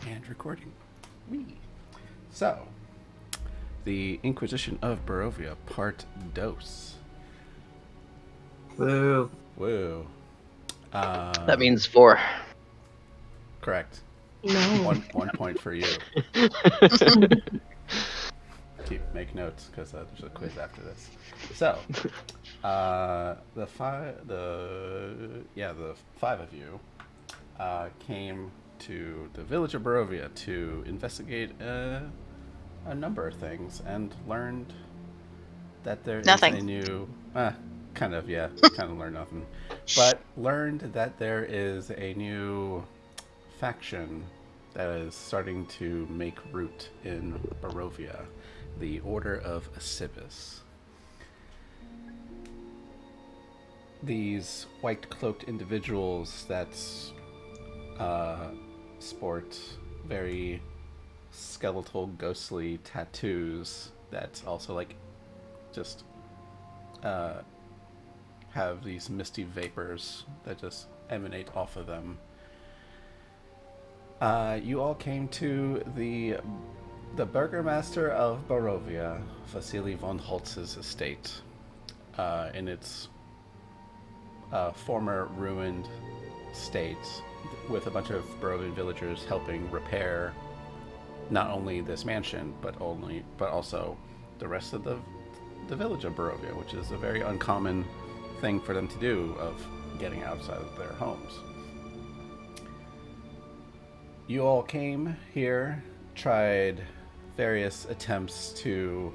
And recording. Whee. So, the Inquisition of Barovia Part Dos. Woo. Whoa. That means 4. Correct. No. One point for you. Make notes because there's a quiz after this. So, the five of you came to the village of Barovia to investigate a number of things and learned that there Nothing. is a new kind of learned nothing, but learned that there is a new faction that is starting to make root in Barovia, the Order of Asibis. These white-cloaked individuals that sport very skeletal, ghostly tattoos that also just have these misty vapors that just emanate off of them. You all came to the Burgomaster of Barovia, Vasily von Holtz's estate, in its former ruined state, with a bunch of Barovian villagers helping repair not only this mansion, but also the rest of the village of Barovia, which is a very uncommon thing for them to do, of getting outside of their homes. You all came here, tried various attempts to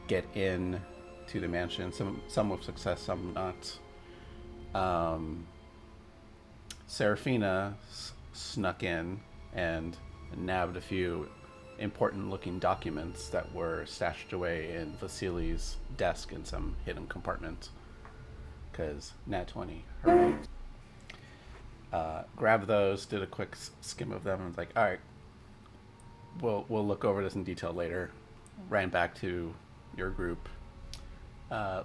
get in to the mansion, some with success, some not. Serafina snuck in and nabbed a few important-looking documents that were stashed away in Vasily's desk in some hidden compartment. Because Nat 20. Grabbed those, did a quick skim of them, and was like, all right, we'll look over this in detail later. Ran back to your group.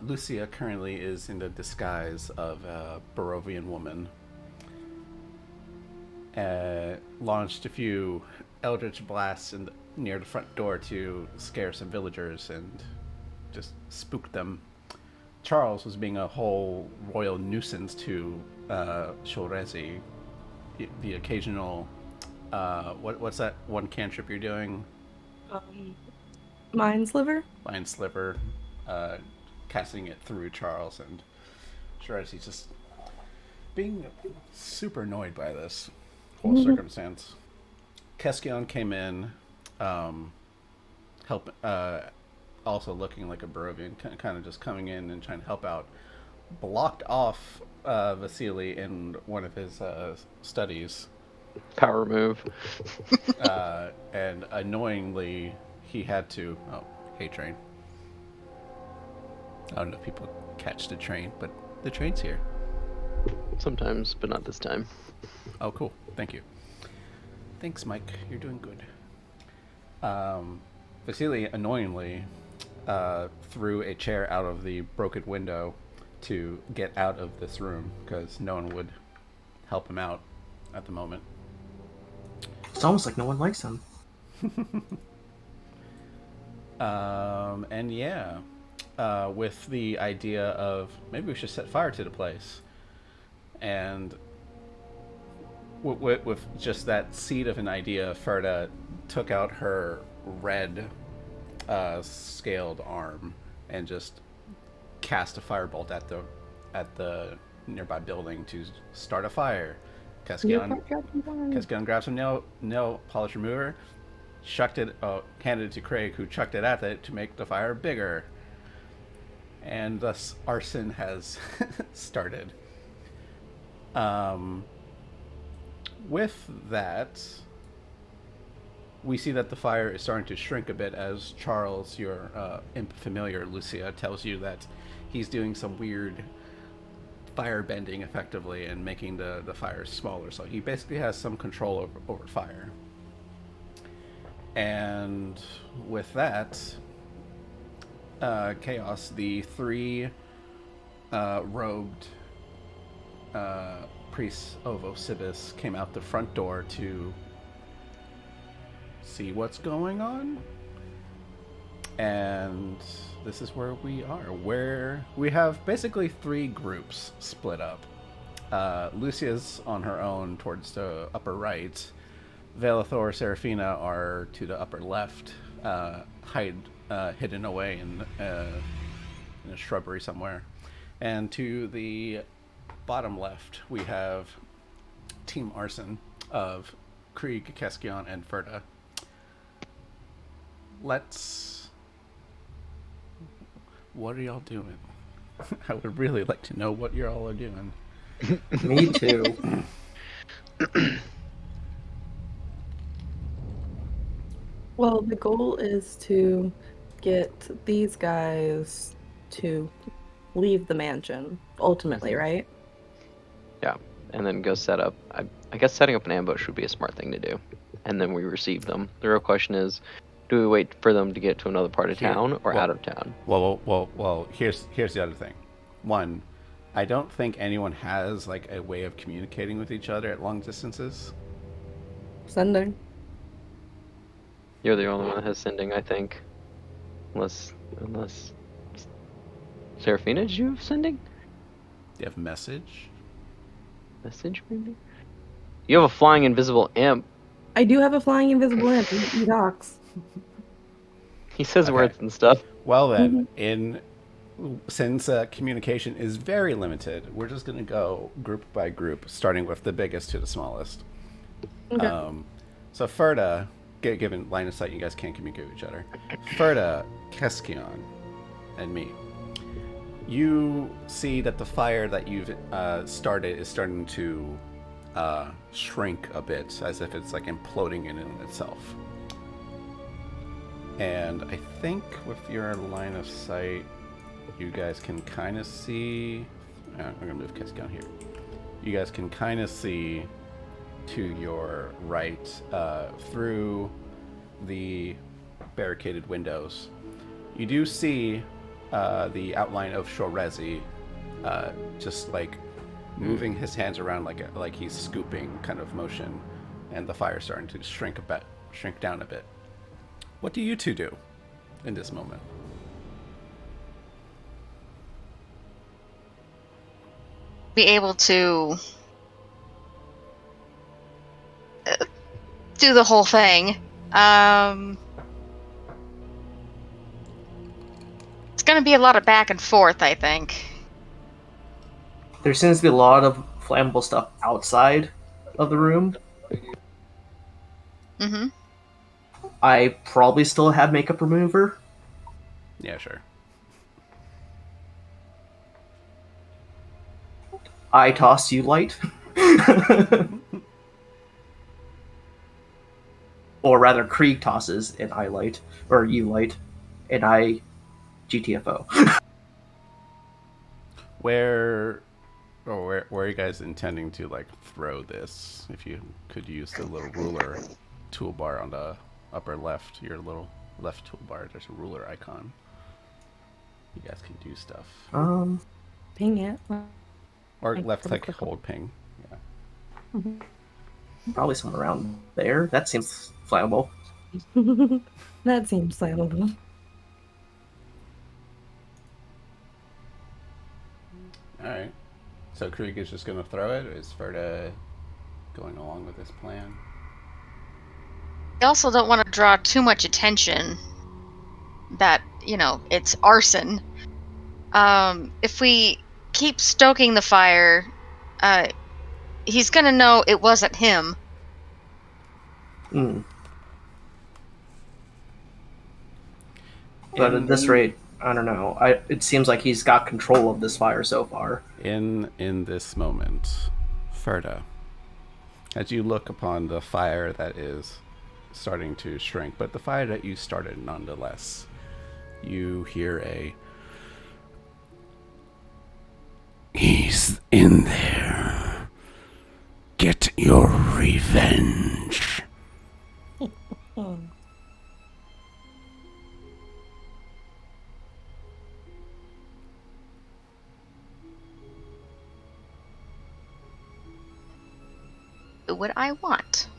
Lucia currently is in the disguise of a Barovian woman. Launched a few eldritch blasts near the front door to scare some villagers and just spooked them. Charles was being a whole royal nuisance to Shorezi. The occasional what's that one cantrip you're doing? Mind Sliver? Mind Sliver. Casting it through Charles, and Shorezi just being super annoyed by this whole circumstance. Keskion came in, also looking like a Barovian, kind of just coming in and trying to help out. Blocked off Vasily in one of his studies. Power move. And annoyingly, he had to... Oh, hey, train. I don't know if people catch the train, but the train's here. Sometimes, but not this time. Oh, cool. Thank you. Thanks, Mike. You're doing good. Vasily, annoyingly, threw a chair out of the broken window to get out of this room, because no one would help him out at the moment. It's almost like no one likes him. And yeah, with the idea of maybe we should set fire to the place, and with just that seed of an idea, Ferda took out her red scaled arm and just cast a firebolt at the nearby building to start a fire. Keskion grabbed some nail polish remover, handed it to Craig, who chucked it at it to make the fire bigger. And thus arson has started. With that, we see that the fire is starting to shrink a bit as Charles, your imp familiar, Lucia, tells you that he's doing some weird fire bending effectively and making the fire smaller. So he basically has some control over fire. And with that, Chaos, the 3 robed priests of Osibis came out the front door to see what's going on. And this is where we are, where we have basically 3 groups split up. Lucia's on her own towards the upper right. Valathor, Seraphina are to the upper left, hidden away in a shrubbery somewhere. And to the bottom left, we have Team Arson of Krieg, Keskion, and Ferda. What are y'all doing? I would really like to know what you all are doing. Me too. Well, the goal is to get these guys to leave the mansion, ultimately, right? Yeah, and then go set up. I guess setting up an ambush would be a smart thing to do. And then we receive them. The real question is, do we wait for them to get to another part of town or out of town? Well. Here's the other thing. One, I don't think anyone has like a way of communicating with each other at long distances. Sending. You're the only one that has sending, I think. Unless Seraphina, did you have sending? Do you have message? Message, maybe? You have a flying invisible imp. I do have a flying invisible imp. He talks. He says Okay. words and stuff. Well then, since communication is very limited, we're just going to go group by group, starting with the biggest to the smallest. Okay. So Ferda, given line of sight, you guys can't communicate with each other. Ferda, Keskion, and me. You see that the fire that you've started is starting to shrink a bit, as if it's like imploding in itself. And I think with your line of sight, you guys can kind of see... I'm going to move Keskion here. You guys can kind of see to your right through the barricaded windows. You do see the outline of Shorezi just like moving his hands around like he's scooping kind of motion, and the fire starting to shrink down a bit. What do you two do in this moment? Be able to do the whole thing. It's going to be a lot of back and forth, I think. There seems to be a lot of flammable stuff outside of the room. Mm-hmm. I probably still have makeup remover. Yeah, sure. I toss you light. Or rather, Krieg tosses and I light, or you light, and I GTFO. Where are you guys intending to like throw this? If you could use the little ruler toolbar on the upper left, your little left toolbar, there's a ruler icon. You guys can do stuff. Ping it. Or left click, hold ping. Yeah. Mm-hmm. Probably somewhere around there. That seems flammable. That seems flammable. Alright. So Krieg is just going to throw it? Is Ferda going along with this plan? I also don't want to draw too much attention that, it's arson. If we keep stoking the fire, he's going to know it wasn't him. But at this rate, I don't know. It seems like he's got control of this fire so far. In this moment, Ferda, as you look upon the fire that is starting to shrink, but the fire that you started nonetheless, you hear a... He's in there. Get your revenge. What I want.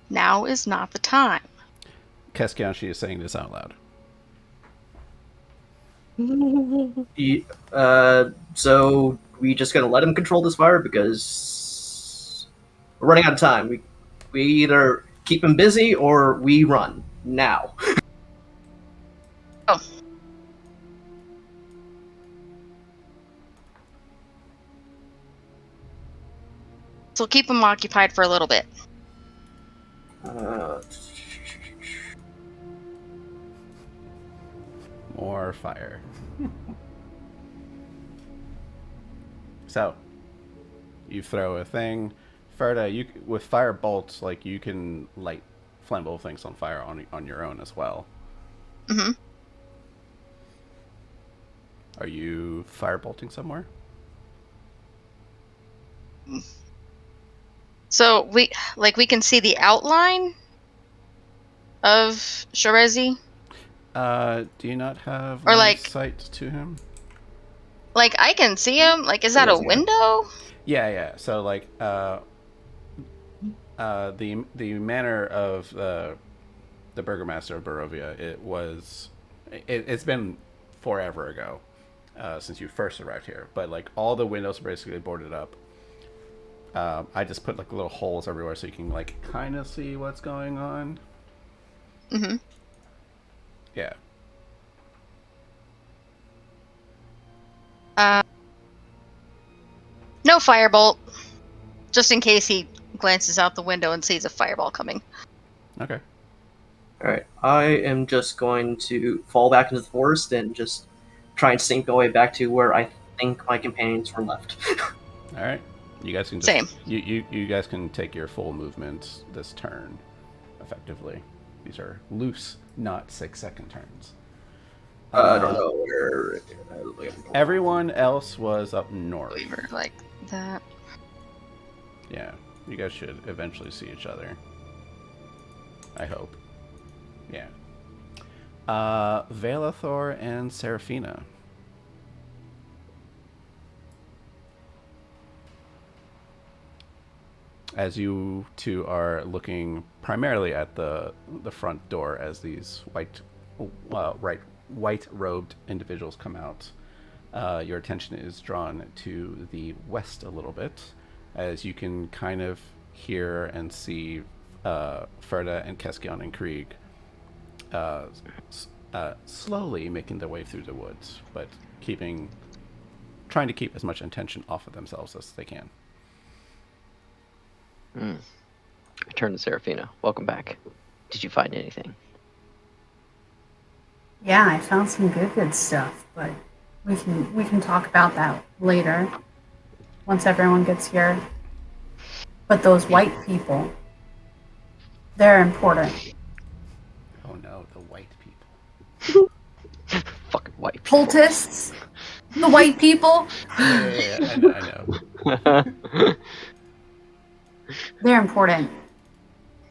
now is not the time. Keskianshi is saying this out loud. So we just gonna let him control this fire because we're running out of time. We either keep him busy or we run now. Oh. So keep him occupied for a little bit. More fire. So, you throw a thing. Ferda, you with fire bolts, like you can light flammable things on fire on your own as well. Mm-hmm. Are you fire bolting somewhere? So we can see the outline of Sharezi? Do you not have Or, line like- of sight to him? Like, I can see him. Like, is that a Sharezi, yeah. window? Yeah. So like the manor of the burgomaster of Barovia, it's been forever ago since you first arrived here, but like all the windows are basically boarded up. I just put like little holes everywhere so you can like kind of see what's going on. Mm-hmm. Yeah. No firebolt. Just in case he glances out the window and sees a fireball coming. Okay. Alright, I am just going to fall back into the forest and just try and sink my way back to where I think my companions were left. All right. You guys can just, Same. You guys can take your full movement this turn, effectively. These are loose, not 6-second turns. I don't know where. Everyone else was up north. We were like that. Yeah, you guys should eventually see each other. I hope. Yeah. Valathor and Seraphina. As you two are looking primarily at the front door as these white-robed individuals come out, your attention is drawn to the west a little bit, as you can kind of hear and see Ferda and Keskion and Krieg slowly making their way through the woods, but trying to keep as much attention off of themselves as they can. I turn to Seraphina. Welcome back. Did you find anything? Yeah, I found some good stuff, but we can talk about that later once everyone gets here. But those white people, they're important. Oh no, the white people. Fucking white people. Cultists, the white people, Yeah, I know. they're important.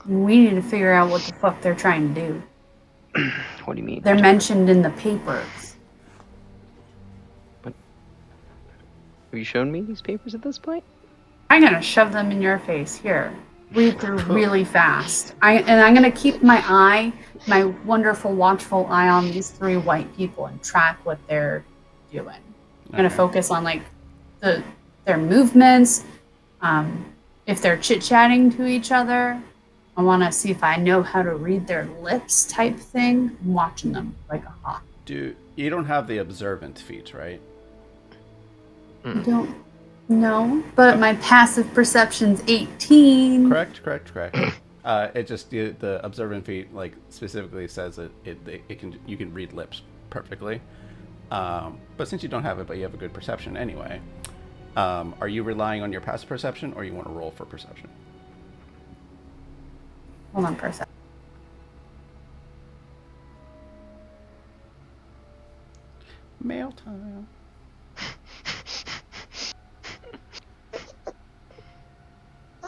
We need to figure out what the fuck they're trying to do. What do you mean? They're mentioned in the papers. Have you shown me these papers at this point? I'm gonna shove them in your face. Here, read through really fast. I'm gonna keep my wonderful, watchful eye on these 3 white people and track what they're doing. I'm gonna Okay. focus on like their movements, if they're chit-chatting to each other. I want to see if I know how to read their lips, type thing. I'm watching them like a hawk. You don't have the observant feat, right? I don't know, but my passive perception's 18. Correct. It just the observant feat like specifically says that you can read lips perfectly. But since you don't have it, but you have a good perception anyway, are you relying on your passive perception, or you want to roll for perception? Hold on for a second. Mail time.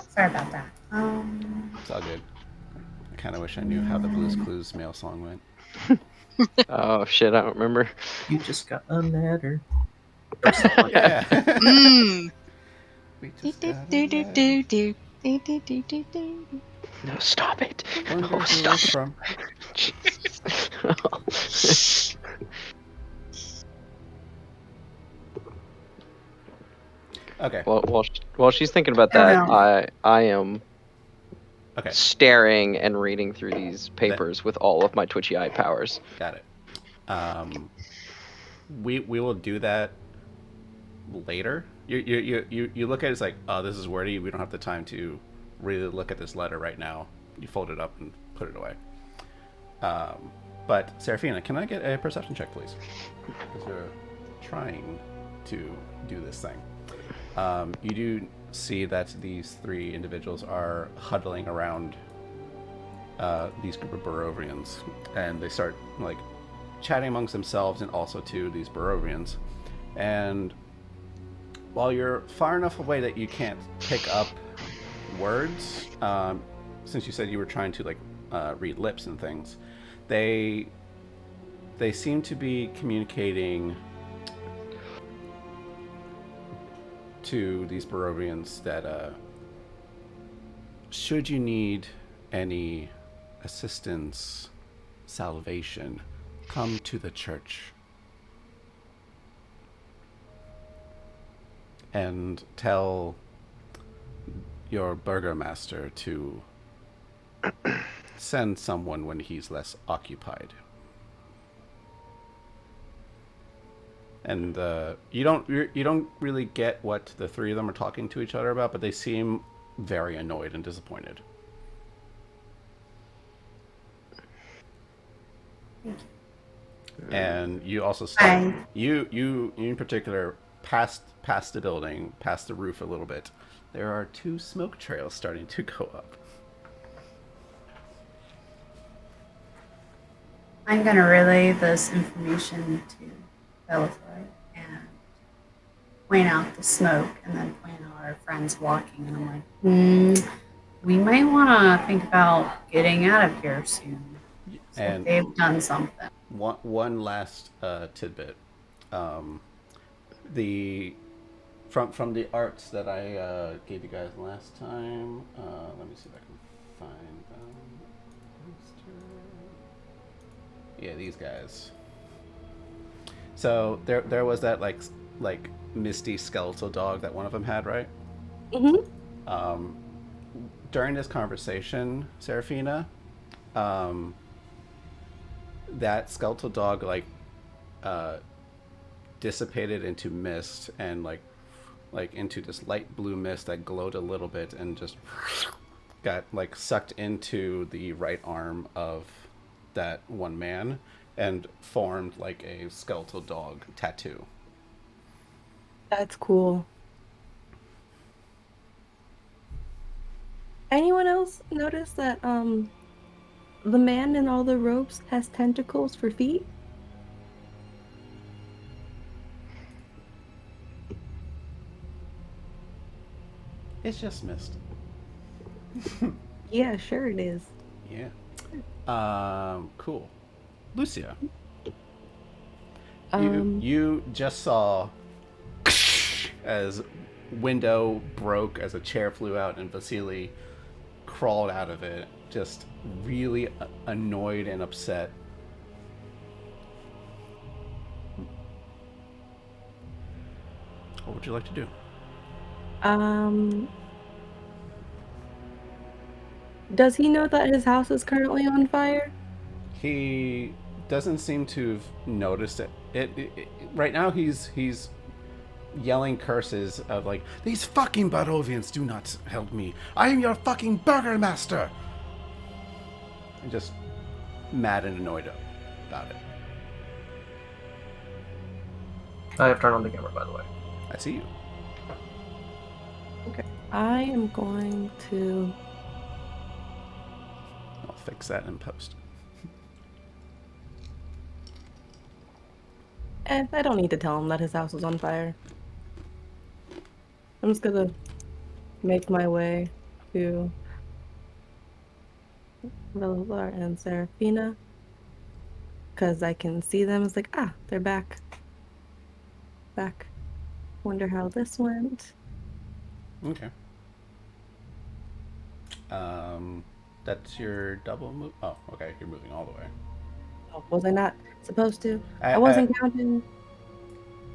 Sorry about that. It's all good. I kind of wish I knew how the Blue's Clues mail song went. Oh shit, I don't remember. You just got a letter. Yeah. Mm. We just got a letter. No, stop it. Wonder Oh, who stop it's it. from. Jesus. Okay. While she's thinking about I don't that, know. I am Okay. staring and reading through these papers with all of my twitchy eye powers. Got it. We will do that later. You look at it, it's like, oh, this is wordy. We don't have the time to really look at this letter right now. You fold it up and put it away. But Seraphina, can I get a perception check, please? Because you're trying to do this thing. You do see that these three individuals are huddling around these group of Barovians, and they start like chatting amongst themselves and also to these Barovians. And while you're far enough away that you can't pick up words, since you said you were trying to like read lips and things, they seem to be communicating to these Barovians that should you need any assistance, salvation, come to the church and tell your burgomaster to send someone when he's less occupied. And you don't really get what the three of them are talking to each other about, but they seem very annoyed and disappointed. And you also start. You in particular past the building, past the roof a little bit. There are two smoke trails starting to go up. I'm gonna relay this information to Bellathroy and point out the smoke, and then point out our friends walking. And I'm like, we might want to think about getting out of here soon. So And they've done something. one last tidbit. The from the arts that I gave you guys last time. Let me see if I can find them. Yeah, these guys. So there was that like misty skeletal dog that one of them had, right? Mm-hmm. During this conversation, Seraphina, that skeletal dog like dissipated into mist and like into this light blue mist that glowed a little bit and just got like sucked into the right arm of that one man and formed like a skeletal dog tattoo. That's cool. Anyone else notice that the man in all the robes has tentacles for feet? It's just mist. Yeah, sure it is. Yeah. Cool. Lucia, Um, you just saw as window broke as a chair flew out and Vasily crawled out of it, just really annoyed and upset. What would you like to do? does he know that his house is currently on fire? He doesn't seem to have noticed it. Right now he's yelling curses of like, these fucking Barovians do not help me. I am your fucking burgomaster. And just mad and annoyed about it. I have turned on the camera, by the way. I see you. Okay. I am going to... I'll fix that in post. I don't need to tell him that his house is on fire. I'm just gonna make my way to Velar and Seraphina, because I can see them. It's like, they're back. Wonder how this went. Okay. That's your double move. Oh, okay. You're moving all the way. Oh, was I not supposed to? I I wasn't counting.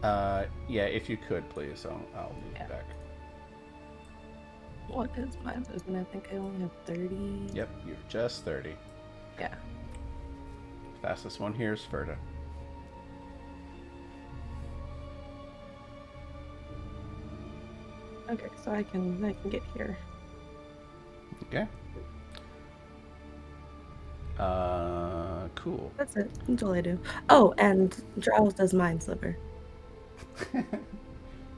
Yeah. If you could, please, I'll move Yeah. you back. What is my movement? I think I only have 30. Yep. You're just 30. Yeah. Fastest one here is Ferda. Okay, so I can get here. Okay. Cool. That's it. That's all I do. Oh, and Giles does Mind Sliver.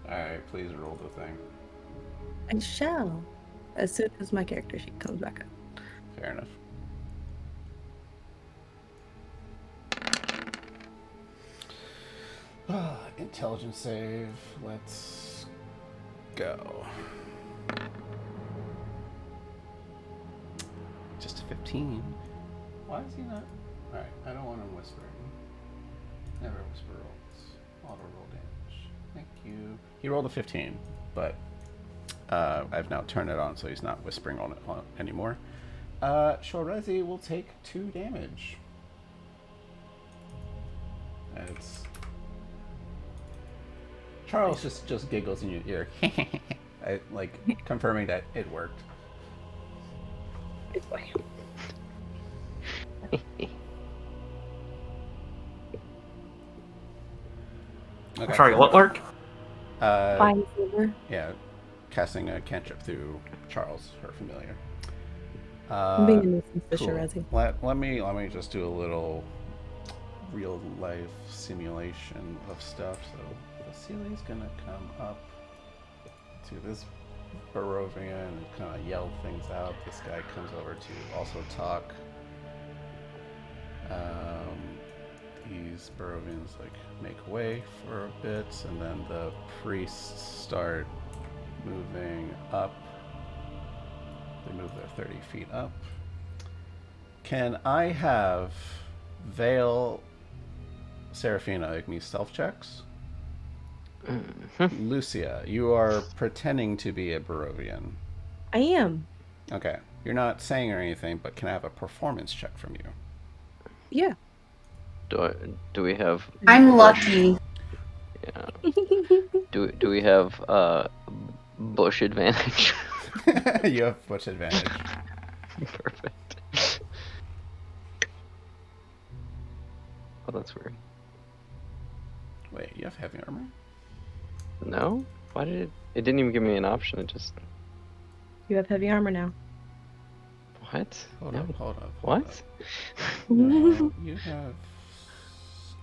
Alright, please roll the thing. I shall. As soon as my character sheet comes back up. Fair enough. Intelligence save. Let's go. Just a 15. Why is he not? Alright, I don't want him whispering. Never whisper rolls. Auto roll damage. Thank you. He rolled a 15, but I've now turned it on so he's not whispering on it anymore. Shorezi will take 2 damage. It's Charles just giggles in your ear. Like confirming that it worked. Okay. Sorry, what worked? Mind Sliver. Yeah, casting a cantrip through Charles, her familiar. I'm being a nuisance to Cool. Shirezi. Let me just do a little real life simulation of stuff. So Vasily's gonna come up to this Barovian and kind of yell things out. This guy comes over to also talk. These Barovians like make way for a bit, and then the priests start moving up. They move their 30 feet up. Can I have Vale, Seraphina make me stealth checks? Lucia, you are pretending to be a Barovian. I am. Okay. You're not saying or anything, but can I have a performance check from you? Yeah. Do we have? I'm lucky. Yeah. Do we have bush advantage? You have bush advantage. Perfect. Oh, that's weird. Wait, you have heavy armor? No? Why did it? It didn't even give me an option. It just. You have heavy armor now. What? Hold No. up, hold up. What? No, you have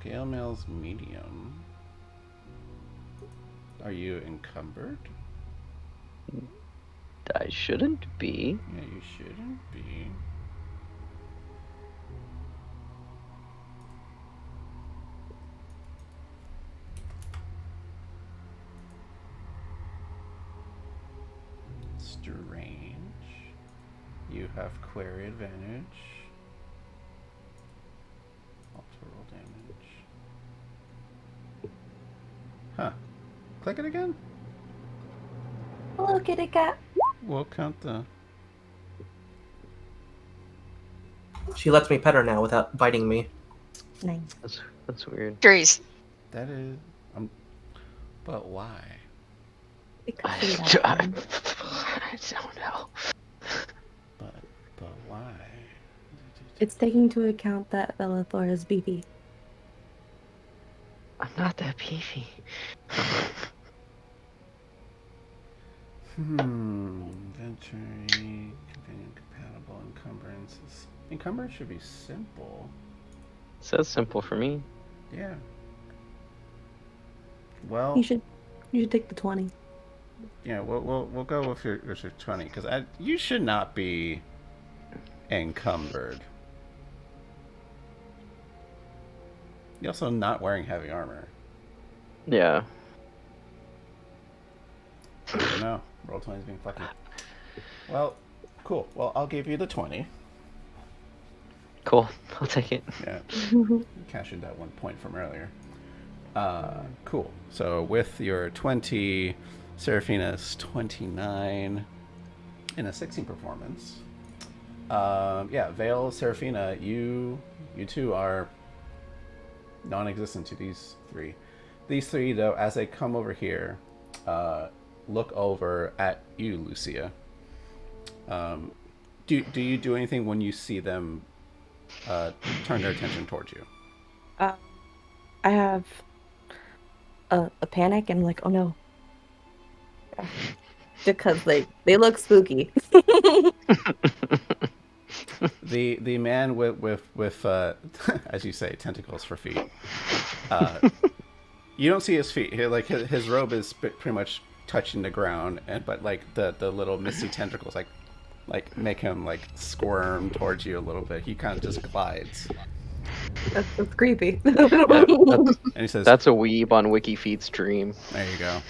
scale mail's medium. Are you encumbered? I shouldn't be. Yeah, you shouldn't be. Strange. You have query advantage. Also roll damage. Huh. Click it again? Hello, kitty cat. We'll count the... She lets me pet her now without biting me. Nice. That's weird. Grease. That is... but why? Because I of that. don't know. But why? It's taking into account that Bellathor is beefy. I'm not that beefy. Inventory, convenient, compatible, encumbrances. Encumbrance should be simple. Says simple for me. Yeah. Well, You should take the 20. yeah, we'll go with your 20 because you should not be encumbered. You're also not wearing heavy armor. Yeah. I don't know. Roll 20 is being fucking. Well, cool. Well, I'll give you the 20. Cool. I'll take it. Yeah. Cash in that 1 point from earlier. Cool. So with your 20, Seraphina's 29, in a 16 performance, Yeah, Vale, Serafina, you two are non-existent to these three. These three, though, as they come over here, look over at you, Lucia. Do you do anything when you see them turn their attention towards you? Uh, I have a panic and I'm like, oh no. Because they look spooky. The man with as you say, tentacles for feet. You don't see his feet. Like his robe is pretty much touching the ground, but like the little misty tentacles like make him like squirm towards you a little bit. He kind of just glides. That's creepy. Yeah, and he says, That's a weeb on WikiFeet's dream. "There you go."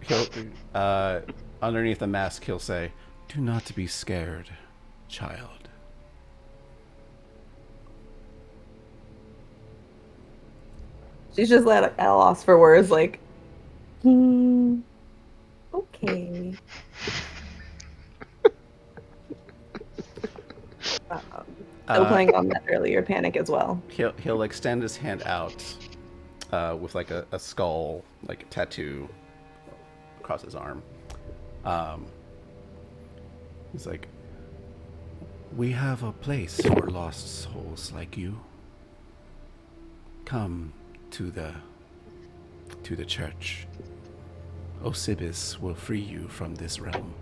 He'll underneath the mask he'll say, "Do not be scared, child." She's just at a loss for words, like, okay. Still playing on that earlier panic as well. He'll extend his hand out with like a skull, like a tattoo across his arm. He's like, "We have a place for lost souls like you. Come to the church. Osibis will free you from this realm.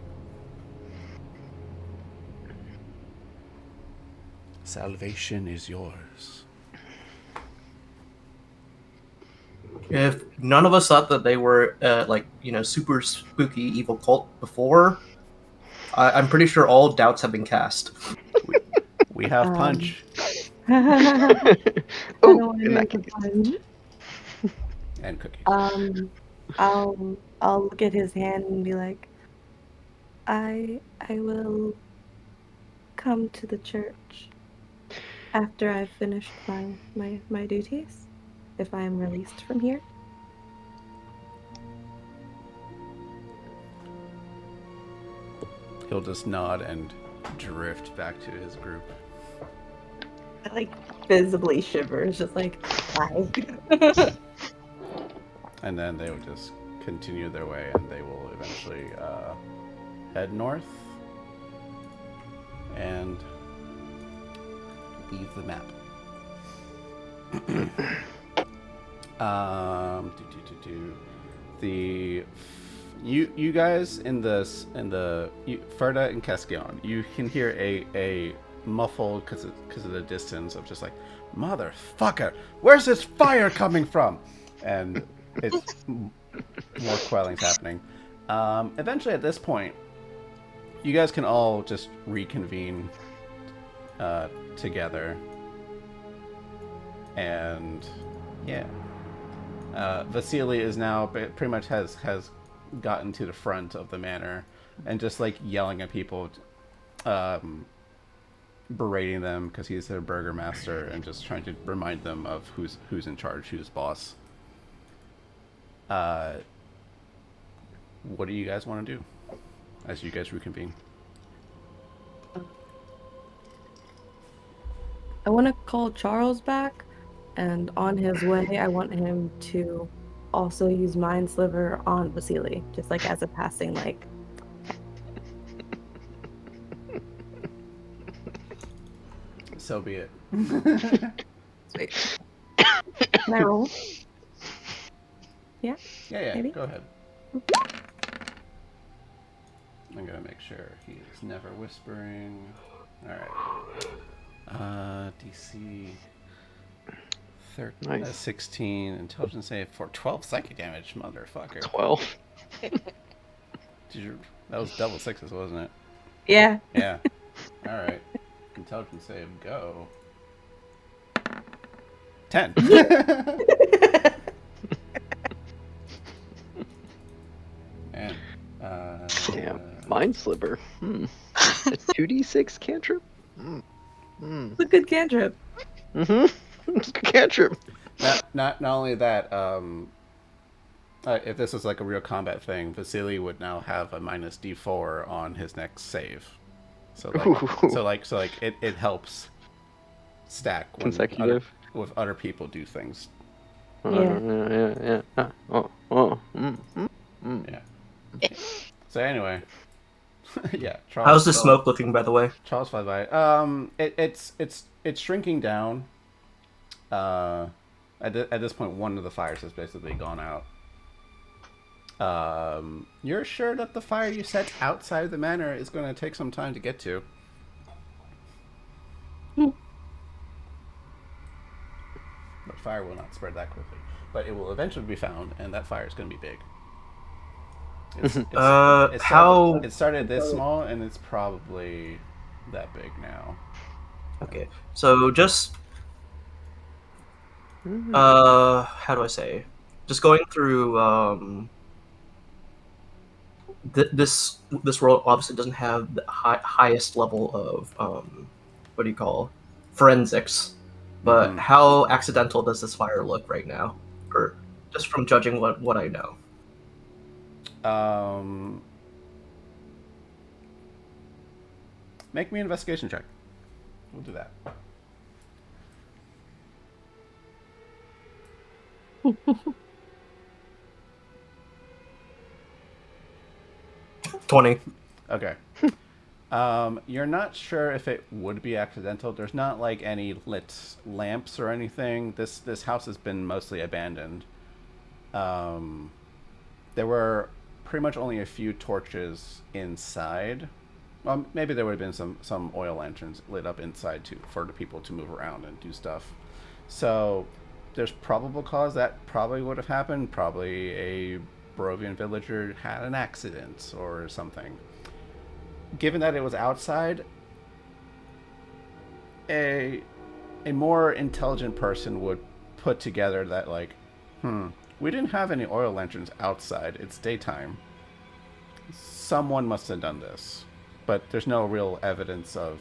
Salvation is yours." If none of us thought that they were super spooky evil cult before, I'm pretty sure all doubts have been cast. We have punch I don't want to in make that a punch. and cookies. I'll look at his hand and be like, I will come to the church after I've finished my duties, if I am released from here. He'll just nod and drift back to his group. I like visibly shivers, just like, bye. And then they will just continue their way, and they will eventually head north and leave the map. You guys in the Ferda and Keskion, you can hear a muffled because of the distance of just like, "Motherfucker, where's this fire coming from?" And it's more quelling's happening. Eventually, at this point, you guys can all just reconvene together, and yeah, Vasily is now pretty much has gotten to the front of the manor and just like yelling at people, berating them because he's their burgomaster and just trying to remind them of who's in charge, who's boss. What do you guys want to do as you guys reconvene? I want to call Charles back, and on his way, I want him to also use Mind Sliver on Vasily, just like as a passing, like. So be it. Sweet. Can I roll? Yeah? Yeah, Maybe? go ahead. I'm gonna make sure he is never whispering. Alright. DC 13, Nice. 16, intelligence save for 12 psychic damage, motherfucker. 12. That was double sixes, wasn't it? Yeah. Yeah. Alright. Intelligence save, go. 10. And, Damn. Mind Sliver. A 2d6 cantrip? It's a good cantrip. It's a cantrip. Not only that, if this was like a real combat thing, Vasily would now have a minus D4 on his next save. So like it helps stack when Consecutive. with other people do things. Yeah. Yeah. So anyway, yeah. How's the smoke looking, by the way? Charles flies by. It's shrinking down. At this point, one of the fires has basically gone out. You're sure that the fire you set outside the manor is going to take some time to get to. But fire will not spread that quickly. But it will eventually be found, and that fire is going to be big. It started this small, and it's probably that big now. Okay, so just how do I say? Just going through this world obviously doesn't have the highest level of what do you call forensics, but how accidental does this fire look right now, or just from judging what I know? Make me an investigation check. We'll do that. $20. Okay. You're not sure if it would be accidental. There's not like any lit lamps or anything. This house has been mostly abandoned. There were pretty much only a few torches inside. Well, maybe there would have been some oil lanterns lit up inside too for the people to move around and do stuff. So there's probable cause that probably would have happened. Probably a Barovian villager had an accident or something. Given that it was outside, a more intelligent person would put together that like, we didn't have any oil lanterns outside. It's daytime. Someone must have done this, but there's no real evidence of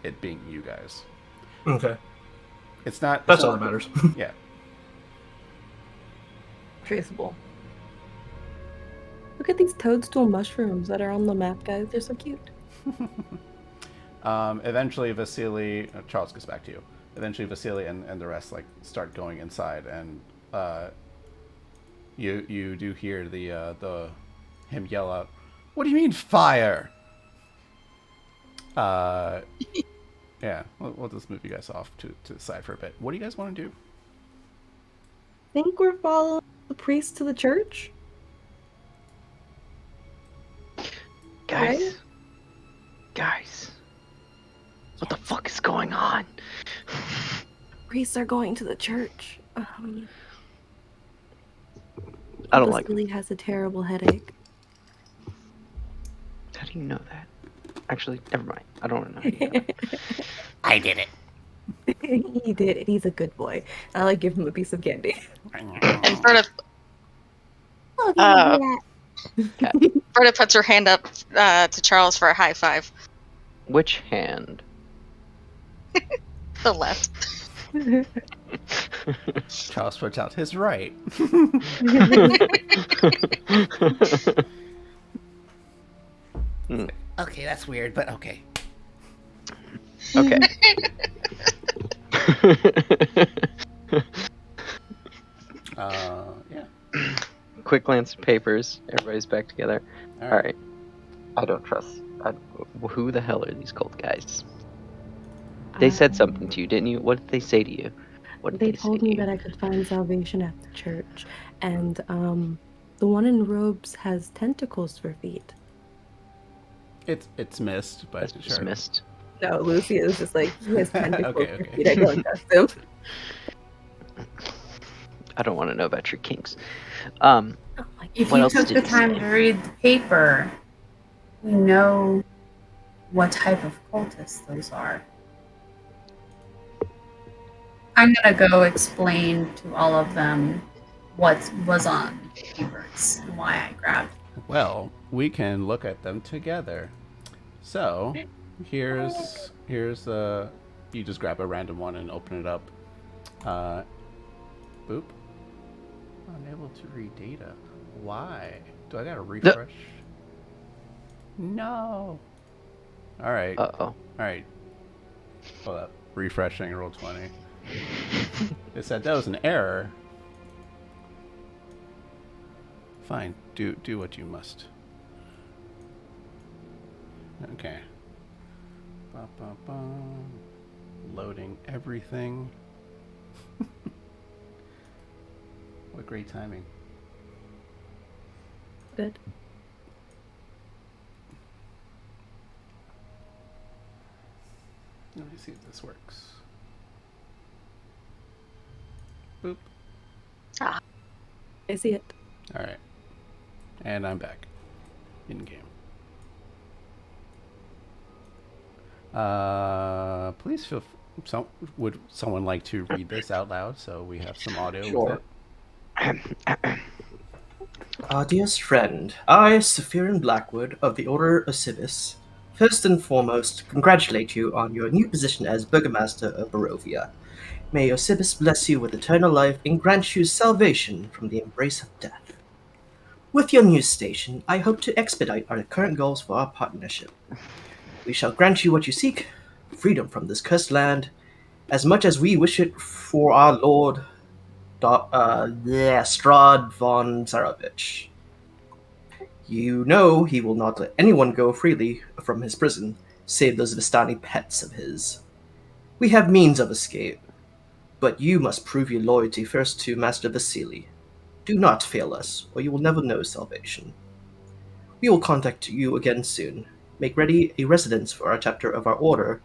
it being you guys. Okay, It's not. that's all that matters. Yeah. Traceable. Look at these toadstool mushrooms that are on the map, guys. They're so cute. Eventually, Vasily, Charles gets back to you. Eventually, Vasily and the rest like start going inside, and you do hear the him yell out, "What do you mean fire?" Yeah, we'll just move you guys off to the side for a bit. What do you guys want to do? Think we're following the priest to the church? Guys. Guys. What the fuck is going on? Priests are going to the church. I don't like Vasily has a terrible headache. How do you know that? Actually, never mind. I don't want to know. How you know that. I did it. He did it. He's a good boy. I like give him a piece of candy. And Berta, Berta puts her hand up to Charles for a high five. Which hand? The left. Charles puts out his right. Okay, that's weird, but okay. Okay. Yeah. Quick glance at papers. Everybody's back together. All right. I don't trust. Who the hell are these cult guys? They said something to you, didn't you? What did they say to you? What did They say told to me you? that I could find salvation at the church, and the one in robes has tentacles for feet. It's missed, but That's sure. dismissed. No, Lucy is just like, he has tentacles Okay, for okay. feet. I don't trust him. I don't want to know about your kinks. Oh my If What you else took did the he time say? to read the paper, we know what type of cultists those are. I'm gonna go explain to all of them what was on the papers and why I grabbed them. Well, we can look at them together. So, here's you just grab a random one and open it up. Boop. Unable to read data. Why? Do I gotta refresh? No. All right. Uh-oh. All right. Hold up. Refreshing. Roll 20. It said that was an error. Fine. Do what you must. Okay. Ba, ba, ba. Loading everything. What great timing. Good. Let me see if this works. Boop. Ah. I see it. All right. And I'm back. In game. Please feel. Would someone like to read this out loud so we have some audio Sure. with it? Our dearest friend, I, Sephirin Blackwood of the Order of Cibis, first and foremost congratulate you on your new position as Burgomaster of Barovia. May Osibis bless you with eternal life and grant you salvation from the embrace of death. With your new station, I hope to expedite our current goals for our partnership. We shall grant you what you seek, freedom from this cursed land, as much as we wish it for our Lord Strahd von Zarovich. You know he will not let anyone go freely from his prison, save those Vistani pets of his. We have means of escape, but you must prove your loyalty first to Master Vasily. Do not fail us, or you will never know salvation. We will contact you again soon. Make ready a residence for our chapter of our order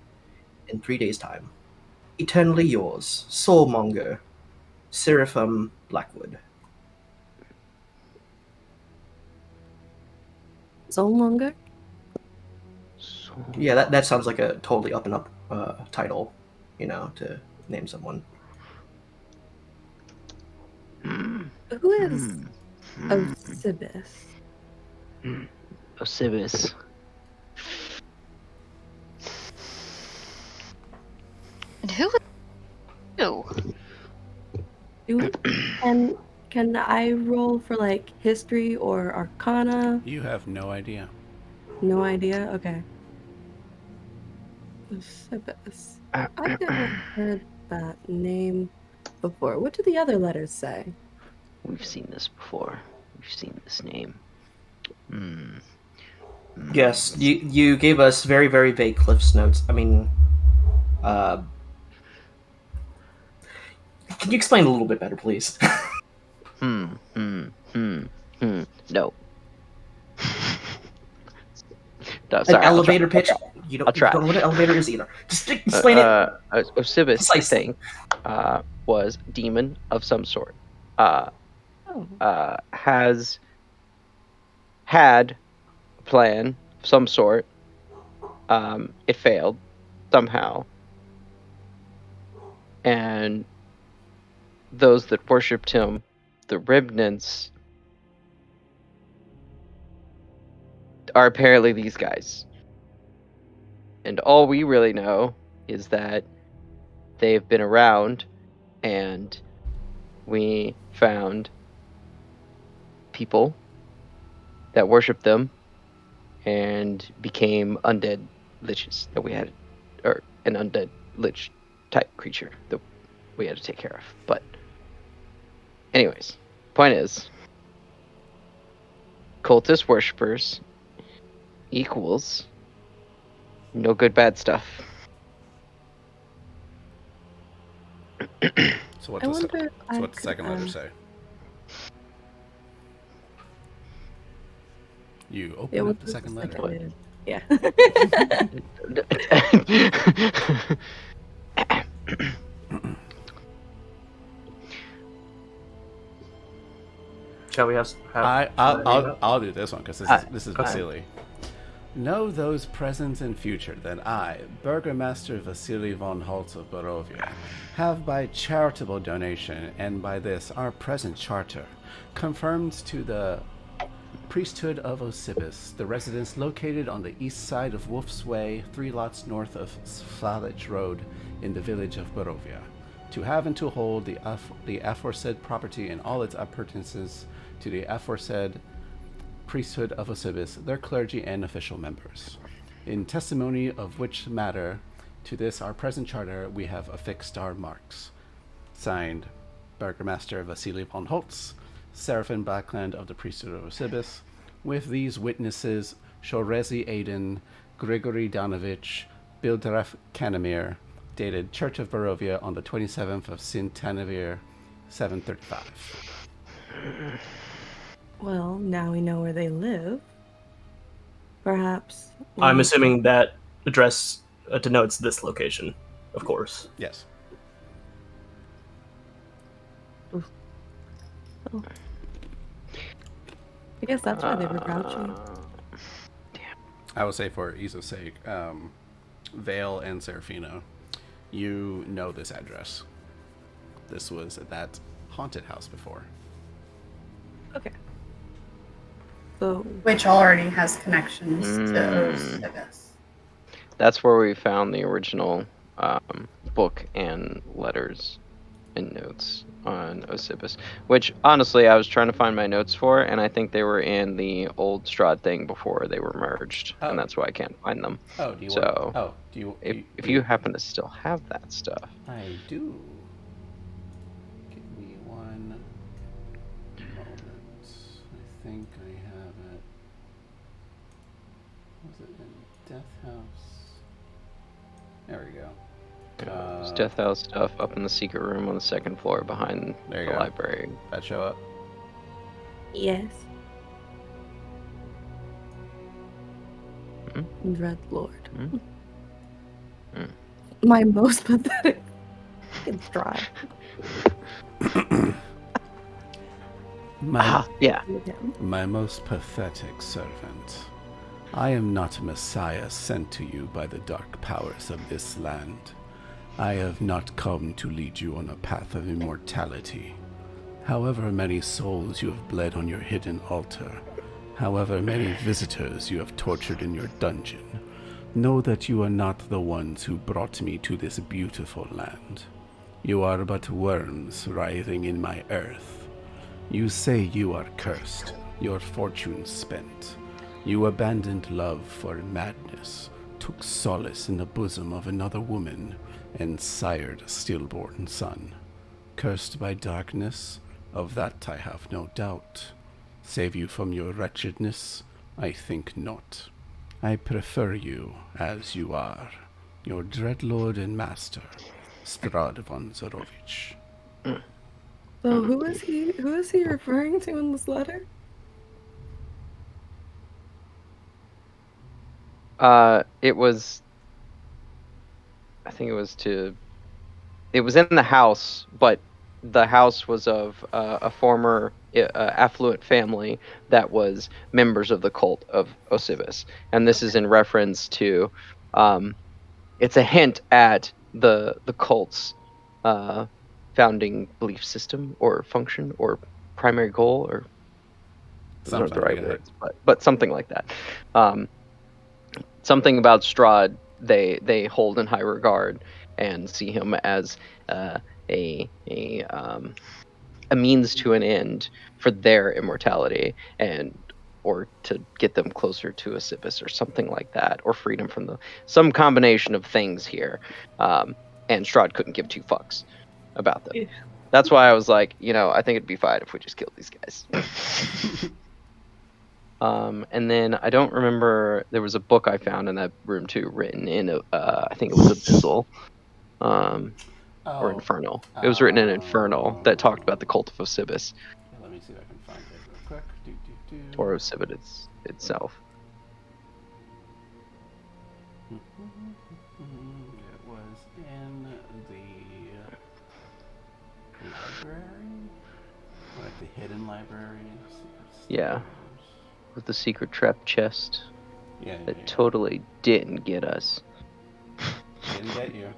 in 3 days' time. Eternally yours, Soulmonger, Seraphim Blackwood. Soulmonger? Yeah, that sounds like a totally up and up title, to name someone. Who is Osibis? Osibis. And who? Can I roll for like history or arcana? You have no idea. No idea? Okay. Osibis. I've never heard that name before. What do the other letters say? We've seen this before. We've seen this name. Yes, you gave us very, very vague Cliff's notes. I mean, can you explain a little bit better, please? No. No, An sorry, elevator pitch? You I'll try. don't know what an elevator is either. Just explain it. Osibis, I precisely. think, was demon of some sort. Has had a plan of some sort. It failed somehow. And those that worshipped him, the remnants, are apparently these guys. And all we really know is that they've been around, and we found people that worshipped them and became undead liches that we had, or an undead lich type creature that we had to take care of. But anyways, point is, cultist worshippers equals no good bad stuff. So what's I the wonder if I what's the second could, letter say? You Yeah, open what up the does second the letter. second Yeah. Shall we have? I'll do this one because this is okay. Vasily. Know those present and future that I, Burgomaster Vasily von Holtz of Barovia, have by charitable donation and by this our present charter confirmed to the priesthood of Osibis, the residence located on the east side of Wolf's Way, 3 lots north of Svalage Road in the village of Barovia, to have and to hold the aforesaid property and all its appurtenances to the aforesaid priesthood of Osibis, their clergy and official members. In testimony of which matter, to this our present charter we have affixed our marks. Signed, Burgomaster Vasily von Holtz, Seraphim Blackland of the Priesthood of Osibis, with these witnesses Shorezi Aiden, Grigory Danovich, Bildaref Kanamir, dated Church of Barovia on the 27th of Sintanavir, 735. Well, now we know where they live. Perhaps. I'm assuming that address denotes this location, of course. Yes. Oh. I guess that's why they were grouchy. I would say for ease of sake, Vale and Serafino, you know this address. This was at that haunted house before. Okay. So, Which already has connections to Osibis. That's where we found the original book and letters and notes on Osibis, which honestly I was trying to find my notes for, and I think they were in the old Strahd thing before they were merged, and that's why I can't find them. Oh, do you so, want? Oh, do you? If you happen to still have that stuff, I do. Give me one moment. I think I have it. Was it in Death House? There we go. there's Death House stuff up in the secret room on the second floor behind There you the go. library. That show up? yes. Hmm? Dread Lord. Hmm? Hmm. My most pathetic. It's dry. Yeah. My most pathetic servant. I am not a messiah sent to you by the dark powers of this land. I have not come to lead you on a path of immortality. However many souls you have bled on your hidden altar, however many visitors you have tortured in your dungeon, know that you are not the ones who brought me to this beautiful land. You are but worms writhing in my earth. You say you are cursed, your fortune spent. You abandoned love for madness, took solace in the bosom of another woman, and sired a stillborn son. Cursed by darkness, of that I have no doubt. Save you from your wretchedness? I think not. I prefer you as you are, your dreadlord and master, Strahd von Zarovich. So who is he? Who is he referring to in this letter? It was. I think it was to. It was in the house, but the house was of a former affluent family that was members of the cult of Osibis, and this is in reference to. It's a hint at the cult's founding belief system or function or primary goal, or those aren't the Something, right yeah. words, but something like that. Something about Strahd they hold in high regard and see him as a means to an end for their immortality, and or to get them closer to Osibis or something like that, or freedom from some combination of things here. And Strahd couldn't give two fucks about them. Yeah. That's why I was like, I think it'd be fine if we just killed these guys. And then I don't remember, there was a book I found in that room too, written in I think it was Abyssal, or Infernal. It was written in Infernal that talked about the cult of Osibis, Yeah, let me see if I can find it real quick. or Osibis itself. It was in the library? Like the hidden library? Yeah. With the secret trap chest Yeah, that totally didn't get us. Didn't get you.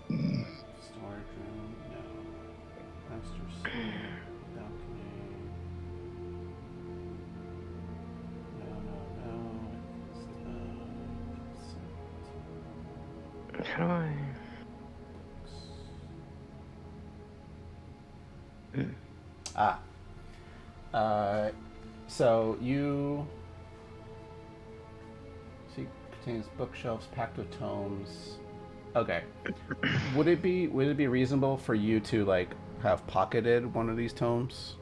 Storage room? No. Master suite? Balcony? No. How do I... So you see, contains bookshelves packed with tomes. Okay. Would it be reasonable for you to like have pocketed one of these tomes?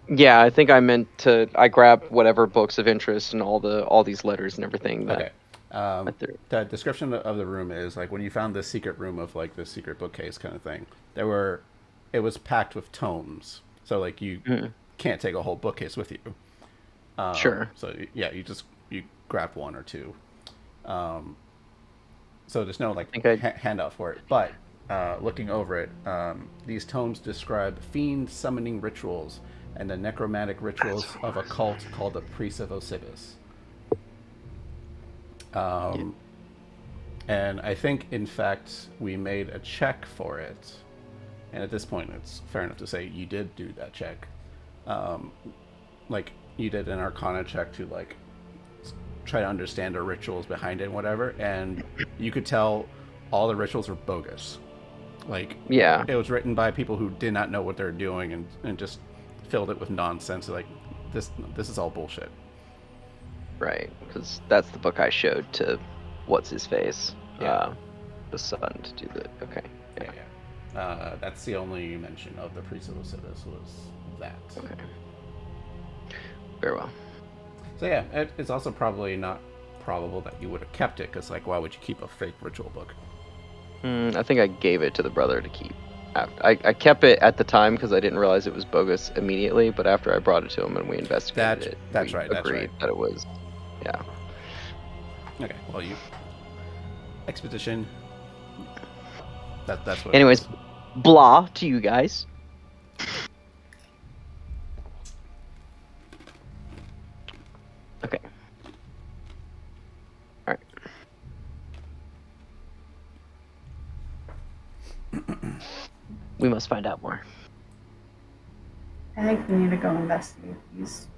Yeah, I think I meant to. I grabbed whatever books of interest and all these letters and everything that. Okay. The description of the room is like when you found the secret room of like the secret bookcase kind of thing. It was packed with tomes, so like you can't take a whole bookcase with you. Sure. So yeah, you grab one or two. So there's no like handout for it. But looking over it, these tomes describe fiend summoning rituals and the necromantic rituals of a cult called the Priests of Osibis. And I think, in fact, we made a check for it. And at this point, it's fair enough to say you did do that check. Like, you did an Arcana check to, like, try to understand the rituals behind it and whatever. And you could tell all the rituals were bogus. Like, yeah, it was written by people who did not know what they were doing and just filled it with nonsense. Like, this is all bullshit. Right, because that's the book I showed to what's his face, Yeah. the son to do the. Okay. Yeah. That's the only mention of the Priest of Osiris was that. Okay. Very well. So yeah, it's also probably not probable that you would have kept it, because like, why would you keep a fake ritual book? I think I gave it to the brother to keep. I kept it at the time because I didn't realize it was bogus immediately, but after I brought it to him and we investigated That's we right. agreed that it was. Yeah. Okay. Well, you expedition. That's what. Anyways, blah to you guys. Okay. All right. We must find out more. I think we need to go investigate these.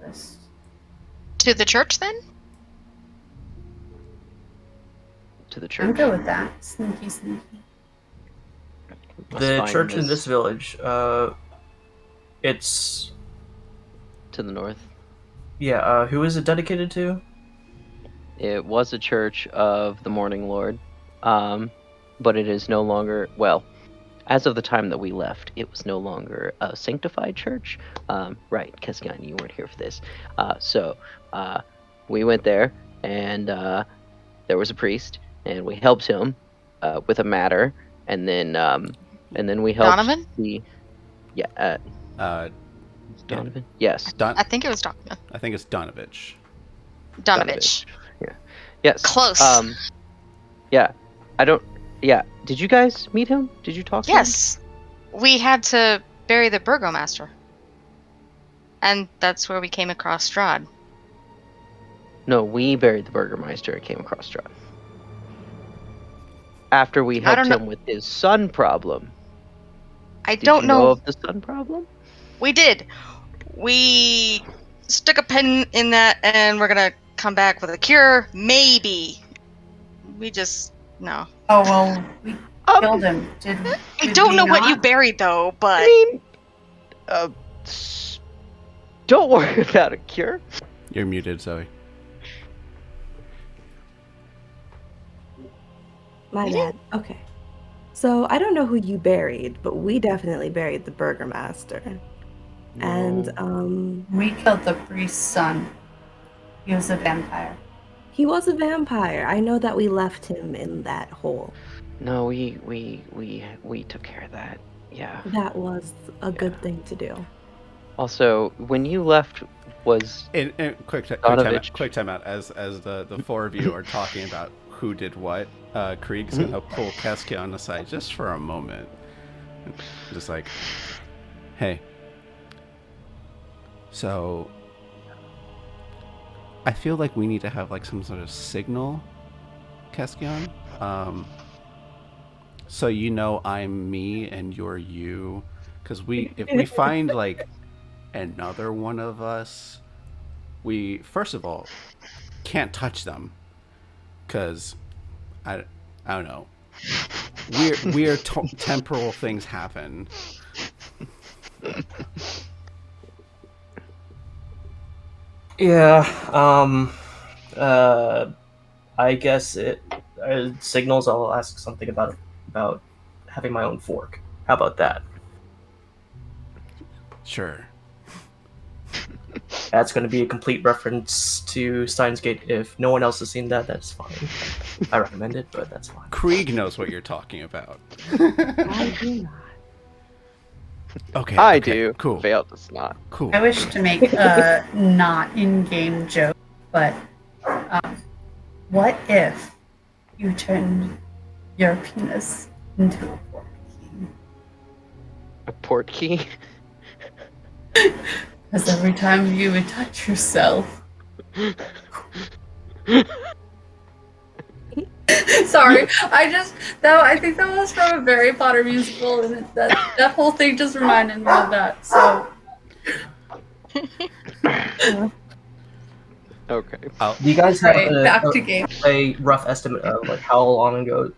This. To the church, then? To the I'm church. good with that. Sneaky. Must The find church in this village, it's... to the north. Yeah, who is it dedicated to? It was a church of the Morning Lord, but it is no longer, well, as of the time that we left, it was no longer a sanctified church. Right, Keskian, you weren't here for this. So we went there, and there was a priest, and we helped him with a matter, and then we helped Donovan? Donovan? Yes. I think it was Donovan. I think it's Donovich. Donovich. Yeah. Yes. Close. Yeah. I don't. Yeah. Did you guys meet him? Did you talk to him? Yes. We had to bury the burgomaster. And that's where we came across Strahd. No, we buried the Burgermeister and came across Strahd. After we helped him with his sun problem. Did you know of the sun problem? We did. We stuck a pin in that, and we're gonna come back with a cure. Maybe. We just no. Oh well, we killed him. I don't know what you buried though, but don't worry about a cure. You're muted, Zoe. My bad. Okay. So I don't know who you buried, but we definitely buried the Burgermaster. No. And we killed the priest's son. He was a vampire. He was a vampire. I know that we left him in that hole. No, we took care of that. Yeah. That was a good thing to do. Also, when you left, was quick timeout. As the four of you are talking about who did what, Krieg's gonna pull Keski on the side just for a moment, just like, hey. So, I feel like we need to have like some sort of signal, Keskion. So you know I'm me and you're you, because if we find like another one of us, we first of all can't touch them, because I don't know, weird temporal things happen. Yeah. I guess it signals. I'll ask something about having my own fork. How about that? Sure. That's going to be a complete reference to Steins Gate. If no one else has seen that, that's fine. I recommend it, but that's fine. Krieg knows what you're talking about. I do not. Okay. I okay, do. Cool. Vale does not. Cool. I wish to make a not in-game joke, but what if you turned your penis into a pork key? A port key? Because every time you would touch yourself. Sorry, I think that was from a Harry Potter musical, and that whole thing just reminded me of that. So Okay. Do you guys have right, back to game. a rough estimate of like how long ago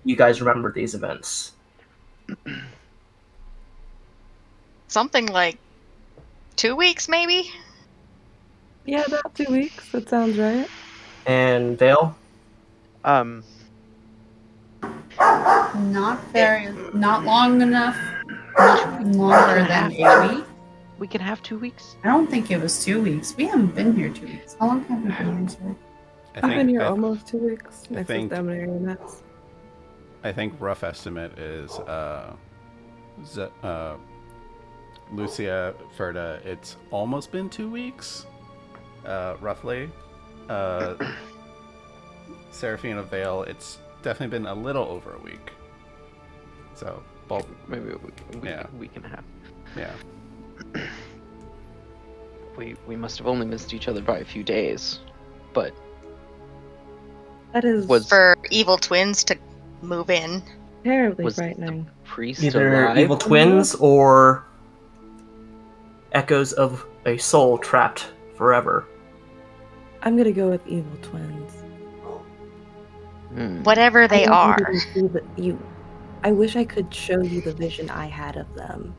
you guys remember these events? Something like 2 weeks, maybe? Yeah, about 2 weeks. That sounds right. And Vale? Not long enough. Not longer than a week. We can have 2 weeks. I don't think it was 2 weeks. We haven't been here 2 weeks. How long have we been here, sir? I've been here almost 2 weeks. Next think- to Seminary Mess. I think rough estimate is Lucia, Ferda, it's almost been 2 weeks, roughly. Seraphina Vale, it's definitely been a little over a week. So, both, Maybe a week and a half. yeah. We must have only missed each other by a few days, but That is For evil twins to move in. terribly was frightening. priest Either alive? evil twins or echoes of a soul trapped forever. I'm gonna go with evil twins. Whatever they I are. want you to see I wish I could show you the vision I had of them.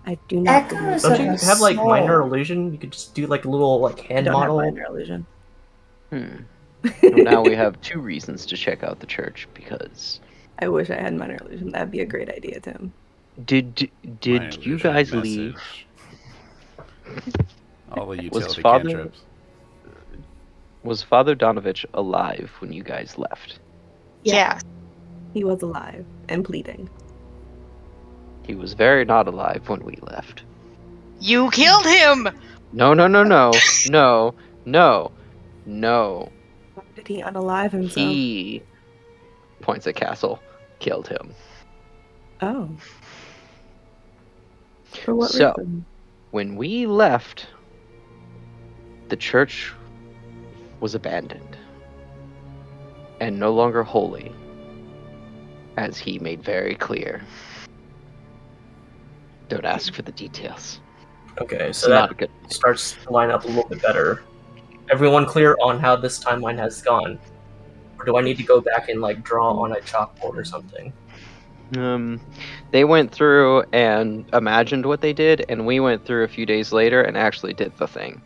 I do not. Echoes Don't of you a have like soul. minor illusion? You could just do like a little like I hand don't model. have minor illusion. Well, now we have 2 reasons to check out the church because I wish I had minor illusion. That'd be a great idea, Tim. did Minor you illusion guys message. leave? All the Was utility Father- cantrips. Was Father Donovich alive when you guys left? Yeah. He was alive and bleeding. He was very not alive when we left. You killed him! No, no, no, no, no, no, no. Why did he unalive himself? He points at Castle, killed him. Oh. For what So- reason? When we left, the church was abandoned and no longer holy, as he made very clear. Don't ask for the details. Okay, It's so not that good. starts to line up a little bit better. Everyone clear on how this timeline has gone? Or do I need to go back and like draw on a chalkboard or something? They went through and imagined what they did, and we went through a few days later and actually did the thing.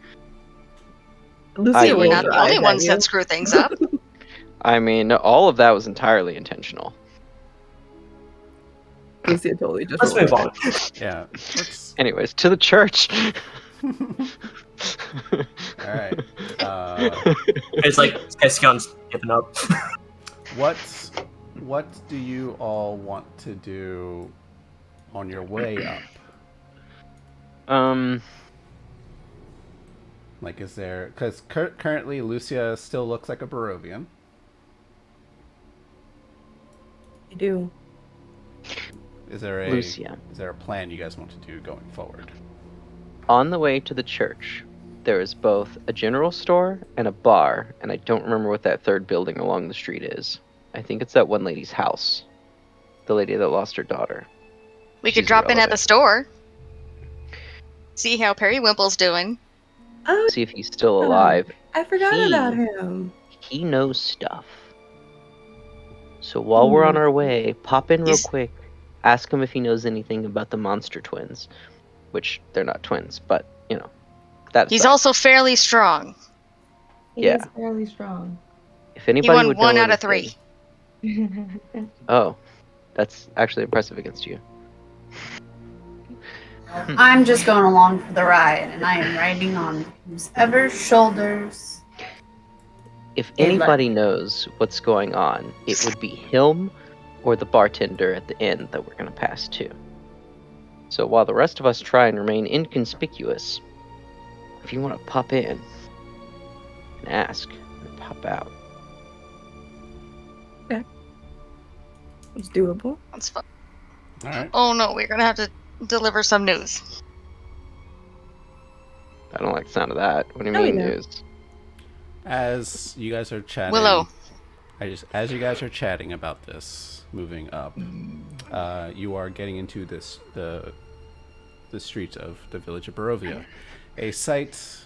Lucia We're will not the only ones that screw things up. I mean, all of that was entirely intentional. Lucia totally just. Let's move on. Yeah. Let's, Anyways, to the church. all right. It's like Ession's given up. What do you all want to do on your way up? Like, is there... Because currently Lucia still looks like a Barovian. I do. Is there a Lucia. Is there a plan you guys want to do going forward? On the way to the church, there is both a general store and a bar, and I don't remember what that third building along the street is. I think it's that one lady's house. The lady that lost her daughter. We could She's drop in at the irrelevant. store. See how Periwimple's doing. Oh, See if he's still alive. I forgot He- about him. He knows stuff. So while we're on our way, pop in real He's- quick. Ask him if he knows anything about the monster twins. Which, they're not twins, but, you know. that He's aside, also fairly strong. He Yeah. is fairly strong. if He anybody won would 1 know out of anything, 3. oh, that's actually impressive against you. I'm just going along for the ride, and I am riding on whoever's shoulders. If They let anybody me. knows what's going on, it would be him or the bartender at the inn that we're going to pass to. So while the rest of us try and remain inconspicuous, if you want to pop in and ask and pop out. It's doable. That's fun. All right. Oh no, we're gonna have to deliver some news. I don't like the sound of that. What do you No, we mean don't. news? As you guys are chatting, Willow. as you guys are chatting about this, moving up, you are getting into the streets of the village of Barovia, a site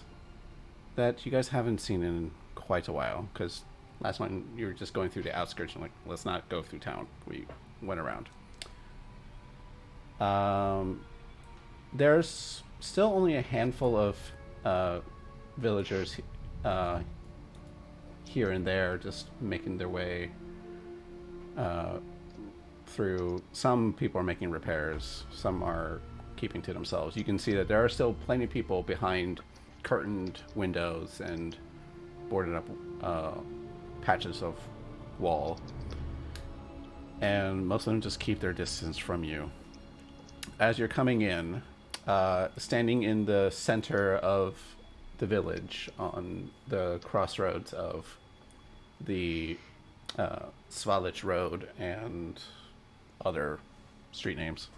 that you guys haven't seen in quite a while. Because last one you were just going through the outskirts and like, let's not go through town. We went around. There's still only a handful of villagers here and there, just making their way through. Some people are making repairs, some are keeping to themselves. You can see that there are still plenty of people behind curtained windows and boarded up patches of wall, and most of them just keep their distance from you. As you're coming in, standing in the center of the village on the crossroads of the Svalich Road and other street names,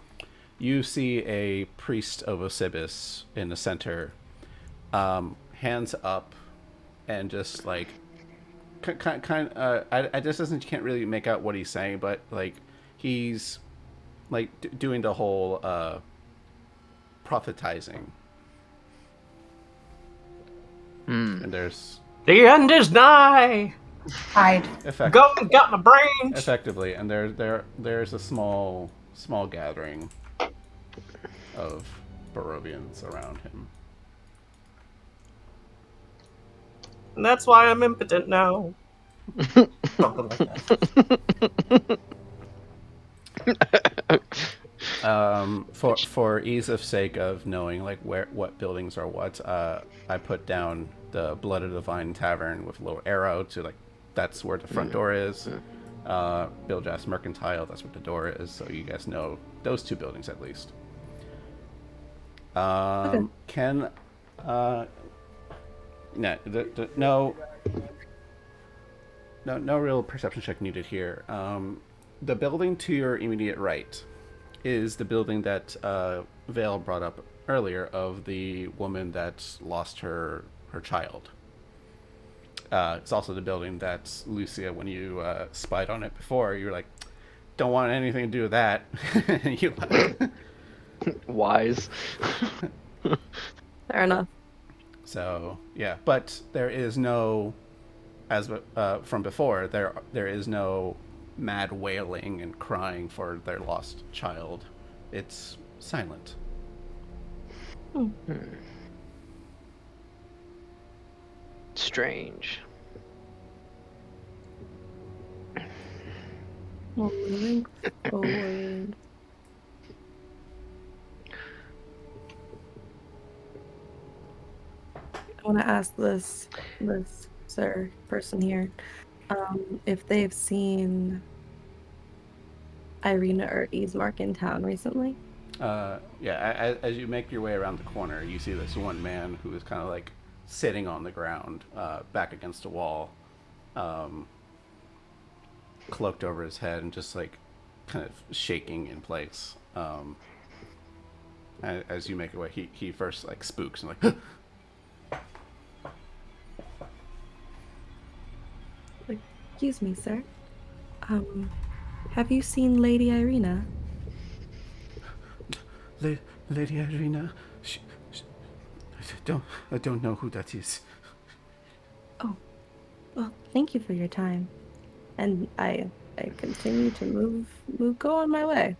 you see a priest of Osibis in the center, hands up, and just like I just can't really make out what he's saying, but like he's like doing the whole prophetizing. And there's The end is nigh. Hide. Go and got my brains. effectively, and there's a small gathering of Barovians around him. And that's why I'm impotent now. Something like that. For ease of sake of knowing like what buildings are what, I put down the Blood of the Vine Tavern with a little arrow to like that's where the front door is. Billjas Mercantile, that's where the door is, so you guys know those two buildings at least. Okay. Can no real perception check needed here. The building to your immediate right is the building that Vale brought up earlier of the woman that lost her child. It's also the building that Lucia, when you spied on it before, you were like, don't want anything to do with that. And you left. Wise. Fair enough. So, yeah. But there is no, as from before, there is no mad wailing and crying for their lost child. It's silent. Strange. Well, moving forward. I want to ask this person here, if they've seen Irina or Ismark in town recently. As you make your way around the corner, you see this one man who is kind of like sitting on the ground, back against a wall, cloaked over his head and just like kind of shaking in place. As you make your way, he first like spooks and like Excuse me, sir. Have you seen Lady Irina? Lady Irina, I don't know who that is. Oh, well, thank you for your time. And I continue to go on my way.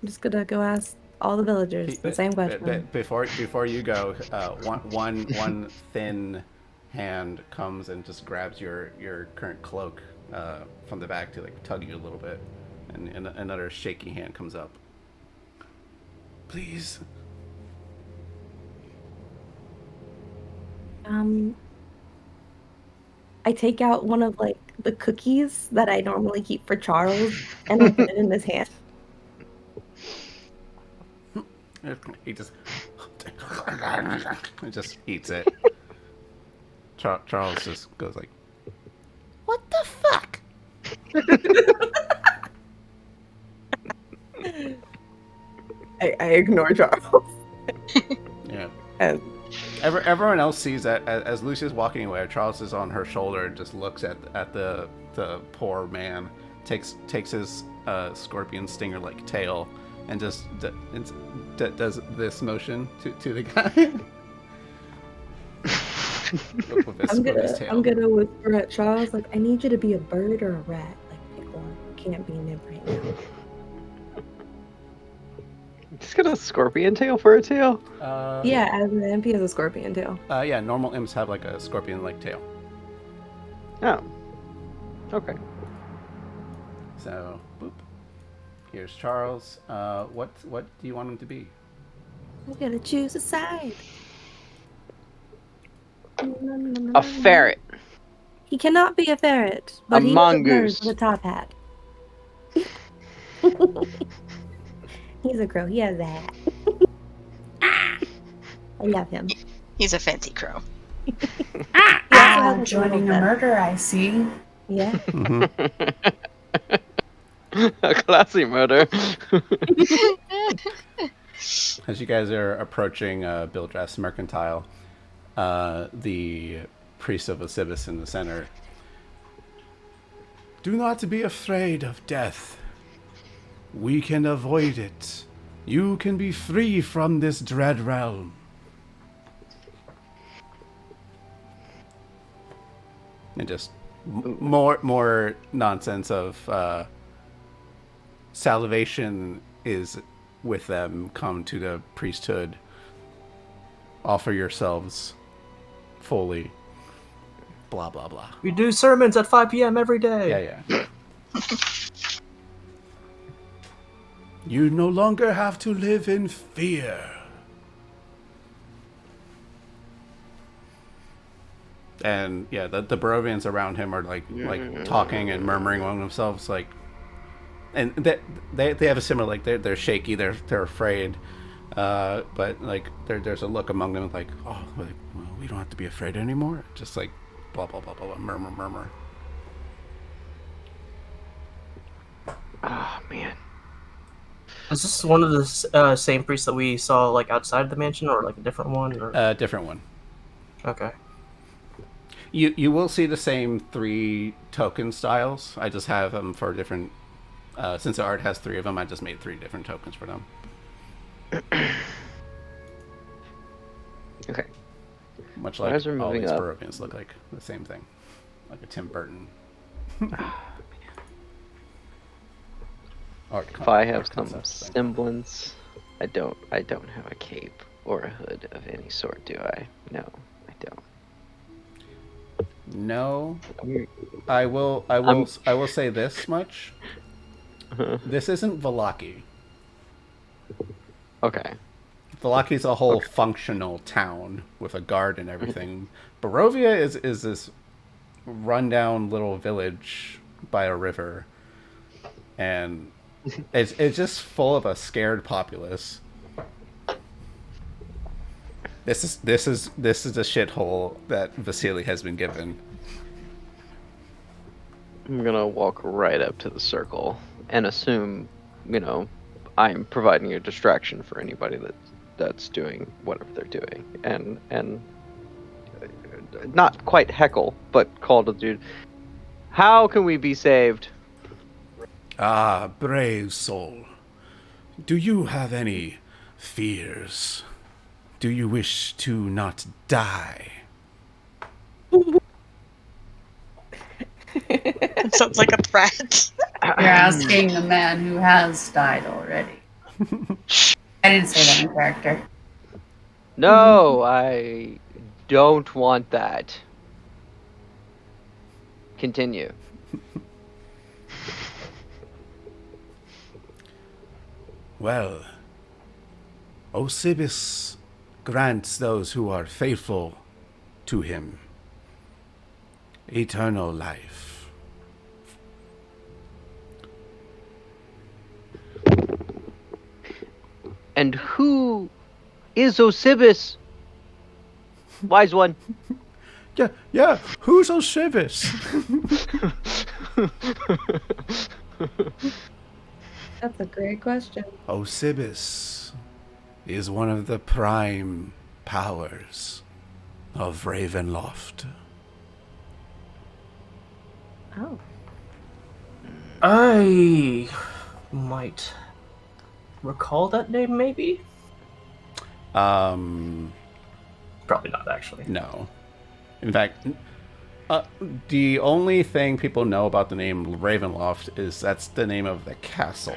I'm just gonna go ask All the villagers. The same question. Before you go, one thin hand comes and just grabs your current cloak from the back to like tug you a little bit, and another shaky hand comes up. Please. I take out one of like the cookies that I normally keep for Charles, and I put it in his hand. He just he just eats it. Charles just goes like, "What the fuck?" I ignore Charles. Yeah. And Everyone else sees that as Lucia's walking away. Charles is on her shoulder and just looks at the poor man, takes his scorpion stinger like tail, and just does this motion to the guy. I'm gonna whisper at Charles like, I need you to be a bird or a rat. Like, pick one. Can't be Nib right now. Just got a scorpion tail for a tail? Yeah, as an MP has a scorpion tail. Yeah, normal imps have like a scorpion-like tail. Oh. Okay. So, boop. Here's Charles. What do you want him to be? I'm gonna choose a side. A ferret. He cannot be a ferret, but A he mongoose. is a bird with a top hat. He's a crow. He has a hat. I love him. He's a fancy crow. Joining a murder, I see. Yeah. Mm-hmm. A classy murder. As you guys are approaching Bildras Mercantile, the priest of Osibis in the center. Do not be afraid of death. We can avoid it. You can be free from this dread realm. And just more nonsense of salvation is with them. Come to the priesthood. Offer yourselves fully. Blah, blah, blah. We do sermons at 5 p.m. every day. Yeah. You no longer have to live in fear. And yeah, the Barovians around him are like talking and murmuring among themselves, like, and they have a similar, like, they're shaky, they're afraid, but like there's a look among them like, oh, well, we don't have to be afraid anymore. Just like blah blah blah blah, blah murmur. Oh man. Is this one of the same priests that we saw like outside the mansion, or like a different one? Or... Different one. Okay. You will see the same 3 token styles. I just have them for different. Since the art has 3 of them, I just made 3 different tokens for them. Okay. Much like As we're all moving these up. Barovians look like the same thing, like a Tim Burton. Art If I have some concept thing. semblance, I don't have a cape or a hood of any sort, do I? No, I don't. No, I'm- I will say this much. This isn't Vallaki. Okay. Vallaki's a whole functional town with a guard and everything. Barovia is this rundown little village by a river, and it's just full of a scared populace. This is a shithole that Vasily has been given. I'm gonna walk right up to the circle and assume, I'm providing a distraction for anybody that's doing whatever they're doing, and not quite heckle, but call to dude. How can we be saved? Ah, brave soul. Do you have any fears? Do you wish to not die? It sounds like a threat. You're asking the man who has died already. I didn't say that in character. No, I don't want that. Continue. Well, Osibis grants those who are faithful to him eternal life. And who is Osibis? Wise one. Yeah, who's Osibis? That's a great question. Osibis is one of the prime powers of Ravenloft. Oh. I might recall that name, maybe? Um, Probably not, actually. no. In fact, the only thing people know about the name Ravenloft is that's the name of the castle.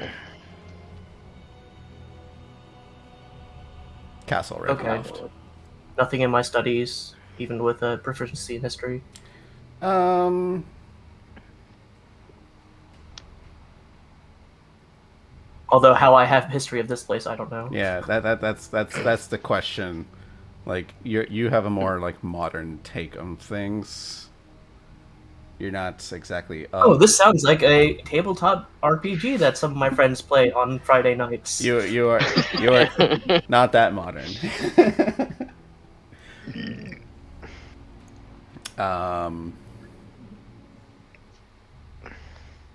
Castle Ravenloft. Okay. Nothing in my studies, even with a proficiency in history. Although how I have history of this place, I don't know. Yeah, that's the question. Like you have a more like modern take on things. You're not exactly. Oh, this sounds like a tabletop RPG that some of my friends play on Friday nights. You are not that modern.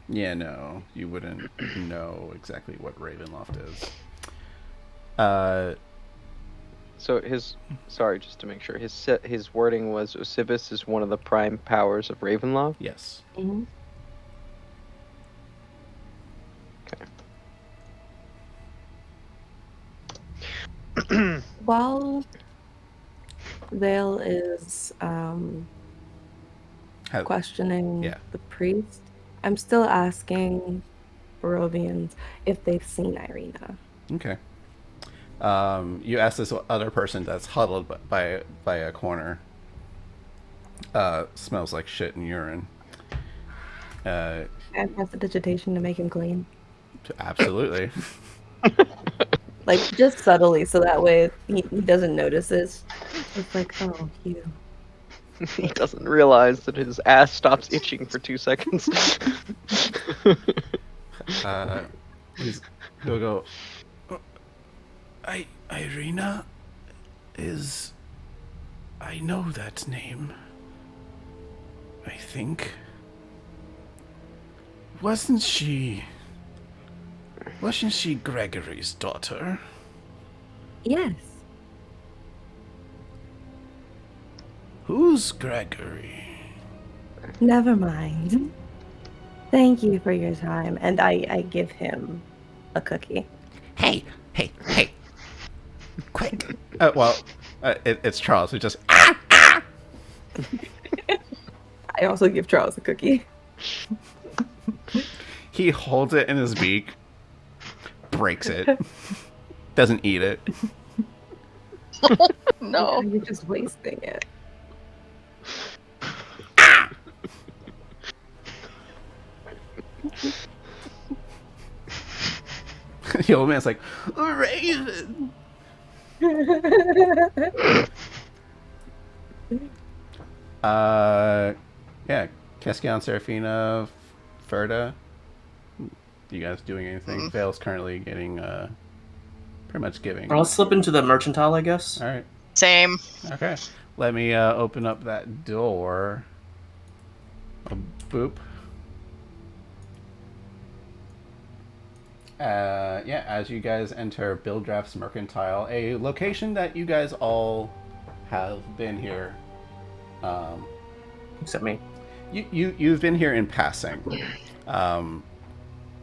Yeah, no, you wouldn't know exactly what Ravenloft is. So sorry, just to make sure, his wording was Osibis is one of the prime powers of Ravenloft. Yes. Mm-hmm. Okay. While Vale is questioning the priest, I'm still asking Barovians if they've seen Irina. Okay. You ask this other person that's huddled by a corner. Smells like shit and urine. I press the digitation to make him clean. Absolutely. Like, just subtly, so that way he doesn't notice this. It's like, oh, you. He doesn't realize that his ass stops itching for 2 seconds. He'll go, Irina is... I know that name. I think. Wasn't she Gregory's daughter? Yes. Who's Gregory? Never mind. Thank you for your time. And I give him a cookie. Hey. Quick. It's Charles who just... I also give Charles a cookie. He holds it in his beak, breaks it, doesn't eat it. No. You're just wasting it. The old man's like, Raven! Yeah, Keskion, Serafina, Ferda. You guys doing anything? Vale's currently getting, pretty much giving. I'll slip into the mercantile, I guess. Alright. Same. Okay. Let me open up that door. Boop. Yeah, as you guys enter Bill Draft's Mercantile, a location that you guys all have been here. Except me. You've been here in passing.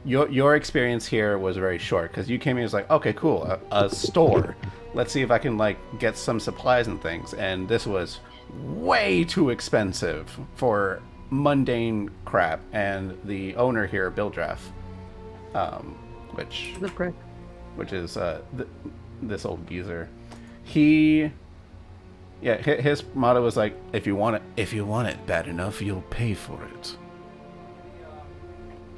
Your experience here was very short because you came in as like, okay, cool, a store. Let's see if I can like get some supplies and things. And this was way too expensive for mundane crap. And the owner here, Bill Draft, which The prick. which is this old geezer. His motto was like, if you want it bad enough, you'll pay for it.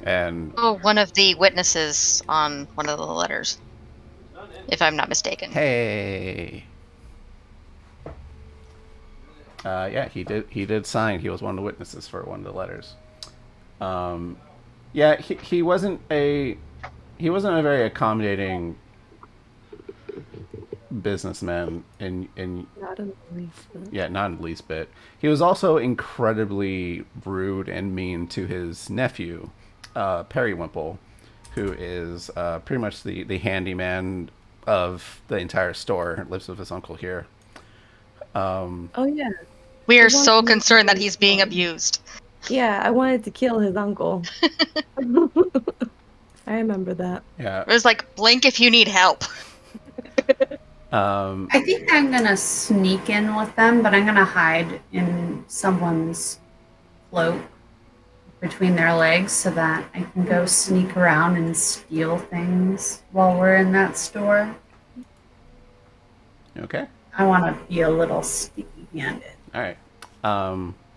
And one of the witnesses on one of the letters, if I'm not mistaken. hey, he did sign. He was one of the witnesses for one of the letters. He wasn't a very accommodating businessman in Not in the least bit. yeah, not in the least bit. He was also incredibly rude and mean to his nephew, Periwinkle, who is pretty much the handyman of the entire store. Lives with his uncle here. Oh yeah. We are He wants so to make concerned that sure he's being he's abused. Yeah, I wanted to kill his uncle. I remember that. Yeah. It was like, blink if you need help. I think I'm gonna sneak in with them, but I'm gonna hide in someone's cloak between their legs so that I can go sneak around and steal things while we're in that store. Okay. I want to be a little sneaky-handed. All right.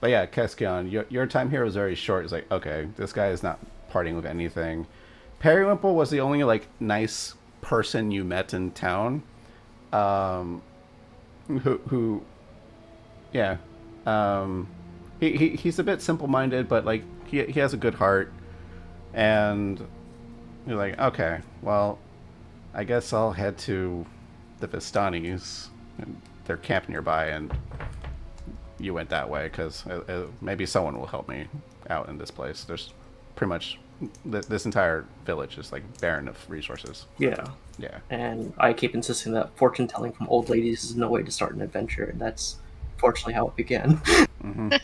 But yeah, Keskion, your time here was very short. It's like, okay, this guy is not partying with anything. Periwinkle was the only like nice person you met in town. He's a bit simple-minded, but like he has a good heart, and you're like, okay, well, I guess I'll head to the Vistanis, and they're camped nearby, and you went that way because maybe someone will help me out in this place. There's pretty much this entire village is like barren of resources. Yeah. Yeah. And I keep insisting that fortune telling from old ladies is no way to start an adventure, and that's fortunately how it began. Mm-hmm.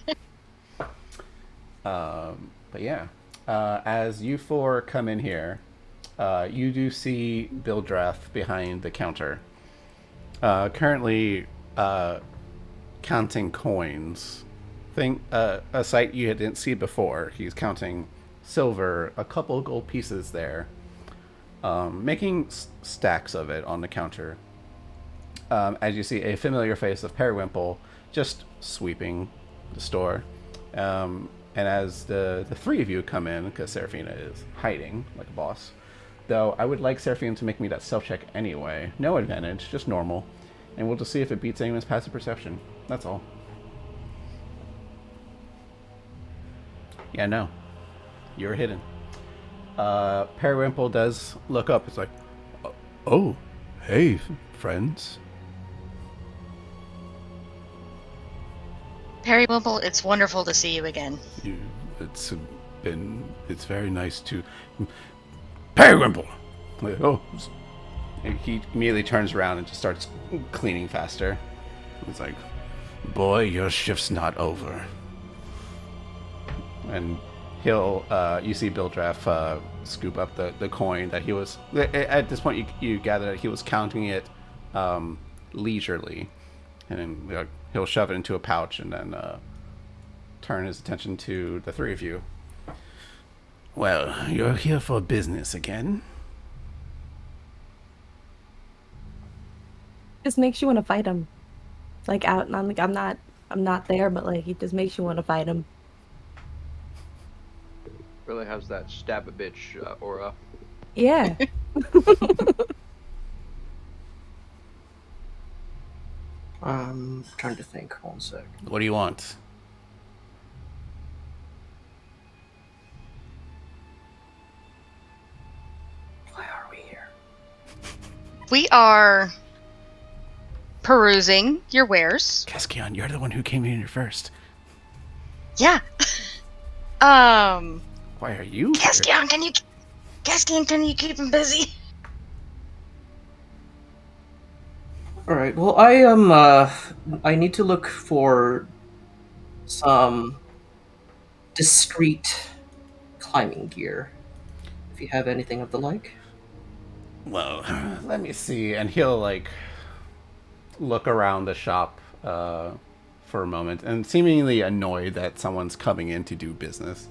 But yeah, as you four come in here, you do see Bildrath behind the counter, currently counting coins. A sight you didn't see before. He's counting silver, a couple gold pieces there, making stacks of it on the counter. As you see a familiar face of Periwinkle just sweeping the store. And as the three of you come in, because Seraphina is hiding like a boss, though I would like Seraphina to make me that self check anyway. No advantage, just normal. And we'll just see if it beats anyone's passive perception. That's all. Yeah, no. You're hidden. Periwinkle does look up. It's like, oh, hey, friends. Periwinkle, it's wonderful to see you again. It's very nice to... Periwinkle! Oh. And he immediately turns around and just starts cleaning faster. He's like, boy, your shift's not over. And he'll, you see Bildraff scoop up the coin that he was... At this point, you gather that he was counting it leisurely. And then he'll shove it into a pouch and then turn his attention to the three of you. Well, you're here for business again. Just makes you want to fight him. Like out, and I'm not there, but like he just makes you want to fight him. Really has that stab a bitch aura. Yeah. I'm trying to think. 1 sec. What do you want? Why are we here? We are perusing your wares. Keskion, you're the one who came in here first. Yeah. Why are you here? Keskion, can you keep him busy? All right. Well, I am. I need to look for some discreet climbing gear. If you have anything of the like. Well, let me see. And he'll like look around the shop for a moment, and seemingly annoyed that someone's coming in to do business.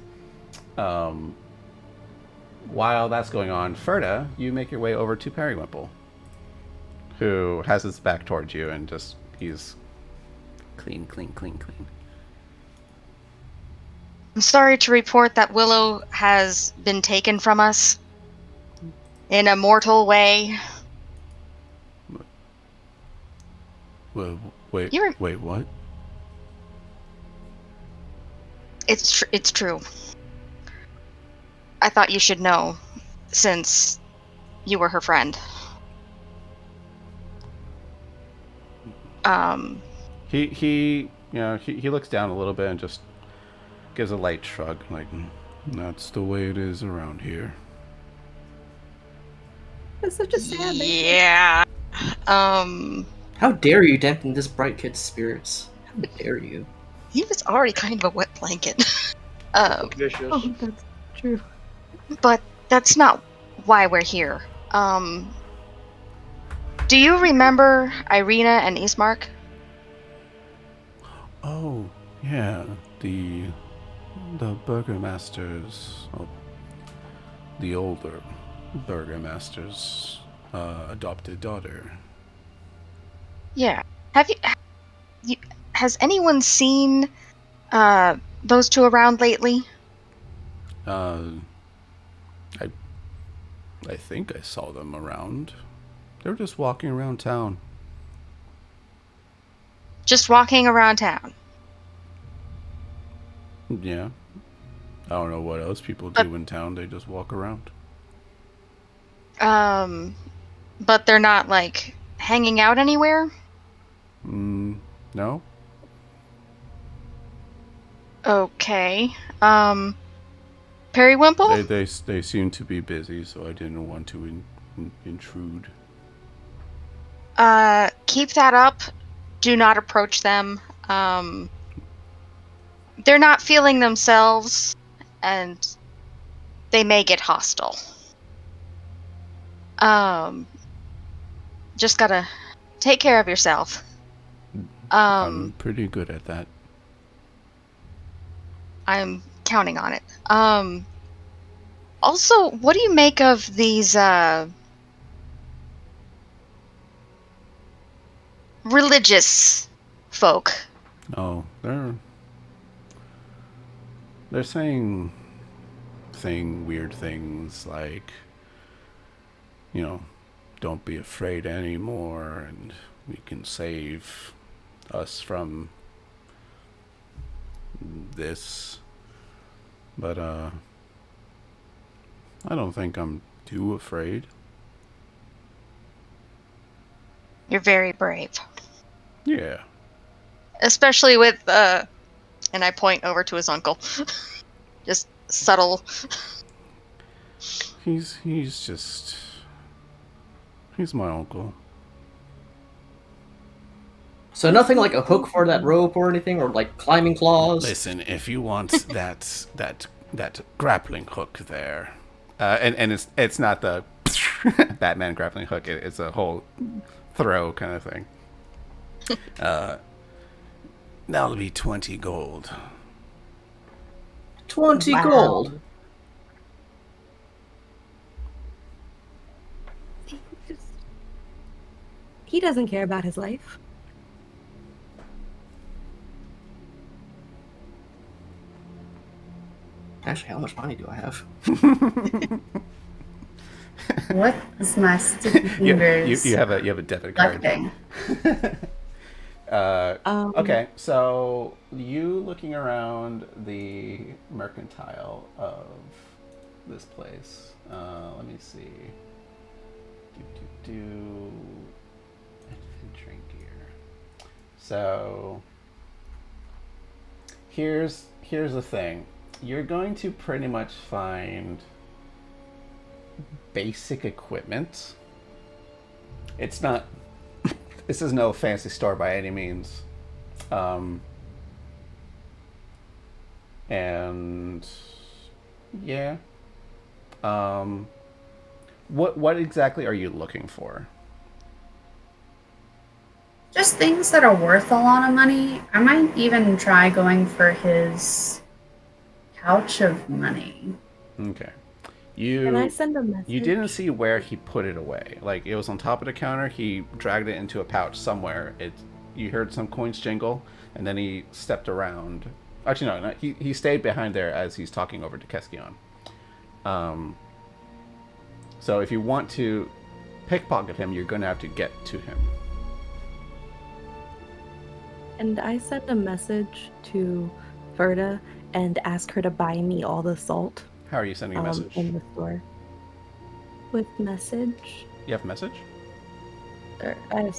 while that's going on, Ferda, you make your way over to Periwimple, who has his back towards you and just he's clean. I'm sorry to report that Willow has been taken from us in a mortal way. Well, wait, what? It's true. I thought you should know, since you were her friend. He looks down a little bit and just gives a light shrug, like, that's the way it is around here. It's such a sad thing. Yeah. How dare you dampen this bright kid's spirits? How dare you? He was already kind of a wet blanket. Vicious. Oh, that's true. But that's not why we're here. Do you remember Irina and Ismark? Oh, yeah, the burgomaster's, the older burgomaster's adopted daughter. Yeah. Has anyone seen those two around lately? I think I saw them around. They were just walking around town. Just walking around town. Yeah. I don't know what else people do in town. They just walk around. But they're not, like, hanging out anywhere? No? Okay. Periwimple? They seem to be busy, so I didn't want to intrude. Keep that up. Do not approach them. They're not feeling themselves, and they may get hostile. Just gotta take care of yourself. I'm pretty good at that. I'm counting on it. Also, what do you make of these, religious folk? Oh, they're saying weird things like, don't be afraid anymore, and we can save us from this. But I don't think I'm too afraid. You're very brave. Yeah. Especially with, and I point over to his uncle. Just subtle. He's my uncle. So nothing like a hook for that rope or anything, or like climbing claws. Listen, if you want that grappling hook there, and it's not the Batman grappling hook. It's a whole throw kind of thing. That'll be 20 gold. 20 gold. He doesn't care about his life. Actually, how much money do I have? What is my sticky fingers? You have a debit card. Okay, so you looking around the mercantile of this place. Let me see. Adventuring gear. So here's the thing. You're going to pretty much find basic equipment. It's not. This is no fancy store by any means. And yeah. What exactly are you looking for? Just things that are worth a lot of money. I might even try going for his couch of money. Okay. Can I send a message? You didn't see where he put it away. Like, it was on top of the counter. He dragged it into a pouch somewhere. You heard some coins jingle, and then he stepped around. Actually, no, he stayed behind there as he's talking over to Keskion. So if you want to pickpocket him, you're going to have to get to him. And I sent a message to Ferda and ask her to buy me all the salt. How are you sending a message? In the store. With message. You have message? I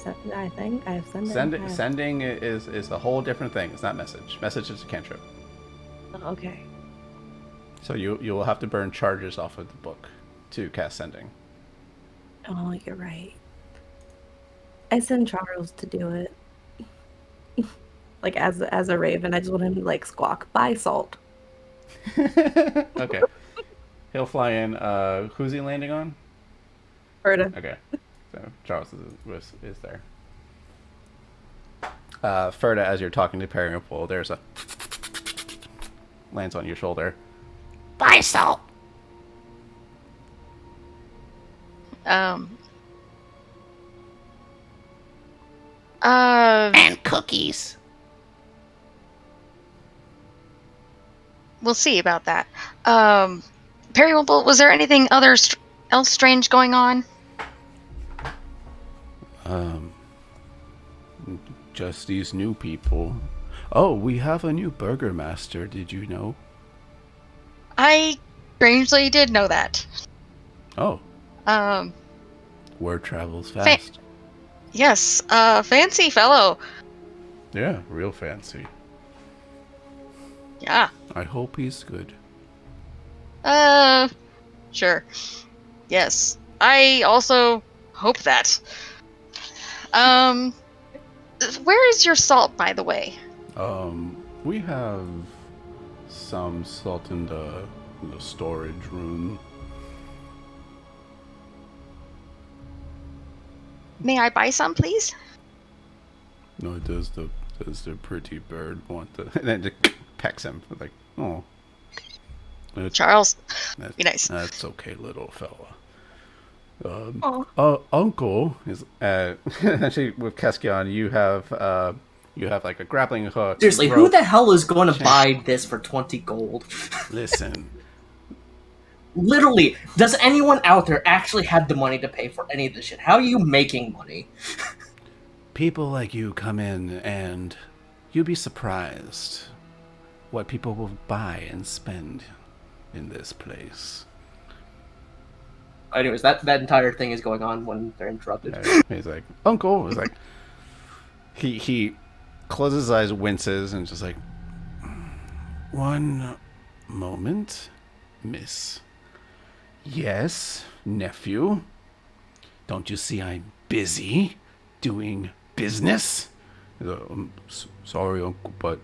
think I have sending. Sending is a whole different thing. It's not message. Message is a cantrip. Okay. So you will have to burn charges off of the book to cast sending. Oh, you're right. I send Charles to do it. Like as a raven, I just want him to like squawk, buy salt. Okay. He'll fly in. Who's he landing on? Ferda. Okay. So Charles is there. Ferda, as you're talking to Periwinkle, there's a lands on your shoulder. Buy salt. And cookies. We'll see about that. Periwinkle, was there anything else strange going on? Just these new people. Oh, we have a new burgermaster. Did you know? I strangely did know that. Oh. Word travels fast. Yes, fancy fellow. Yeah, real fancy. Yeah. I hope he's good. Sure. Yes. I also hope that. Where is your salt, by the way? We have some salt in the storage room. May I buy some, please? No, does the pretty bird want the? And then it pecks him like, oh. Charles, be nice. That's okay, little fella. Aw. Uncle is actually with Keskion. You have like a grappling hook. Seriously, rope. who the hell is going to buy this for 20 gold? Listen. Literally, does anyone out there actually have the money to pay for any of this shit? How are you making money? People like you come in and you'd be surprised what people will buy and spend in this place. Anyways, that entire thing is going on when they're interrupted. He's like, Uncle. He's like, he closes his eyes, winces, and just like, one moment, miss. Yes, nephew. Don't you see I'm busy doing business? Sorry, Uncle, but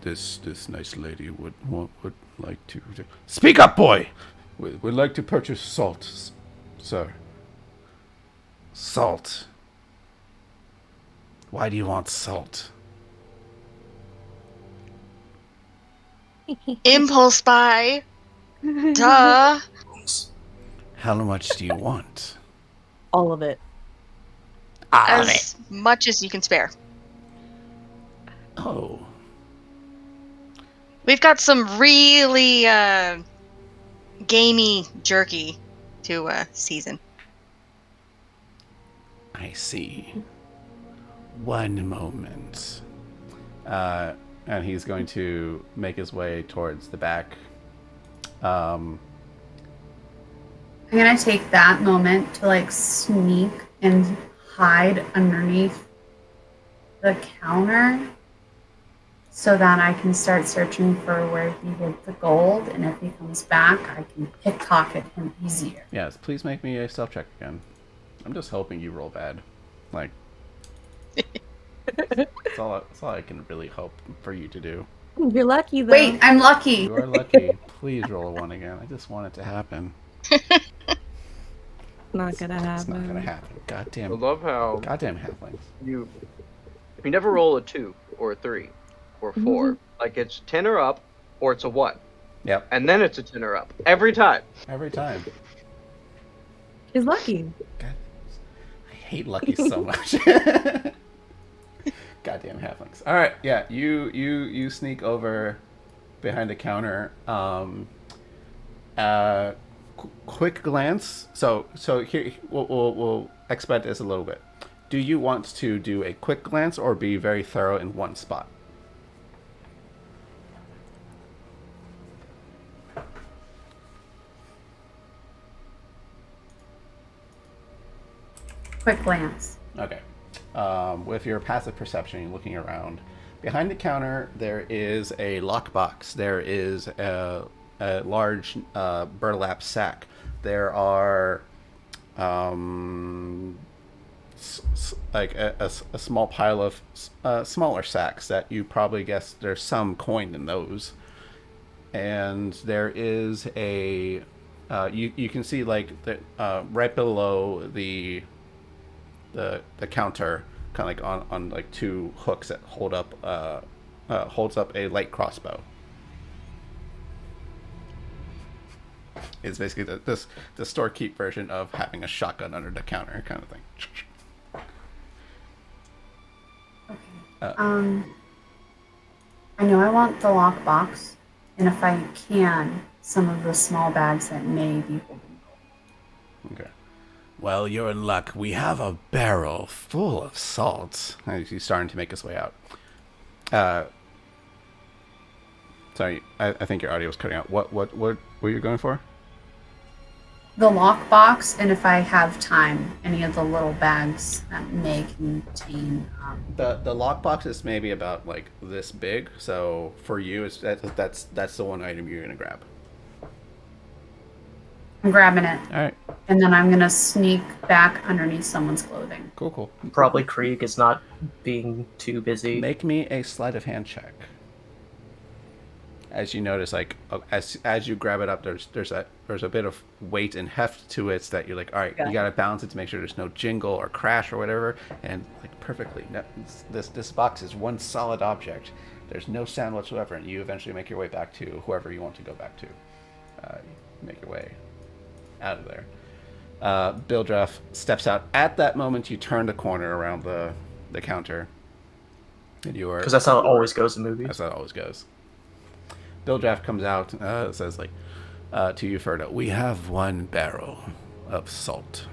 this nice lady would like to speak up, boy. Would like to purchase salt, sir. Salt. Why do you want salt? Impulse buy. Duh. How much do you want? All of it. As much as you can spare. Oh. We've got some really gamey jerky to season. I see. One moment. And he's going to make his way towards the back. I'm gonna take that moment to like sneak and hide underneath the counter so that I can start searching for where he hid the gold, and if he comes back, I can pickpocket him easier. Yes, please make me a stealth check again. I'm just hoping you roll bad. Like, that's all I can really hope for you to do. You're lucky, though. Wait, I'm lucky. You are lucky. Please roll a 1 again. I just want it to happen. Not gonna happen. It's not gonna happen. Goddamn. I love how Goddamn halflings. you never roll a 2 or a 3 or a 4. Like it's 10 or up, or it's a 1. Yep. And then it's a 10 or up. Every time. Every time. He's lucky. God, I hate Lucky so much. Goddamn halflings. All right, yeah, you sneak over behind the counter. Quick glance. So here we'll expect this a little bit. Do you want to do a quick glance or be very thorough in one spot? Quick glance. Okay. With your passive perception, you're looking around. Behind the counter, there is a lockbox. There is a large burlap sack. There are like a small pile of smaller sacks that you probably guess there's some coin in those. And there is a you can see like right below the counter, kind of like on like two hooks that holds up a light crossbow. It's basically the storekeep version of having a shotgun under the counter kind of thing. Okay. I know I want the lockbox, and if I can, some of the small bags that may be holding. Okay. Well, you're in luck. We have a barrel full of salt. He's starting to make his way out. Sorry, I think your audio was cutting out. What were you going for? The lockbox, and if I have time, any of the little bags that may contain. The lockbox is maybe about like this big. So for you, that's the one item you're gonna grab. I'm grabbing it. All right. And then I'm gonna sneak back underneath someone's clothing. Cool. Probably Krieg is not being too busy. Make me a sleight of hand check. As you notice, like as you grab it up, there's a bit of weight and heft to it that you're like, all right, you gotta balance it to make sure there's no jingle or crash or whatever. And like perfectly, this box is one solid object. There's no sound whatsoever, and you eventually make your way back to whoever you want to go back to. Make your way out of there. Bildref steps out. At that moment, you turn the corner around the counter, and you are Because that's how it always goes in movies. That's how it always goes. Bildref comes out, says like to you, Ferda, we have one barrel of salt.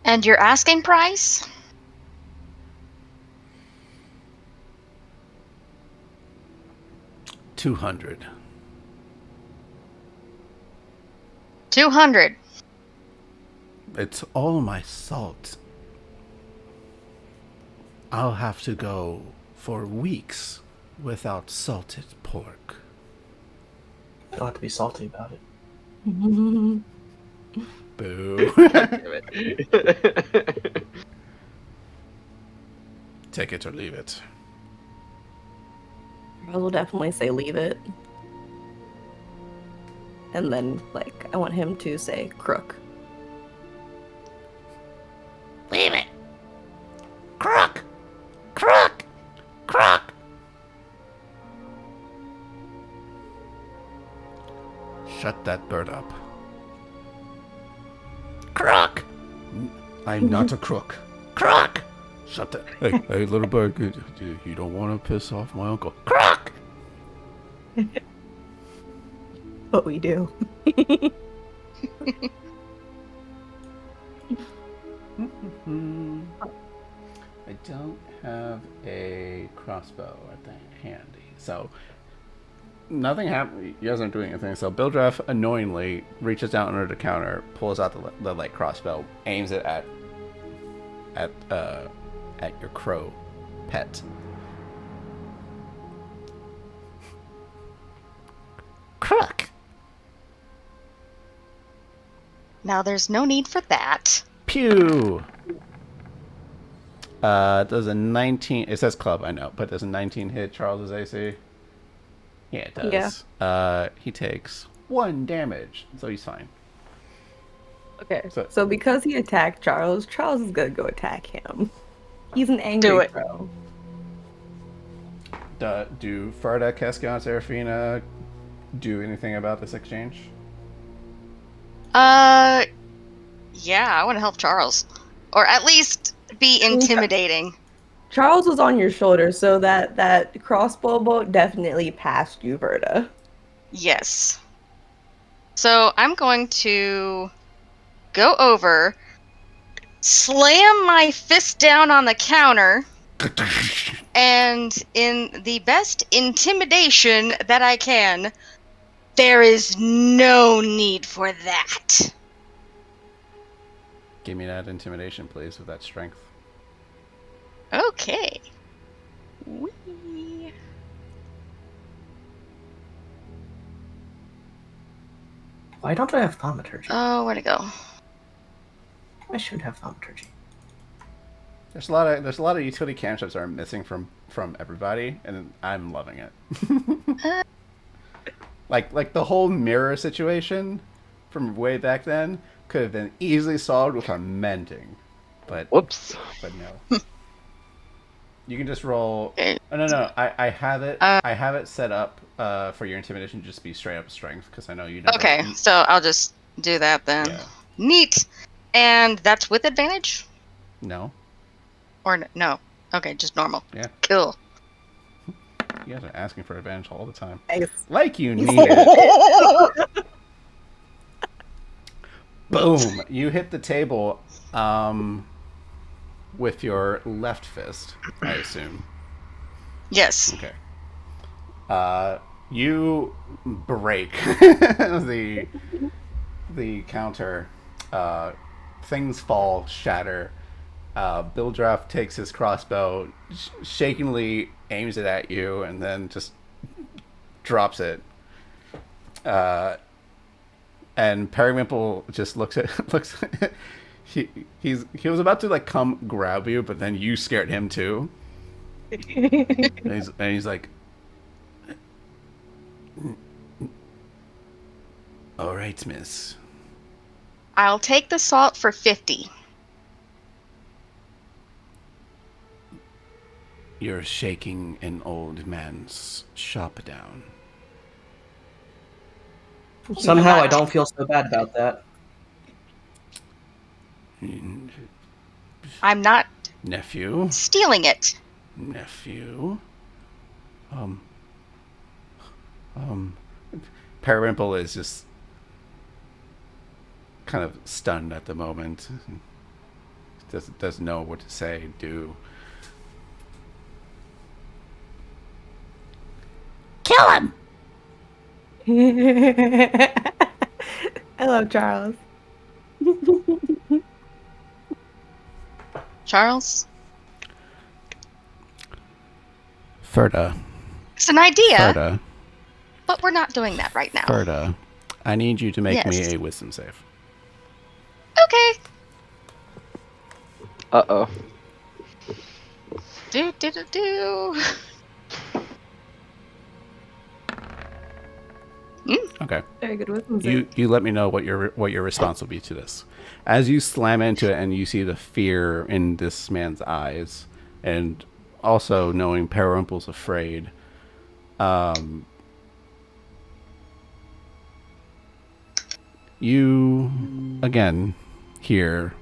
And your asking price? $200. 200. It's all my salt. I'll have to go for weeks without salted pork. You don't have to be salty about it. Boo. Damn it. Take it or leave it. I will definitely say leave it. And then, like, I want him to say crook. Leave it. Crook. Crook. Crook. Shut that bird up. Crook. I'm not a crook. Crook. Shut that. Hey, little bird. You don't want to piss off my uncle. Crook. What we do. I don't have a crossbow at the handy, so nothing happened. You guys aren't doing anything. So Bildref annoyingly reaches down under the counter, pulls out the light crossbow, aims it at your crow pet. Crook. Now there's no need for that. Pew. Does a 19? It says club, I know, but does a 19 hit Charles's AC? Yeah, it does. Yeah. He takes 1 damage, so he's fine. Okay, so because he attacked Charles is gonna go attack him. He's an angry Do it. crow. Do Farda, Keskion, Serafina do anything about this exchange? Yeah, I want to help Charles, or at least be intimidating. Charles was on your shoulder, so that crossbow bolt definitely passed you, Verda. Yes. So I'm going to go over, slam my fist down on the counter, and in the best intimidation that I can, there is no need for that. Give me that intimidation, please, with that strength. Okay. Whee. Why don't I have thaumaturgy? Oh, where'd it go? I should have thaumaturgy. There's a lot of utility cantrips that are missing from everybody, and I'm loving it. like the whole mirror situation from way back then could have been easily solved with a mending, but Whoops. but no. You can just roll. Okay. Oh, no. I have it. I have it set up for your intimidation to just be straight up strength because I know you. Never, Okay, so I'll just do that then. Yeah. Neat. And that's with advantage? No. Or no? Okay, just normal. Yeah. Cool. You guys are asking for advantage all the time. Nice. Like you need it. Boom! You hit the table with your left fist, I assume. Yes. Okay. You break the counter. Things fall, shatter. Bildraff takes his crossbow, shakingly aims it at you, and then just drops it. And Periwinkle just looks. He was about to like come grab you, but then you scared him too. and he's like, "All right, miss. I'll take the salt for 50. You're shaking an old man's shop down." Somehow I don't feel so bad about that. I'm not Nephew. stealing it. Periwinkle is just kind of stunned at the moment. Doesn't know what to say, do. Kill him! I love Charles. Charles? Ferda. It's an idea, Ferda. but we're not doing that right now. Ferda. I need you to make Yes. me a wisdom save. Okay. Uh-oh. Do. Okay. Very good wisdom. You let me know what your response will be to this. As you slam into it and you see the fear in this man's eyes, and also knowing Periwinkle's afraid, you again hear,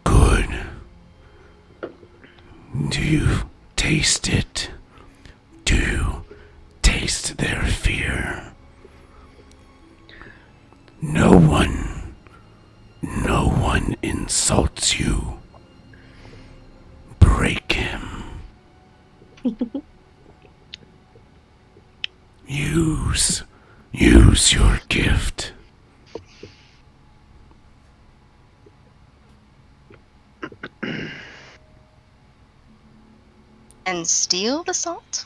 "Good. Do you taste it? Do you taste their fear? No one insults you. Break him. Use your gift." And steal the salt?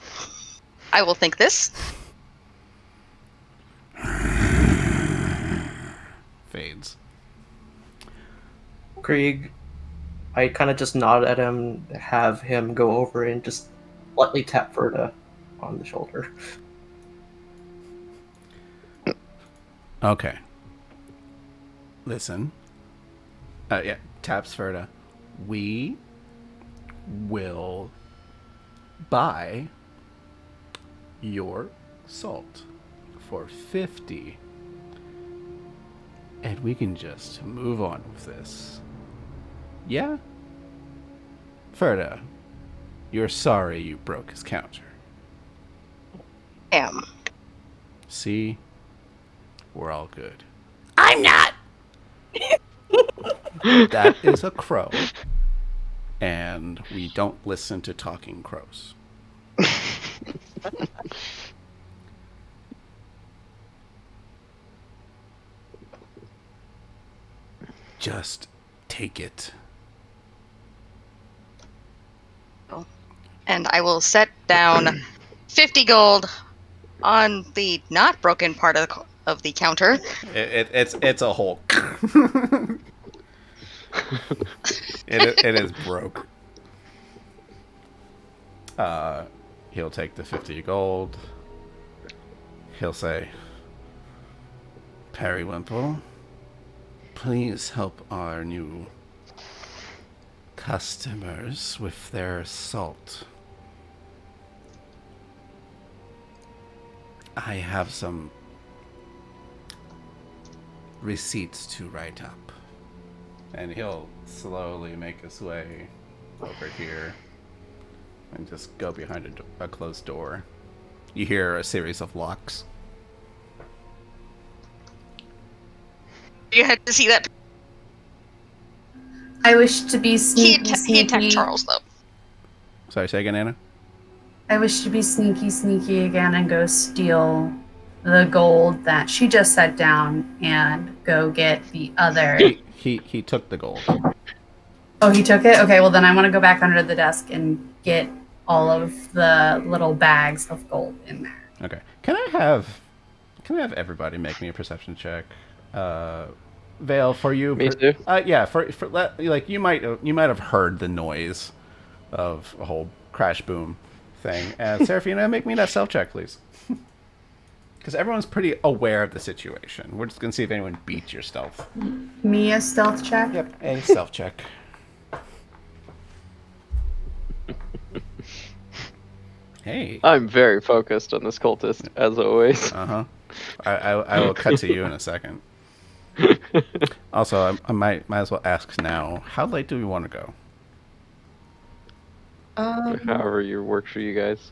I will think this. Fades. Krieg, I kind of just nod at him, have him go over and just lightly tap Verda on the shoulder. Okay. Listen. Taps Ferda. We will buy your salt for 50. And we can just move on with this. Yeah? Ferda, you're sorry you broke his counter. Damn. See? We're all good. I'm not. That is a crow. And we don't listen to talking crows. Just take it. And I will set down 50 gold on the not broken part of the counter. It's a hole. it is broke. He'll take the 50 gold. He'll say, Periwinkle, please help our new customers with their salt. I have some receipts to write up. And he'll slowly make his way over here and just go behind a closed door. You hear a series of locks. You had to see that. I wish to be He sneaky, attacked sneaky. Charles, though. Sorry, say again, Anna? I wish to be sneaky, sneaky again and go steal the gold that she just set down and go get the other. He took the gold. Oh, he took it? Okay, well then I want to go back under the desk and get all of the little bags of gold in there. Okay. Can I have everybody make me a perception check? Vale, for you. Me too. Yeah, for like you might have heard the noise of a whole crash boom thing. Seraphina, make me that self check, please. Because everyone's pretty aware of the situation. We're just gonna see if anyone beats your stealth. Me a stealth check? Yep, a stealth check. Hey. I'm very focused on this cultist, as always. Uh-huh. I will cut to you in a second. Also, I might as well ask now, how late do we want to go? However you works for you guys.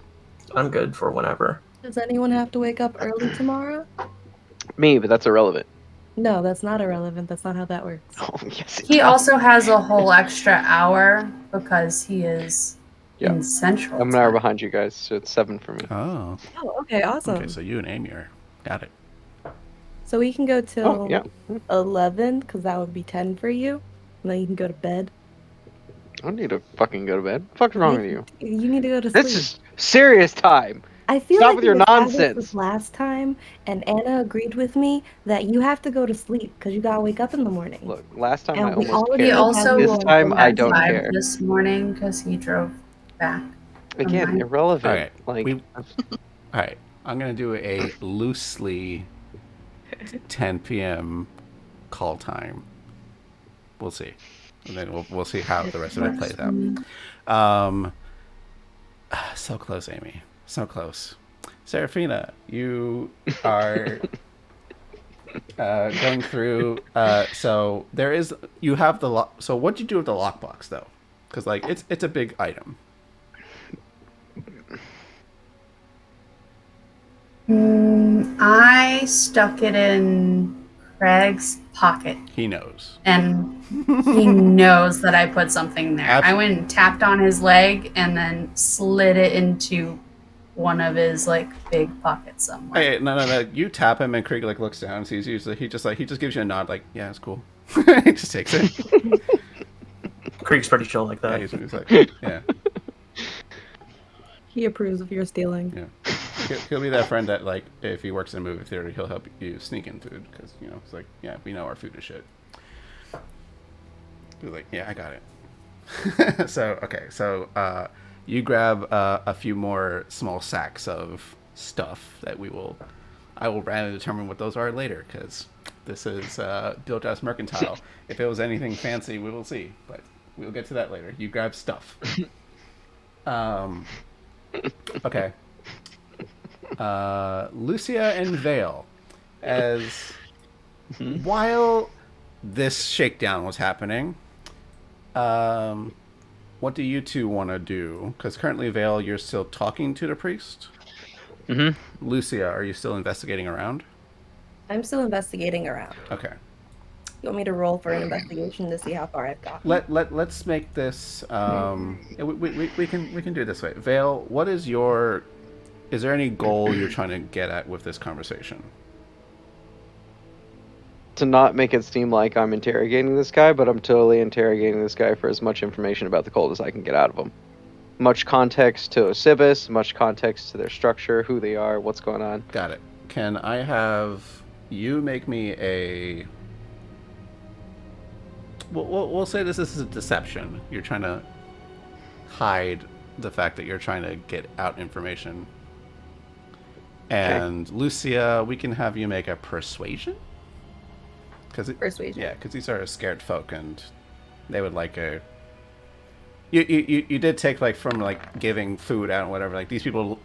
I'm good for whenever. Does anyone have to wake up early tomorrow? Me, but that's irrelevant. No, that's not irrelevant. That's not how that works. Oh, yes. He also has a whole extra hour because he is in Central. I'm an hour Time. behind you guys, so it's 7 for me. Oh. Oh, okay, awesome. Okay, so you and Amy are... Got it. So we can go till Oh, yeah. 11, because that would be 10 for you. And then you can go to bed. I don't need to fucking go to bed. What the fuck's wrong with you? You need to go to sleep. This is serious time. I feel Stop like with your we established nonsense. this last time, and Anna agreed with me that you have to go to sleep because you gotta wake up in the morning. Look, last time And I we almost already He cared. also This woke time up I at don't 5 care. this morning because he drove back. Again, Mine. irrelevant. Okay, Alright, I'm going to do a loosely 10 p.m. call time. We'll see. And then we'll see how the rest of it plays out. So close, Amy. So close. Seraphina, you are going through. So there is. You have the lock. So what'd you do with the lockbox though? Because like it's a big item. I stuck it in Craig's pocket, He knows. and he knows that I put something there. Abs- I went and tapped on his leg and then slid it into one of his like big pockets somewhere. Hey, no. You tap him, and Krieg like looks down, and sees you. So he just gives you a nod, like, yeah, it's cool. He just takes it. Krieg's pretty chill like Yeah, that. he's like, yeah. He approves of your stealing. Yeah. He'll be that friend that, like, if he works in a movie theater, he'll help you sneak in food. Because, you know, it's like, yeah, we know our food is shit. He's like, yeah, I got it. So you grab a few more small sacks of stuff that I will randomly determine what those are later. Because this is Bill Joss Mercantile. If it was anything fancy, we will see. But we'll get to that later. You grab stuff. Okay. Lucia and Vale, as while this shakedown was happening, what do you two want to do? Because currently, Vale, you're still talking to the priest. Mm-hmm. Lucia, are you still investigating around? I'm still investigating around. Okay. You want me to roll for an investigation to see how far I've gotten? Let's make this. We can do it this way. Vale, what is your? Is there any goal you're trying to get at with this conversation? To not make it seem like I'm interrogating this guy, but I'm totally interrogating this guy for as much information about the cult as I can get out of him. Much context to Osibis, much context to their structure, who they are, what's going on. Got it. Can I have you make me a? We'll say this is a deception. You're trying to hide the fact that you're trying to get out information. And okay. Lucia, we can have you make a persuasion. Persuasion. Yeah, because these are scared folk, and they would like a. You did take like from like giving food out and whatever. Like these people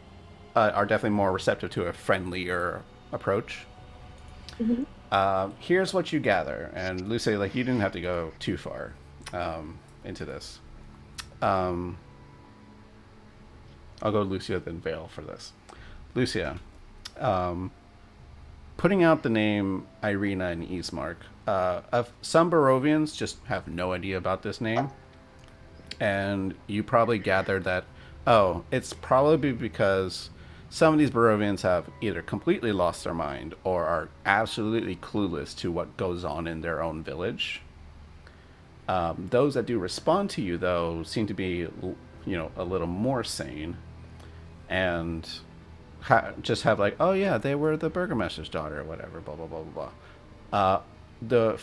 are definitely more receptive to a friendlier approach. Mm-hmm. Here's what you gather, and Lucia, like you didn't have to go too far into this. I'll go Lucia then Vale for this. Lucia, putting out the name Irina and Ismark. Some Barovians just have no idea about this name, and you probably gathered that. Oh, it's probably because some of these Barovians have either completely lost their mind or are absolutely clueless to what goes on in their own village. Those that do respond to you, though, seem to be, a little more sane, and just have like, oh yeah, they were the burgomaster's daughter, or whatever, blah blah blah blah blah.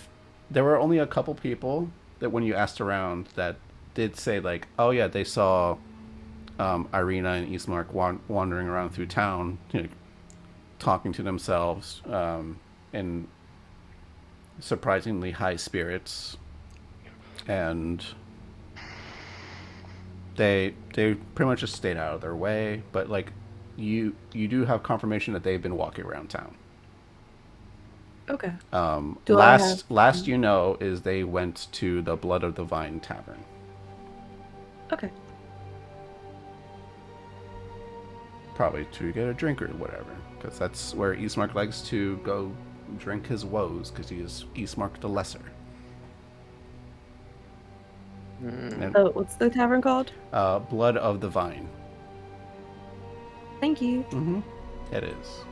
There were only a couple people that, when you asked around, that did say like, oh yeah, they saw Irina and Ismark wandering around through town, talking to themselves in surprisingly high spirits, and they pretty much just stayed out of their way. But like, you do have confirmation that they've been walking around town. Okay. Last you know is they went to the Blood of the Vine Tavern. Okay. Probably to get a drink or whatever, because that's where Ismark likes to go drink his woes, because he is Ismark the Lesser. So, what's the tavern called? Blood of the Vine. Thank you. Mm-hmm. It is.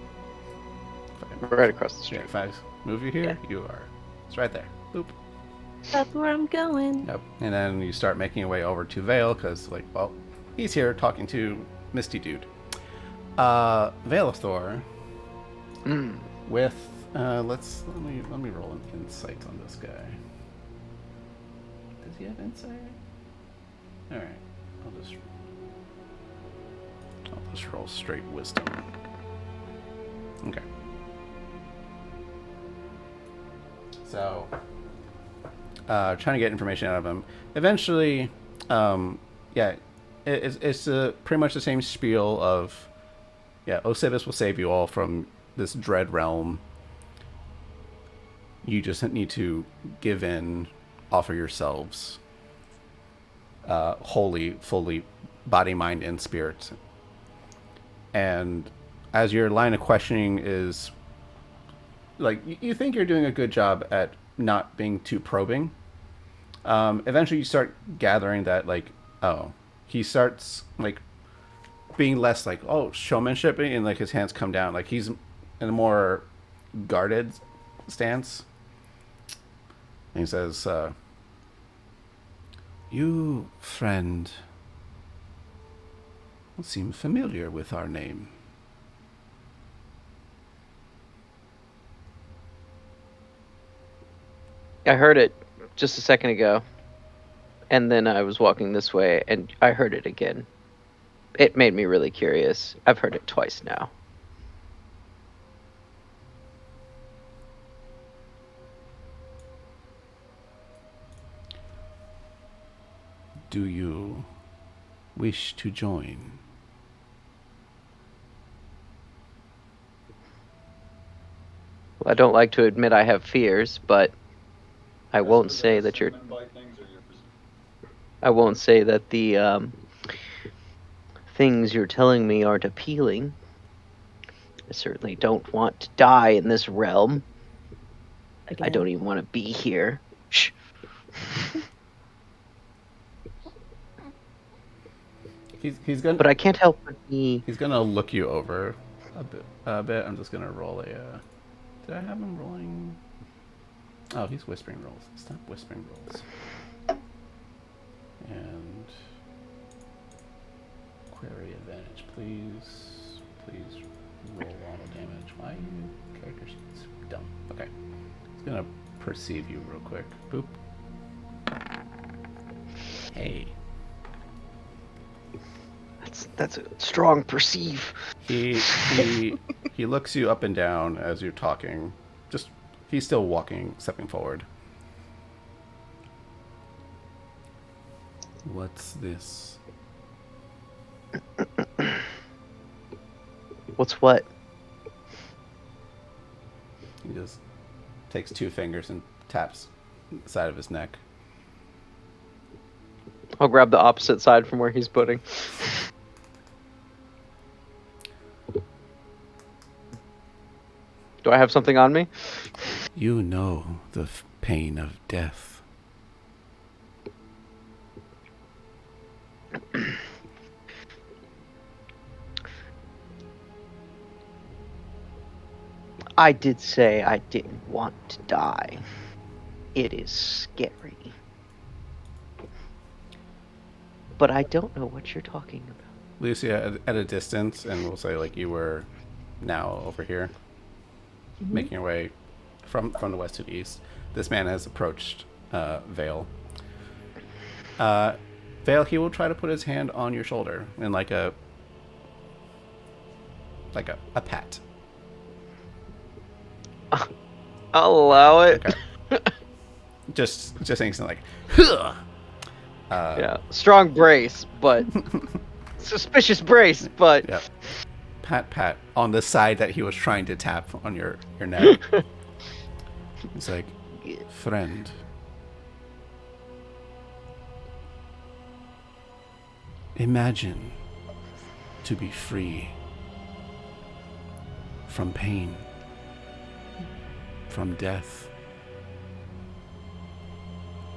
Right across the street. Yeah, if I move you here, you are. It's right there. Boop. That's where I'm going. Yep. And then you start making your way over to Vale, because, like, well, he's here talking to Misty Dude. Vale of Thor. With, let me roll an insight on this guy. Does he have insight? Alright. I'll just roll straight wisdom. Okay. So, trying to get information out of him. Eventually, it's pretty much the same spiel of, Osibis will save you all from this dread realm. You just need to give in, offer yourselves wholly, fully, body, mind, and spirit. And as your line of questioning is, like, you think you're doing a good job at not being too probing. Eventually you start gathering that, like, oh, he starts, like, being less, like, oh, showmanship, and, like, his hands come down. Like, he's in a more guarded stance. And he says, you, friend, seem familiar with our name. I heard it just a second ago, and then I was walking this way, and I heard it again. It made me really curious. I've heard it twice now. Do you wish to join? I don't like to admit I have fears, but I won't say that you're. I won't say that the things you're telling me aren't appealing. I certainly don't want to die in this realm. Again. I don't even want to be here. Shh. He's gonna. But I can't help but be. He's gonna look you over a bit. I'm just gonna roll a. Did I have him rolling? Oh, he's whispering rolls. Stop whispering rolls. And query advantage, please. Please roll auto damage. Why are you character sheets? Dumb. Okay. He's gonna perceive you real quick. Boop. Hey. That's a strong perceive. He looks you up and down as you're talking. Just he's still walking, stepping forward. What's this? What's what? He just takes 2 fingers and taps the side of his neck. I'll grab the opposite side from where he's putting. Do I have something on me? You know the pain of death. I did say I didn't want to die. It is scary. But I don't know what you're talking about. Lucia, at a distance, and we'll say like you were now over here, making your way from the west to the east. This man has approached Vale. Vale, he will try to put his hand on your shoulder in like a pat. I'll allow it. Okay. just saying something like, huh! Yeah, strong brace, but suspicious brace, but Yeah. Pat on the side that he was trying to tap on your neck. He's like, friend, imagine to be free from pain, from death,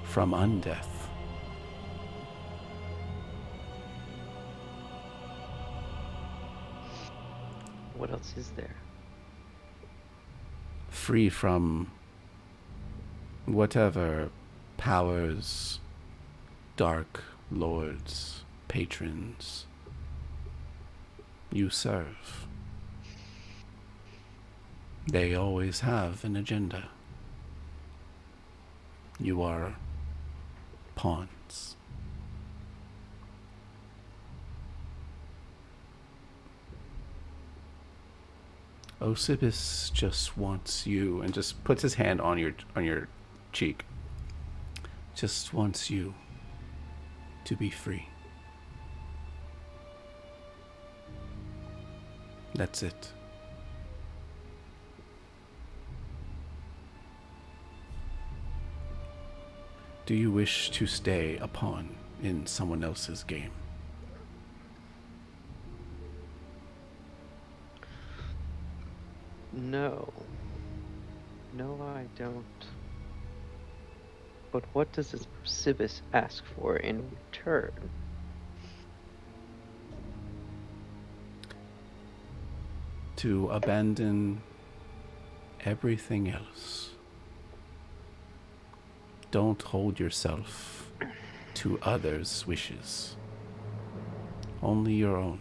from undeath. what else is there? Free from whatever powers, dark lords, patrons you serve. They always have an agenda. You are pawns. Osibis just wants you, and just puts his hand on your cheek. Just wants you to be free. That's it. Do you wish to stay a pawn in someone else's game? No. No, I don't. But what does this Sibis ask for in return? To abandon everything else. Don't hold yourself to others' wishes. Only your own.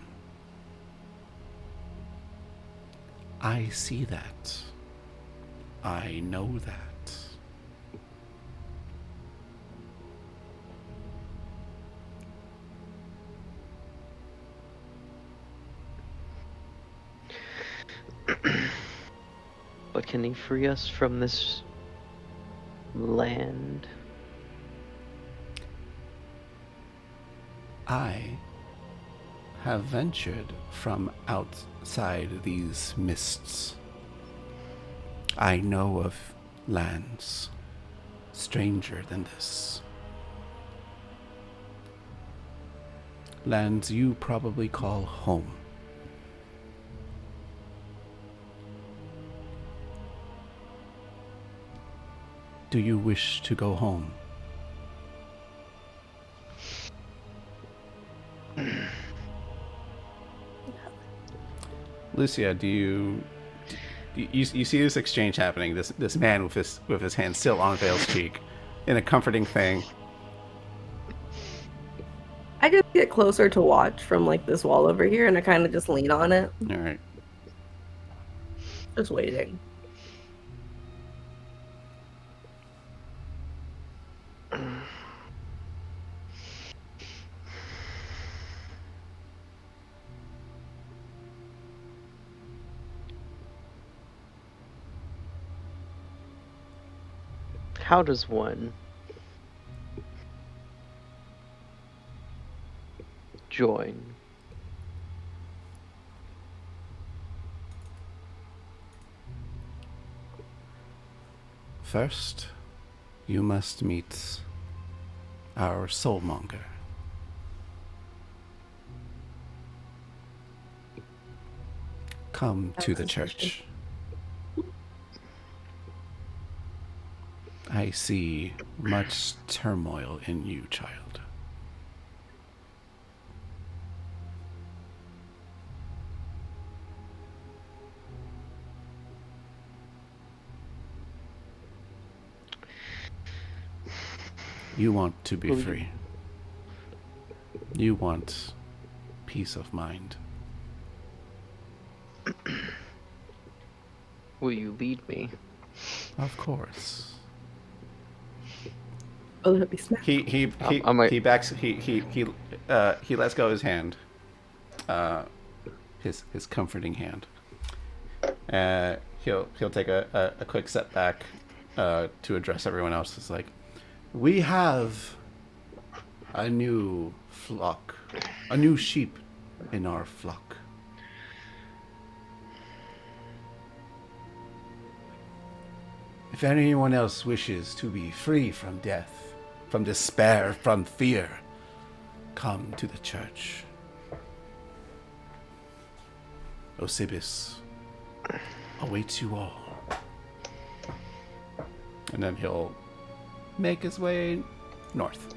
I see that. I know that. But can he free us from this land? I have ventured from outside these mists. I know of lands stranger than this. Lands you probably call home. Do you wish to go home? Lucia, do you see this exchange happening? This man with his hand still on Vale's cheek, in a comforting thing. I just get closer to watch from like this wall over here, and I kind of just lean on it, All right. just waiting. How does one join First, you must meet our soulmonger. Come to the church. I see much turmoil in you, child. You want to be free. You want peace of mind. will you lead me? Of course. Oh, that'd be smack. He backs. He lets go of his hand. His comforting hand. He'll take a quick step back to address everyone else. It's like, we have a new flock, a new sheep in our flock. If anyone else wishes to be free from death, from despair, from fear, come to the church. Osibis awaits you all. And then he'll make his way north.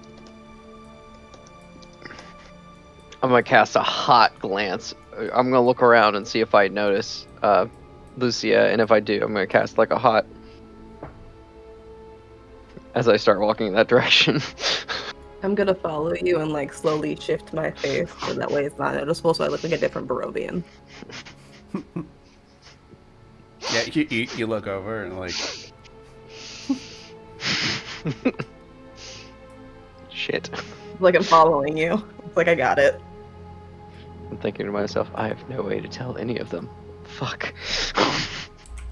I'm gonna cast a hot glance. I'm gonna look around and see if I notice Lucia, and if I do, I'm gonna cast like a hot as I start walking in that direction. I'm gonna follow you and like slowly shift my face so that way it's not noticeable, so I look like a different Barovian. Yeah, you look over and like, Shit. Like I'm following you. It's like I got it. I'm thinking to myself, I have no way to tell any of them. Fuck.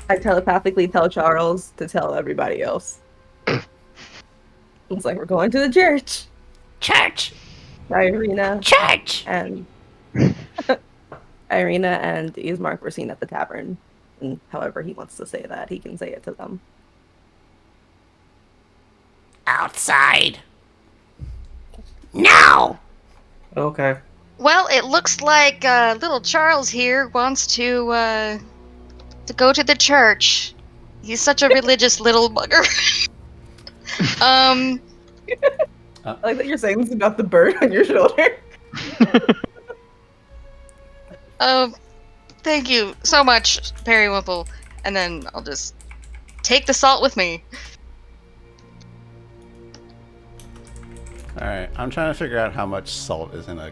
I telepathically tell Charles to tell everybody else. It's like we're going to the church. church, Irina church. and Irina and Ismark were seen at the tavern. And however he wants to say that, he can say it to them. Outside. Now. Okay. Well, it looks like little Charles here wants to go to the church. He's such a religious little bugger. I like that you're saying this about the bird on your shoulder. Thank you so much, Periwimple. And then I'll just take the salt with me. All right, I'm trying to figure out how much salt is in a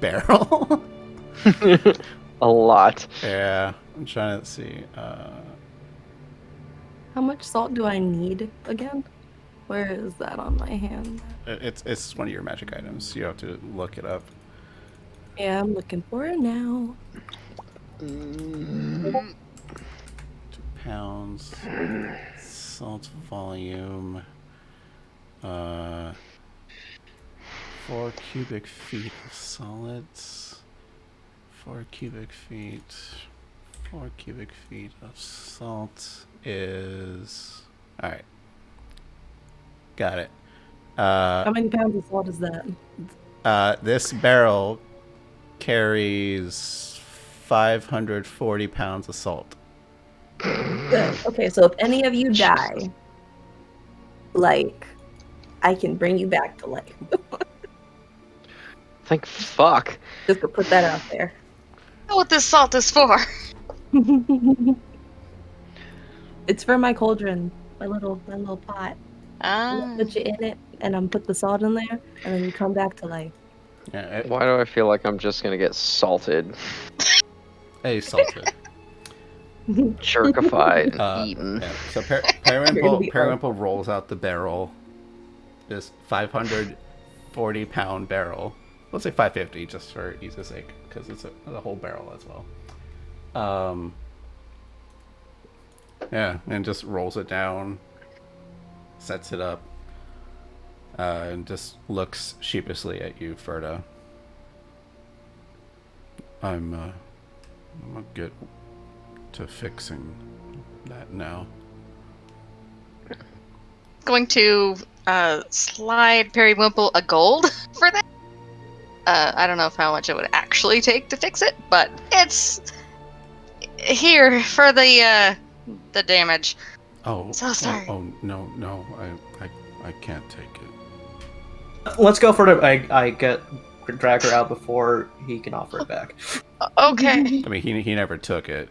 barrel. A lot. Yeah, I'm trying to see. How much salt do I need again? Where is that on my hand? It's one of your magic items. You have to look it up. Yeah, I'm looking for it now. 2 pounds. Salt volume. 4 cubic feet of solids. 4 cubic feet. 4 cubic feet of salt. is... Alright. Got it. How many pounds of salt is that? This barrel carries 540 pounds of salt. Good. Okay, so if any of you die, like, I can bring you back to life. Thank fuck. Just to put that out there. Know what this salt is for? It's for my cauldron, my little pot. Ah. I'll put you in it, and I'm put the salt in there, and then you come back to life. Yeah, Why do I feel like I'm just gonna get salted, hey, salted. jerkified, and eaten? Yeah. So You're gonna be Periwinkle rolls out the barrel. This 540-pound barrel. Let's say 550 just for ease's sake, because it's a whole barrel as well. Yeah, and just rolls it down, sets it up, and just looks sheepishly at you, Ferda. I'm gonna get to fixing that now. Going to slide Periwimple a gold for that. I don't know how much it would actually take to fix it, but it's here for the damage. Oh, So sorry. Oh, no, I can't take it. Let's go for it. I drag her out before he can offer it back. Okay. I mean, he never took it.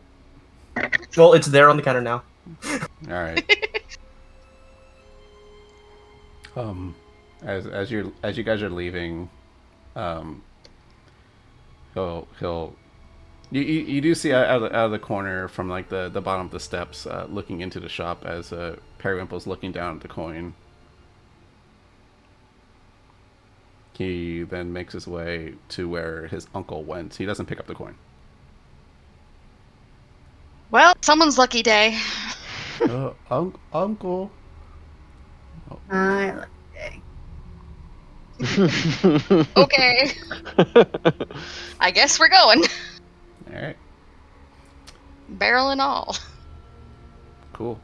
Well, it's there on the counter now. All right. As you guys are leaving, he'll you do see out of the corner from like the bottom of the steps, looking into the shop as Periwimple's looking down at the coin. He then makes his way to where his uncle went. He doesn't pick up the coin. Well, someone's lucky day. Uncle. Okay. I guess we're going. All right. Barrel and all. Cool.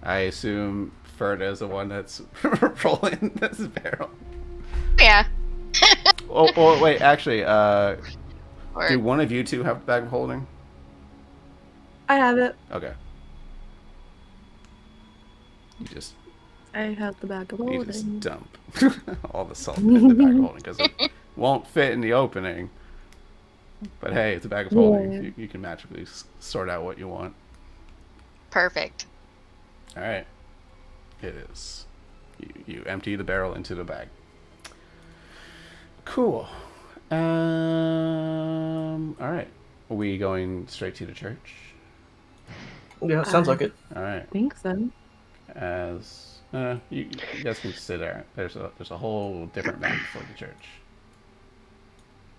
I assume Ferda is the one that's rolling this barrel. Yeah. Oh, wait. Actually, Or, do one of you two have the bag of holding? I have it. Okay. I have the bag of You holding. just dump all the salt in the bag of holding because it won't fit in the opening. But hey, it's a bag of holding. Yeah. You can magically sort out what you want. perfect. All right. It is. You empty the barrel into the bag. Cool. All right. Are we going straight to the church? Yeah, sounds like it. All right. I think so. As you guys can sit there. There's a whole different map for the church.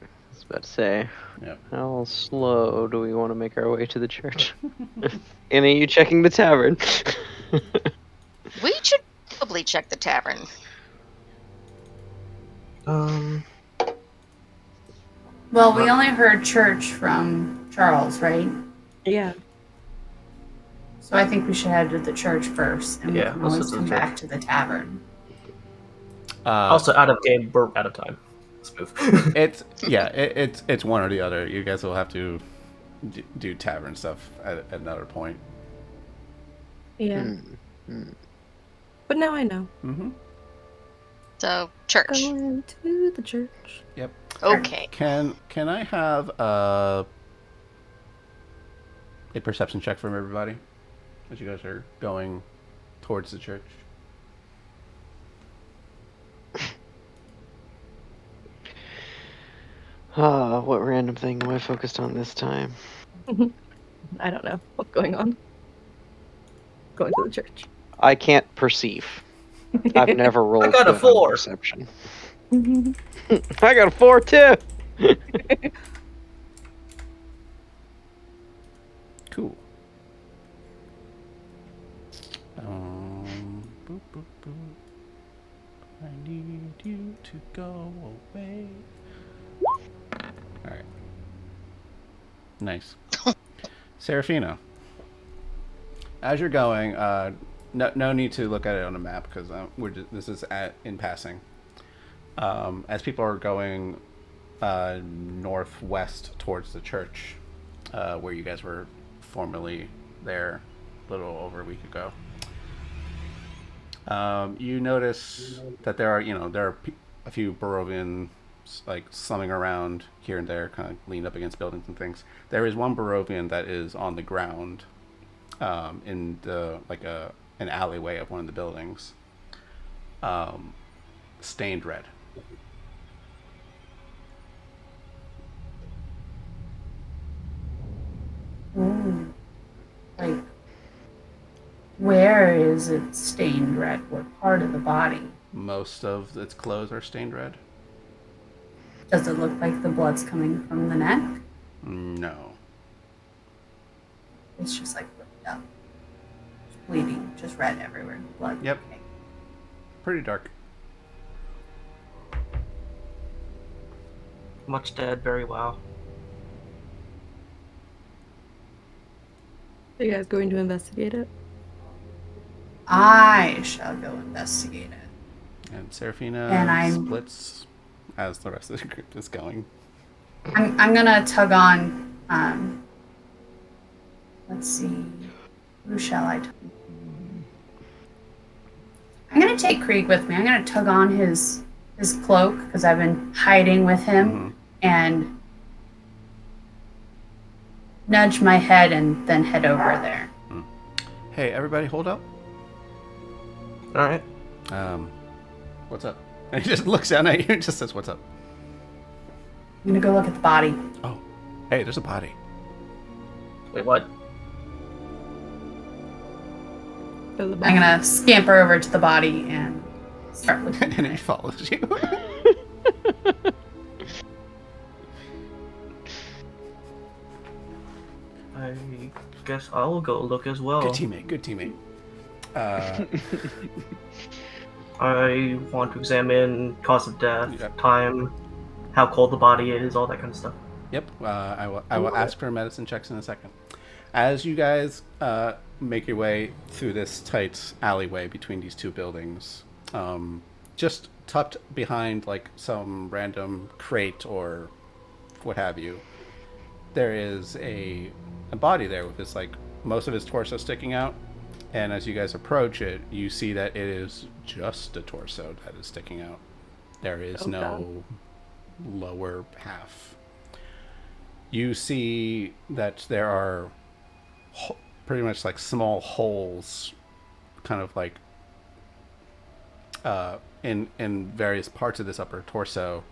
I was about to say, Yep. how slow do we want to make our way to the church? And are you checking the tavern? We should probably check the tavern. Well, we only heard church from Charles, right? Yeah. So I think we should head to the church first, and Yeah, we can let's always head to the come back to the tavern. Also, out of game, we're out of time. Let's move. It's one or the other. You guys will have to do tavern stuff at another point. Yeah. But now I know. Mm-hmm. So, church. Going to the church. Yep. Okay. Can I have a perception check from everybody as you guys are going towards the church? What random thing am I focused on this time? I don't know what's going on. Going to the church. I can't perceive. I've never rolled I got a good on 4. perception. I got a 4 too. Cool. Boop, boop, boop. I need you to go away. Alright. Nice. Serafina. as you're going, no need to look at it on a map because this is in passing. As people are going northwest towards the church, where you guys were formerly there a little over a week ago, you notice that there are a few Barovian like slumming around here and there, kind of leaned up against buildings and things. There is one Barovian that is on the ground, in the an alleyway of one of the buildings, stained red. Ooh. Like, where is it stained red? What part of the body? Most of its clothes are stained red. Does it look like the blood's coming from the neck? No. It's just like ripped up. Just bleeding, just red everywhere. Blood. Yep. Okay. Pretty dark. Much dead, very well. Are you guys going to investigate it? I shall go investigate it. And Seraphina And I'm- splits as the rest of the group is going. I'm gonna tug on. Let's see. Who shall I? I'm gonna take Krieg with me. I'm gonna tug on his cloak because I've been hiding with him and nudge my head and then head over there. Hey, everybody, hold up. All right. What's up? And he just looks down at you and just says, "What's up?" I'm gonna go look at the body. Oh, hey, there's a body. Wait, what? There's a I'm body. gonna scamper over to the body and start looking. And he follows you. I guess I'll go look as well. Good teammate. Good teammate. I want to examine cause of death, Yep. time, how cold the body is, all that kind of stuff. Yep. I will ask for medicine checks in a second. As you guys make your way through this tight alleyway between these two buildings, just tucked behind like some random crate or what have you, there is a body there with this, like, most of his torso sticking out. And as you guys approach it, you see that it is just a torso that is sticking out. There is no lower half. You see that there are pretty much like small holes, kind of like in various parts of this upper torso.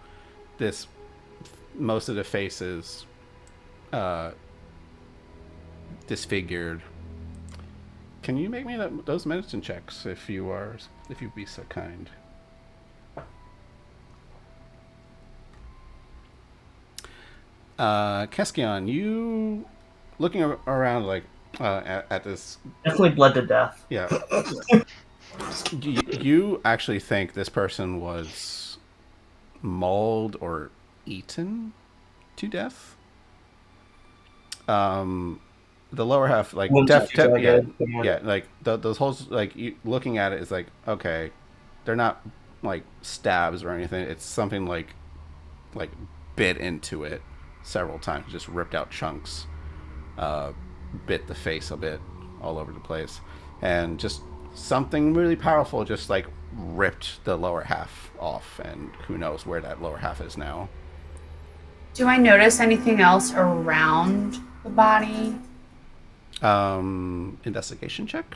Most of the face is disfigured. Can you make me those medicine checks if you'd be so kind? Keskion, you looking around like at this. Definitely bled to death. Yeah. You actually think this person was mauled or eaten to death? The lower half, like, yeah, like those holes, like, looking at it is like, okay, they're not like stabs or anything. It's something like bit into it several times, just ripped out chunks, bit the face a bit all over the place, and just something really powerful just like ripped the lower half off, and who knows where that lower half is now. Do I notice anything else around the body? Investigation check.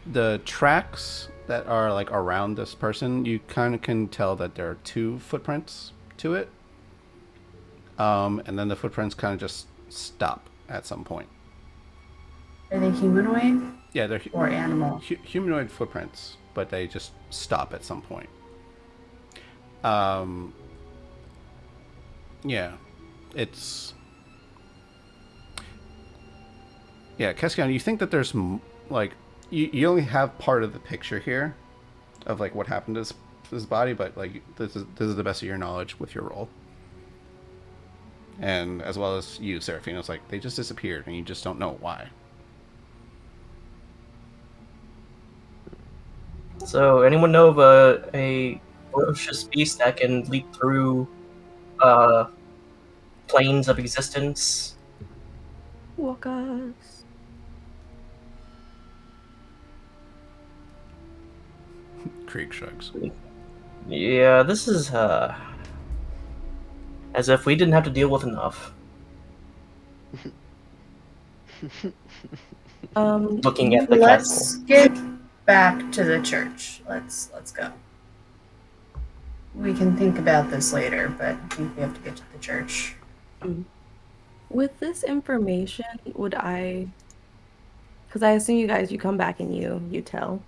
The tracks that are like around this person, you kind of can tell that there are two footprints to it. And then the footprints kind of just stop at some point. Are they humanoid? Yeah, they're or animal? Humanoid footprints, but they just stop at some point. Yeah, it's... Yeah, Keskion, you think that there's like you only have part of the picture here of like what happened to his body, but like this is the best of your knowledge with your role, and as well as you, Seraphine. It's like they just disappeared, and you just don't know why. So, anyone know of a ferocious beast that can leap through planes of existence? Walkers. Krieg shrugs. Yeah, this is as if we didn't have to deal with enough. Looking at the Let's castle. get back to the church. Let's go. We can think about this later, but I think we have to get to the church. With this information, would I? Because I assume you come back and you tell.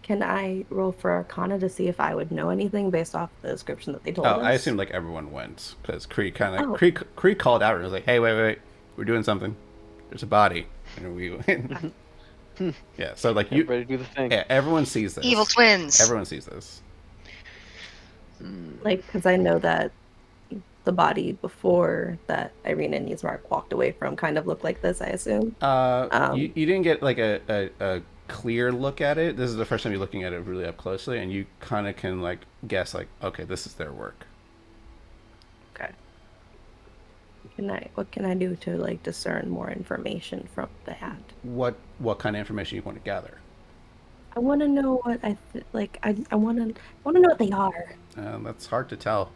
Can I roll for Arcana to see if I would know anything based off the description that they told us? I assume like everyone went because Krieg Oh. Krieg called out and was like, "Hey, wait, we're doing something. There's a body," and we yeah. So like you, Ready to do the thing. yeah, everyone sees this. Evil twins. Everyone sees this. Like, because I know that the body before that Irene and Yzmark walked away from kind of looked like this, I assume. You didn't get like a clear look at it. This is the first time you're looking at it really up closely, and you kind of can like guess like, okay, this is their work. Okay. What can I do to like discern more information from that? What kind of information you want to gather? I want to know what I want to know what they are. That's hard to tell.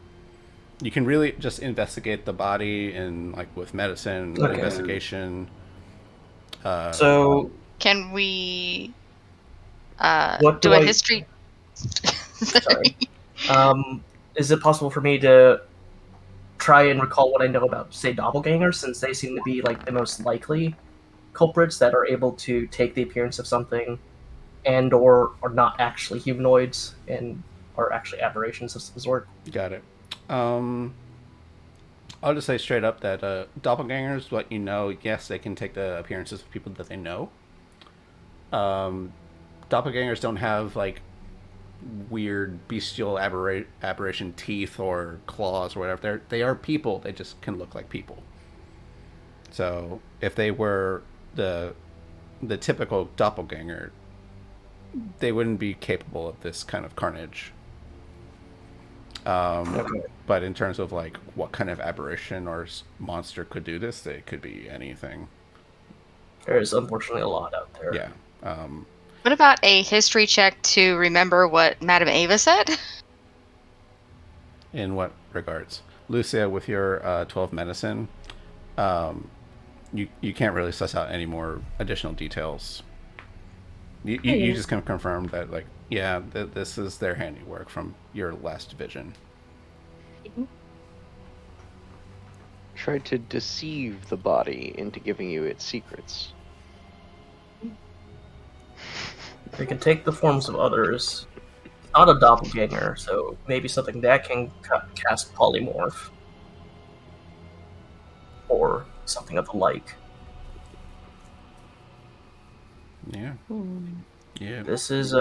You can really just investigate the body and like with medicine, Okay. investigation. So, Can we what do a history? Sorry. Is it possible for me to try and recall what I know about, say, doppelgangers, since they seem to be like the most likely culprits that are able to take the appearance of something and or are not actually humanoids and are actually aberrations of some sort? Got it. I'll just say straight up that doppelgangers, what you know, yes, they can take the appearances of people that they know. Doppelgangers don't have like weird bestial aberration teeth or claws or whatever. They are people. They just can look like people. So if they were the typical doppelganger, they wouldn't be capable of this kind of carnage. Okay. But in terms of like what kind of aberration or monster could do this, they could be anything. There's unfortunately a lot out there. Yeah. What about a history check to remember what Madame Ava said? In what regards? Lucia, with your 12 medicine, you can't really suss out any more additional details. You just can confirm that, like, yeah, this is their handiwork from your last vision. Tried to deceive the body into giving you its secrets. They can take the forms of others. Not a doppelganger, so maybe something that can cast polymorph. Or something of the like. Yeah. Yeah. This is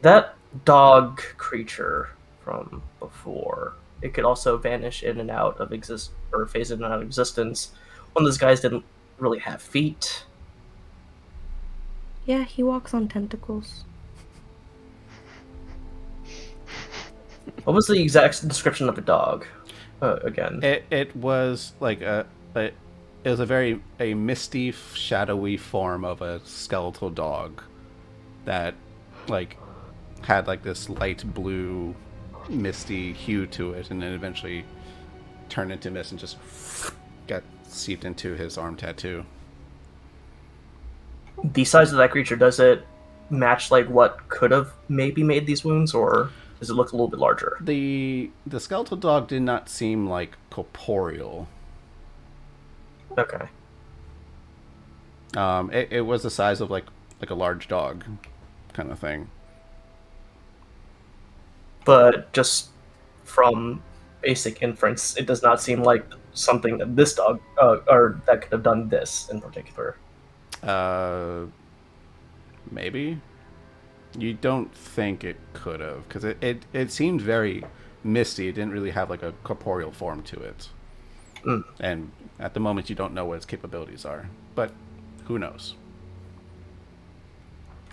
that dog creature from before. It could also vanish in and out of phase in and out of existence. One of those guys didn't really have feet. Yeah, he walks on tentacles. What was the exact description of the dog? Again. It was like it was a misty, shadowy form of a skeletal dog that like had like this light blue, misty hue to it, and then eventually turned into mist and just got seeped into his arm tattoo. The size of that creature, does it match like what could have maybe made these wounds, or does it look a little bit larger? The skeletal dog did not seem like corporeal. Okay. It was the size of like a large dog kind of thing. But just from basic inference, it does not seem like something that this dog or that could have done this in particular. Maybe. You don't think it could have, because it seemed very misty. It didn't really have like a corporeal form to it. Mm. And at the moment, you don't know what its capabilities are. But who knows?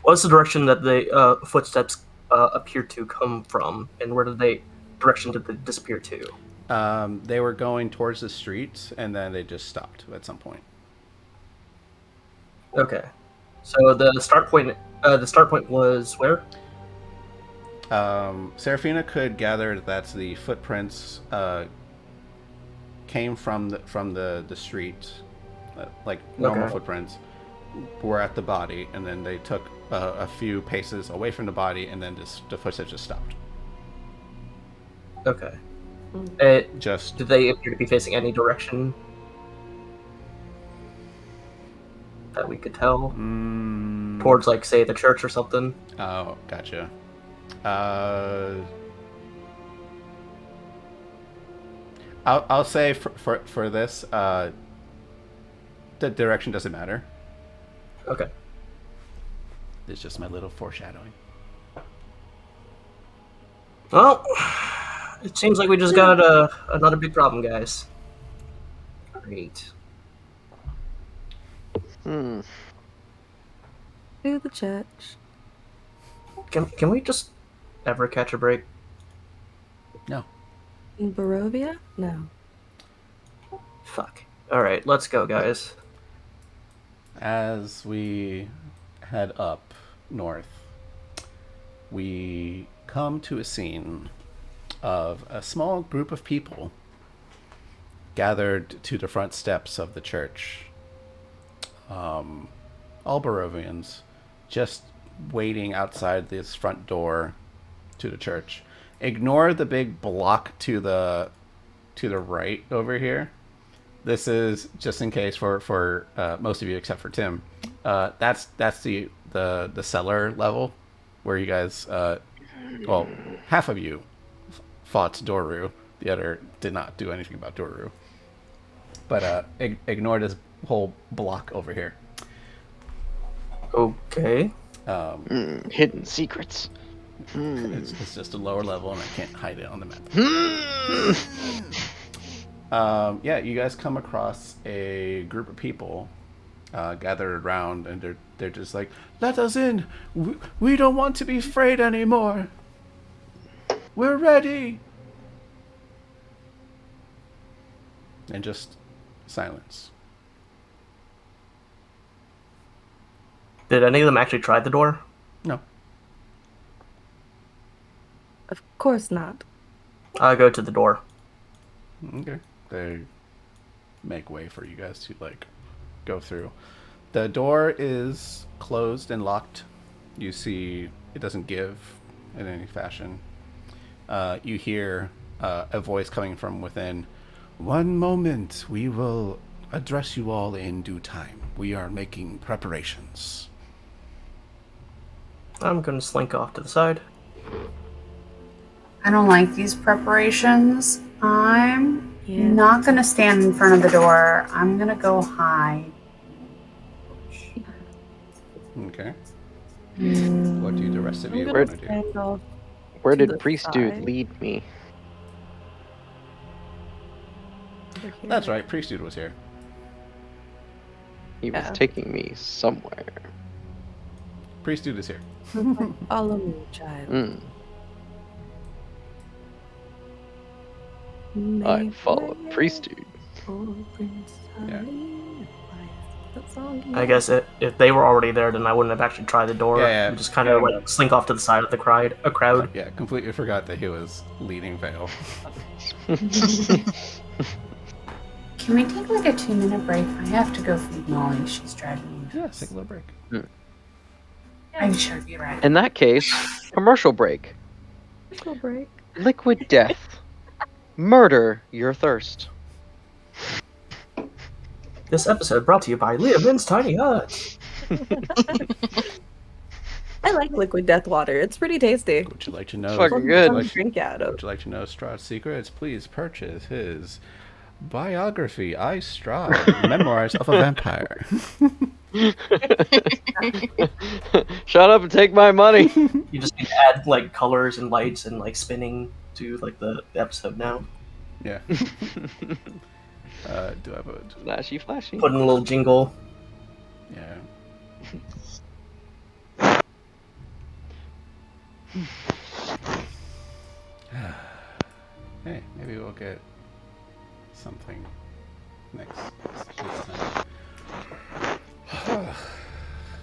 What's the direction that the footsteps appear to come from, and where direction did they disappear to? They were going towards the street, and then they just stopped at some point. Okay, so the start point was where? Serafina could gather that the footprints came from the street, like normal Okay. footprints, were at the body, and then they took a few paces away from the body, and then the footsteps just stopped. Okay. Just Did they appear to be facing any direction that we could tell? Towards, like, say, the church or something? Oh, gotcha. I'll say for this, the direction doesn't matter. Okay. It's just my little foreshadowing. Well, it seems like we just got another big problem, guys. Great. Hmm. To the church. Can we just ever catch a break? No. In Barovia? No. Fuck. Alright, let's go, guys. As we head up north, we come to a scene of a small group of people gathered to the front steps of the church. All Barovians, just waiting outside this front door to the church. Ignore the big block to the right over here. This is just in case for most of you except for Tim. That's the cellar level where you guys, well, half of you fought Doru. The other did not do anything about Doru. But ignore this whole block over here. Okay. Hidden secrets. It's just a lower level, and I can't hide it on the map. Yeah, you guys come across a group of people gathered around, and they're just like, "Let us in. We don't want to be afraid anymore. We're ready." And just silence. Did any of them actually try the door? No. Of course not. I go to the door. Okay. They make way for you guys to go through. The door is closed and locked. You see it doesn't give in any fashion. You hear a voice coming from within. "One moment, we will address you all in due time. We are making preparations." I'm gonna slink off to the side. I don't like these preparations. I'm Yeah. not gonna stand in front of the door. I'm gonna go hide. Okay. What do the rest of you I'm want gonna to do? stand off. Where To did the Priest Dude side. lead me? over here. That's right, Priest Dude was here. He was Yeah. taking me somewhere. Priest Dude is here. Follow me, child. Mm. I Make follow way Priest Dude. for Prince Yeah. Harry. That song, I guess if they were already there, then I wouldn't have actually tried the door. Yeah. We just kind of like slink off to the side of the crowd. Yeah, completely forgot that he was leading Vale. Can we take like a 2-minute break? I have to go feed Molly. She's driving me. Yeah, take a little break. I should be right. In that case, commercial break. Commercial break. Liquid death. Murder your thirst. This episode brought to you by Leah Min's Tiny Hut. I like liquid death water. It's pretty tasty. Would you like to know? Fucking would good. you like to- Drink out of. Would you like to know Strahd's secrets? Please purchase his biography, I Strahd, Memoirs of a Vampire. Shut up and take my money. You just need to add like colors and lights and like spinning to like the episode now. Yeah. Do I have a... Flashy, flashy. Put in a little jingle. Yeah. Hey, maybe we'll get something next time.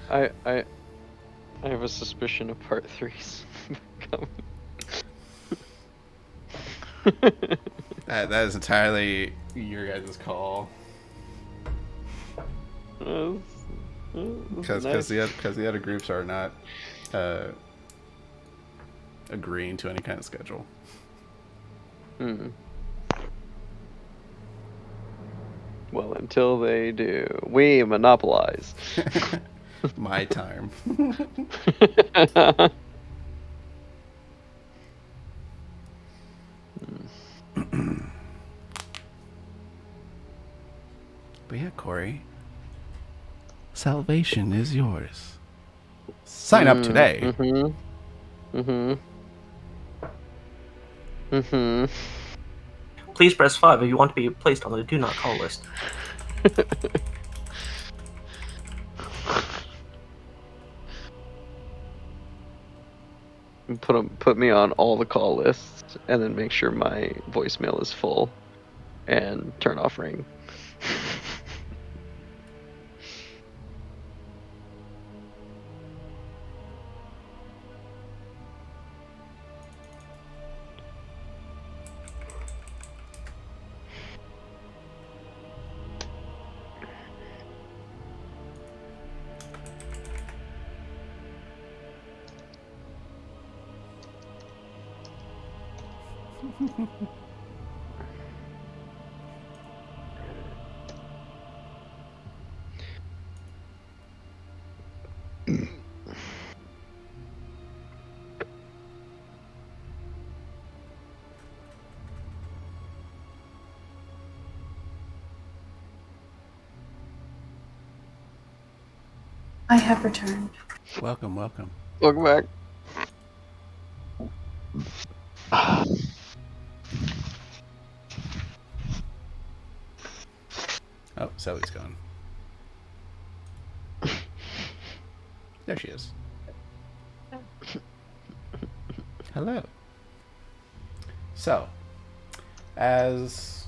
I have a suspicion of part 3's coming. That is entirely your guys' call. Because the other groups are not agreeing to any kind of schedule. Well, until they do, we monopolize. My time. But yeah, Corey, salvation is yours. Sign up today. Please press 5 if you want to be placed on the do not call list. Put me on all the call lists, and then make sure my voicemail is full, and turn off ring. I have returned. Welcome, welcome. Welcome back. Oh, Zoe's gone. There she is. Hello. So, as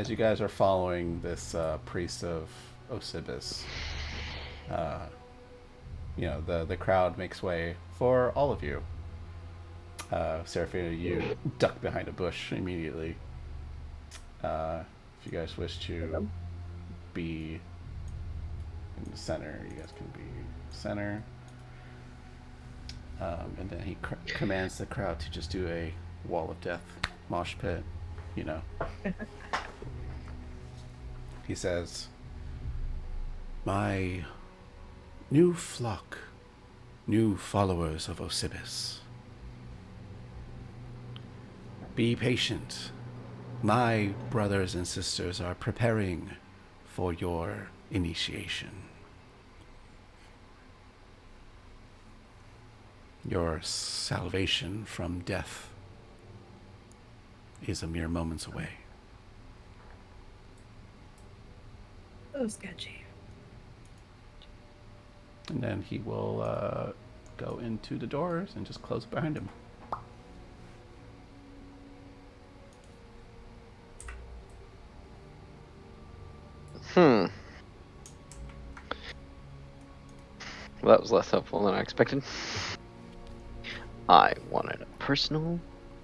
you guys are following this priest of Osibis, you know, the crowd makes way for all of you. Seraphina, you duck behind a bush immediately. If you guys wish to be in the center, you guys can be center. And then he commands the crowd to just do a wall of death mosh pit, you know. He says, "My new flock, new followers of Osibis, be patient. My brothers and sisters are preparing for your initiation. Your salvation from death is a mere moments away." So sketchy. And then he will go into the doors and just close it behind him. Well, that was less helpful than I expected. I wanted a personal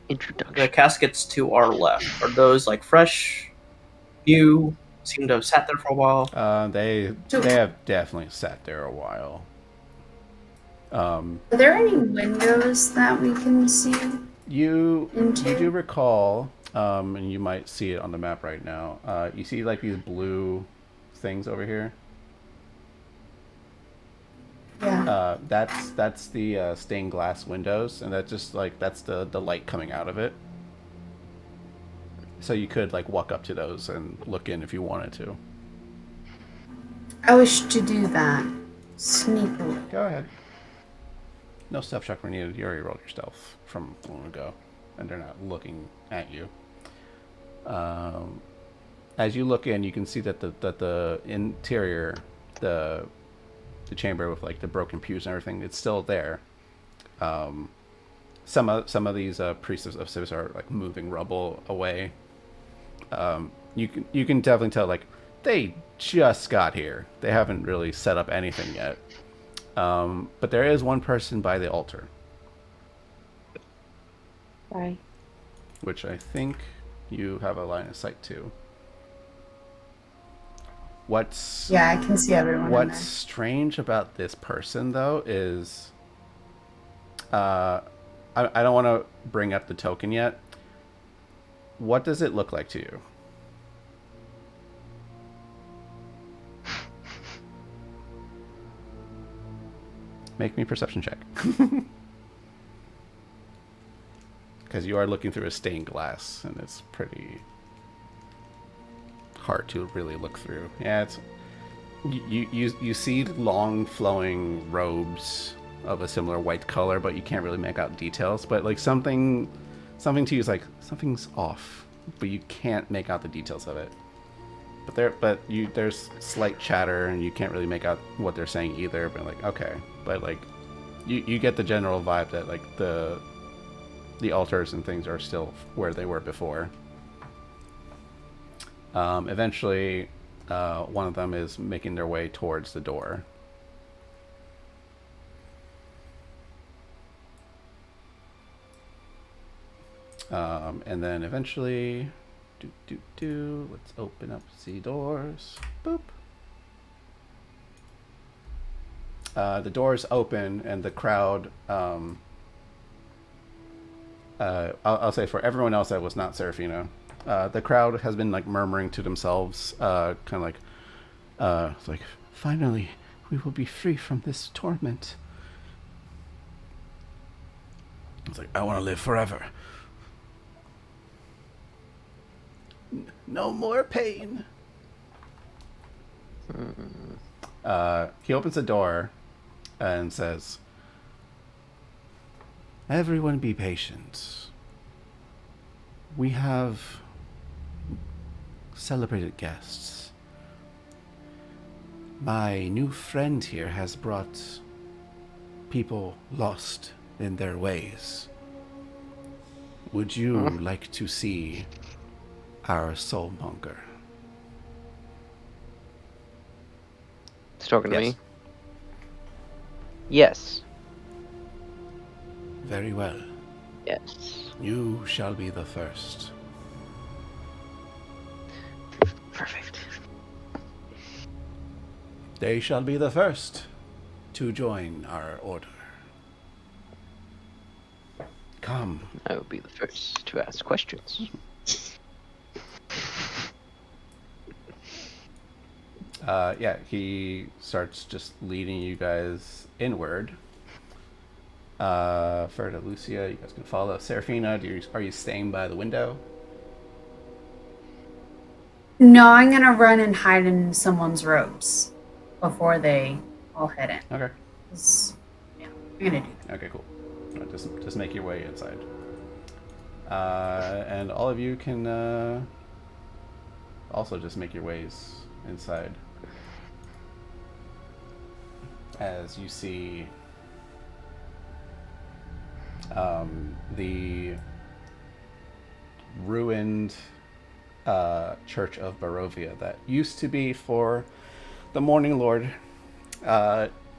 introduction. The caskets to our left, are those like fresh, new, seem to have sat there for a while? They have definitely sat there a while. Are there any windows that we can see? You Into? do recall, and you might see it on the map right now. You see like these blue things over here? Yeah. That's the stained glass windows, and that's just like that's the light coming out of it. So you could like walk up to those and look in if you wanted to. I wish to do that. Sneakily. Go ahead. No stealth check were needed. You already rolled your stealth from long ago, and they're not looking at you. As you look in, you can see that the interior, the chamber with like the broken pews and everything, it's still there. Some of these priests of Civis are like moving rubble away. You can definitely tell like they just got here. They haven't really set up anything yet. But there is one person by the altar, Sorry. which I think you have a line of sight to. Yeah, I can see everyone. What's strange about this person though is, I don't want to bring up the token yet. What does it look like to you? Make me a perception check. Because you are looking through a stained glass, and it's pretty hard to really look through. Yeah, it's you see long flowing robes of a similar white color, but you can't really make out details. But like something to you is like something's off, but you can't make out the details of it. There's slight chatter, and you can't really make out what they're saying either. But like okay, but like you get the general vibe that like the altars and things are still where they were before. Eventually, one of them is making their way towards the door. And then eventually, let's open up the doors. Boop. The doors open, and the crowd. I'll say for everyone else that was not Serafina, the crowd has been like murmuring to themselves, kind of like, finally, we will be free from this torment. It's like, I want to live forever. No more pain. He opens the door and says, everyone be patient. We have celebrated guests. My new friend here has brought people lost in their ways. Would you like to see our soulmonger? It's talking to Yes. me. Yes. Very well. Yes. You shall be the first. Perfect. They shall be the first to join our order. Come. I will be the first to ask questions. Yeah, he starts just leading you guys inward. Ferda, Lucia, you guys can follow. Serafina, are you staying by the window? No, I'm gonna run and hide in someone's robes before they all head in. Okay. 'Cause, yeah, I'm gonna do that. Okay, cool. All right, just make your way inside. And all of you can also just make your ways inside. As you see the ruined Church of Barovia that used to be for the Morning Lord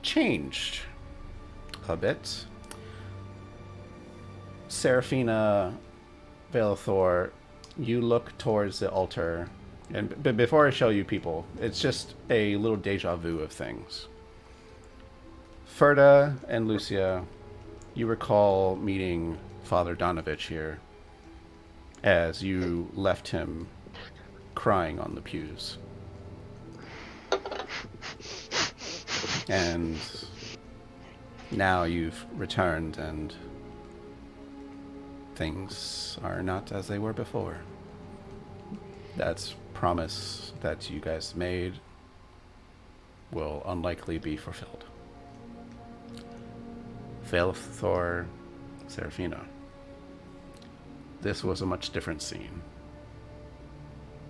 changed a bit. Serafina, Velathor, you look towards the altar, and before I show you people, it's just a little deja vu of things. Ferda and Lucia, you recall meeting Father Donovich here as you left him crying on the pews. And now you've returned and things are not as they were before. That promise that you guys made will unlikely be fulfilled. Thor, Seraphina. This was a much different scene.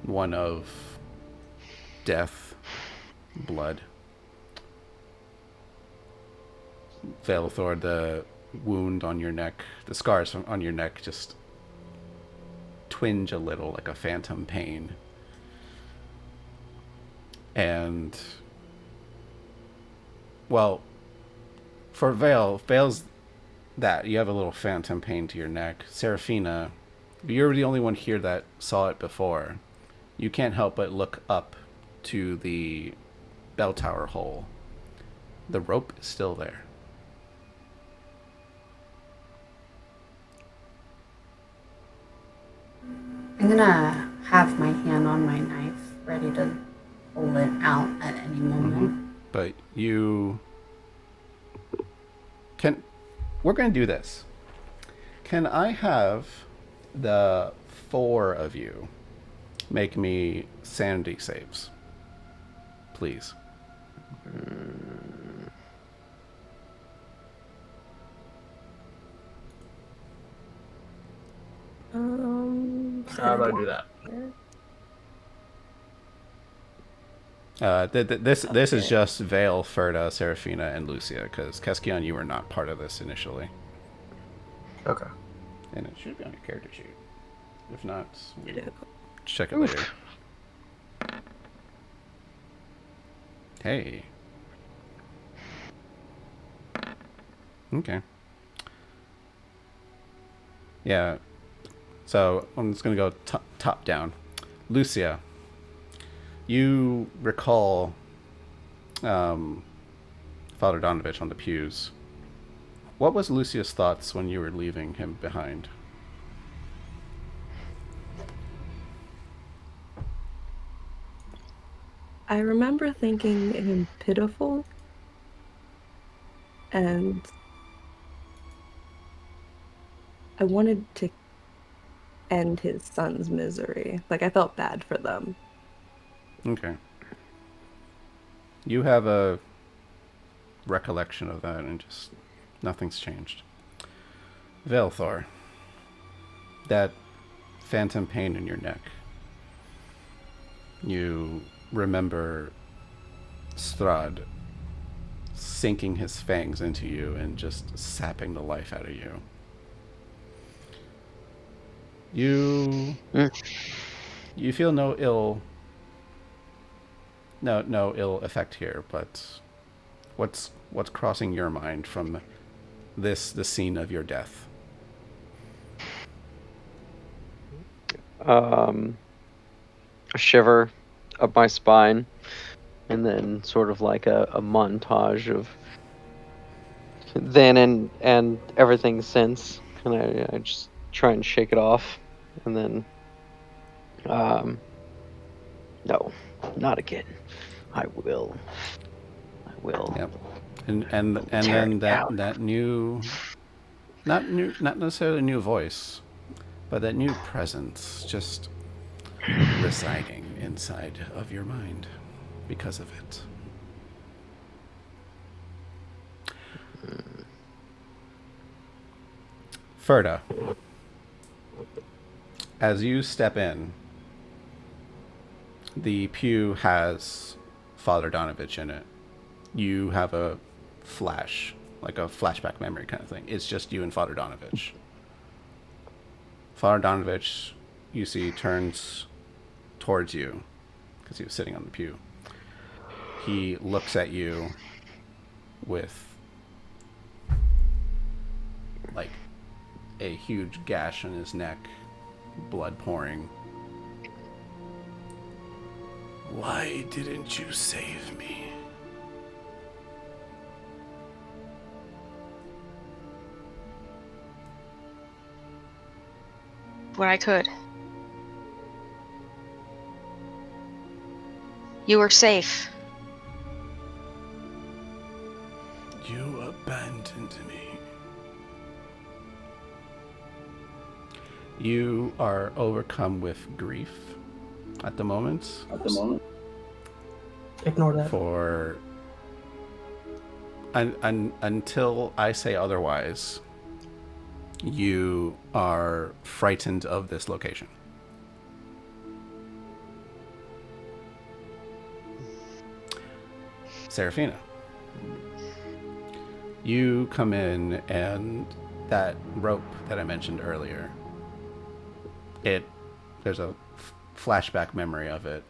One of death, blood. Thor, the wound on your neck, the scars on your neck just twinge a little like a phantom pain. And, well, for Vale's that. You have a little phantom pain to your neck. Seraphina, you're the only one here that saw it before. You can't help but look up to the bell tower hole. The rope is still there. I'm gonna have my hand on my knife, ready to pull it out at any moment. But you can... We're going to do this. Can I have the 4 of you make me sanity saves? Please. How do I do that? This is just Vale, Ferda, Seraphina, and Lucia, because Keskion, you were not part of this initially. Okay. And it should be on your character sheet. If not, we'll check it later. Hey. Okay. Yeah. So I'm just going to go top down. Lucia, you recall Father Donovich on the pews. What was Lucia's thoughts when you were leaving him behind? I remember thinking him pitiful, and I wanted to end his son's misery. Like, I felt bad for them. Okay. You have a recollection of that, and just nothing's changed. Velthor, that phantom pain in your neck. You remember Strahd sinking his fangs into you and just sapping the life out of you. You feel no ill effect here, but what's crossing your mind from the scene of your death? A shiver up my spine, and then sort of like a montage of then and everything since, and I just try and shake it off, and then no, not again. I will. Yep. And then that new, not necessarily new voice, but that new presence just residing inside of your mind because of it. Ferda, as you step in, the pew has Father Donovich in it. You have a flash, like a flashback memory kind of thing. It's just you and Father Donovich. Father Donovich, you see, turns towards you because he was sitting on the pew. He looks at you with like a huge gash on his neck, blood pouring. Why didn't you save me? Where I could. You were safe. You abandoned me. You are overcome with grief at the moment. Ignore that. For until I say otherwise, you are frightened of this location. Seraphina, you come in, and that rope that I mentioned earlier, there's a flashback memory of it,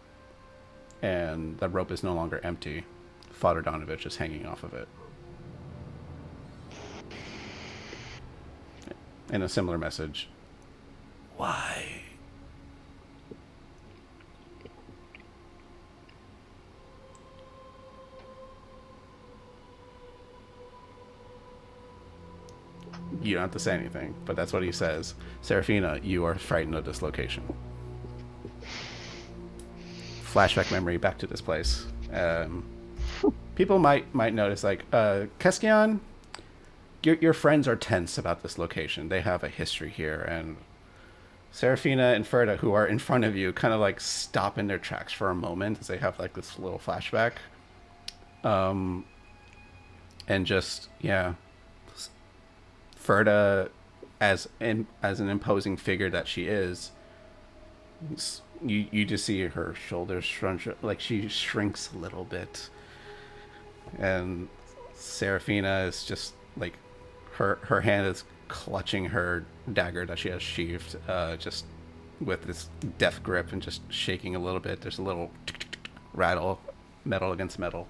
and the rope is no longer empty. Father Donovich is hanging off of it. In a similar message. Why? You don't have to say anything, but that's what he says. Seraphina, you are frightened of this location. Flashback memory back to this place. People might notice, like, Keskion, your friends are tense about this location. They have a history here, and Seraphina and Ferda, who are in front of you, kind of like stop in their tracks for a moment as they have like this little flashback. And just, yeah, Ferda, as an imposing figure that she is, you just see her shoulders shrunk, like she shrinks a little bit, and Seraphina is just like her hand is clutching her dagger that she has sheathed, just with this death grip, and just shaking a little bit. There's a little rattle, metal against metal.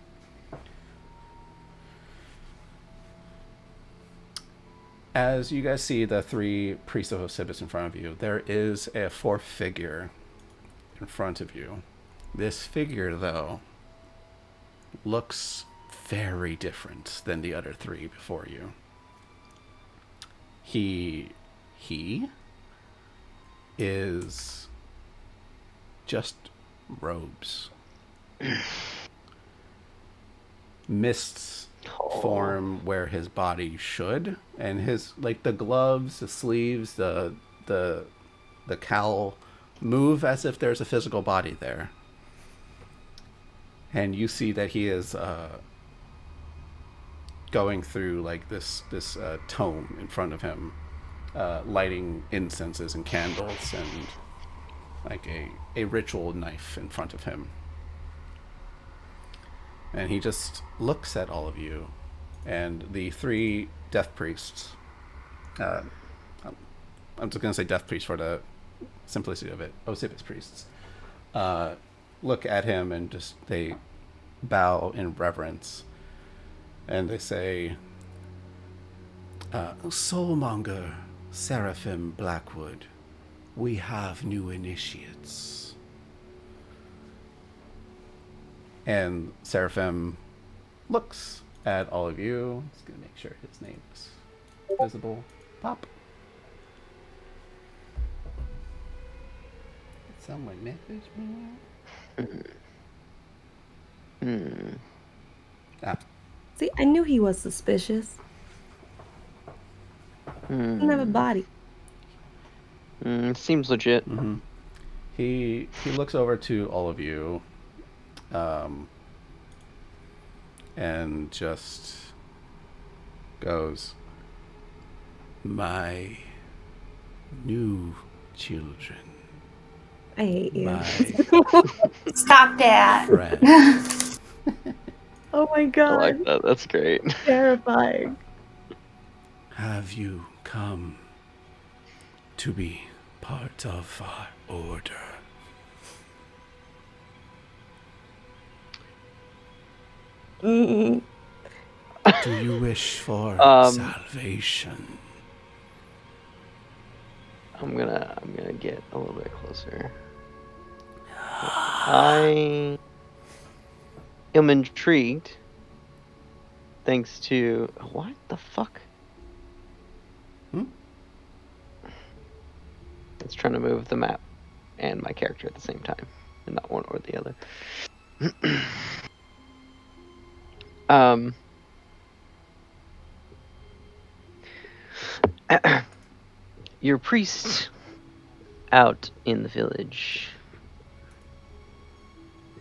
As you guys see the three priests of Osibis in front of you, there is a fourth figure in front of you. This figure, though, looks very different than the other three before you. He is just robes. Mists form where his body should, and his, like, the gloves, the sleeves, the cowl move as if there's a physical body there. And you see that he is going through like this tome in front of him, lighting incenses and candles, and like a ritual knife in front of him. And he just looks at all of you, and the three death priests, I'm just going to say death priests for the simplicity of it, Osibis priests, look at him and just, they bow in reverence, and they say, Soulmonger Seraphim Blackwood, we have new initiates. And Seraphim looks at all of you. Just gonna make sure his name is visible. Pop. Someone message me. Ah. See, I knew he was suspicious. He doesn't have a body. Seems legit. Mm-hmm. He looks over to all of you, and just goes, my new children. I hate you. My Stop that. friend. Oh my I god. like that. That's great. Terrifying. Have you come to be part of our order? Mm-mm. Do you wish for salvation? I'm gonna get a little bit closer. I am intrigued. Thanks to what the fuck? It's trying to move the map and my character at the same time, and not one or the other. Your priest out in the village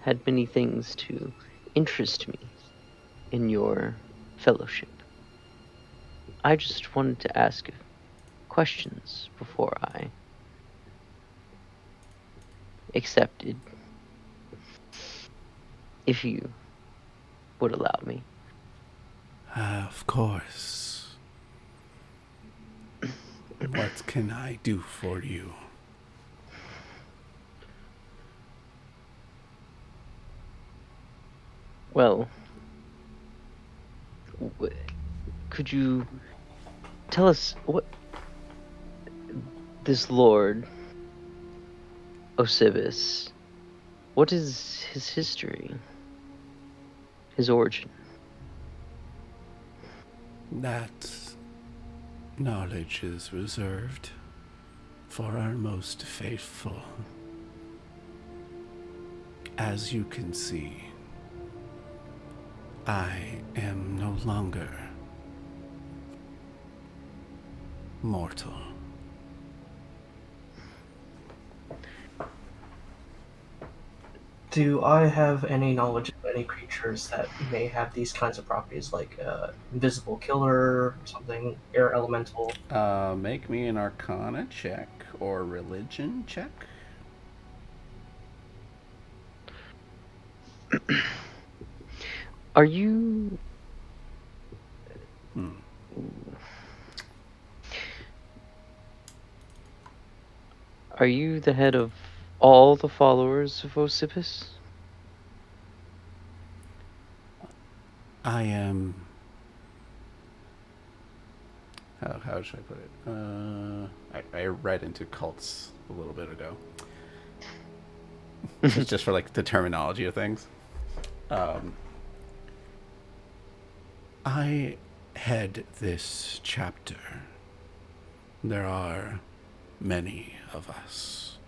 had many things to interest me in your fellowship. I just wanted to ask questions before I accepted, if you would allow me. Of course. What can I do for you? Well, could you tell us what this Lord Osibis, what is his history, his origin? That knowledge is reserved for our most faithful. As you can see, I am no longer mortal. Do I have any knowledge of any creatures that may have these kinds of properties, like invisible killer or something, air elemental? Make me an Arcana check or religion check. Are you... Are you the head of all the followers of Osibis? I am... How should I put it? I read into cults a little bit ago. just for like the terminology of things. I head this chapter. There are many of us.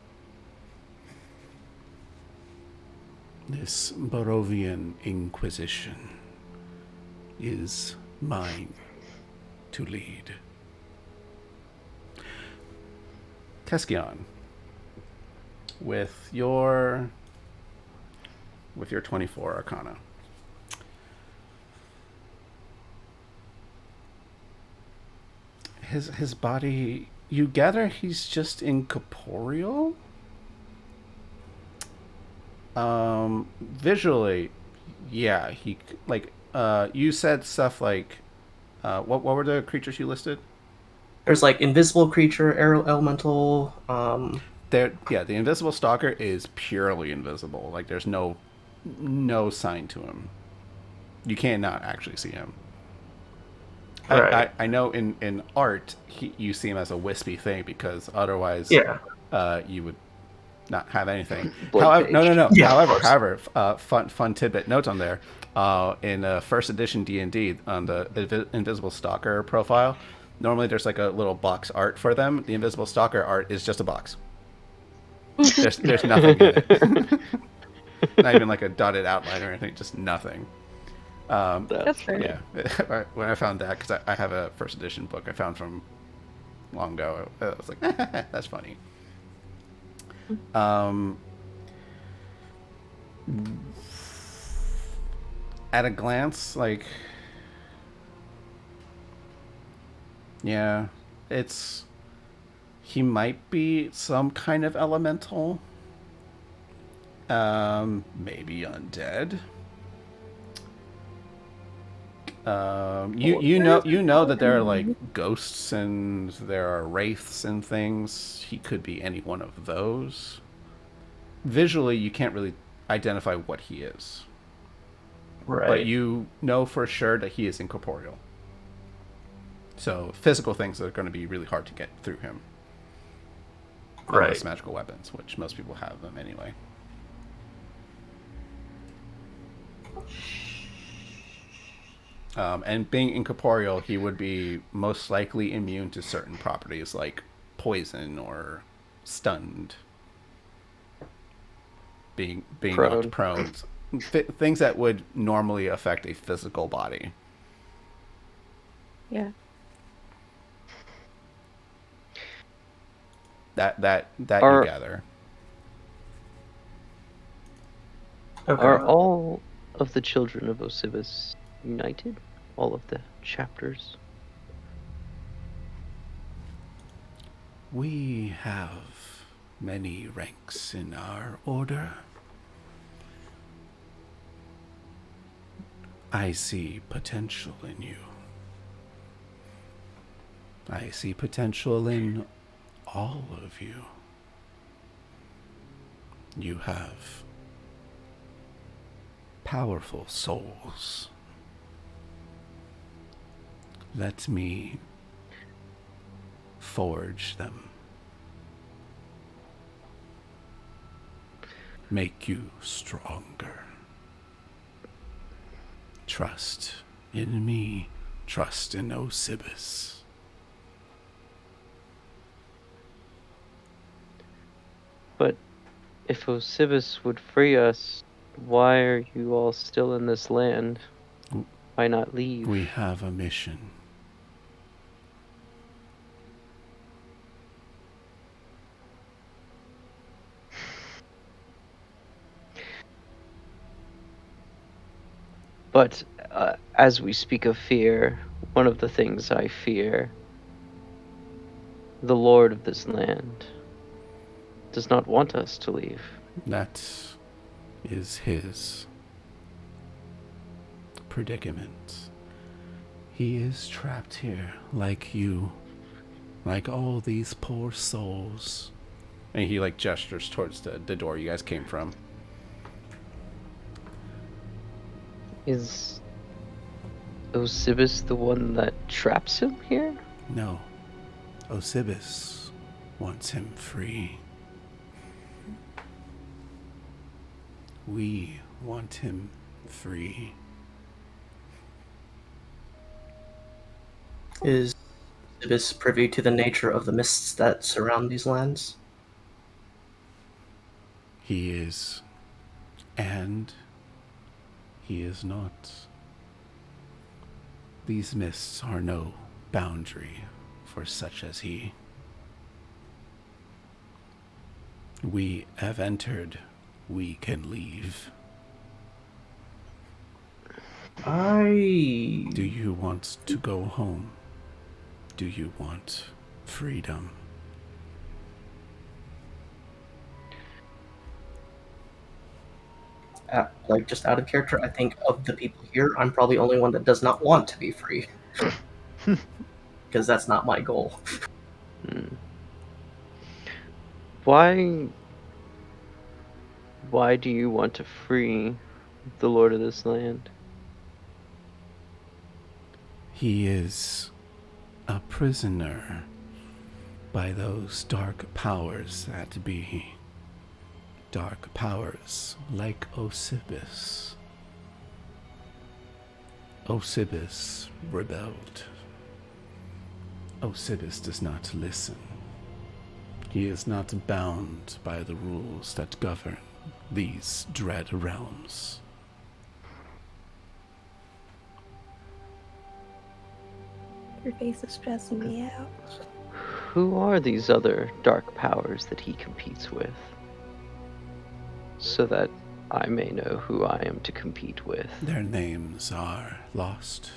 This Barovian Inquisition is mine to lead. Keskion, with your 24 Arcana, his body, you gather he's just incorporeal. Visually, yeah, he like you said stuff like what were the creatures you listed? There's like invisible creature, air elemental. The invisible stalker is purely invisible. Like there's no sign to him. You cannot actually see him. Right. I know in art you see him as a wispy thing because otherwise you would not have anything. However, no. Yeah, However, fun tidbit note on there. In first edition D&D on the invisible stalker profile, normally there's like a little box art for them. The invisible stalker art is just a box. There's nothing in it. Not even like a dotted outline or anything. Just nothing. That's fair. Yeah. When I found that, because I have a first edition book I found from long ago, I was like, that's funny. At a glance, like, yeah, he might be some kind of elemental, maybe undead. You know that there are like ghosts and there are wraiths and things. He could be any one of those. Visually, you can't really identify what he is. Right. But you know for sure that he is incorporeal. So physical things are going to be really hard to get through him. Right. Unless magical weapons, which most people have them anyway. And being incorporeal, he would be most likely immune to certain properties like poison or stunned. Being knocked prone. Things that would normally affect a physical body. Yeah. That you Are- gather. Okay. Are all of the children of Osiris united? All of the chapters? We have many ranks in our order. I see potential in you. I see potential in all of you. You have powerful souls. Let me forge them. Make you stronger. Trust in me. Trust in Osiris. But if Osiris would free us, why are you all still in this land? Why not leave? We have a mission. But as we speak of fear, one of the things I fear, the Lord of this land, does not want us to leave. That is his predicament. He is trapped here like you, like all these poor souls. And he like gestures towards the door you guys came from. Is Osiris the one that traps him here? No, Osiris wants him free. We want him free. Is Osiris privy to the nature of the mists that surround these lands? He is, and he is not. These mists are no boundary for such as he. We have entered, we can leave. Do you want to go home? Do you want freedom? Like, just out of character, I think of the people here, I'm probably the only one that does not want to be free. Because that's not my goal. Why do you want to free the Lord of this land? He is a prisoner by those dark powers that be. Dark powers like Osiris. Osiris rebelled. Osiris does not listen. He is not bound by the rules that govern these dread realms. Your face is stressing me out. Who are these other dark powers that he competes with? So that I may know who I am to compete with. Their names are lost.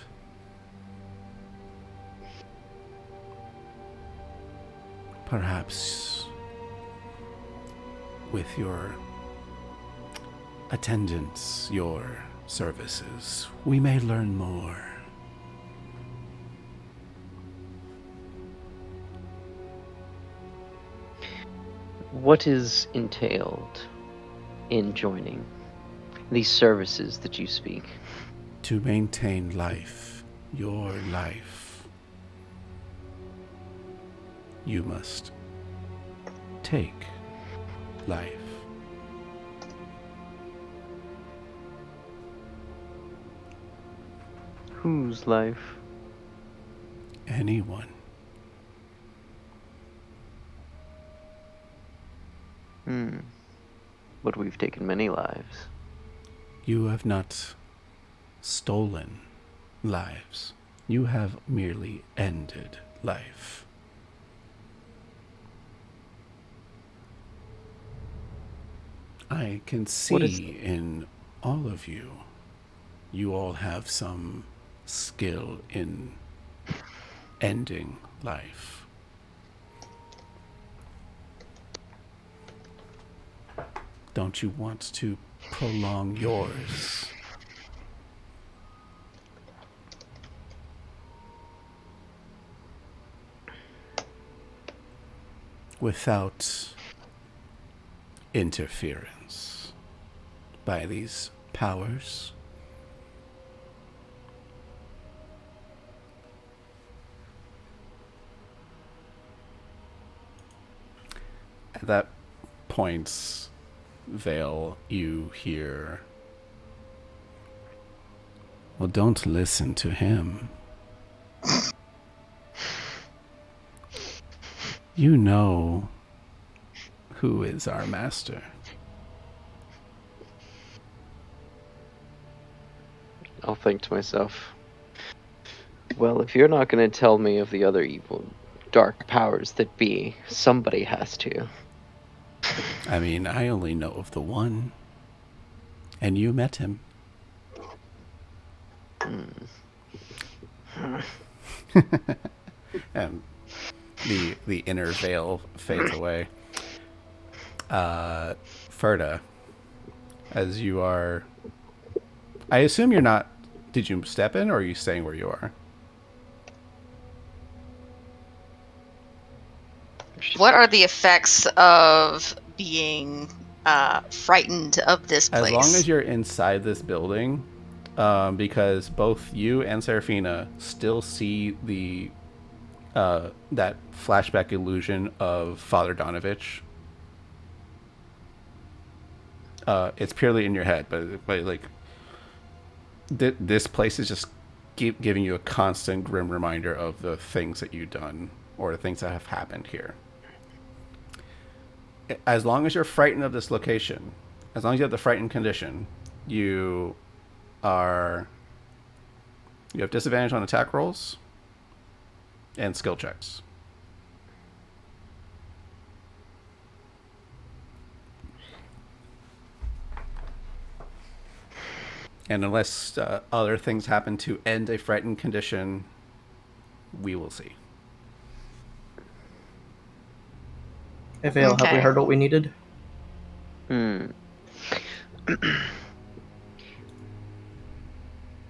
Perhaps with your attendance, your services, we may learn more. What is entailed in joining these services that you speak? To maintain life, your life, you must take life. Whose life? Anyone. But we've taken many lives. You have not stolen lives. You have merely ended life. I can What is- see in all of you, you all have some skill in ending life. Don't you want to prolong yours? Without interference by these powers? At that point, Vale, you hear, well, don't listen to him. You know who is our master. I'll think to myself, well, if you're not going to tell me of the other evil, dark powers that be, somebody has to. I mean, I only know of the one. And you met him. And the inner veil fades away. Ferda, as you are... I assume you're not... Did you step in, or are you staying where you are? What are the effects of being frightened of this place? As long as you're inside this building, because both you and Seraphina still see the that flashback illusion of Father Donovich. It's purely in your head, but like this place is just giving you a constant grim reminder of the things that you've done or the things that have happened here. As long as you're frightened of this location, as long as you have the frightened condition, you have disadvantage on attack rolls and skill checks. And unless other things happen to end a frightened condition, we will see. Hey, Vale, have we Okay. heard what we needed?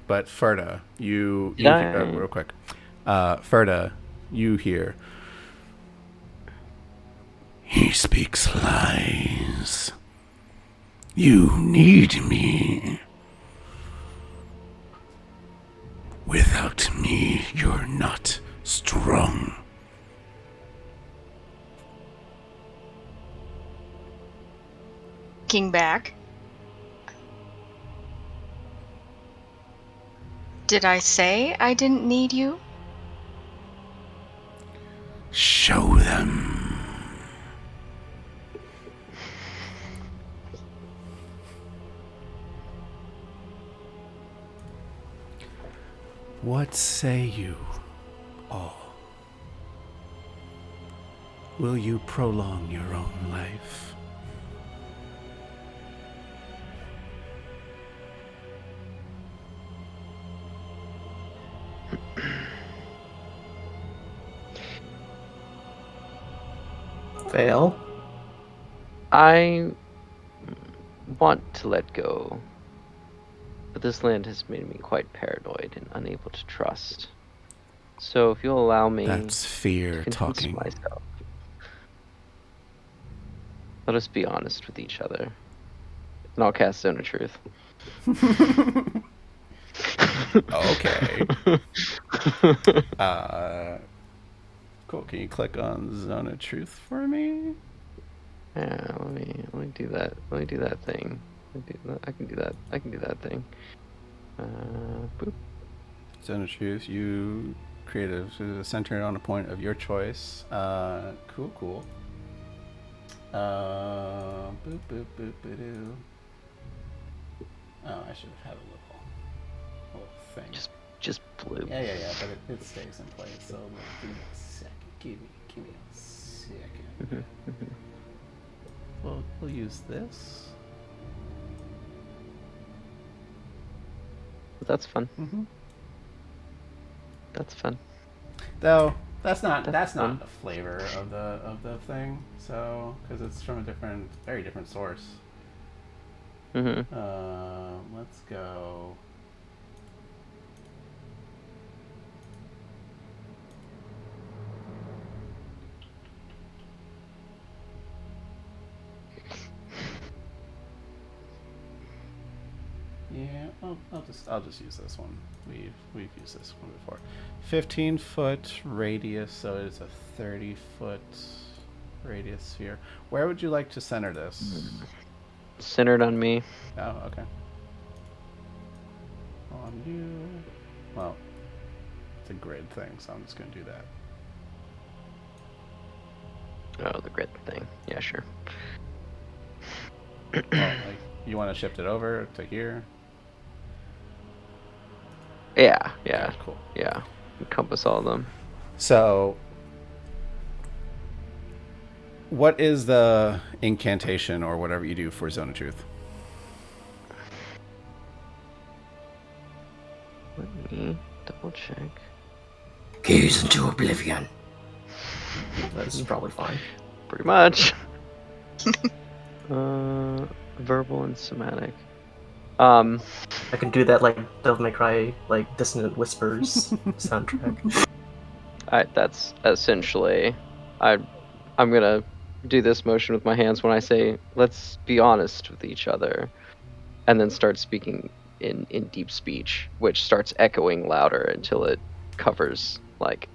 But Ferda, you Yeah. real quick. Ferda, you hear. He speaks lies. You need me. Without me, you're not strong. Looking back. Did I say I didn't need you? Show them. What say you all? Will you prolong your own life? Vale? I want to let go, but this land has made me quite paranoid and unable to trust. So if you'll allow me That's fear to convince talking. myself, let us be honest with each other, and I'll cast Zone of Truth. Okay. Cool. Can you click on Zone of Truth for me? Yeah, let me do that. Let me do that thing. I can do that. I can do that thing. Boop. Zone of Truth. You create a center on a point of your choice. Cool. Boop boop boop boop. Oh, I should have had a little thing. Just blue. Yeah. But it stays in place. So give me a second. Give me a second. We'll use this. That's fun. Mm-hmm. That's fun. Though that's not fun. the flavor of the thing. So because it's from a very different source. Mm-hmm. Let's go. Yeah, I'll just use this one. We've used this one before. 15-foot radius, so it's a 30-foot radius sphere. Where would you like to center this? Centered on me. Oh, okay. On you. Well, it's a grid thing, so I'm just gonna do that. Oh, the grid thing. Yeah, sure. Well, like, you want to shift it over to here? Yeah. Okay, cool. Yeah. Encompass all of them. So, what is the incantation or whatever you do for Zone of Truth? Let me double check. Gaze into oblivion. That's probably fine. Pretty much. Verbal and somatic. I can do that like Devil May Cry, like Dissonant Whispers soundtrack. That's essentially. I'm gonna do this motion with my hands when I say, "Let's be honest with each other," and then start speaking in deep speech, which starts echoing louder until it covers, like,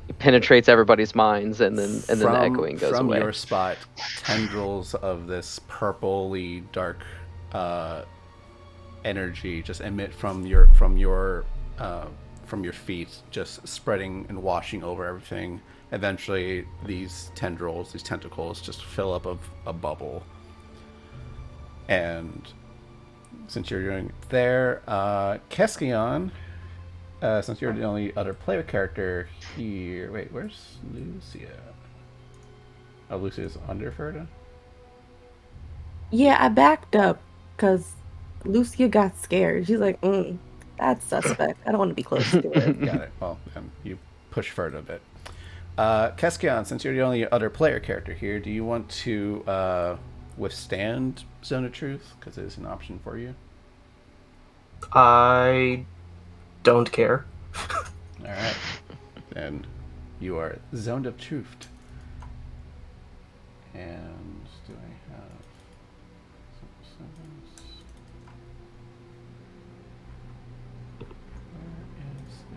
it penetrates everybody's minds, and then the echoing goes from away. Your spot, tendrils of this purpley dark energy just emit from your feet, just spreading and washing over everything. Eventually, these tentacles, just fill up of a bubble. And since you're doing it there, Keskion, since you're the only other player character here. Wait, where's Lucia? Oh, Lucia's under Ferda? Yeah, I backed up because Lucia got scared. She's like, that's suspect. I don't want to be close to it. Got it. Well, then you push Ferda a bit. Keskion, since you're the only other player character here, do you want to withstand Zone of Truth? Because it is an option for you. I don't care. Alright. Then you are Zoned of Truth. And do I have some sevens? Where is the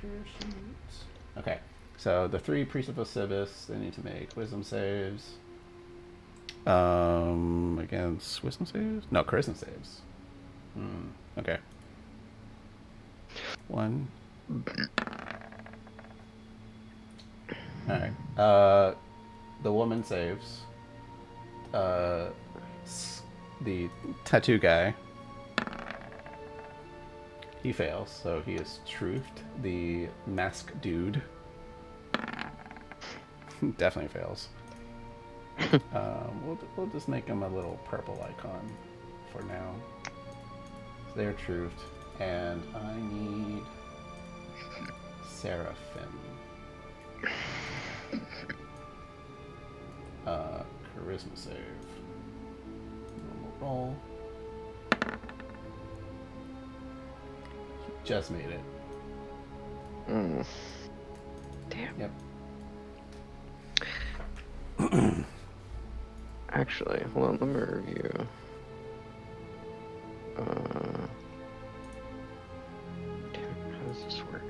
character sheet? Okay. So the 3 Priests of Osiris, they need to make wisdom saves. Against wisdom saves? No, charisma saves. Okay. 1. Alright. The woman saves. The tattoo guy. He fails, so he is truthed. The mask dude definitely fails. We'll just make him a little purple icon for now. So they're truthed, and I need Seraphim. Charisma save. Normal roll. Just made it. Damn. Yep. Actually, hold on, let me review. Damn it, how does this work?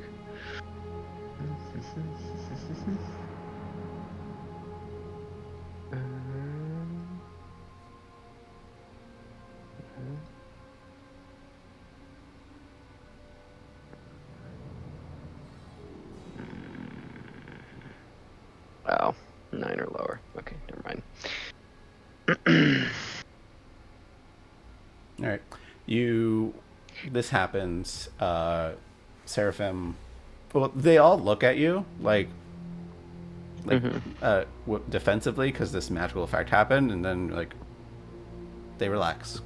Oh, 9 or lower. Okay, never mind. All right. This happens. Seraphim. Well, they all look at you like defensively because this magical effect happened, and then like they relax.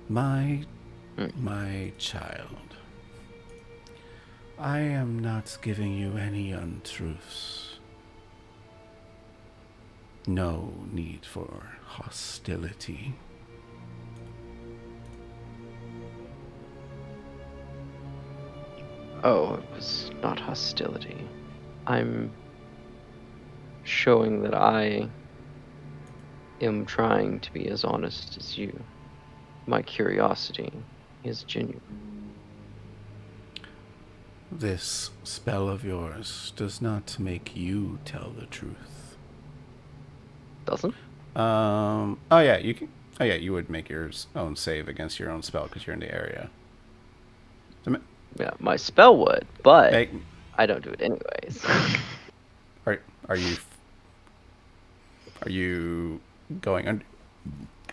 My Hmm. child, I am not giving you any untruths. No need for hostility. Oh, it was not hostility. I'm showing that I am trying to be as honest as you. My curiosity is genuine. This spell of yours does not make you tell the truth. Doesn't? Oh yeah, you can. Oh yeah, you would make your own save against your own spell because you're in the area. So, Yeah, my spell would, but make, I don't do it anyways. are are you are you going under?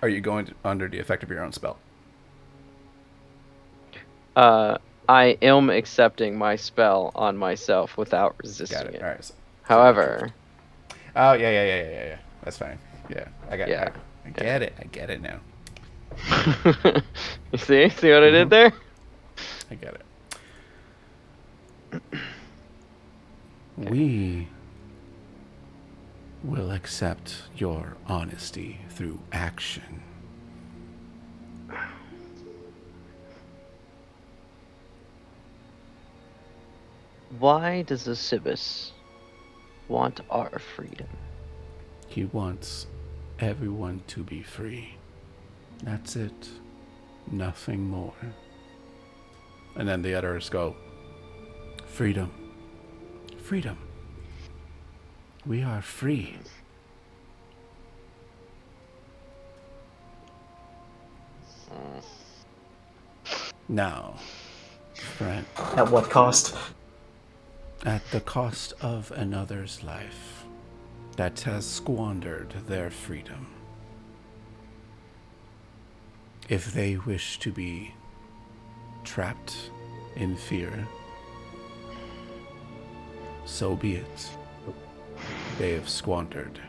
Are you going under the effect of your own spell? I am accepting my spell on myself without resisting Got it. it. All right. So However, oh yeah. That's fine. Yeah, I got. yeah, I get it. I get it now. you see what I did there? I get it. We will accept your honesty through action. Why does Asibus want our freedom? He wants everyone to be free. That's it. Nothing more. And then the others go, freedom. Freedom. We are free. Now, friend, At what cost? at the cost of another's life that has squandered their freedom. If they wish to be trapped in fear, so be it. They have squandered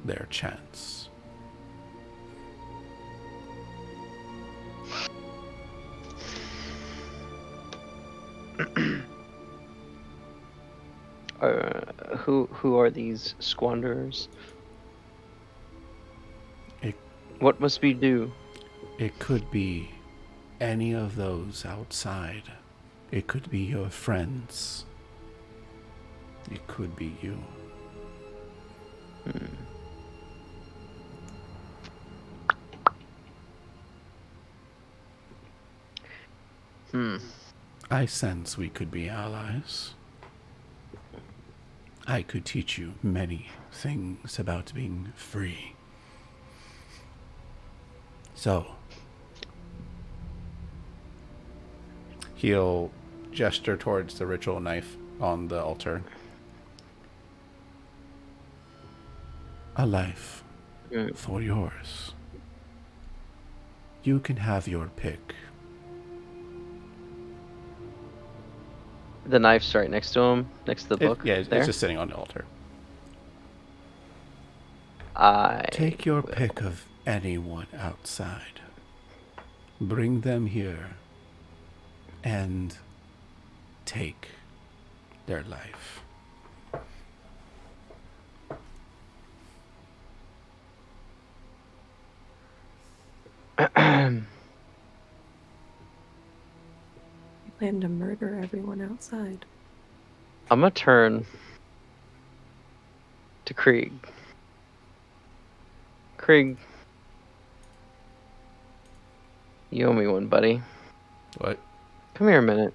their chance. Who are these squanderers? It, What must we do? it could be any of those outside. It could be your friends. It could be you. I sense we could be allies. I could teach you many things about being free. So, he'll gesture towards the ritual knife on the altar. A life for yours. You can have your pick. The knife's right next to him, next to the book. It's there. just sitting on the altar. Take your pick of anyone outside. Bring them here and take their life. Plan to murder everyone outside. I'm gonna turn to Krieg. Krieg, you owe me one, buddy. What? Come here a minute.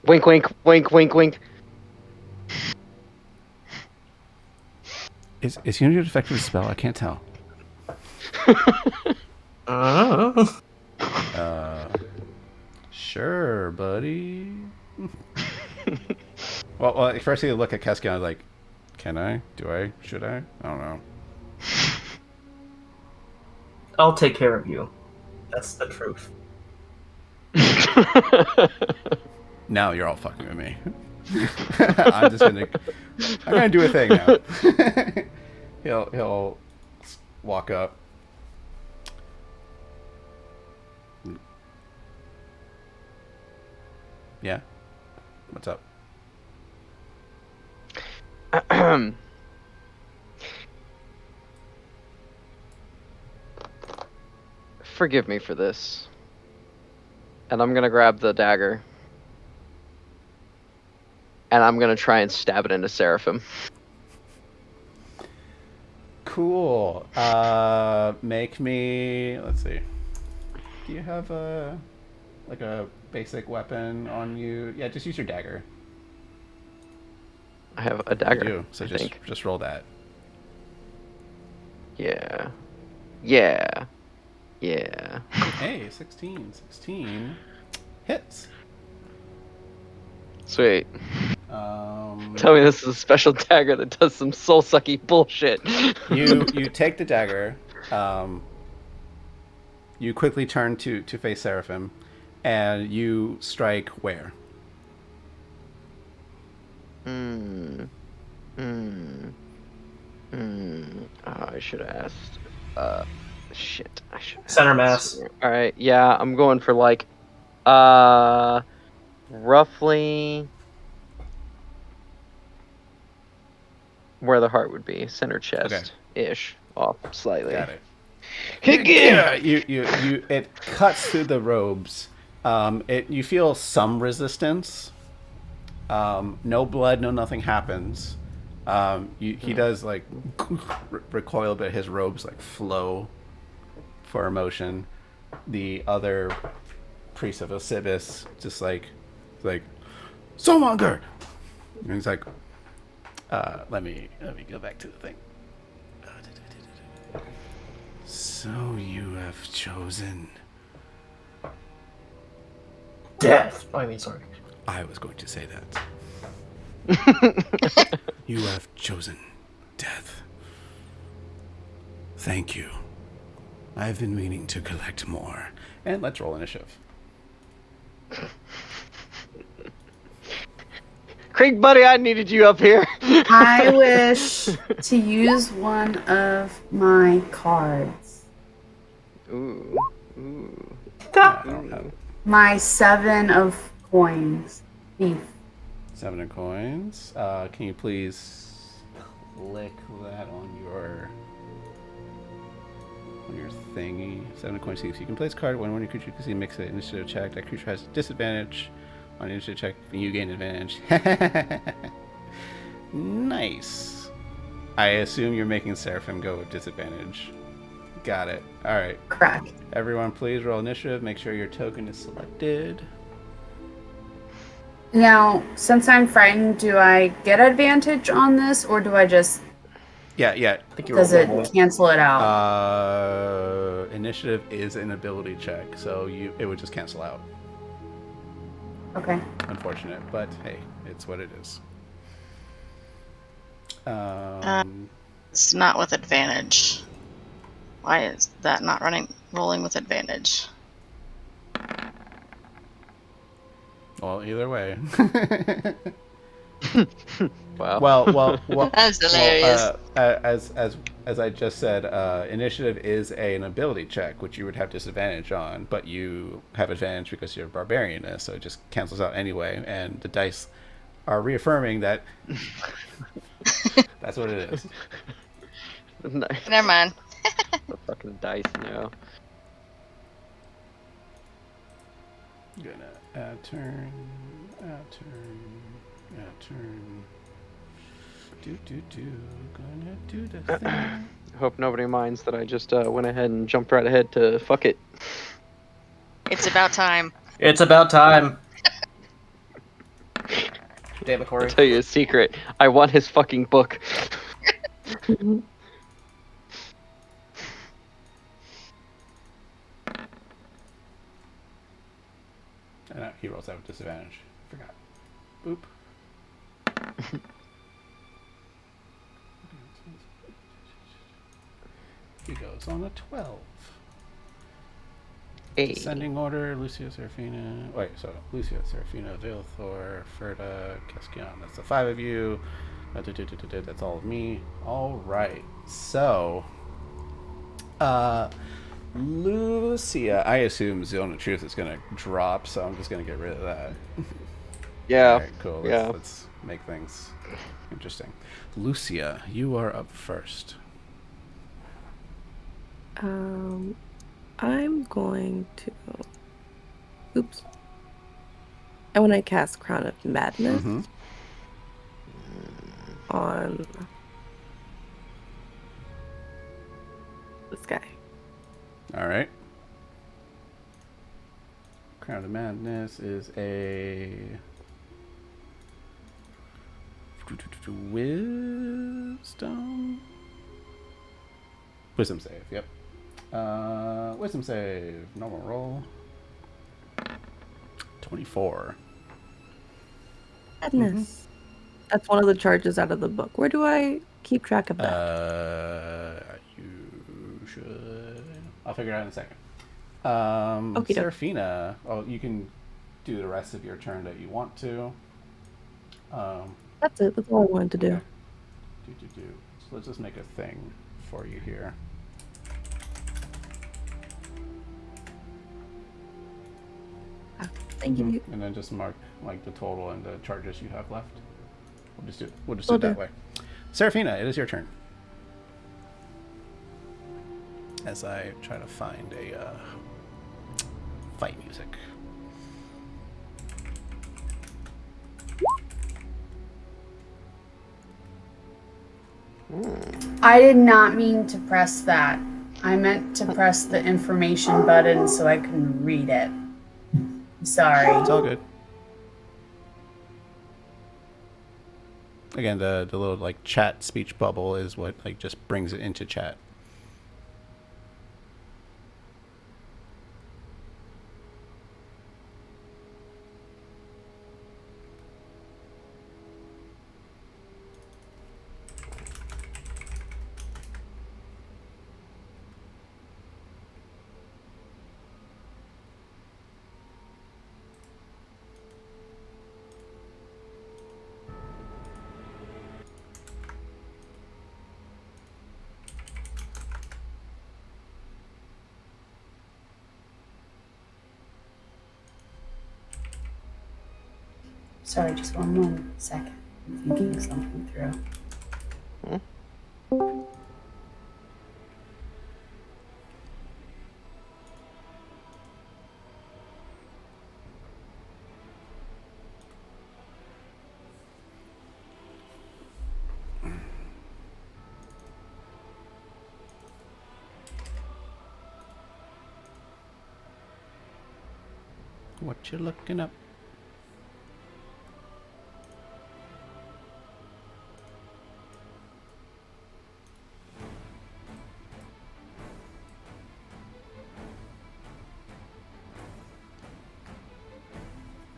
Wink, wink, wink, wink, wink. Is he going to do an effective spell? I can't tell. Sure, buddy. well, first you look at Keski and I was like, can I? Do I? Should I? I don't know. I'll take care of you. That's the truth. Now you're all fucking with me. I'm gonna do a thing now. He'll walk up. Yeah. What's up? Forgive me for this. And I'm gonna grab the dagger. And I'm gonna try and stab it into Seraphim. Cool. Make me. Let's see. Do you have a basic weapon on you? Yeah, just use your dagger. I have a dagger. You do. So just roll that. Yeah. Yeah. Yeah. Hey, 16. 16 hits. Sweet. Tell me this is a special dagger that does some soul-sucky bullshit. You take the dagger. You quickly turn to face Seraphim, and you strike where? I should have asked. Shit. I should. Center mass. All right. Yeah, I'm going for like, roughly where the heart would be, center chest ish, off slightly. Got it. Yeah. You it cuts through the robes. You feel some resistance. No blood, no nothing happens. He does like recoil, but his robes like flow for emotion. The other priest of Osibis just like Soulmonger! And he's like, let me go back to the thing. So you have chosen death. I mean, sorry. I was going to say that. You have chosen death. Thank you. I've been meaning to collect more. And let's roll initiative. Craig, buddy, I needed you up here. I wish to use one of my cards. Ooh. I don't have My 7 of coins. Thief. 7 of coins. Can you please click that on your thingy? 7 of coins. So you can place a card when your creature can see mix it initiative check. That creature has disadvantage on initiative check, and you gain advantage. Nice. I assume you're making Seraphim go with disadvantage. Got it. All right. Correct. Everyone, please roll initiative. Make sure your token is selected. Now, since I'm frightened, do I get advantage on this, or do I just... Yeah. I think you Does rolled it one. cancel it out? Initiative is an ability check, so it would just cancel out. Okay. Unfortunate, but hey, it's what it is. It's not with advantage. Why is that not rolling with advantage? Well, either way. Wow. Well. That's hilarious. As I just said, initiative is an ability check, which you would have disadvantage on, but you have advantage because you're a barbarian, so it just cancels out anyway. And the dice are reaffirming that that's what it is. Nice. Never mind. The fucking dice now. Gonna add turn. Gonna do the thing. Hope nobody minds that I just went ahead and jumped right ahead to fuck it. It's about time. It's about time. Damn it, Corey. I'll tell you a secret. I want his fucking book. He rolls out with disadvantage. Forgot. Boop. He goes on a 12. Hey. Ascending order, Lucia, Serafina. Wait, so Lucia, Serafina, Vilthor, Ferda, Casquion. That's the 5 of you. That's all of me. All right. So, Lucia, I assume Zone of Truth is going to drop, so I'm just going to get rid of that. Yeah. All right, cool. Yeah. Let's make things interesting. Lucia, you are up first. I'm going to. Oops. I want to cast Crown of Madness Mm-hmm. on this guy. All right. Crown of Madness is a wisdom save. Yep. Wisdom save. Normal roll. 24. Madness. That's one of the charges out of the book. Where do I keep track of that? You should. I'll figure it out in a second. Okie doke. Seraphina. Oh, you can do the rest of your turn that you want to. That's it. That's all I wanted to do. Okay. So let's just make a thing for you here. Thank you. And then just mark like the total and the charges you have left. We'll just do Will it that do. way. Seraphina, it is your turn. As I try to find a fight music. I did not mean to press that. I meant to press the information button so I can read it. Sorry. It's all good. Again, the little like chat speech bubble is what like just brings it into chat. Sorry, just one moment. Second. I'm thinking something through. What you looking up?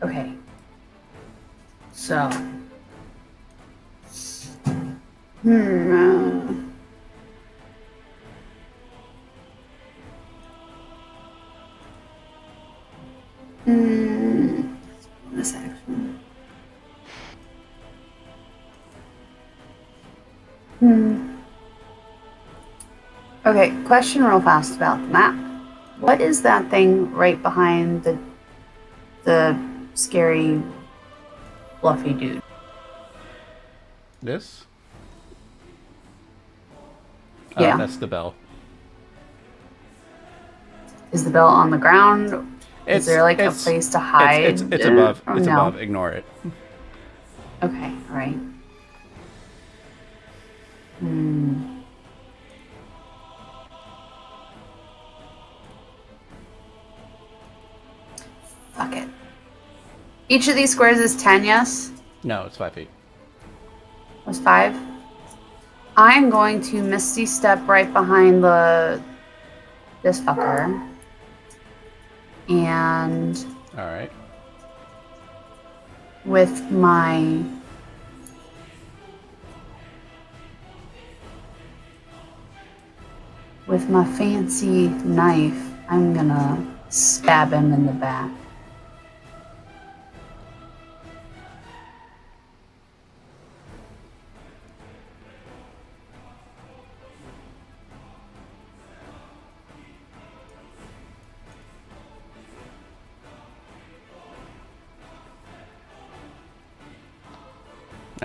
Okay. So. Bonus action. Okay, question real fast about the map. What is that thing right behind the scary fluffy dude? This? Yeah. That's the bell. Is the bell on the ground? Is there like a place to hide? It's above. Or It's no? above. Ignore it. Okay, all right. Fuck it. Each of these squares is 10, yes? No, it's 5 feet. Was 5? I'm going to Misty Step right behind this fucker. And All right. with my fancy knife, I'm gonna stab him in the back.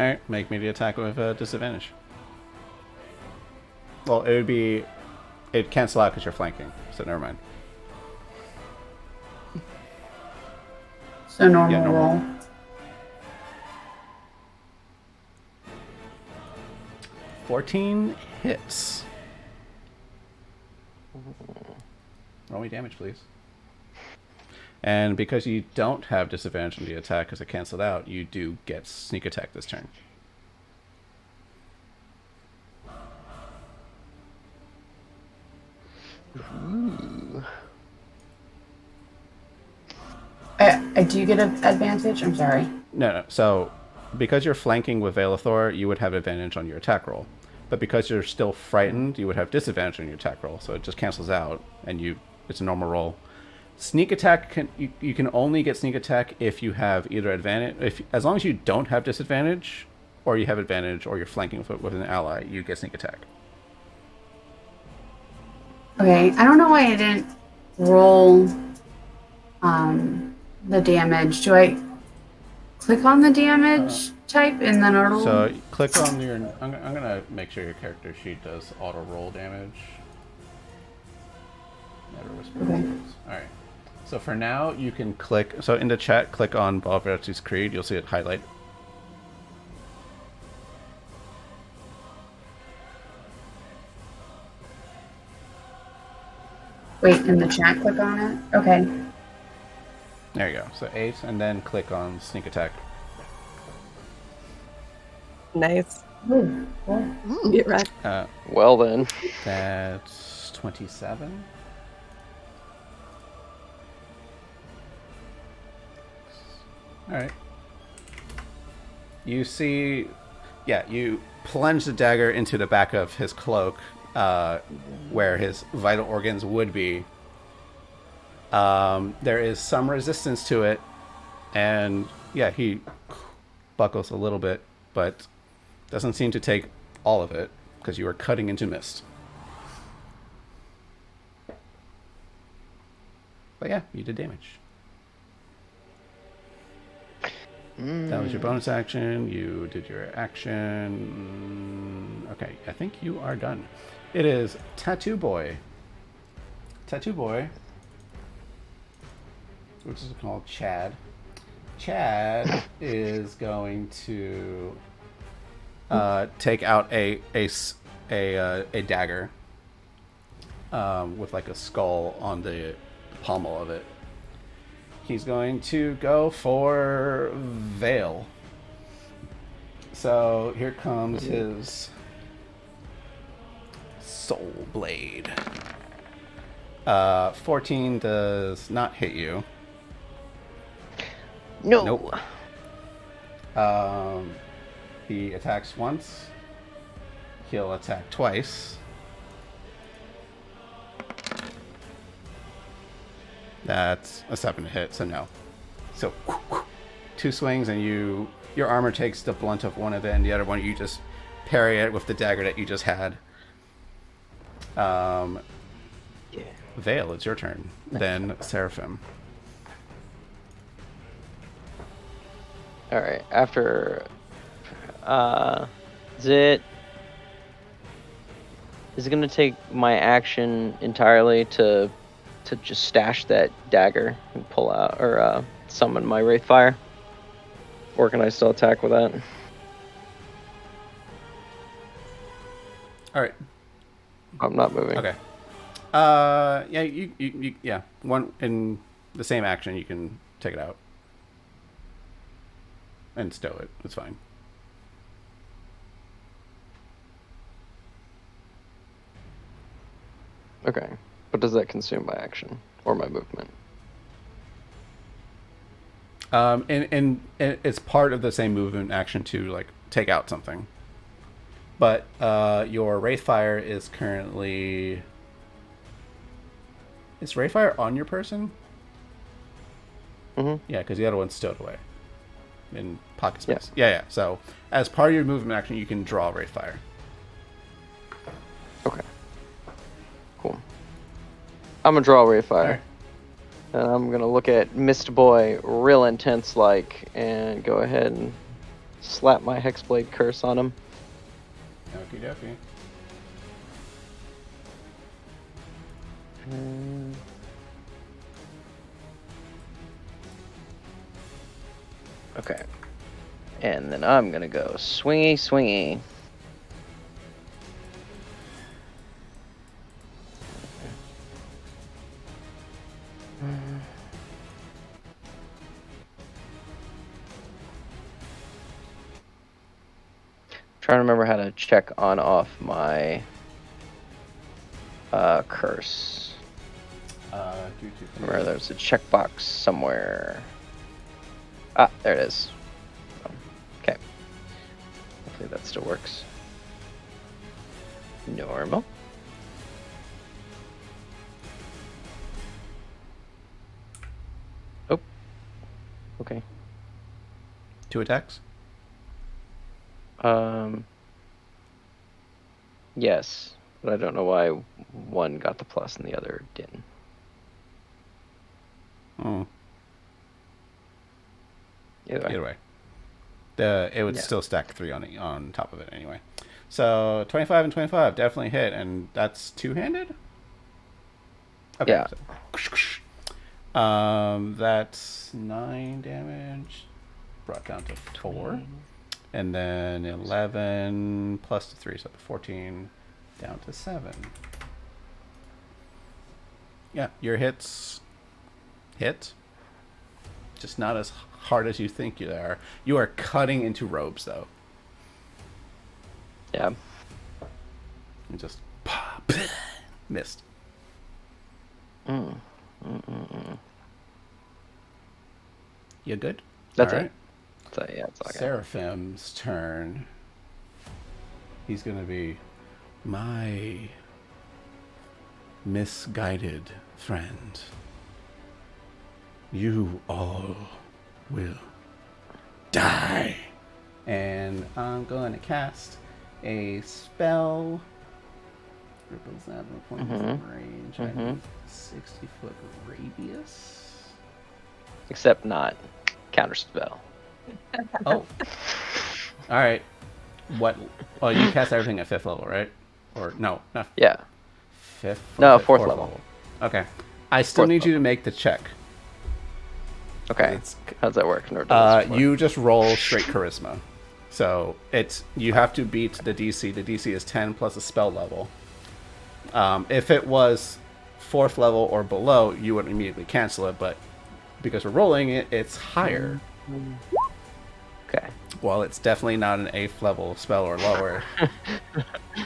All right, make me the attack with disadvantage. Well, it'd cancel out because you're flanking, so never mind. So normal Yeah, normal. roll. 14 hits. Roll me damage, please. And because you don't have disadvantage on the attack because it canceled out, you do get sneak attack this turn. Ooh. I do get an advantage? I'm sorry. No. So, because you're flanking with Veilithor, you would have advantage on your attack roll. But because you're still frightened, you would have disadvantage on your attack roll. So it just cancels out, and it's a normal roll. Sneak attack you can only get sneak attack if you have either advantage, as long as you don't have disadvantage, or you have advantage, or you're flanking with an ally, you get sneak attack. Okay, I don't know why I didn't roll the damage. Do I click on the damage type and then auto? So click on your. I'm gonna make sure your character sheet does auto roll damage. Never whisper Okay. words. All right. So for now, you can click. So in the chat, click on Balverti's Creed. You'll see it highlight. Wait, in the chat, click on it? Okay. There you go. So 8, and then click on sneak attack. Nice. Ooh, cool. Get right. Well then. That's 27. All right. You see, you plunge the dagger into the back of his cloak, where his vital organs would be. There is some resistance to it, and he buckles a little bit, but doesn't seem to take all of it because you are cutting into mist. But you did damage. That was your bonus action. You did your action. Okay, I think you are done. It is Tattoo Boy. Tattoo Boy, which is called Chad. Chad is going to take out a dagger with like a skull on the pommel of it. He's going to go for Veil. So here comes his Soul Blade. 14 does not hit you. No. Nope. He attacks once. He'll attack twice. That's a 7 to hit, so no. So 2 swings, and your armor takes the blunt of one of it, and the other one you just parry it with the dagger that you just had. Veil, it's your turn. Then Seraphim. All right. After, is it gonna take my action entirely to just stash that dagger and pull out or summon my Wraithfire, or can I still attack with that? All right. I'm not moving. Okay. You one in the same action you can take it out and stow it. It's fine. Okay. But does that consume my action or my movement? And it's part of the same movement action to like take out something. But your Wraithfire is currently. Is Wraithfire on your person? Mm-hmm. Yeah, because the other one's stowed away in pocket space. Yeah. So as part of your movement action, you can draw Wraithfire. Okay. Cool. I'm gonna draw Wraithfire. Right. And I'm gonna look at Mist Boy real intense like and go ahead and slap my Hexblade curse on him. Okie dokie. Okay. And then I'm gonna go swingy, swingy. Trying to remember how to check on off my curse. Remember, there's a checkbox somewhere. Ah, there it is. Okay. Hopefully that still works. Normal. Oh. Okay. 2 attacks? Yes, but I don't know why one got the plus and the other didn't. Oh. Either way. It would still stack 3 on top of it anyway. So 25 and 25 definitely hit, and that's 2-handed? Okay. Yeah. So, that's 9 damage, brought down to 4. And then 11 plus the 3, so 14 down to 7. Yeah, your hits hit. Just not as hard as you think you are. You are cutting into robes, though. Yeah. And just missed. You good? That's All it. right. So yeah, it's all good. Seraphim's turn. He's gonna be my misguided friend. You all will die. And I'm going to cast a spell. Ripples out of points of range. I need 60-foot radius. Except not counterspell. Oh. Alright. What? Oh, you cast everything at 5th level, right? Or, no, not Yeah. 5th? No, fourth level. Okay. I still need you to make the check. Okay. It's, How does that work? Never done this before. you just roll straight charisma. So you have to beat the DC. The DC is 10 plus a spell level. If it was 4th level or below, you would immediately cancel it, but because we're rolling it, it's higher. Okay. Well, it's definitely not an 8th level spell or lower.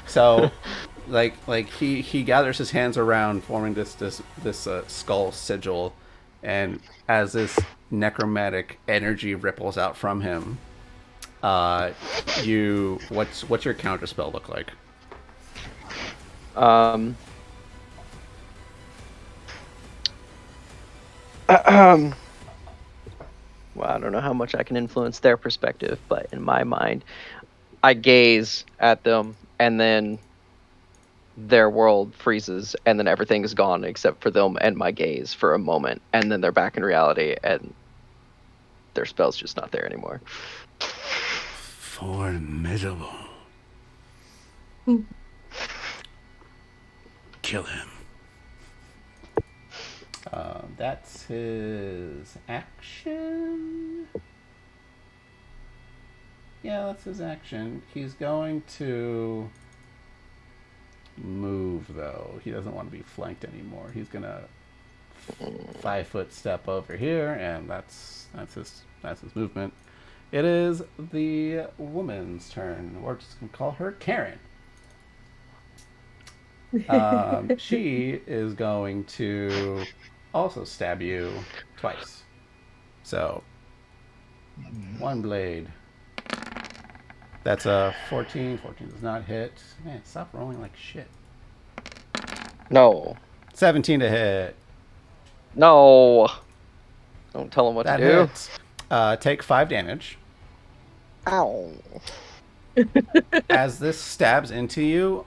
So, like he gathers his hands around, forming this skull sigil, and as this necromantic energy ripples out from him, what's your counter spell look like? Well, I don't know how much I can influence their perspective, but in my mind, I gaze at them, and then their world freezes, and then everything is gone except for them and my gaze for a moment, and then they're back in reality, and their spell's just not there anymore. Formidable. Kill him. That's his action. Yeah, that's his action. He's going to move, though. He doesn't want to be flanked anymore. He's gonna 5-foot step over here, and that's his movement. It is the woman's turn. We're just gonna call her Karen. She is going to also stab you twice. So, 1 blade. That's a 14. 14 does not hit. Man, stop rolling like shit. No. 17 to hit. No. Don't tell them what That to do. hits. Take 5 damage. Ow. As this stabs into you,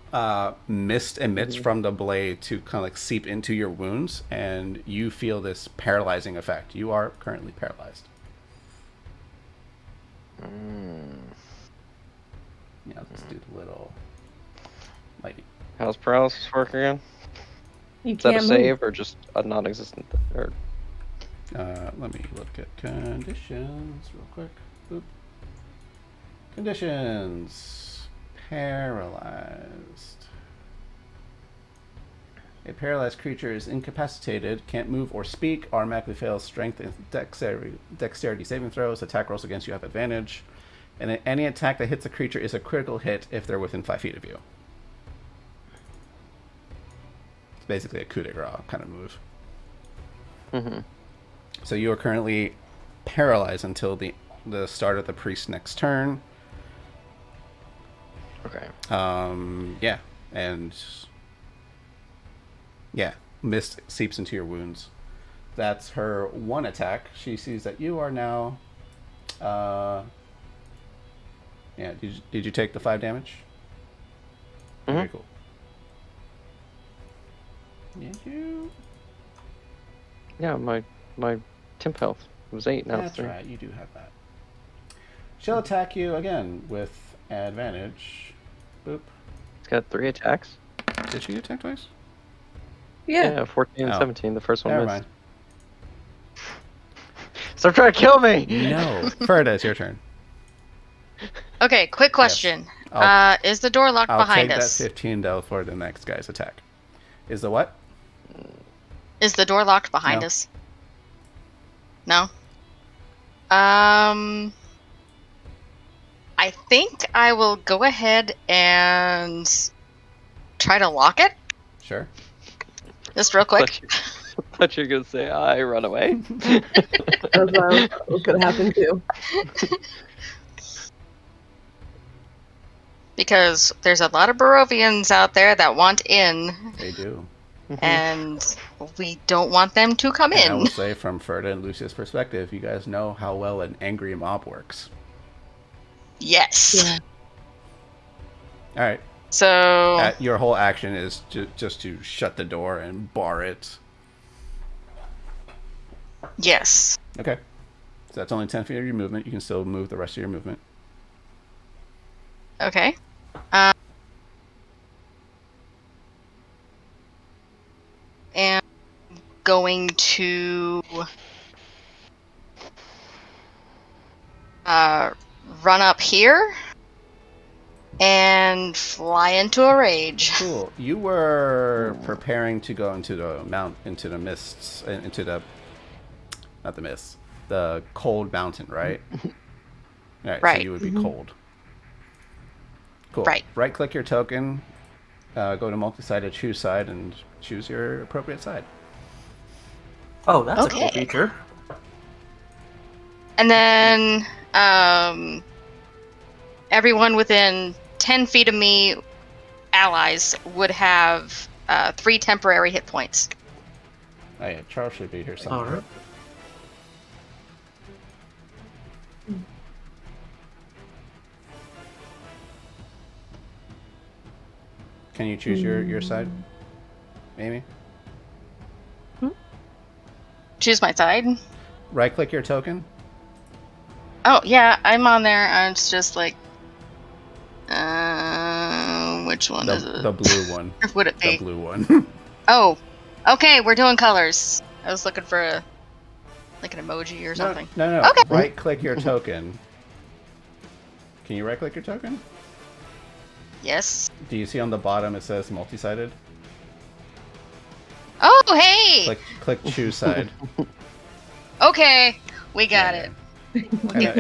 mist emits from the blade to kind of like seep into your wounds, and you feel this paralyzing effect. You are currently paralyzed. Yeah, I'll just do the little lighting. How's paralysis work again? You Is that a can't save or just a non-existent? Or Let me look at conditions real quick. Boop. Conditions. Paralyzed. A paralyzed creature is incapacitated, can't move or speak, automatically fails strength and dexterity saving throws. Attack rolls against you have advantage. And any attack that hits a creature is a critical hit if they're within 5 feet of you. It's basically a coup de grace kind of move. Mm-hmm. So you are currently paralyzed until the start of the priest's next turn. Okay. Yeah, and yeah, mist seeps into your wounds. That's her one attack. She sees that you are now. Yeah, did you take the 5 damage? Mm-hmm. Very cool. Did you? Yeah, my temp health was 8. Now it's That's 3. right. You do have that. She'll attack you again with advantage. Boop. It's got 3 attacks. Did she attack twice? Yeah. 14 and Oh. 17. The first one Never missed. mind. Stop trying to kill me! No. Ferda, it's your turn. Okay, quick question. Is the door locked I'll behind take us? that 15 though for the next guy's attack. Is the what? Is the door locked behind No. us? No? I think I will go ahead and try to lock it. Sure. Just real quick. I thought you were going to say, I run away. That's what's gonna happen too. Because there's a lot of Barovians out there that want in, They do. and we don't want them to come And I in. will say, from Ferda and Lucia's perspective, you guys know how well an angry mob works. Yes. Yeah. All right. So Your whole action is just to shut the door and bar it. yes. Okay. So that's only 10 feet of your movement. You can still move the rest of your movement. Okay. And going to run up here and fly into a rage. Cool. You were preparing to go into the mists, not the mists, the cold mountain, right? All right. Right. So you would be cold. Cool. Right. Right-click your token, go to multi-sided, choose side, and choose your appropriate side. Oh, that's a cool Okay. feature. And then everyone within 10 feet of me, allies, would have 3 temporary hit points. Oh yeah, Charles should be here somewhere. All right. Can you choose your side, Amy? Choose my side. Right-click your token. Oh, yeah, I'm on there. It's just like, which one is it? The blue one. Or would it be? The blue one. Oh, okay, we're doing colors. I was looking for an emoji or something. No. Okay. Right-click your token. Can you right-click your token? Yes. Do you see on the bottom it says multi-sided? Oh, hey! Click choose side. Okay, we got Yeah. it. I know,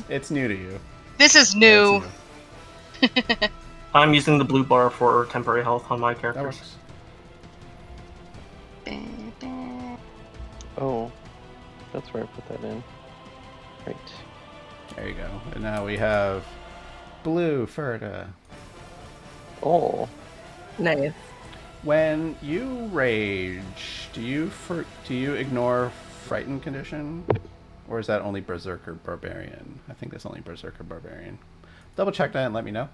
it's new to you. This is Yeah, new. it's new. I'm using the blue bar for temporary health on my That characters. works. Oh, that's where I put that in. Right. There you go. And now we have blue Ferda. Oh. Nice. When you rage, do you ignore frightened condition, or is that only berserker barbarian? I think that's only berserker barbarian. Double check that and let me know.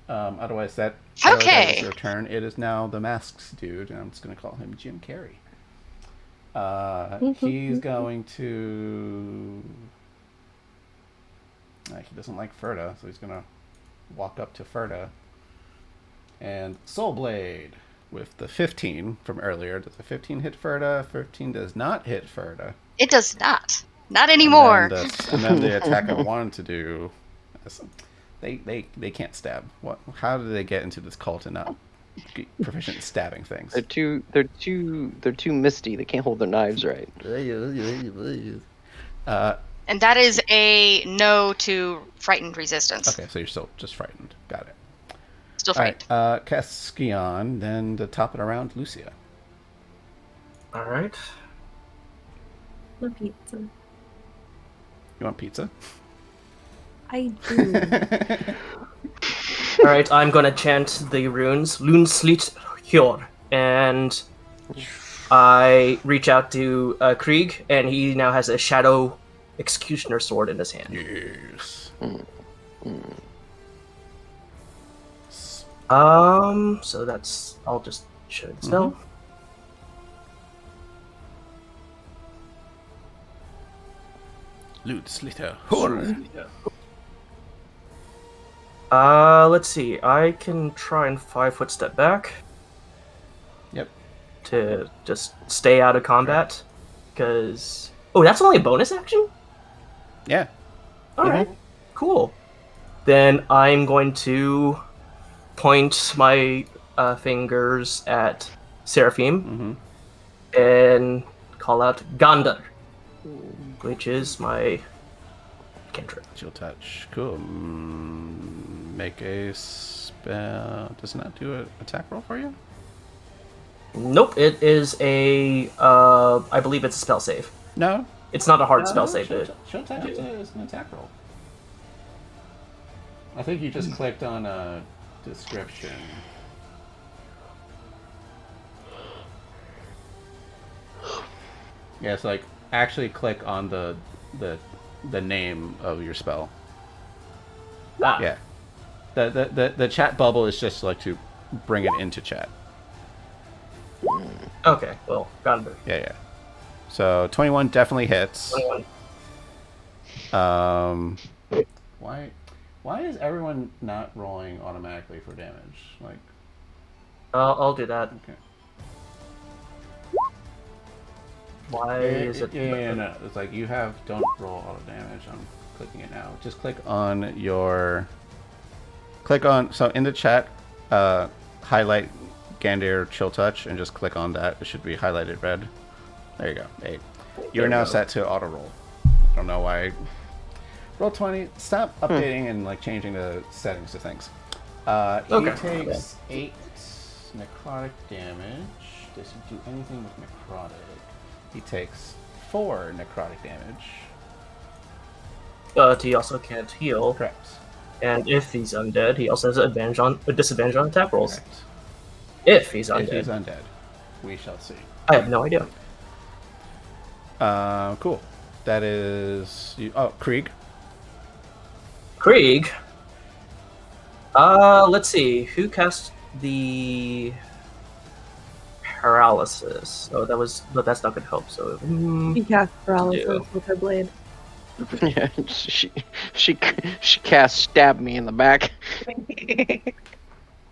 Otherwise, that Okay. is your turn. It is now the masks dude, and I'm just going to call him Jim Carrey. He's going to. He doesn't like Ferda, so he's gonna walk up to Ferda. And Soul Blade with the 15 from earlier. Does the 15 hit Ferda? 15 does not hit Ferda. It does not. Not anymore. And then the attack I wanted to do, they can't stab. What? How did they get into this cult and not be proficient in stabbing things? They're too misty. They can't hold their knives right. And that is a no to frightened resistance. Okay, so you're still just frightened. Got it. Still All right, frightened. Caskion, then to top it around, Lucia. All right. The pizza. You want pizza? I do. All right. I'm gonna chant the runes, Lunslit Hjor, and I reach out to Krieg, and he now has a Shadow Executioner sword in his hand. Yes. So that's. I'll just show the spell. Loot Slitter. Let's see. I can try and 5-foot step back Yep. to just stay out of combat. Because that's only a bonus action. Yeah. All right. Cool. Then I'm going to point my fingers at Seraphim and call out Gandar, which is my cantrip. Chill touch. Cool. Make a spell. Does it not do an attack roll for you? Nope, it is a. I believe it's a spell save. No. It's not a hard spell save. Chill touch is an attack roll. I think you just clicked on a description. Yeah, it's like actually click on the name of your spell. Yeah. The chat bubble is just like to bring it into chat. Okay, well, Gandar. Yeah. So 21 definitely hits. 21. Why is everyone not rolling automatically for damage? Like, I'll do that. okay. Why is it? Yeah, no. It's like you don't roll auto damage. I'm clicking it now. Just click on so in the chat, highlight Gandir Chill Touch and just click on that. It should be highlighted red. There you go. Hey, you're now set to auto roll. I don't know why. Roll 20. Stop updating and like changing the settings to things. He takes 8 necrotic damage. Does he do anything with necrotic? He takes 4 necrotic damage. But he also can't heal. Correct. And if he's undead, he also has a disadvantage on attack rolls. Correct. If he's undead. If he's undead. We shall see. I have no idea. Cool. That is... Krieg. Krieg. Let's see. Who cast the paralysis? But that's not gonna help. So She cast paralysis do. with her blade. Yeah, she cast stab me in the back.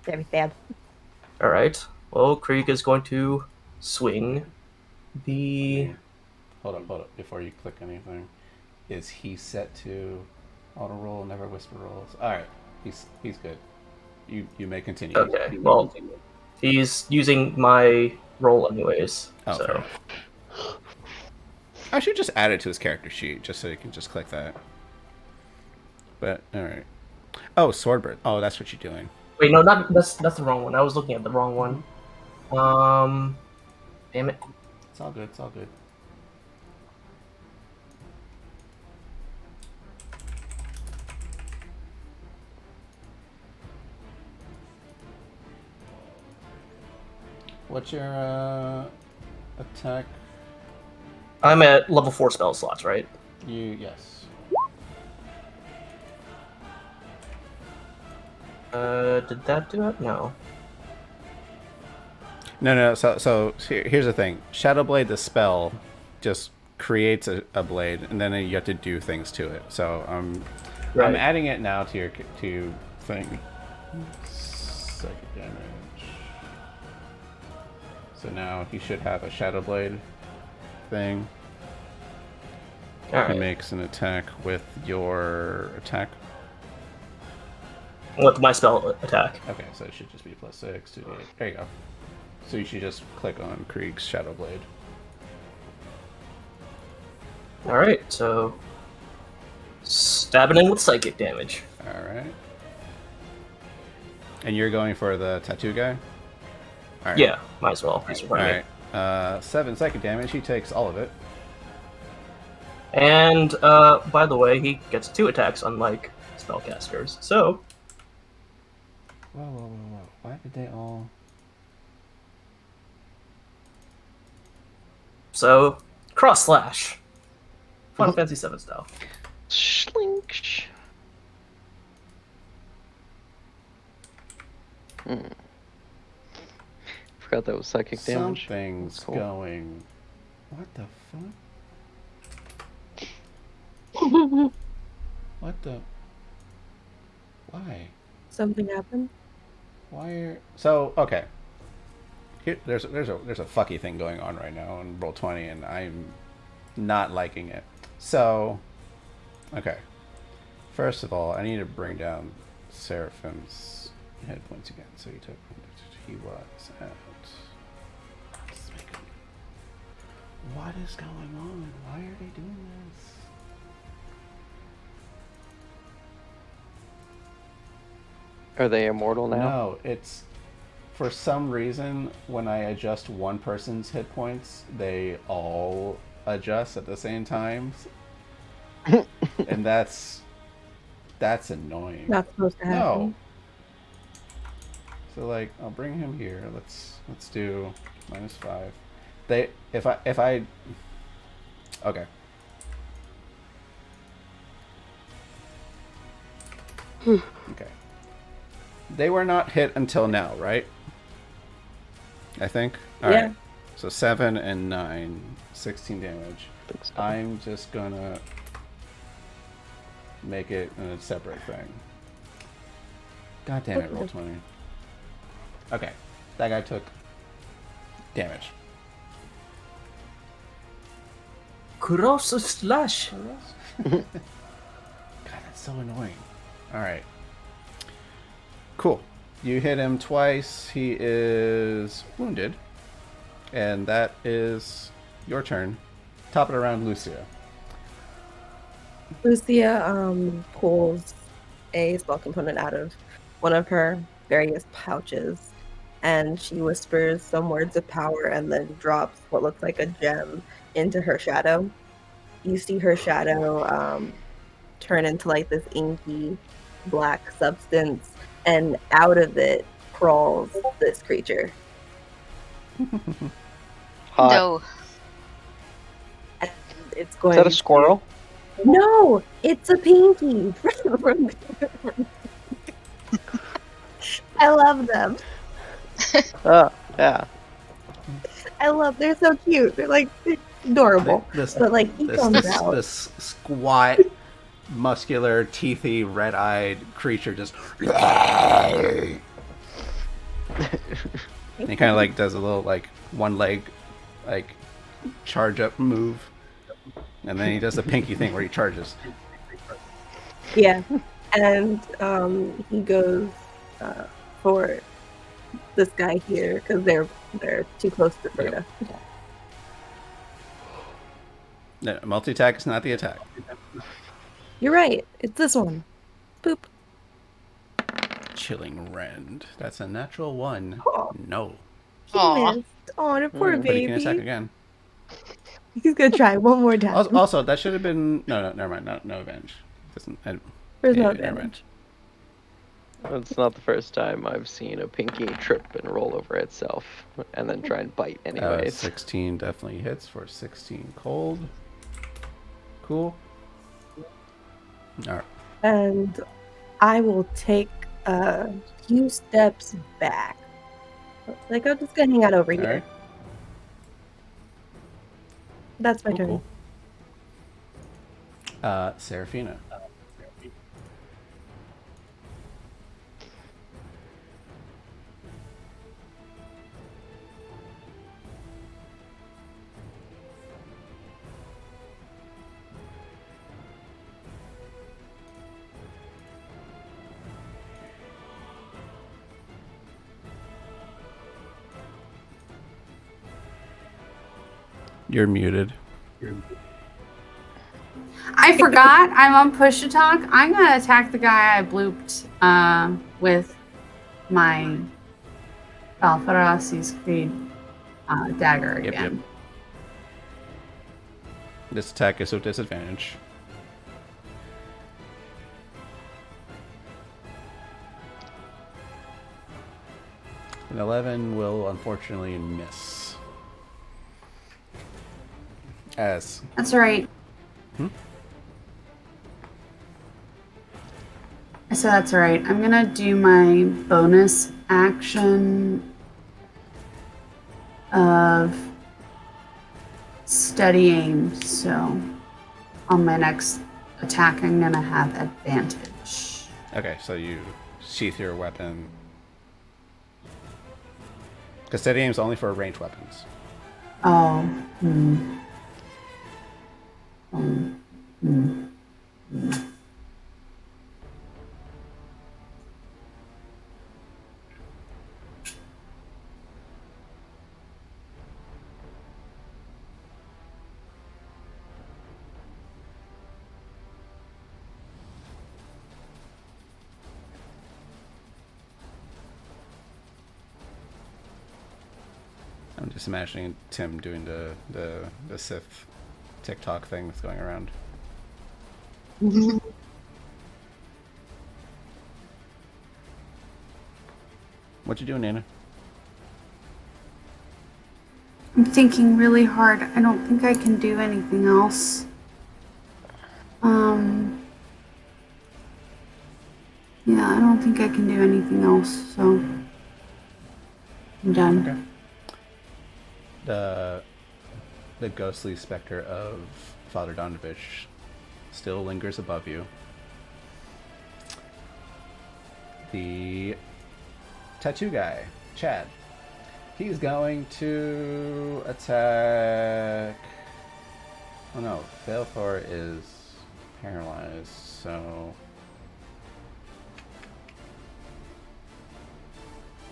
Damn stab. all right. Well, Krieg is going to swing the. Hold up. Before you click anything. Is he set to auto roll, never whisper rolls? Alright. He's good. You may continue. Okay. Well, he's using my roll anyways. Oh, so. fair. I should just add it to his character sheet, just so you can just click that. But, alright. Oh, Swordbird. Oh, that's what you're doing. Wait, no, that's the wrong one. I was looking at the wrong one. Damn it. It's all good. What's your attack? I'm at level 4 spell slots, right? Yes. Did that do it? No. No. So here's the thing. Shadow Blade, the spell, just creates a blade, and then you have to do things to it. So I'm adding it now to your thing. Psychic damage. So now he should have a Shadow Blade thing. Alright. He makes an attack with your attack. With my spell attack. Okay, so it should just be +6, 2d8. There you go. So you should just click on Krieg's Shadow Blade. Alright, so stabbing in with psychic damage. Alright. And you're going for the tattoo guy? Alright. Yeah, might as well. He's running. Alright. 7 psychic damage. He takes all of it. And by the way, he gets 2 attacks, unlike spellcasters. So Whoa. Why did they all... So cross slash. Final Fantasy 7 style. Slink. Forgot that was psychic damage. Something's Cool. going... What the fuck? What the... Why? Something happened. Why are... So, okay. Here, there's a fucky thing going on right now in Roll20, and I'm not liking it. So, okay. First of all, I need to bring down Seraphim's hit points again. So he was at... What is going on? Why are they doing this? Are they immortal now? No, it's... For some reason, when I adjust one person's hit points, they all adjust at the same time. And that's annoying. Not supposed to happen. No. So like, I'll bring him here. Let's do -5. If I okay. Okay. They were not hit until now, right? I think. All right. So 7 and 9, 16 damage. I'm just gonna make it a separate thing. God damn it, Roll20. Okay, that guy took damage. Cross slash. God, that's so annoying. Alright. Cool. You hit him twice. He is wounded. And that is your turn. Top it around Lucia. Lucia pulls a spell component out of one of her various pouches, and she whispers some words of power and then drops what looks like a gem into her shadow. You see her shadow turn into like this inky black substance, and out of it crawls this creature. Hot. No. And it's going Is that a squirrel? No, it's a pinky. I love them. Oh, yeah. They're so cute. They're adorable. But like he comes out. This squat, muscular, teethy, red-eyed creature just he kind of like does a little like one leg like charge up move, and then he does the pinky thing where he charges. Yeah, and he goes for this guy here because they're too close to Ferda. Yep. No, multi-attack is not the attack. You're right. It's this one. Boop. Chilling Rend. That's a natural 1. Oh. No. He Aw. missed. Oh, the poor But he can attack baby. again. He's gonna try one more time. Also, that should have been no. Never mind. No advantage. There's no never advantage. mind. It's not the first time I've seen a pinky trip and roll over itself and then try and bite anyways. 16 definitely hits for 16 cold. Cool. All right. And I will take a few steps back. Like I'm just gonna hang out over All here. right. That's my turn. Cool. Seraphina. You're muted. I forgot I'm on push to talk. I'm gonna attack the guy I blooped with my Alfarasi's Creed dagger again. Yep. This attack is with disadvantage. An 11 will unfortunately miss. As That's all right. I said that's all right. I'm gonna do my bonus action of steady aim. So on my next attack, I'm gonna have advantage. okay, so you sheath your weapon. Because steady aim is only for ranged weapons. Oh. I'm just imagining Tim doing the Sith TikTok thing that's going around. What you doing, Nana? I'm thinking really hard. I don't think I can do anything else. Yeah, I don't think I can do anything else, so I'm done. Okay. The ghostly specter of Father Donovich still lingers above you. The tattoo guy, Chad, he's going to attack. Oh no, Balethor is paralyzed, so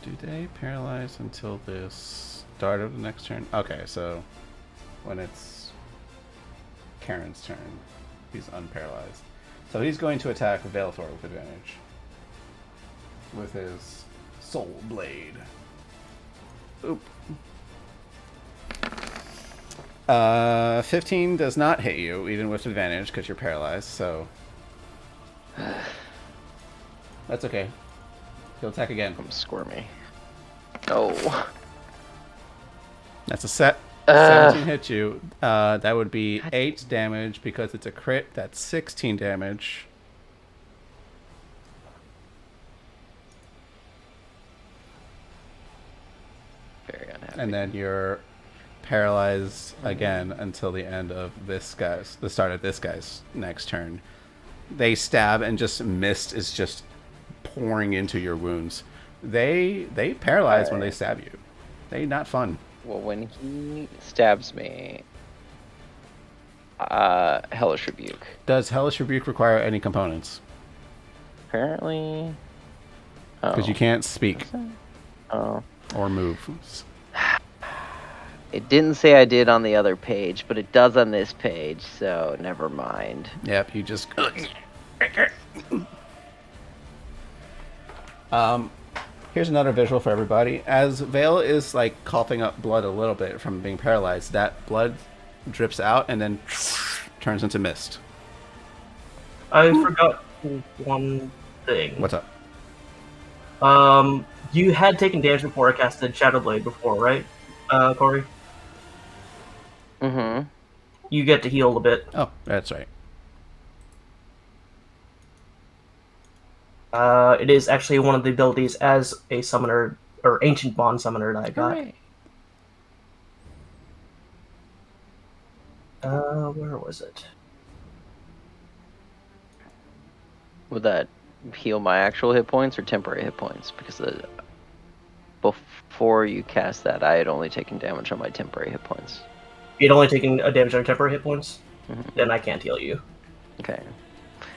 do they paralyze until the start of the next turn? Okay, so when it's Karen's turn, he's unparalyzed. So he's going to attack Balethor with advantage with his soul blade. Oop. 15 does not hit you, even with advantage, because you're paralyzed, so that's okay. He'll attack again. I'm squirmy. Oh. That's a set. 17 hit you. That would be 8 damage because it's a crit. That's 16 damage. Very unhappy. And then you're paralyzed again until the end of the start of this guy's next turn. They stab and just mist is just pouring into your wounds. They paralyze when they stab you. They not fun. Well, when he stabs me, Hellish Rebuke. Does Hellish Rebuke require any components? Apparently. Because you can't speak Oh. or move. It didn't say I did on the other page, but it does on this page, so never mind. Yep, you just. Here's another visual for everybody. As Vale is like coughing up blood a little bit from being paralyzed, that blood drips out and then turns into mist. I forgot one thing. What's up? You had taken damage before I casted Shadow Blade before, right, Corey? Mm-hmm. You get to heal a bit. Oh, that's right. It is actually one of the abilities as a summoner, or Ancient Bond summoner that I got. Hooray. Where was it? Would that heal my actual hit points or temporary hit points? Because before you cast that, I had only taken damage on my temporary hit points. You'd only taken a damage on temporary hit points? Mm-hmm. Then I can't heal you. Okay.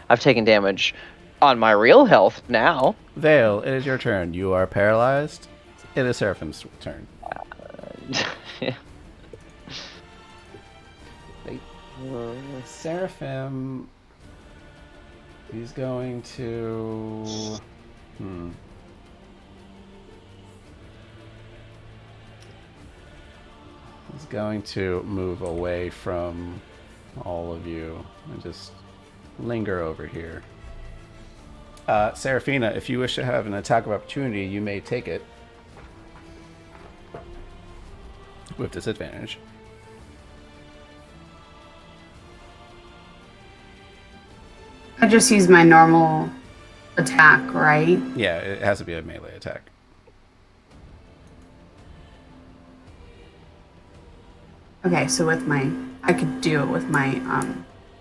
I've taken damage on my real health now. Vale, it is your turn. You are paralyzed. It is Seraphim's turn. Seraphim. He's going to. He's going to move away from all of you and just linger over here. Seraphina, if you wish to have an attack of opportunity, you may take it. With disadvantage. I just use my normal attack, right? Yeah, it has to be a melee attack. Okay, so with my, I could do it with my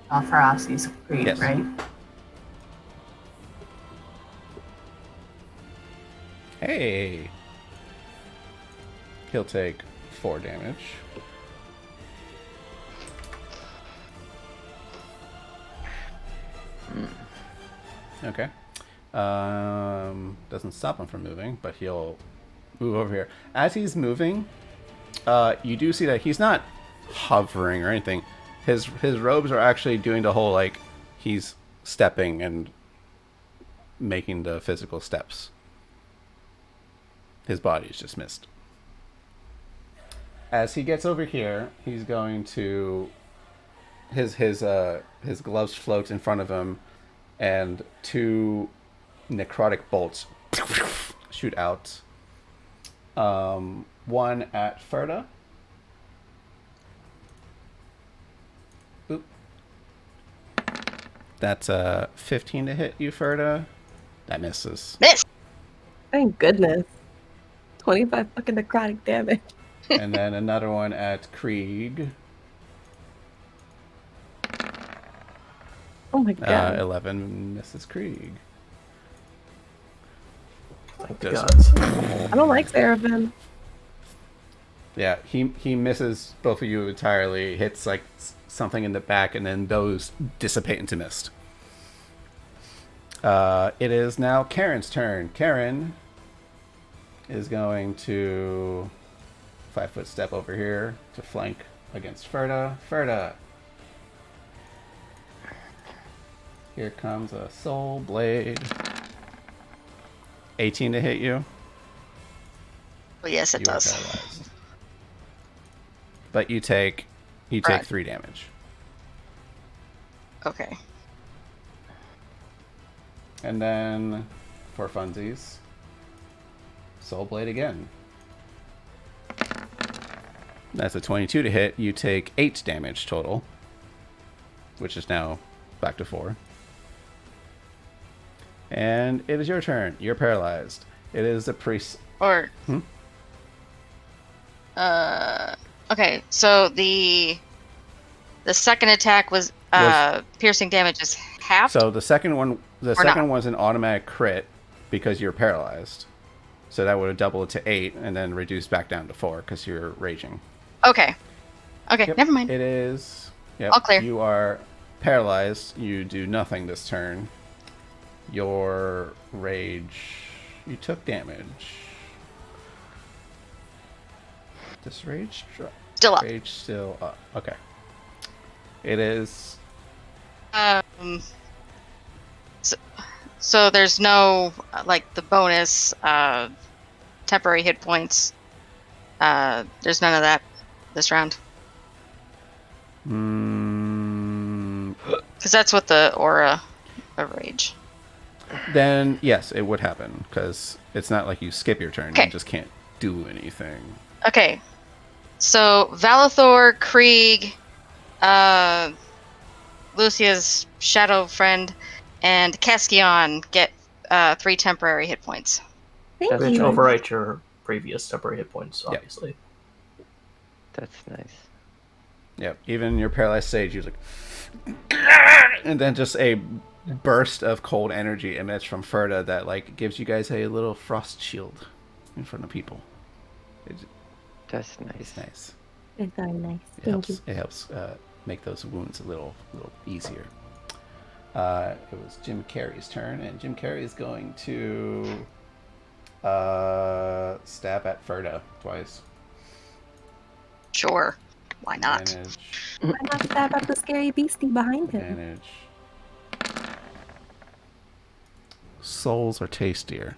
Ferocity's Creed, Yes. right? Hey! He'll take 4 damage. Okay. Doesn't stop him from moving, but he'll move over here. As he's moving, you do see that he's not hovering or anything. His robes are actually doing the whole, like, he's stepping and making the physical steps. His body is just mist. As he gets over here, he's going to his gloves float in front of him, and 2 necrotic bolts shoot out. One at Ferda. Oop. That's 15 to hit you, Ferda. That misses. Miss. Thank goodness. 25 fucking necrotic damage. And then another one at Krieg. Oh my god. 11 misses Krieg. Thank Just- God. I don't like Seraphim. Yeah, he misses both of you entirely, hits like something in the back, and then those dissipate into mist. It is now Karen's turn. Karen is going to 5-foot step over here to flank against Ferda. Ferda. Here comes a soul blade. 18 to hit you. Well, yes, it You are does. paralyzed. But you take Right. 3 damage. Okay. And then for funsies, soul blade again. That's a 22 to hit. You take 8 damage total, which is now back to 4. And it is your turn. You're paralyzed. It is the priest. Or. Okay, so the second attack was piercing damage is half. So the second one, not. was an automatic crit because you're paralyzed. So that would have doubled it to 8 and then reduced back down to 4 because you're raging. Okay. Okay, Yep, never mind. It is. Yep, All clear. You are paralyzed. You do nothing this turn. Your rage. You took damage. This rage drop. Still up. Rage still up. Okay. It is. So there's no like the bonus temporary hit points. There's none of that this round. Because that's what the aura of rage. Then yes, it would happen because it's not like you skip your turn. Okay. You just can't do anything. Okay. So Valathor, Krieg, Lucia's shadow friend, and Casquion get 3 temporary hit points. Thank That's Which you. nice. overwrite your previous temporary hit points, Yeah. obviously. That's nice. Yep. Even your paralyzed stage, you're like, and then just a burst of cold energy emits from Ferda that like gives you guys a little frost shield in front of people. That's nice. It's nice. It's very nice. It Thank helps. you. It helps make those wounds a little easier. It was Jim Carrey's turn, and Jim Carrey is going to stab at Ferda twice. Sure. Why not? Advantage. Why not stab at the scary beastie behind him? Advantage. Souls are tastier.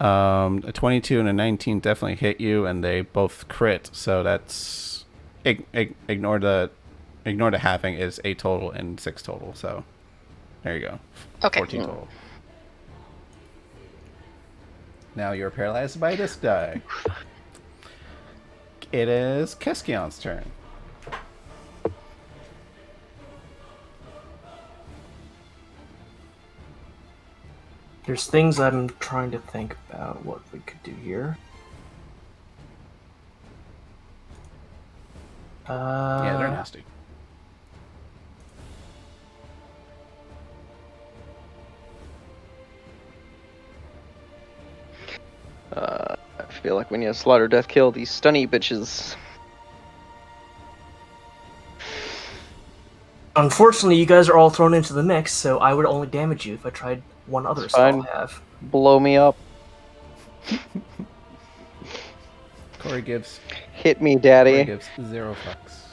A 22 and a 19 definitely hit you, and they both crit. So that's ignore the halving is 8 total and 6 total. So there you go. Okay. 14 total. Now you're paralyzed by this die. It is Keskion's turn. There's things I'm trying to think about what we could do here. Yeah, they're nasty. I feel like we need to slaughter, death, kill these stunny bitches. Unfortunately, you guys are all thrown into the mix, so I would only damage you if I tried one other spell Fine. I have. Blow me up. Corey gives Hit me, daddy. 0 fucks.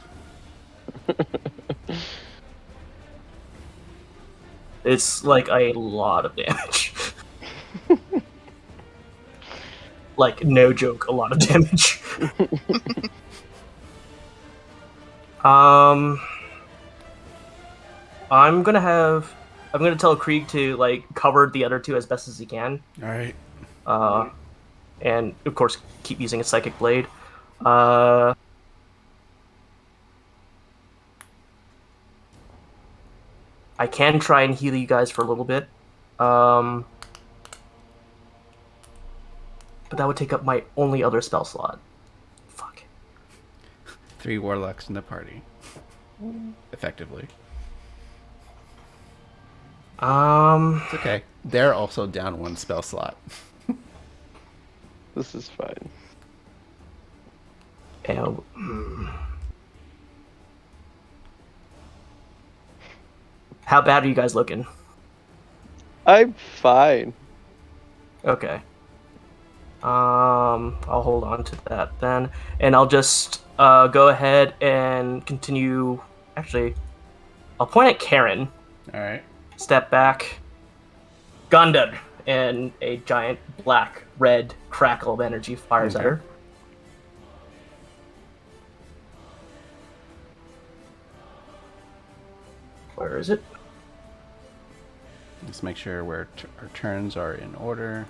It's like a lot of damage. Like, no joke, a lot of damage. I'm gonna tell Krieg to, like, cover the other two as best as he can. Alright. And, of course, keep using a Psychic Blade. I can try and heal you guys for a little bit. But that would take up my only other spell slot. Fuck. 3 warlocks in the party. Effectively. It's okay. They're also down 1 spell slot. This is fine. And, how bad are you guys looking? I'm fine. Okay. I'll hold on to that then, and I'll just go ahead and continue. Actually, I'll point at Karen. All right. Step back. Gundam, and a giant black-red crackle of energy fires at her. Where is it? Let's make sure our turns are in order.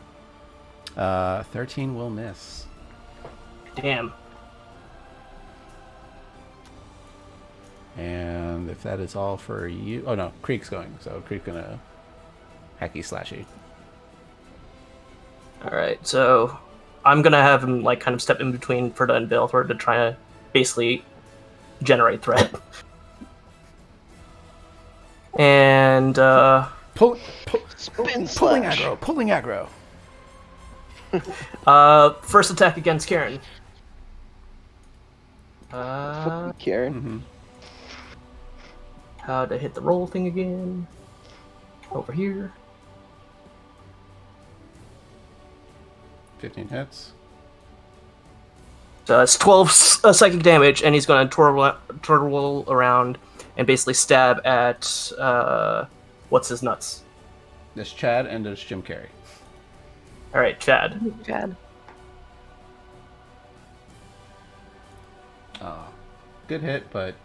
13 will miss. Damn. And if that is all for you... Oh, no. Creek's going. So Creek's going to hacky slashy. Alright, so I'm going to have him like kind of step in between Ferda and Balthor to try to basically generate threat. And, Pulling slash. aggro. Pulling aggro. first attack against Karen. Fuck you, Karen. Mm-hmm. How to hit the roll thing again. Over here. 15 hits. So that's 12 psychic damage, and he's going to twirl around and basically stab at, what's his nuts? There's Chad and there's Jim Carrey. Alright, Chad. Chad. Good hit, but...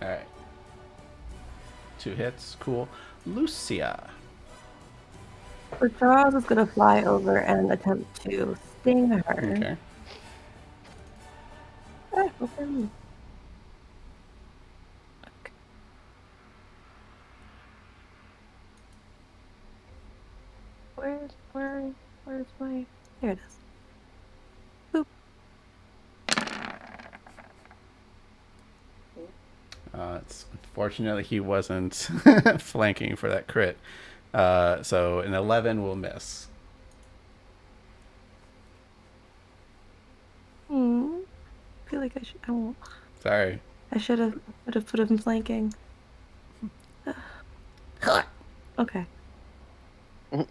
Alright. 2 hits. Cool. Lucia. So Charles is gonna fly over and attempt to sting her. Okay. Ah, okay. Where's my... There it is. Boop. Unfortunately, he wasn't flanking for that crit. So an 11 will miss. I feel like I won't. Sorry. I should have put him flanking. Okay.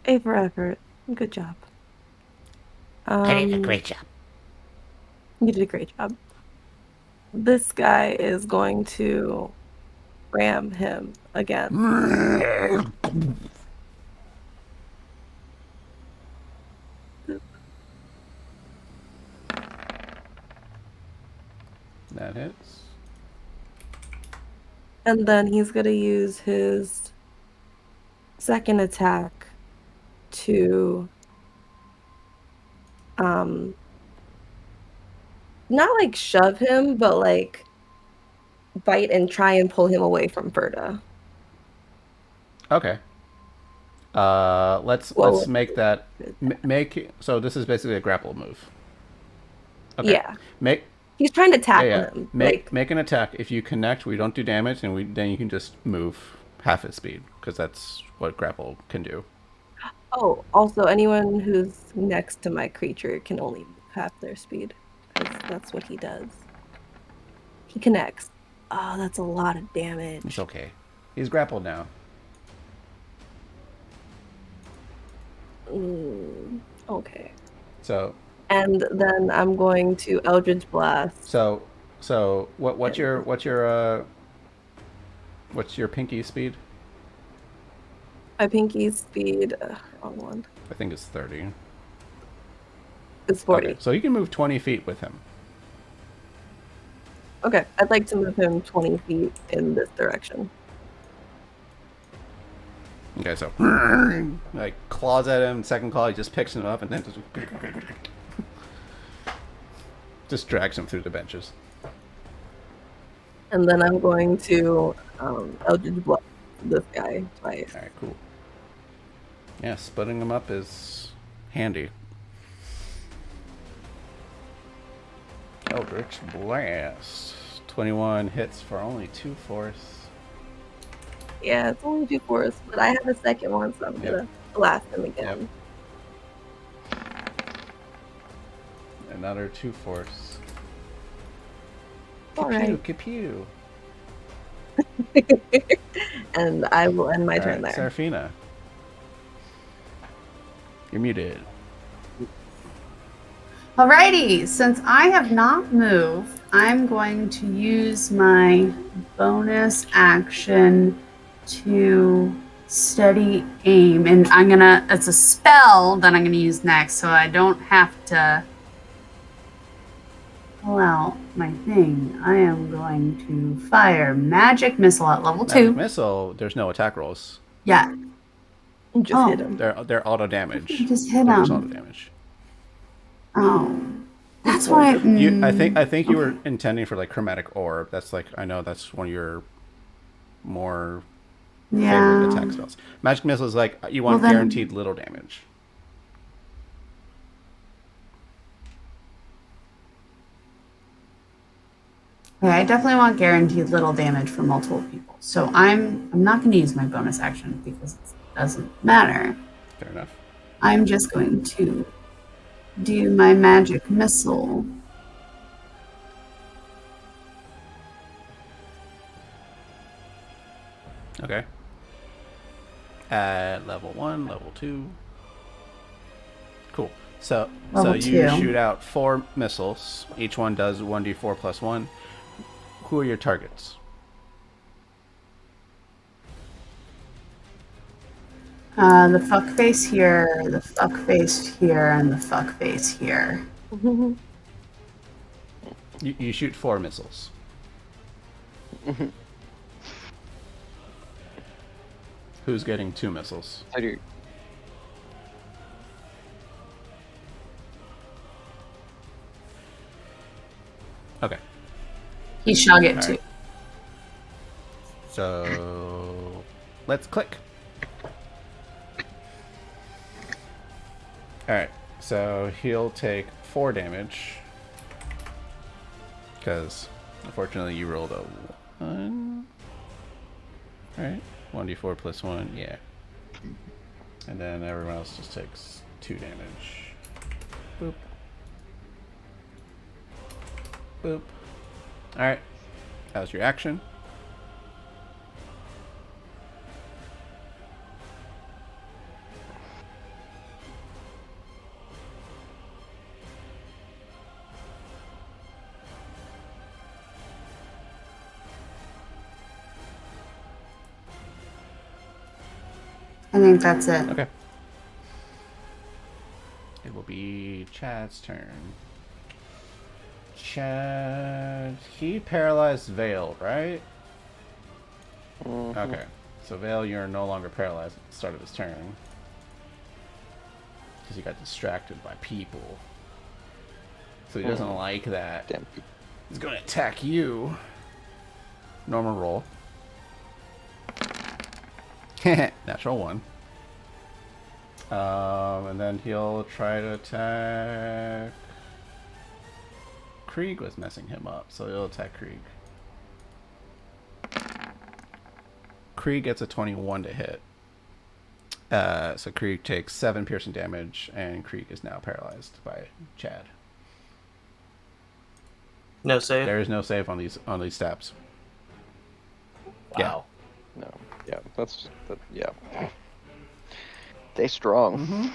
A for effort. Good job. I did a great job. You did a great job. This guy is going to ram him again. That hits. And then he's going to use his second attack to not like shove him, but like bite and try and pull him away from Ferda. Okay. Let's make that so this is basically a grapple move. Okay. Yeah. He's trying to tackle him. Make an attack. If you connect, we don't do damage, and then you can just move half its speed, because that's what grapple can do. Oh, also anyone who's next to my creature can only move half their speed, because that's what he does. He connects. Oh, that's a lot of damage. It's okay. He's grappled now. Okay. So. And then I'm going to Eldritch Blast. So what's your pinky speed? My pinky speed, wrong one. I think it's 30. It's 40. Okay, so you can move 20 feet with him. Okay, I'd like to move him 20 feet in this direction. Okay, so like claws at him, second claw, he just picks him up and then just drags him through the benches. And then I'm going to Eldritch Blast this guy twice. Alright, cool. Yeah, splitting him up is handy. Eldritch Blast. 21 hits for only 2 force. Yeah, it's only 2 force, but I have a second one, so I'm gonna blast him again. Another 2 force. Alright. Kapew. And I will end my turn there. Serafina. You're muted. Alrighty, since I have not moved, I'm going to use my bonus action to steady aim. And it's a spell that I'm gonna use next, so I don't have to pull out my thing. I am going to fire magic missile at level 2. Magic missile, there's no attack rolls. Yeah. Just hit him. They're auto damage. Just hit They're him. just auto damage. Oh, that's why. I think you were intending for like chromatic orb. That's like, I know that's one of your more favorite attack spells. Magic missile is like you want guaranteed little damage. Okay, I definitely want guaranteed little damage for multiple people. So I'm not going to use my bonus action because it doesn't matter. Fair enough. I'm just going to do my magic missile. Okay. At level 1, level 2. Cool. So you shoot out 4 missiles. Each one does 1d4 plus 1. Who are your targets? The fuckface here, the fuckface here, and the fuckface here. You shoot 4 missiles. Who's getting 2 missiles? I do. Okay. He shall get 2. Right. So let's click. Alright, so he'll take 4 damage. Because, unfortunately, you rolled a 1. Alright, 1d4 plus 1, yeah. And then everyone else just takes 2 damage. Boop. Boop. Alright, that was your action. I think that's it. Okay. It will be Chad's turn. Chad, he paralyzed Vale, right? Mhm. Okay. So Vale, you're no longer paralyzed at the start of his turn. Because he got distracted by people. So he doesn't like that. Damn. He's going to attack you. Normal roll. Natural 1. And then he'll try to attack... Krieg was messing him up, so he'll attack Krieg. Krieg gets a 21 to hit. So Krieg takes 7 piercing damage, and Krieg is now paralyzed by Chad. No save. There is no save on these stabs. Wow. No. Yeah. Yeah. Stay strong. Mm-hmm.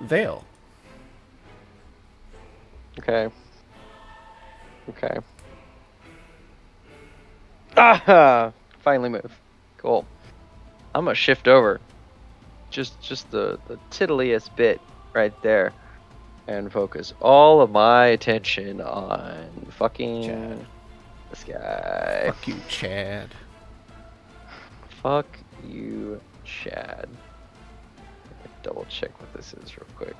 Vale. Okay. Ah! Finally move. Cool. I'm gonna shift over. Just the tiddliest bit right there. And focus all of my attention on fucking Chad. this guy. Fuck you, Chad. Fuck you, Chad. Double check what this is real quick.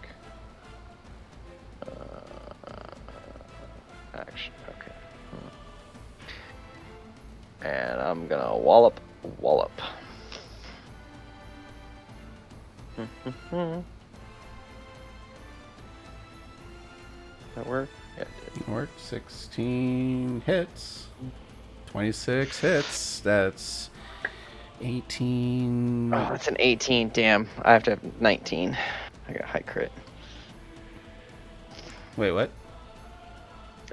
Action, okay. And I'm gonna wallop. That work? Yeah, it did. Worked. 16 hits. 26 hits. That's 18. Oh, that's an 18. Damn, I have to have 19. I got high crit. Wait, what?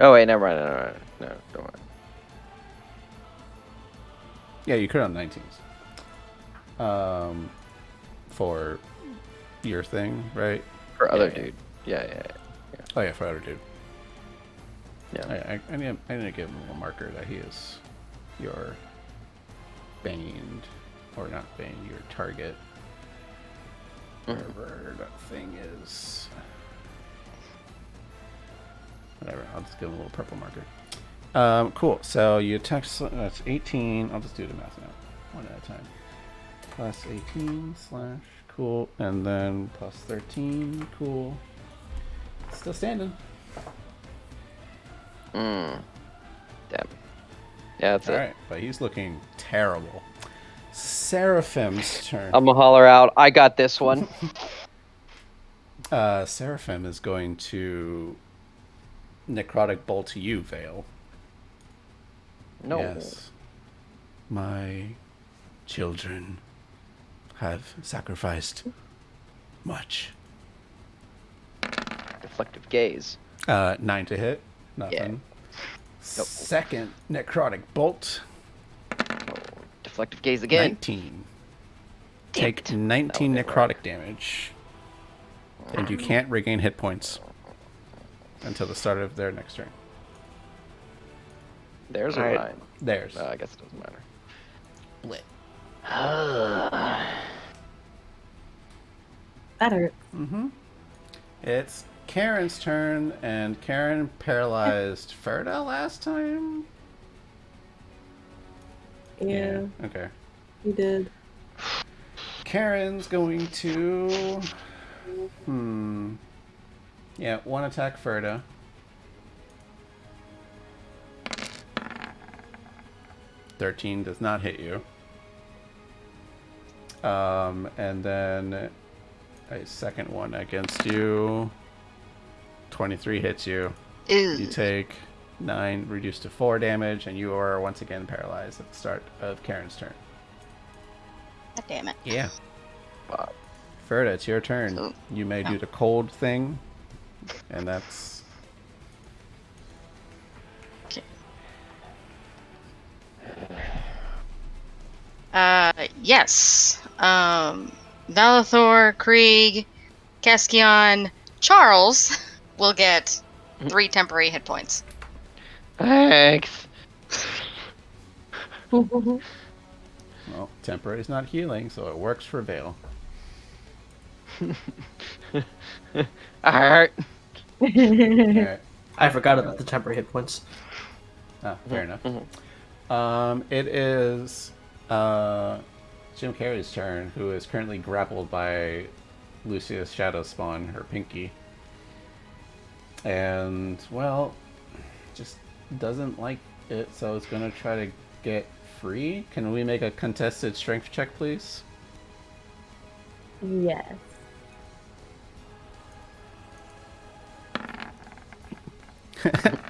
Oh wait, never mind. No, don't worry. Yeah, you crit on 19s. For your thing, right? For other Yeah. dude. Yeah. Oh yeah, for other dude. Yeah. I need to give him a marker that he is your baned, or not baned, your target. Whatever that thing is. Whatever, I'll just give him a little purple marker. Cool, so you attack, that's 18, I'll just do the math now, one at a time. Plus 18 slash, cool, and then plus 13, cool. Still standing. Damn. Yeah, that's it. Alright, but he's looking terrible. Seraphim's turn. I'm gonna holler out. I got this one. Seraphim is going to necrotic bolt to you, Vale. No. Yes. My children have sacrificed much. Deflective gaze. 9 to hit. Nothing. Yeah. Nope. Second necrotic bolt. Oh, deflective gaze again. 19. Damn Take it. 19 That one necrotic damage. And you can't regain hit points until the start of their next turn. There's a Alright. line. Theirs. I guess it doesn't matter. Split. That hurt. Mm-hmm. It's Karen's turn, and Karen paralyzed Ferda last time? Yeah, Okay. he did. Karen's going to... Yeah, one attack Ferda. $13 does not hit you. And then a second one against you. 23 hits you. Ew. You take 9 reduced to 4 damage, and you are once again paralyzed at the start of Karen's turn. God damn it. Yeah. Wow. Ferda, it's your turn. So- You may no. do the cold thing, and that's... Okay. Yes. Valathor, Krieg, Casquion, Charles will get 3 temporary hit points. Thanks. Well, temporary is not healing, so it works for Vale. Alright. Alright. I forgot about the temporary hit points. Ah, fair enough. Mhm. It is Jim Carrey's turn, who is currently grappled by Lucia's Shadow Spawn, her pinky. And, well, just doesn't like it, so it's going to try to get free. Can we make a contested strength check, please? Yes.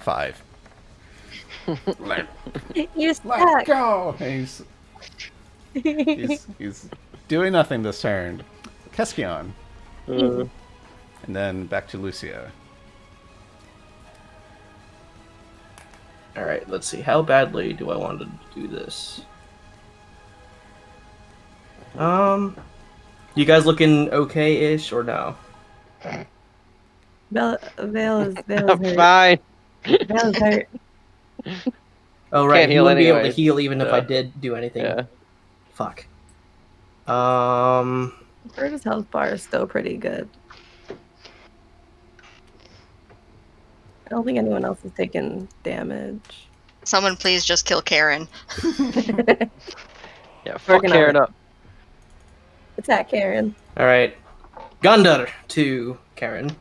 Five. You're Let's stuck. go! He's doing nothing this turn. Keskion. And then back to Lucia. Alright, let's see. How badly do I want to do this? You guys looking okay-ish or no? Vale is I'm hurt. fine. Vale is hurt. Oh, right. Can't You heal wouldn't be able to anyways, heal even if I so, did do anything. Yeah. Fuck. Fergus' health bar is still pretty good. I don't think anyone else has taken damage. Someone please just kill Karen. Yeah, fuck Working on Karen it. up. Attack Karen. Alright. Gundar to Karen.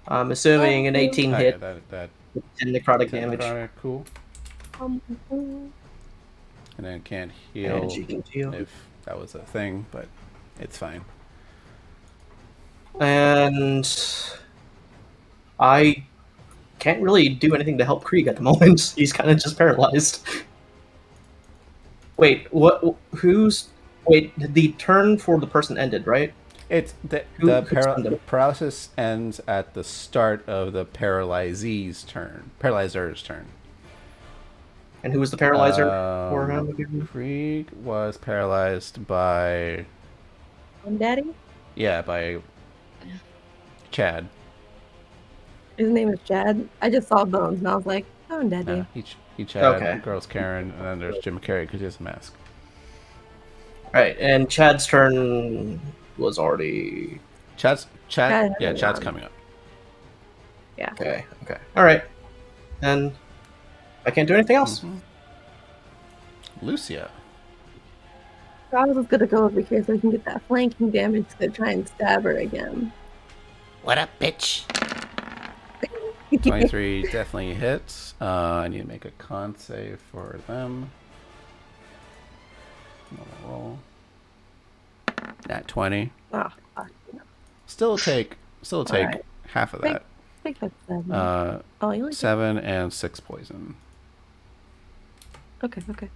I'm assuming an 18 Oh, hit yeah, that and necrotic damage. necrotic, cool. Mhm. And then can't And heal she can heal. if that was a thing, but it's fine. And I can't really do anything to help Krieg at the moment. He's kind of just paralyzed. Wait, what? Who's? Wait, the turn for the person ended, right? It's the who's ended? paralysis ends at the start of the paralyzer's turn. And who was the paralyzer for him? Krieg was paralyzed by Daddy? by Chad. His name is Chad. I just saw bones and I was like, oh, Daddy. He Chad, Okay. girl's Karen, and then there's Jim Carrey because he has a mask. Right, and Chad's turn was already. Chad's Chad's coming up. Yeah. Okay. All right. Then I can't do anything else. Lucia. So I was just gonna go over here so I can get that flanking damage to try and stab her again. What up, bitch? 23 definitely hits. I need to make a con save for them. Roll. Nat 20. Oh, fuck. Still take Alright. half of that. Take that 7. You only 7 and 6 poison. Okay.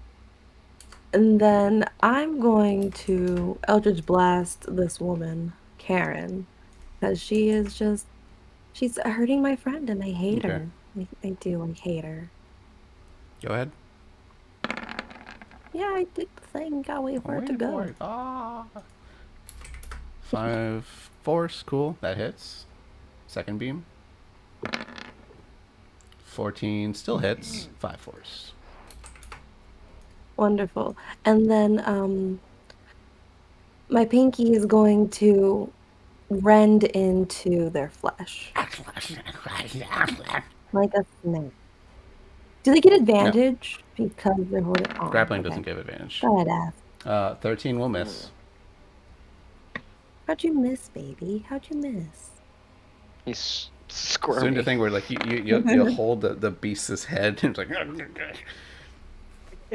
And then I'm going to Eldritch Blast this woman, Karen, because she's hurting my friend and I hate Okay. her. I do, I hate her. Go ahead. Yeah, I did the thing. Gotta wait for it to go. 5 force, cool. That hits. Second beam. 14 still hits. 5 force. Wonderful. And then my pinky is going to rend into their flesh like a snake. Do they get advantage because they're holding on? Grappling Okay. doesn't give advantage. Go ahead, ask. 13 will miss. How'd you miss, baby? How'd you miss? He's Soon to squirmy. think where like you hold the beast's head and it's like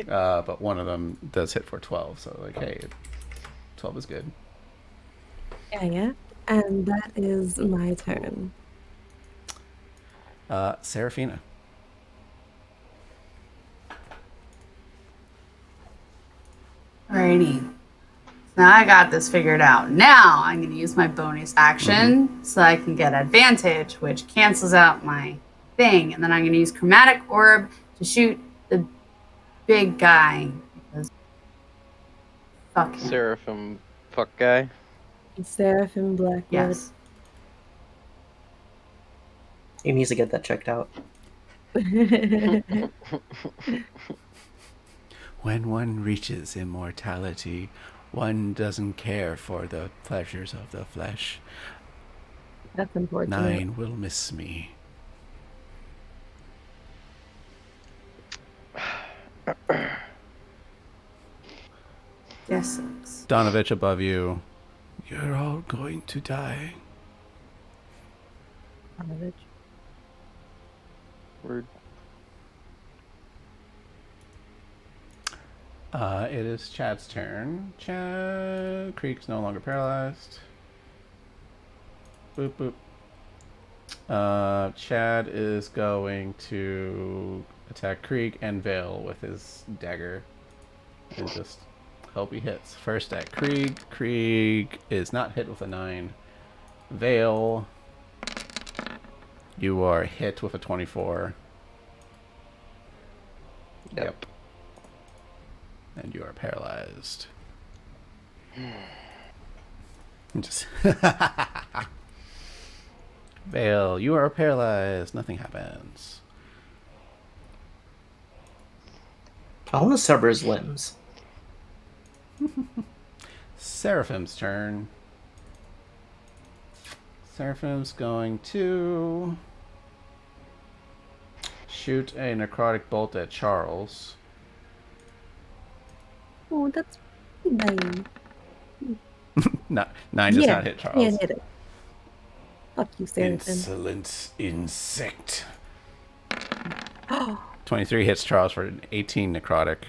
but one of them does hit for 12, so like hey, 12 is good. Yeah. And that is my turn. Seraphina. Alrighty. So now I got this figured out. Now I'm going to use my bonus action so I can get advantage, which cancels out my thing. And then I'm going to use Chromatic Orb to shoot the big guy. Because fuck him. Seraphim fuck guy. Seraphim Blackwood. Yes. He needs to get that checked out. When one reaches immortality, one doesn't care for the pleasures of the flesh. That's important. 9 will miss me. Yes. Donovich above you. You're all going to die. Word. It is Chad's turn. Chad. Creek's no longer paralyzed. Boop, boop. Chad is going to attack Krieg and Vale with his dagger. And just hope he hits. First at Krieg. Krieg is not hit with a 9. Vale, you are hit with a 24. Yep. And you are paralyzed. Just Vale, you are paralyzed. Nothing happens. I want to sever his limbs. Seraphim's turn. Seraphim's going to shoot a necrotic bolt at Charles. Oh, that's nine. No, 9 does not hit Charles. Can't hit it. Fuck you, Seraphim. Insolent insect. 23 hits Charles for an 18 necrotic.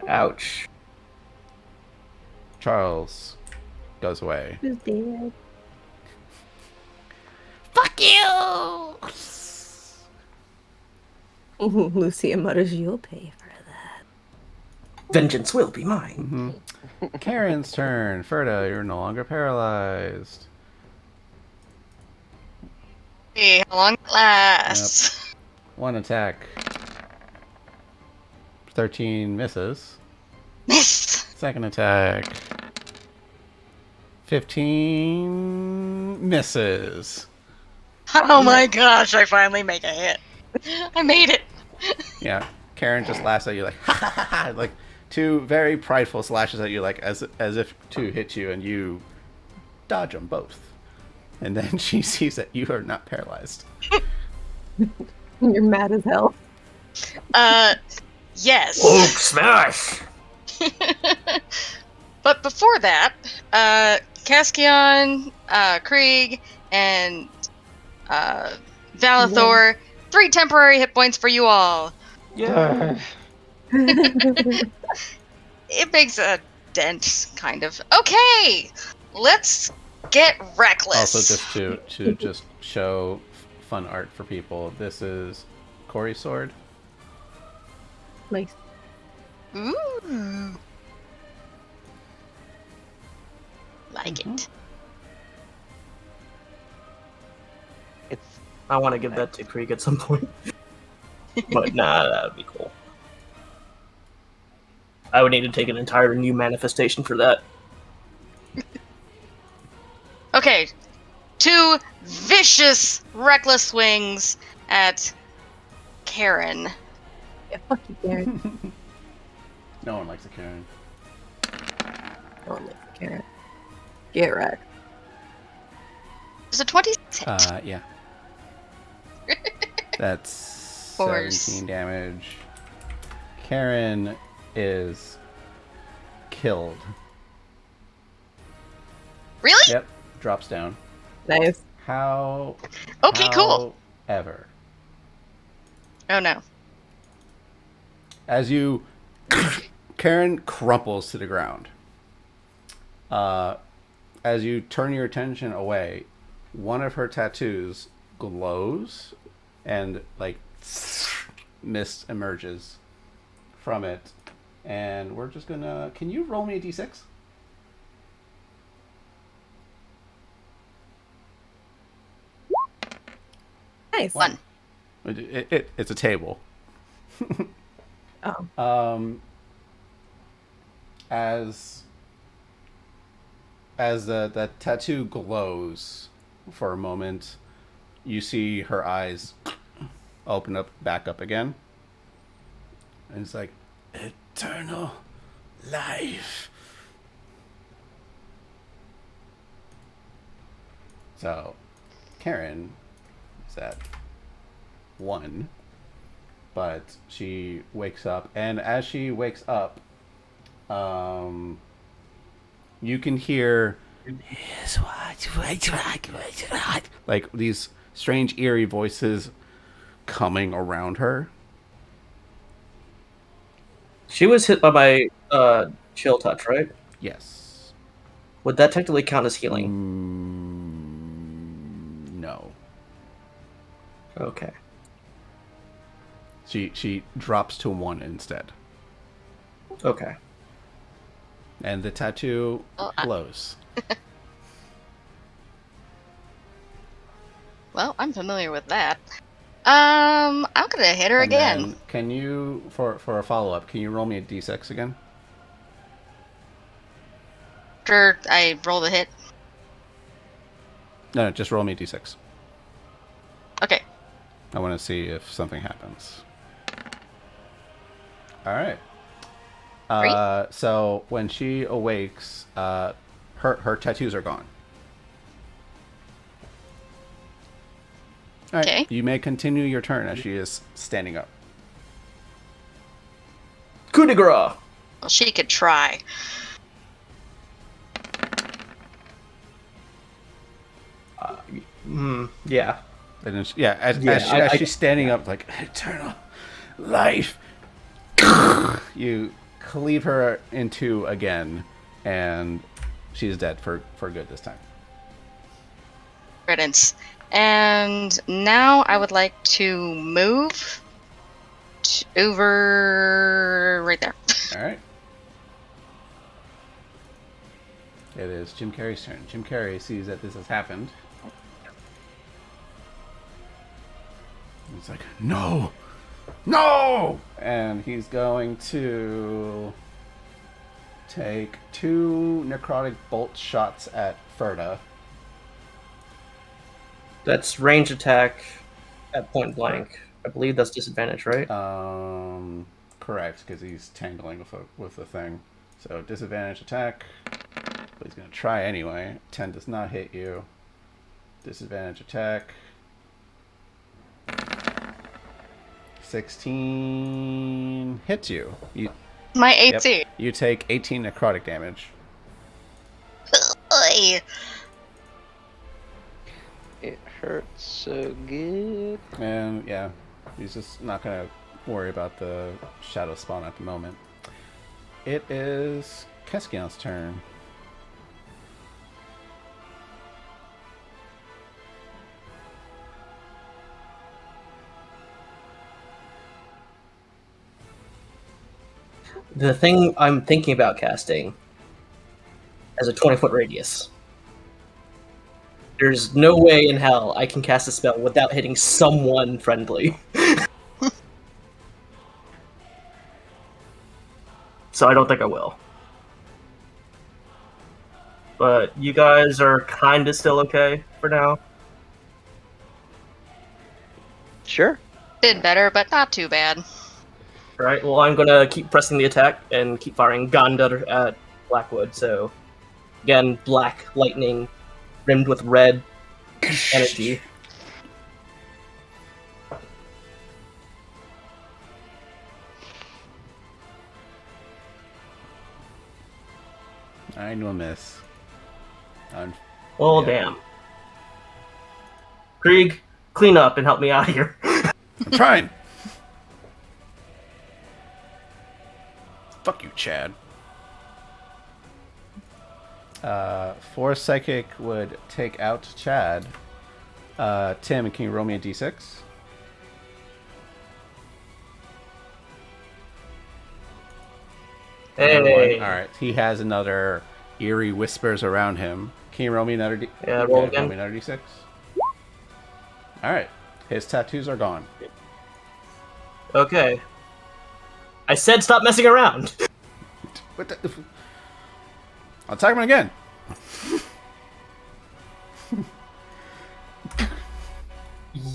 Ouch. Charles goes away. Who's dead? Fuck you! Lucia mutters, "You'll pay for that." Vengeance will be mine. Mm-hmm. Karen's turn. Ferda, you're no longer paralyzed. Hey, how long it lasts? Yep. 1 attack. 13 misses. Miss. Second attack. 15 misses. Oh my gosh, I finally make a hit. I made it. Yeah, Karen just laughs at you like, ha ha ha ha, like 2 very prideful slashes at you, like as if to hit you, and you dodge them both. And then she sees that you are not paralyzed. You're mad as hell. Yes. Oh, smash! But before that, Cascion, Krieg, and Valathor, 3 temporary hit points for you all. Yeah. It makes a dent, kind of. Okay, let's get reckless. Also, just to just show fun art for people, this is Corey's sword. Nice. Ooh. Like it. It's I want to give that to Krieg at some point. But nah, that would be cool. I would need to take an entire new manifestation for that. Okay, 2 vicious, reckless swings at Karen. Yeah, fuck you, Karen. No one likes a Karen. No one likes a Karen. Get wrecked. Is it 26 hit? Yeah. That's Force. 17 damage. Karen is killed. Really? Yep, drops down. Nice. Okay, cool. However, Oh no. as you, Karen crumples to the ground. As you turn your attention away, one of her tattoos glows, and like mist emerges from it. And we're just gonna. Can you roll me a d6? Nice. 1. It's a table. Oh. As the tattoo glows for a moment, you see her eyes open up back up again. And it's like, eternal life. So, Karen is at 1. But she wakes up, and as she wakes up, you can hear like these strange eerie voices coming around her. She was hit by my chill touch, right? Yes. Would that technically count as healing? No. Okay. She drops to 1 instead. Okay. And the tattoo glows. Well, I'm familiar with that. I'm gonna hit her And again. then can you, for a follow-up, can you roll me a d6 again? After I roll the hit. No, just roll me a d6. Okay. I want to see if something happens. All right. So when she awakes, her tattoos are gone. All right. Okay. You may continue your turn as she is standing up. Coup de grace! Well, she could try. Yeah. And then as she's standing up, like, eternal life. You cleave her in two again, and she's dead for good this time. Riddance. And now I would like to move over right there. All right. It is Jim Carrey's turn. Jim Carrey sees that this has happened. He's like, no! No! And he's going to take 2 necrotic bolt shots at Ferda. That's range attack at point blank. I believe that's disadvantage, right? Correct, because he's tangling with the thing. So disadvantage attack. But he's going to try anyway. 10 does not hit you. Disadvantage attack. 16 hits you. My 18. Yep, you take 18 necrotic damage. Oy. It hurts so good. And yeah, he's just not going to worry about the shadow spawn at the moment. It is Keskion's turn. The thing I'm thinking about casting has a 20-foot radius. There's no way in hell I can cast a spell without hitting someone friendly. So I don't think I will. But you guys are kind of still okay for now? Sure. Did better, but not too bad. Right, well, I'm gonna keep pressing the attack and keep firing Gondar at Blackwood, so... Again, black lightning rimmed with red energy. I know a miss. Oh, Yeah. damn. Krieg, clean up and help me out here. I'm trying! Fuck you, Chad. Force Psychic would take out Chad. Tim, can you roll me a d6? Hey. Alright, he has another eerie whispers around him. Can you roll me another Yeah, roll again. Roll me another d6. Alright, his tattoos are gone. Okay. I said stop messing around! What the... I'll attack him again.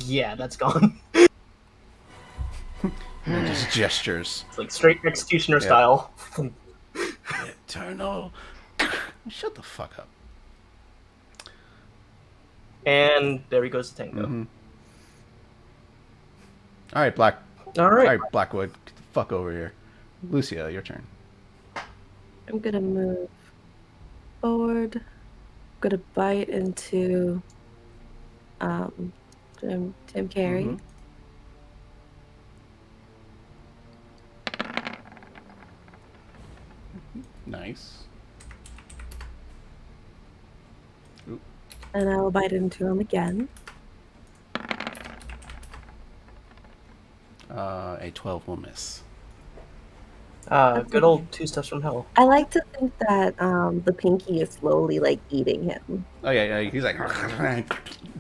Yeah, that's gone. And just gestures. It's like straight executioner Yeah. style. Eternal. Shut the fuck up. And there he goes to Tango. Mm-hmm. All right, All right. Blackwood, get the fuck over here. Lucia, your turn. I'm gonna move forward. I'm gonna bite into Tim Carey. Mhm. Nice. Oop. And I will bite into him again. A 12 will miss. Good old 2 steps from hell. I like to think that the pinky is slowly like eating him, Oh yeah, he's like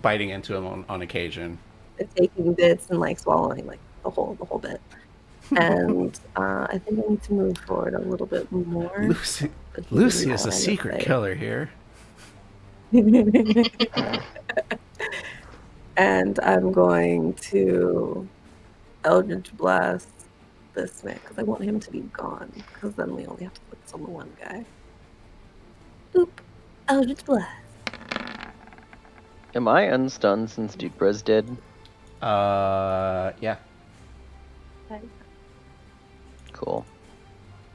biting into him on occasion. and taking bits and like swallowing like the whole bit. And I think I need to move forward a little bit more. Lucy is a secret killer here. And I'm going to Eldritch Blast this man because I want him to be gone. Because then we only have to focus on the one guy. Oop! Eldritch Blast. Am I unstunned since Dukebra's dead? Yeah. Okay, Cool.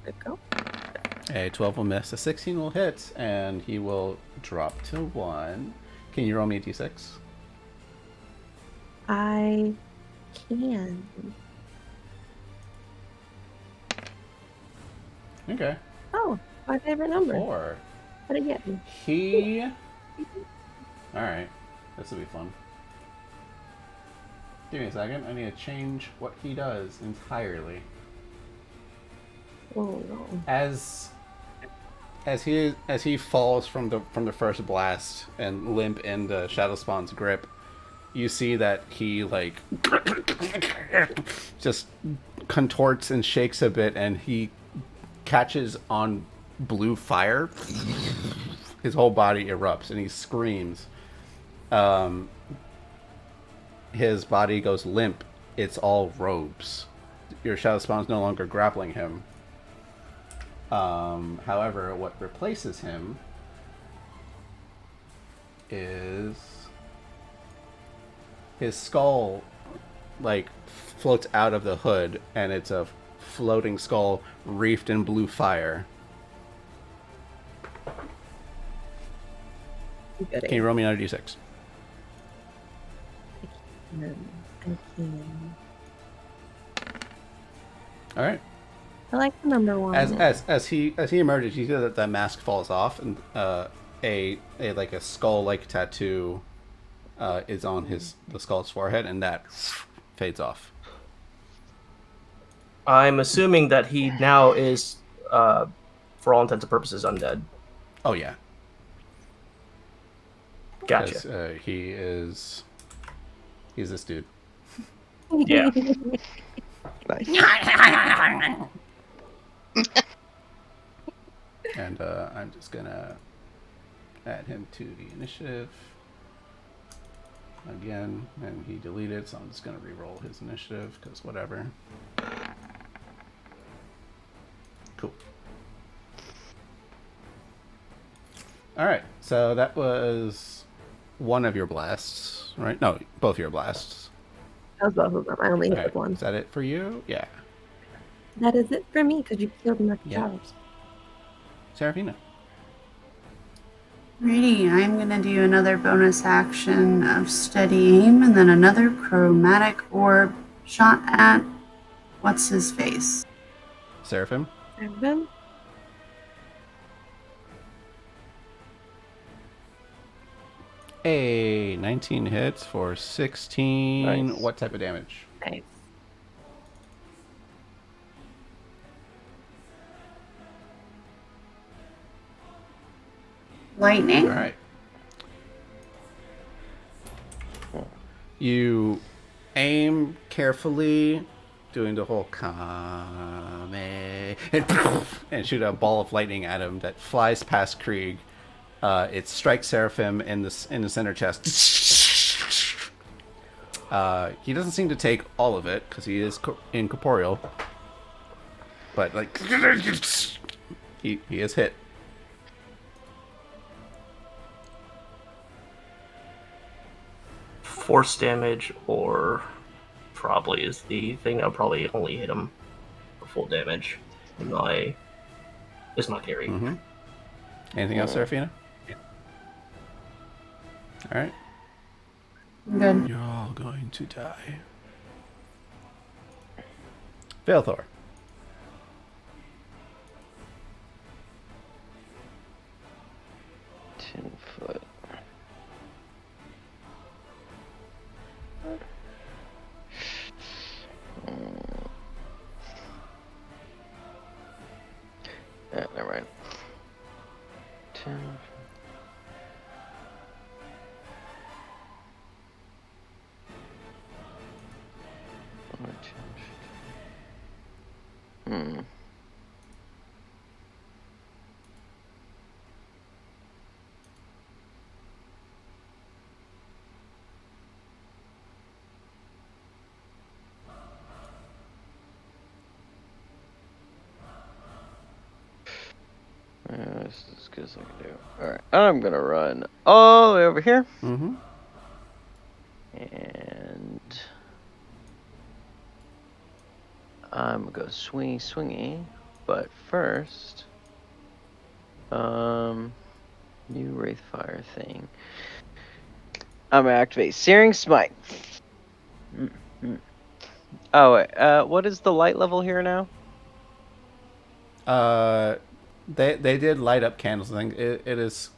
there we go. A 12 will miss. A 16 will hit, and he will drop to 1. Can you roll me a d6? I can. Okay. Oh, my favorite number. 4. What did I get? He... Alright. This will be fun. Give me a second. I need to change what he does entirely. Oh no. As he falls from the first blast and limp into Shadowspawn's grip, you see that he like just contorts and shakes a bit, and he catches on blue fire. His whole body erupts and he screams. His body goes limp. It's all robes. Your Shadowspawn's no longer grappling him. However, what replaces him is his skull, like, floats out of the hood, and it's a floating skull reefed in blue fire. Can you roll me another d6? I can. All right. I like the number 1. As he emerges, you see that the mask falls off, and a like a skull like tattoo is on the skull's forehead, and that fades off. I'm assuming that he now is, for all intents and purposes, undead. Oh yeah. Gotcha. He's this dude. Yeah. Nice. And I'm just gonna add him to the initiative again, and he deleted, so I'm just gonna re-roll his initiative because whatever. Cool. All right, so that was one of your blasts, right? No, both your blasts. That was both of them. I only hit Okay, one. is that it for you? Yeah. That is it for me because you killed my Yeah. cows. Serafina. Alrighty, I'm gonna do another bonus action of steady aim and then another chromatic orb shot at what's his face. Seraphim. Seven. A 19 hits for 16. Nice. What type of damage? Nice. Lightning. All right. You aim carefully, doing the whole kame, and shoot a ball of lightning at him that flies past Krieg. It strikes Seraphim in the center chest. He doesn't seem to take all of it because he is incorporeal. But like, he is hit. Force damage, or probably is the thing that'll probably only hit him for full damage. Is my theory. Mm-hmm. Anything else, Serafina? All right. Good. You're all going to die. Velthor. Foot. Yeah, never mind. 10. Hmm. This is as good as I can do. Alright, I'm gonna run all the way over here. Mm-hmm. And I'm gonna go swingy. But first, new Wraithfire thing. I'm gonna activate Searing Smite. Oh wait, what is the light level here now? They did light up candles. I think it is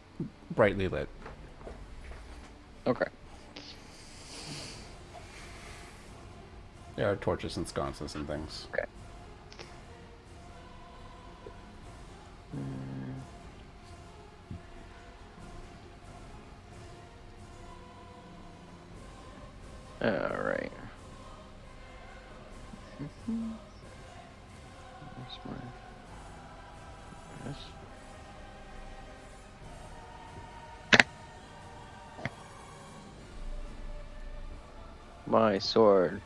brightly lit. Okay. There are torches and sconces and things. Okay. All right. Where's my... Yes. My sword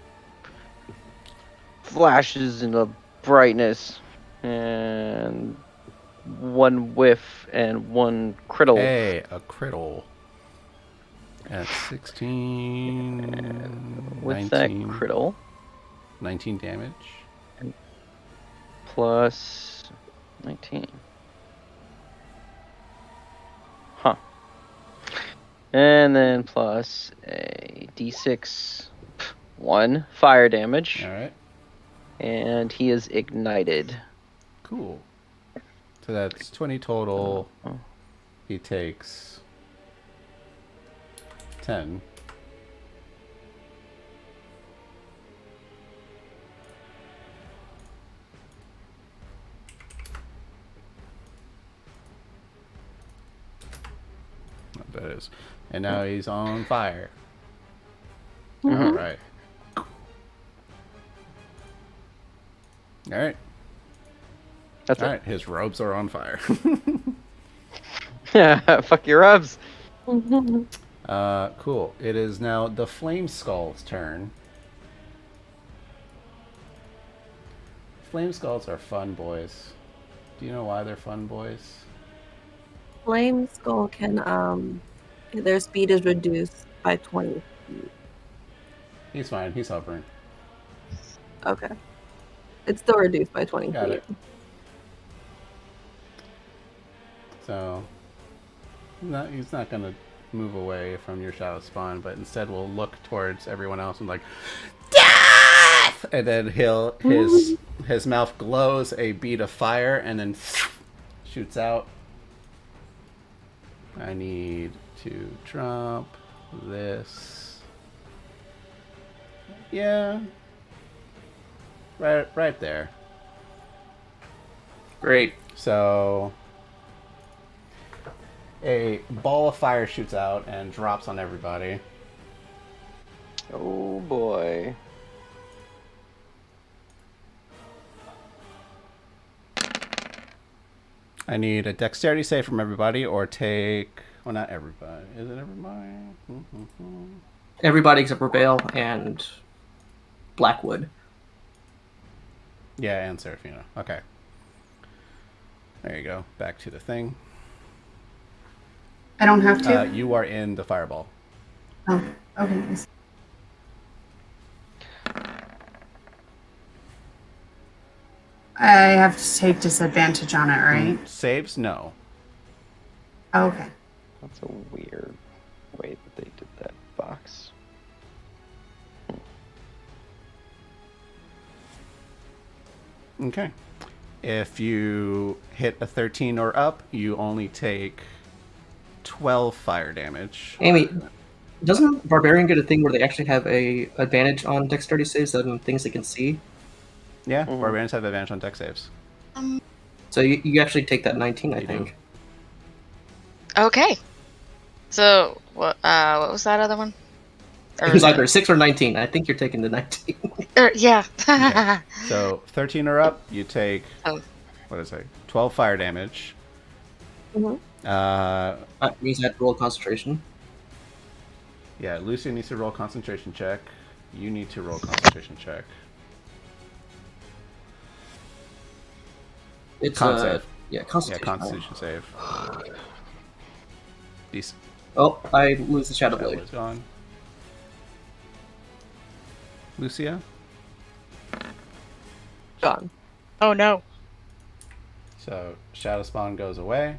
flashes into brightness, and one whiff and one critical. Hey, a crittle. At 16... With 19, that critical. 19 damage. Plus 19. Huh. And then plus a d6, 1 fire damage. Alright. And he is ignited. Cool. So that's 20 total. Oh. He takes 10. That is. And now he's on fire. Mhm. Alright. Alright. That's Alright, his robes are on fire. it. Fuck your rubs. Cool. It is now the Flame Skull's turn. Flame Skulls are fun boys. Do you know why they're fun boys? Flame Skull can their speed is reduced by 20. He's fine. He's hovering. Okay. It's still reduced by 20 Got feet. it. So, he's not going to move away from your shadow spawn, but instead will look towards everyone else and like, death! And then his mouth glows a bead of fire and then shoots out. I need to drop this. Yeah. Right there. Great. So a ball of fire shoots out and drops on everybody. Oh boy. I need a dexterity save from everybody or take... Well, not everybody. Is it everybody? Everybody except for Vale and Blackwood. Yeah, and Serafina. Okay. There you go. Back to the thing. I don't have to. You are in the fireball. Oh, okay. Nice. I have to take disadvantage on it, right? Saves? No. Oh, okay. That's a weird way that they did that box. Okay. If you hit a 13 or up, you only take 12 fire damage. Amy, doesn't Barbarian get a thing where they actually have a advantage on dexterity saves on things they can see? Yeah, barbarians have advantage on dex saves. So you actually take that 19, I You think. do. Okay. So what was that other one? It was either 6 or 19. I think you're taking the 19. Yeah. Okay. So 13 or up, you take, Oh. what is it, 12 fire damage. Mhm. That means I have to roll concentration. Yeah, Lucia needs to roll concentration check. You need to roll concentration check. It's Con save. Yeah, Constitution. Yeah, Constitution save. Decent. Oh, I lose the Shadow Blade. Shadowblade's gone. Lucia? Gone. Oh no. So, Shadow Spawn goes away.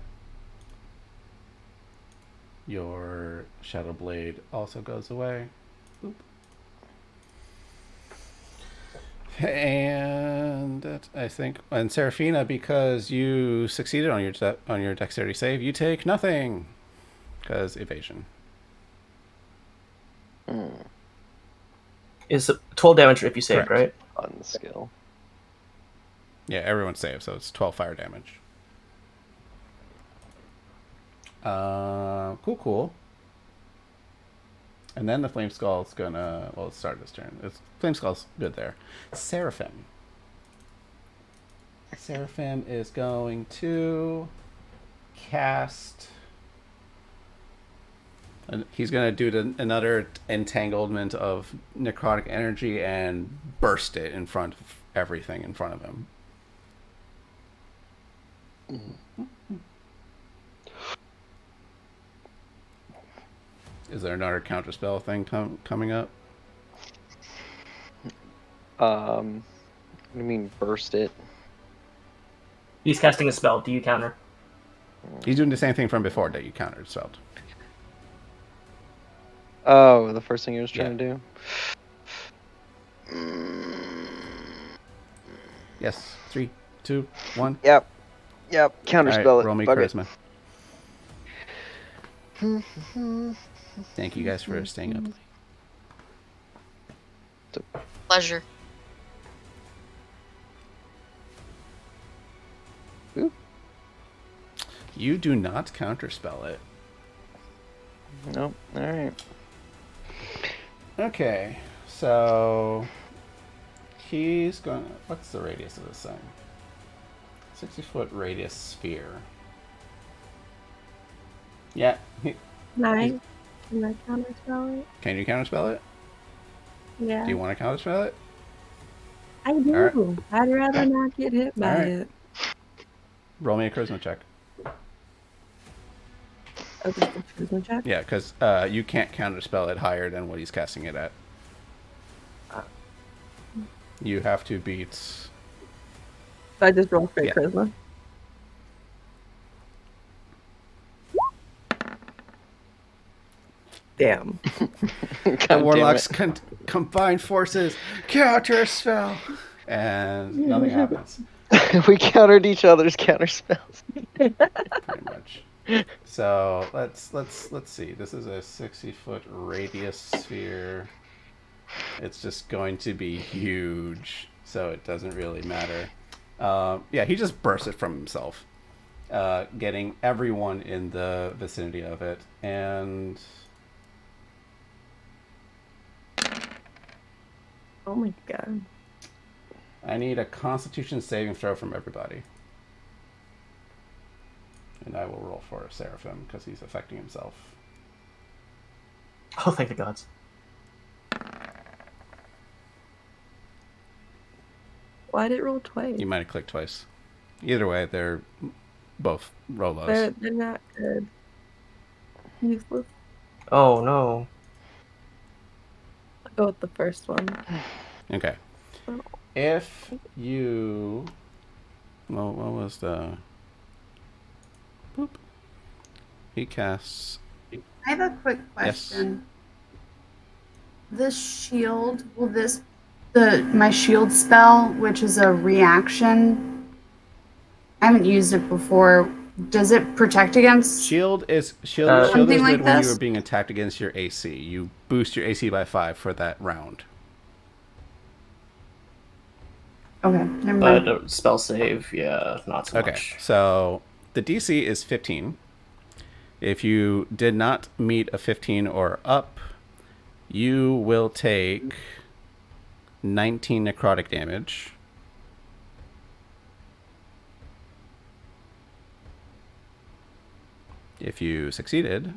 Your Shadow Blade also goes away. Oop. And I think, and Serafina, because you succeeded on your dexterity save, you take nothing, because evasion. Is 12 damage if you save, Correct. right? On the skill. Yeah, everyone saves, so it's 12 fire damage. Cool. And then the Flame Skull's gonna, well, let's start this turn. Flame Skull's good there. Seraphim. Seraphim is going to cast... And he's going to do another entanglement of necrotic energy and burst it in front of everything in front of him. Is there another counterspell thing coming up? What do you mean burst it? He's casting a spell. Do you counter? He's doing the same thing from before that you counterspelled. Oh, the first thing he was trying to do? Yes. 3, 2, 1. Yep. Counterspell All right, it. roll me Fuck charisma. Thank you guys for staying up late. Pleasure. Ooh. You do not counterspell it. Nope. All right. Okay, so he's gonna. What's the radius of this thing? 60-foot radius sphere. Yeah. Can I counterspell it? Can you counterspell it? Yeah. Do you want to counterspell it? I do. Alright. I'd rather not get hit by Alright. it. Roll me a charisma check. Oh, just a charisma check? Yeah, because you can't counterspell it higher than what he's casting it at. You have to beat. So I just roll straight Yeah. charisma. Damn. The warlocks combine forces, counterspell, and nothing happens. We countered each other's counterspells. Pretty much. So let's see. This is a 60-foot radius sphere. It's just going to be huge, so it doesn't really matter. Yeah, he just bursts it from himself, getting everyone in the vicinity of it, and Oh my god. I need a Constitution saving throw from everybody. And I will roll for Seraphim because he's affecting himself. Oh, thank the gods. Why did it roll twice? You might have clicked twice. Either way, they're both Rolos. They're not good. Useless. Oh no. I'll go with the first one. Okay. Oh. If you... Well, what was the... Boop. He casts... I have a quick question. This shield, will my shield spell, which is a reaction, I haven't used it before. Does it protect against Shield is something good like when you this? are being attacked against your AC. You boost your AC by 5 for that round. Okay, never mind. But spell save, yeah, not so Okay, much. so the DC is 15. If you did not meet a 15 or up, you will take 19 necrotic damage. If you succeeded,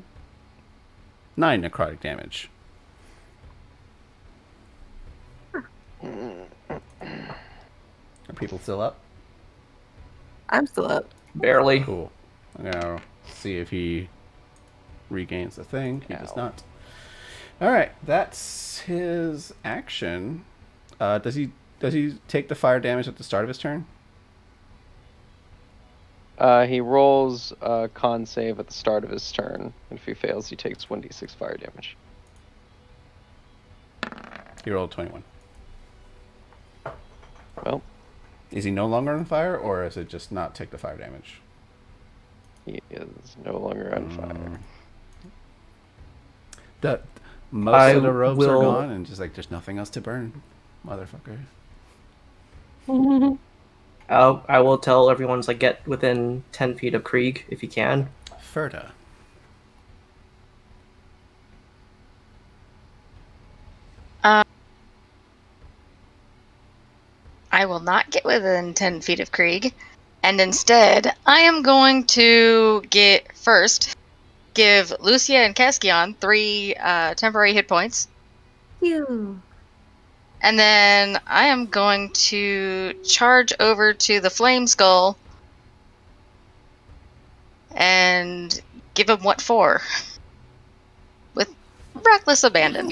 9 necrotic damage. Are people still up? I'm still up. Barely. Cool. I'm gonna see if he regains the thing. He does not. Alright, that's his action. Does he take the fire damage at the start of his turn? He rolls a con save at the start of his turn. And if he fails, he takes 1d6 fire damage. He rolled 21. Well, Is he no longer on fire, or is it just not take the fire damage? he is no longer on fire. Most of the ropes are gone, and just like there's nothing else to burn, motherfucker. I will tell everyone to get within 10 feet of Krieg if you can. Ferda. I will not get within 10 feet of Krieg, and instead, I am going to give Lucia and Keskion 3 temporary hit points. Phew. And then I am going to charge over to the Flame Skull and give him what for? With reckless abandon.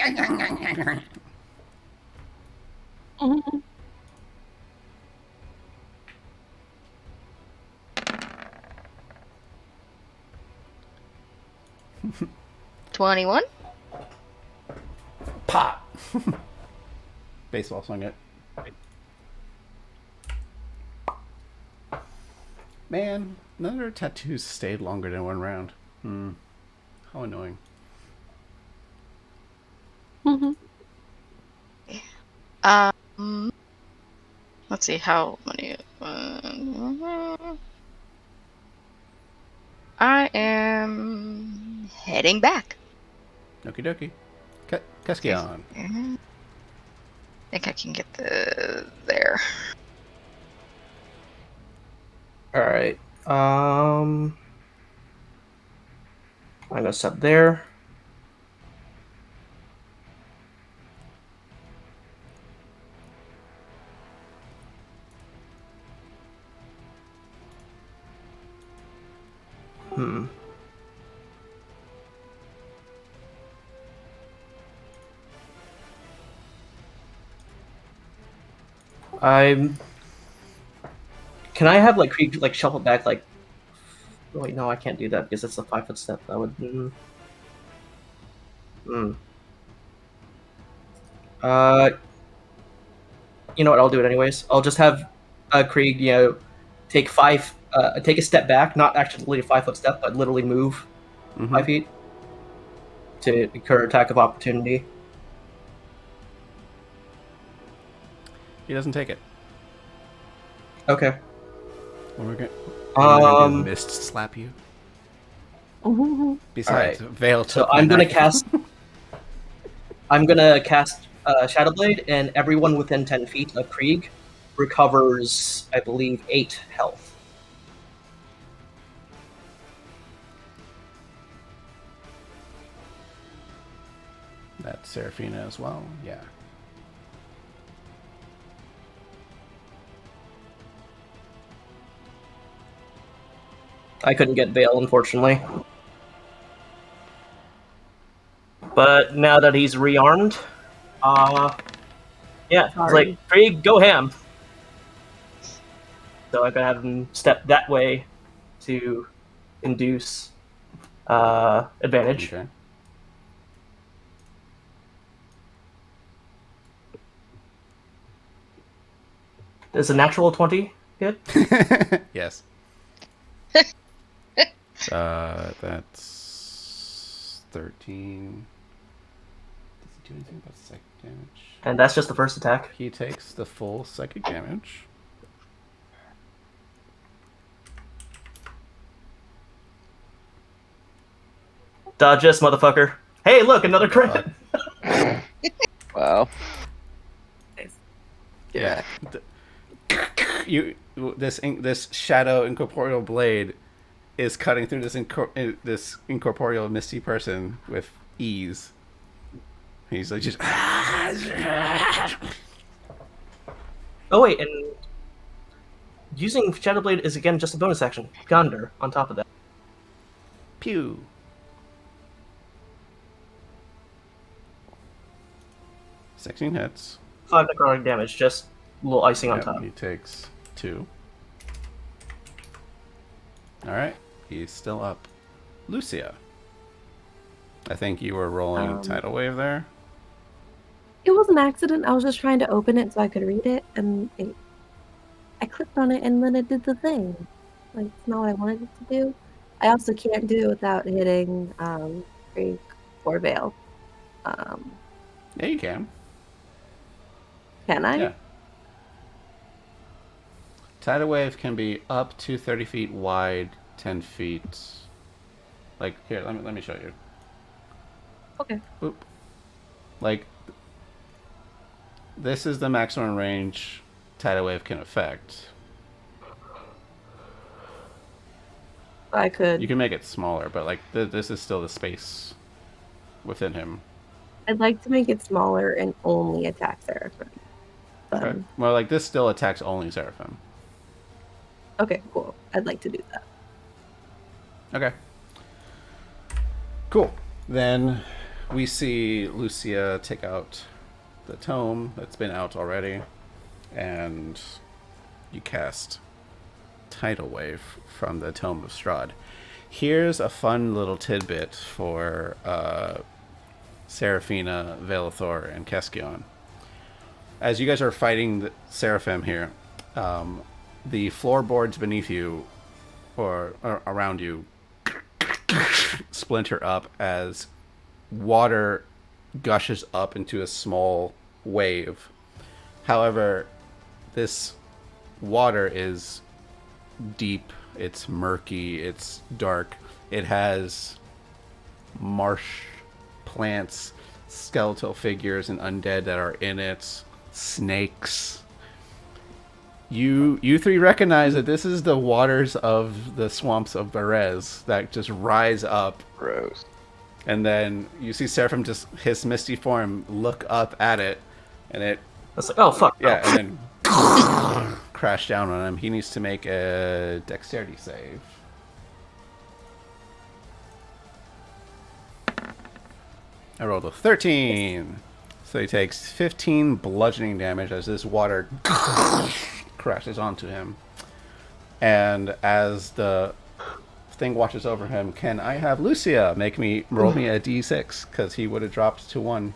$21. Pop! Baseball swing it. Man, none of her tattoos stayed longer than one round. How annoying. Let's see how many. I am heading back. Okie dokie. Keskion. I think I can get there. Alright. I'm gonna set there. Can I have Krieg shuffle back oh, wait, no, I can't do that because it's a 5-foot step. That would. You know what? I'll do it anyways. I'll just have Krieg, take take a step back, not actually a 5-foot step, but literally move 5 feet to incur attack of opportunity. He doesn't take it. Okay. We're gonna do mist slap you. Besides, Alright. Veil So took I'm my gonna knife. cast. I'm gonna cast Shadowblade, and everyone within 10 feet of Krieg recovers, I believe, 8 health. That's Seraphina as well. Yeah. I couldn't get Vale, unfortunately. But now that he's rearmed, yeah, it's Sorry. like, Krieg, go ham. So I gotta have him step that way to induce advantage. Okay. Is a natural 20 hit? Yes. That's 13. Does he do anything about psychic damage? And that's just the first attack. He takes the full psychic damage. Dodge this, motherfucker. Hey, look, another crit! Wow. Yeah. This shadow incorporeal blade is cutting through this incorporeal misty person with ease. He's like just. Oh wait, and using Shadow Blade is again just a bonus action. Gonder on top of that. Pew. Sixteen hits. 5 necrotic damage, just a little icing on Yep, top. he takes 2. Alright, he's still up. Lucia. I think you were rolling Tidal Wave there. It was an accident. I was just trying to open it so I could read it, and I clicked on it, and then it did the thing. Like, it's not what I wanted it to do. I also can't do it without hitting Krieg or Vale. Yeah, you can. Can I? Yeah. Tidal Wave can be up to 30 feet wide, 10 feet. Like, here, let me show you. Okay. Oop. Like, this is the maximum range Tidal Wave can affect. I could. You can make it smaller, but like this is still the space within him. I'd like to make it smaller and only attack Seraphim. Okay. Well, like this still attacks only Seraphim. Okay, cool. I'd like to do that. Okay. Cool. Then we see Lucia take out the tome that's been out already, and you cast Tidal Wave from the Tome of Strahd. Here's a fun little tidbit for Seraphina, Velathor, and Keskion. As you guys are fighting the Seraphim here, the floorboards beneath you or around you splinter up as water gushes up into a small wave. However, this water is deep, it's murky, it's dark. It has marsh plants, skeletal figures, and undead that are in it, snakes. You three recognize that this is the waters of the swamps of Berez that just rise up. Gross. And then you see Seraphim just his misty form look up at it, and it It's like, oh fuck. yeah, and then crash down on him. He needs to make a dexterity save. I rolled a 13. So he takes 15 bludgeoning damage as this water crashes onto him. And as the thing watches over him, can I have Lucia roll me a d6? Because he would have dropped to 1.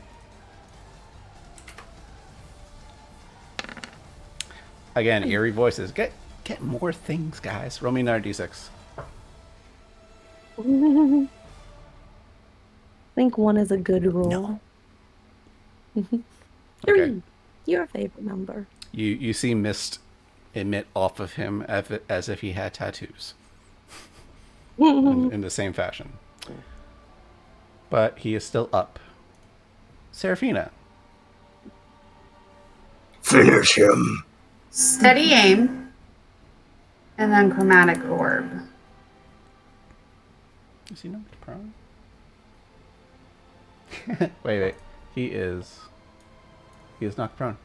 Again, eerie voices. Get more things, guys. Roll me another d6. I think 1 is a good roll. No. 3. Okay. Your favorite number. You see mist emit off of him as if he had tattoos. in the same fashion. But he is still up. Seraphina. Finish him. Steady aim. And then chromatic orb. Is he knocked prone? wait. He is knocked prone.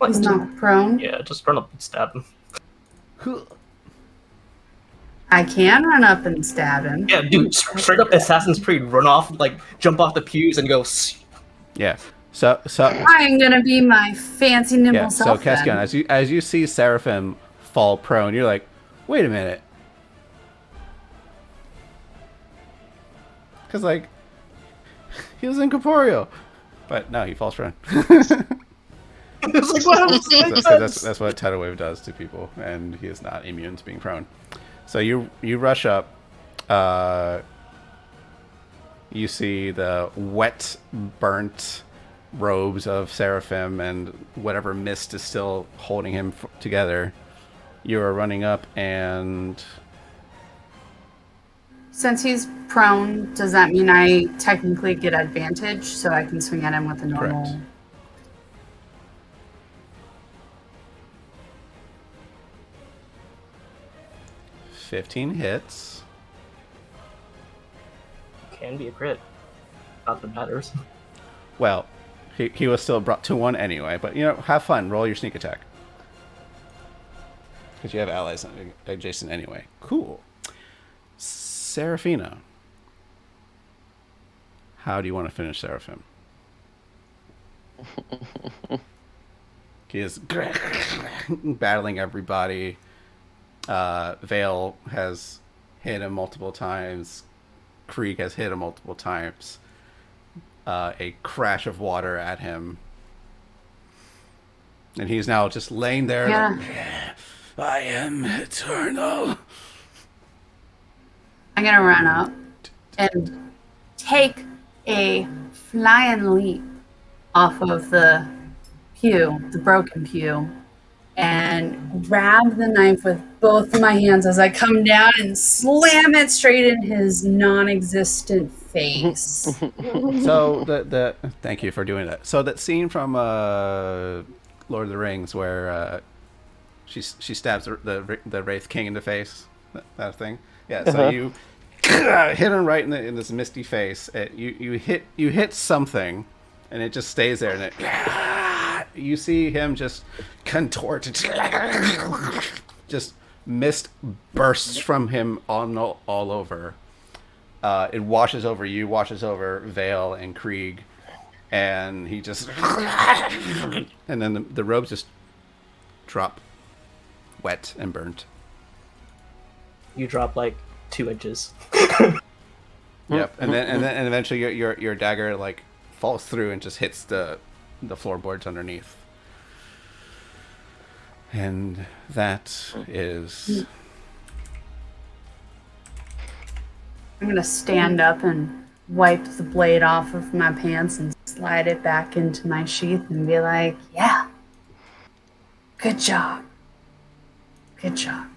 He's not prone. Yeah, just run up and stab him. I can run up and stab him. Yeah, dude, straight up Assassin's Creed, run off, like, jump off the pews and go. Yeah. So I'm gonna be my fancy nimble yeah. So self Keskion, then. as you see Seraphim fall prone, you're like, wait a minute, because like he was incorporeal, but no, he falls prone. It's like, what? That's what tidal wave does to people, and he is not immune to being prone. So you rush up. You see the wet, burnt robes of Seraphim and whatever mist is still holding him together. You are running up, and Since he's prone, does that mean I technically get advantage so I can swing at him with a normal? Correct. $15 hits. Can be a crit. Not that matters. Well, he was still brought to 1 anyway, but you know, have fun. Roll your sneak attack. Because you have allies adjacent anyway. Cool. Seraphina. How do you want to finish Seraphim? He is battling everybody. Vale has hit him multiple times. Krieg has hit him multiple times. A crash of water at him. And he's now just laying there. Yeah. Like, I am eternal. I'm gonna run up and take a flying leap off of the pew, the broken pew, and grab the knife with both of my hands as I come down and slam it straight in his non-existent face. So the thank you for doing that. So that scene from Lord of the Rings where she stabs the Wraith King in the face, that thing. Yeah. So you hit him right in this misty face. You hit something, and it just stays there, and you see him just contort. Just mist bursts from him all over. It washes over you, washes over Vale and Krieg, and he just and then the robes just drop wet and burnt. You drop like 2 inches. Yep, and then eventually your dagger like falls through and just hits the floorboards underneath. And that is. I'm gonna stand up and wipe the blade off of my pants and slide it back into my sheath and be like, yeah, good job. Good job.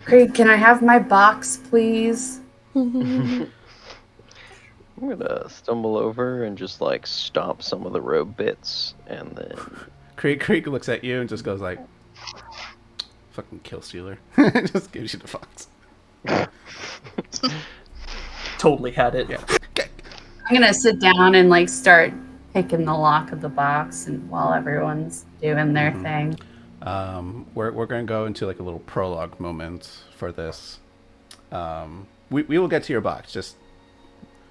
Craig, can I have my box, please? I'm gonna stumble over and just like stomp some of the robe bits, and then Krieg looks at you and just goes like, "Fucking kill stealer." Just gives you the fox. Totally had it. Yeah. I'm gonna sit down and like start picking the lock of the box, and while everyone's doing their thing. We're going to go into like a little prologue moment for this. We will get to your box. Just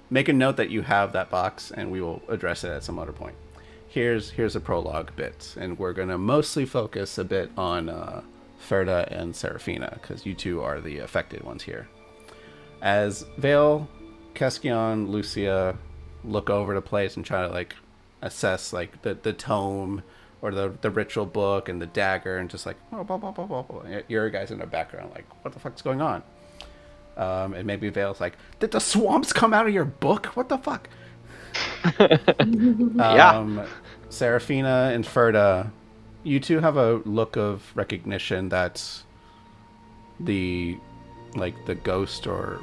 make a note that you have that box, and we will address it at some other point. Here's a prologue bit, and we're going to mostly focus a bit on Ferda and Seraphina, because you two are the affected ones here. As Vale, Keskion, Lucia look over the place and try to like assess like the tome or the ritual book and the dagger, and just like, oh, blah, blah, blah, blah, blah. Your guys in the background like, what the fuck's going on? And maybe Vale's like, did the swamps come out of your book? What the fuck? Yeah. Seraphina and Ferda, you two have a look of recognition that the ghost or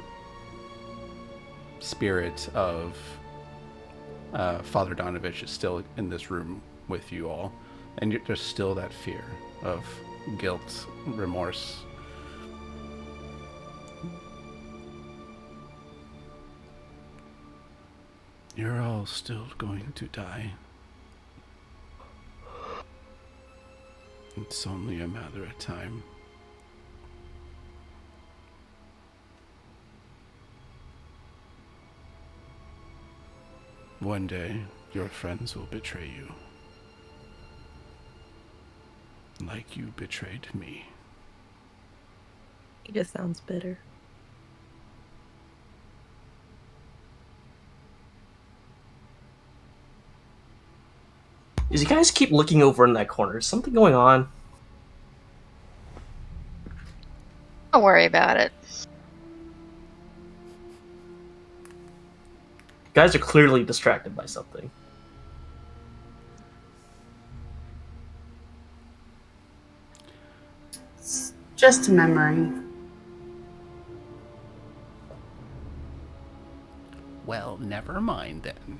spirit of Father Donovich is still in this room with you all, and there's still that fear of guilt, remorse. You're all still going to die. It's only a matter of time. One day, your friends will betray you. Like you betrayed me. He just sounds bitter. As you guys keep looking over in that corner, is something going on? Don't worry about it. You guys are clearly distracted by something. It's just a memory. Well, never mind then.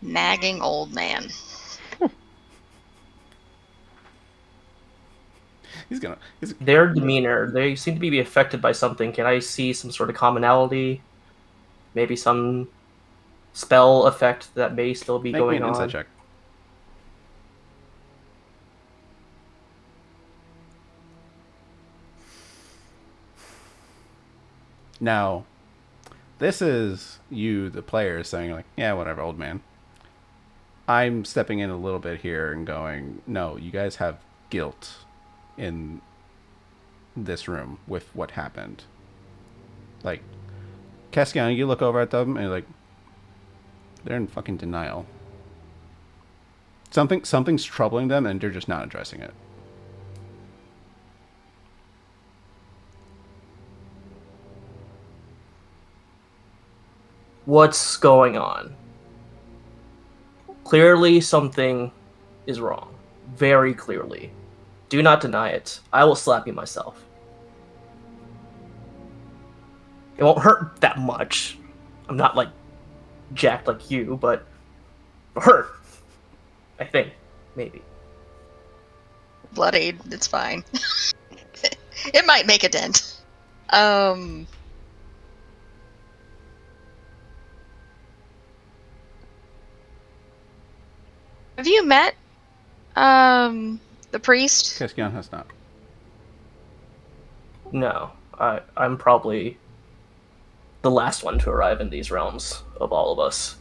Nagging old man. Their demeanor, they seem to be affected by something. Can I see some sort of commonality? Maybe some spell effect that may still be Make me going an insight on? check. Now, this is you, the player, saying like, yeah, whatever, old man. I'm stepping in a little bit here and going, no, you guys have guilt in this room with what happened. Like, Castian, you look over at them and you're like, they're in fucking denial. Something's troubling them and they're just not addressing it. What's going on? Clearly something is wrong. Very clearly. Do not deny it. I will slap you myself. It won't hurt that much. I'm not like jacked like you, but it'll hurt. I think. Maybe. Bloodied. It's fine. It might make a dent. Have you met the priest? Castian has not. No. I'm probably the last one to arrive in these realms of all of us.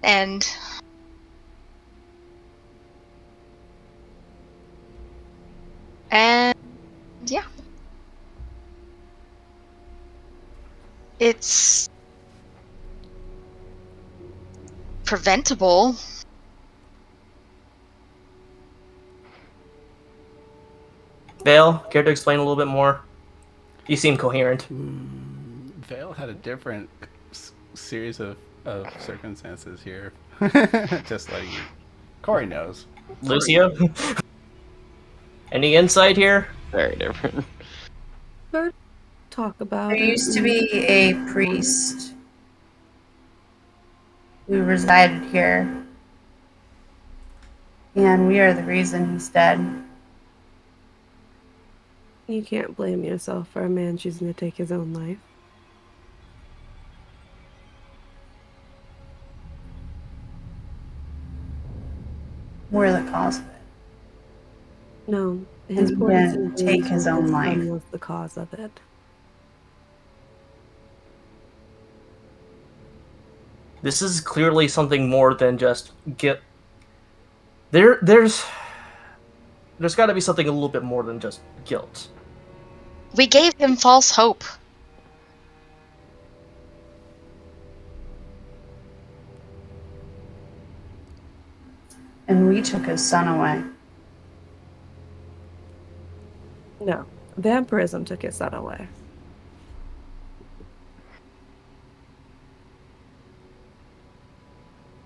And yeah. It's preventable. Vale, care to explain a little bit more? You seem coherent. Vale had a different series of circumstances here. Just like you. Corey knows. Lucio? Any insight here? Very different. Talk about There it. used to be a priest who resided here, and we are the reason he's dead. You can't blame yourself for a man choosing to take his own life. We're the cause of it. No, his And he poison didn't take his own life. was the cause of it. This is clearly something more than just get. There's got to be something a little bit more than just guilt. We gave him false hope. And we took his son away. No, vampirism took his son away.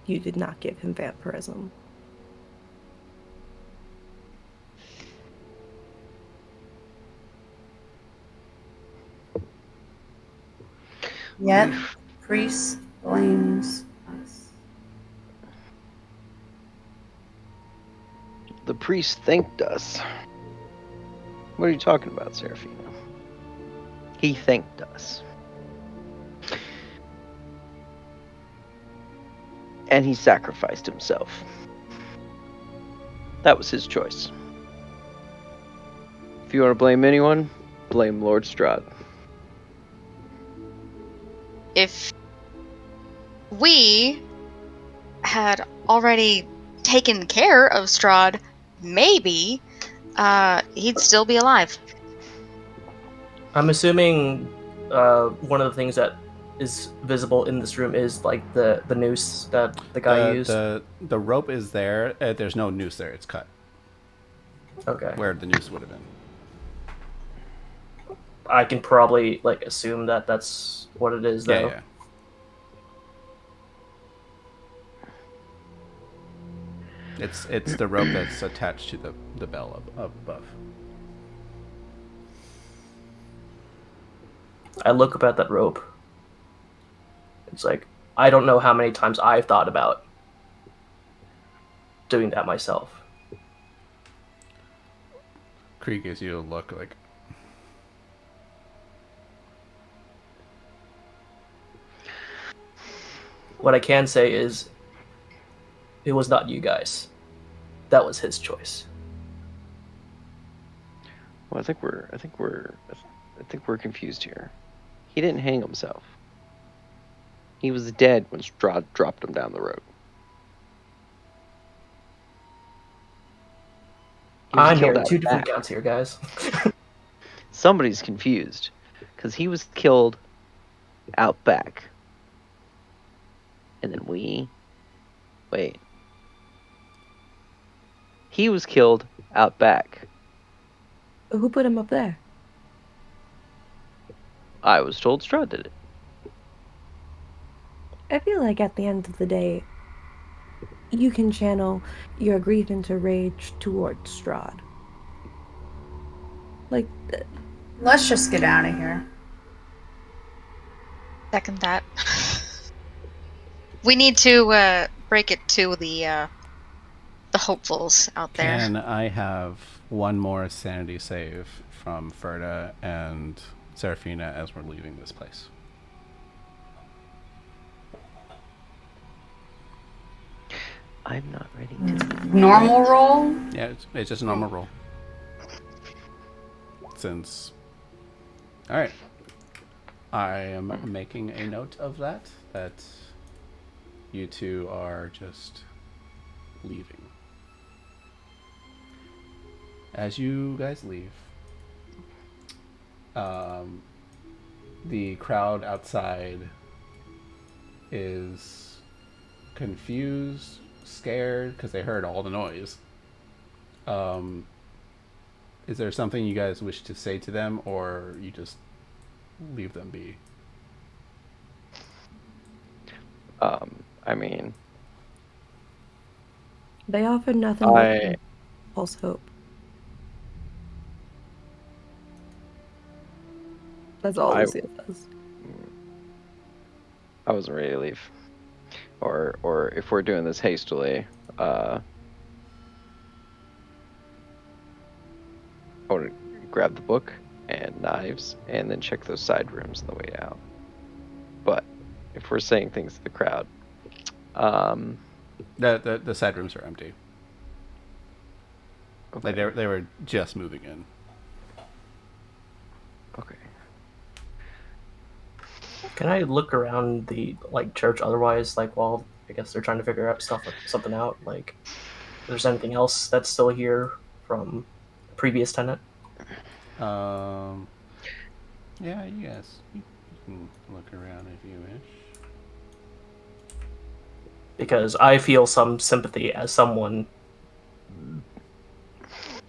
You did not give him vampirism. Yet, priest blames us. The priest thanked us. What are you talking about, Serafina? He thanked us. And he sacrificed himself. That was his choice. If you want to blame anyone, blame Lord Strahd. If we had already taken care of Strahd, maybe he'd still be alive. I'm assuming one of the things that is visible in this room is like the noose that the guy used. The rope is there. There's no noose there. It's cut Okay. where the noose would have been. I can probably like assume that that's what it is, though. Yeah. It's the rope that's attached to the bell above. I look up at that rope. It's like, I don't know how many times I've thought about doing that myself. Krieg gives you a look like, What I can say is, it was not you guys. That was his choice. Well, I think we're confused here. He didn't hang himself. He was dead when Strahd dropped him down the road. He was I'm killed hearing out two different back. counts here, guys. Somebody's confused, because he was killed out back. And then wait. He was killed out back. Who put him up there? I was told Strahd did it. I feel like at the end of the day, you can channel your grief into rage towards Strahd. Like, Let's just get out of here. Second that. We need to break it to the hopefuls out there. can I have one more sanity save from Ferda and Serafina as we're leaving this place? I'm not ready to. Normal roll? Yeah, it's just a normal roll. Since... Alright. I am making a note of that you two are just leaving. As you guys leave, the crowd outside is confused, scared, because they heard all the noise. Is there something you guys wish to say to them, or you just leave them be? I mean, they offered nothing but false hope. That's all Lucia says. I wasn't ready to leave. Or if we're doing this hastily, I want to grab the book and knives and then check those side rooms on the way out. But if we're saying things to the crowd, the side rooms are empty. okay. Like they were just moving in. Okay. Can I look around the like church otherwise, like while I guess they're trying to figure out something out, like if there's anything else that's still here from the previous tenant? Yeah, you guys you can look around if you wish. Because I feel some sympathy as someone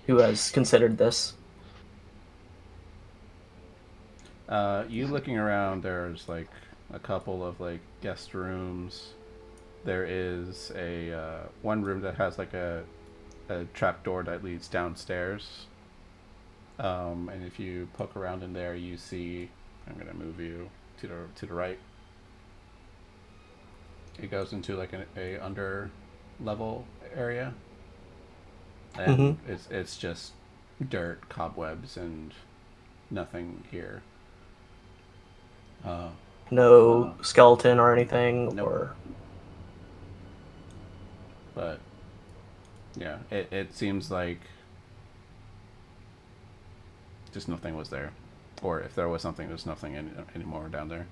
who has considered this. You looking around, there's like a couple of like guest rooms. There is a one room that has like a trap door that leads downstairs. And if you poke around in there, you see. I'm gonna move you to the right. It goes into like a under level area, and it's just dirt, cobwebs, and nothing here. No skeleton or anything, Nope. or But yeah, it seems like just nothing was there, or if there was something, there's nothing anymore down there.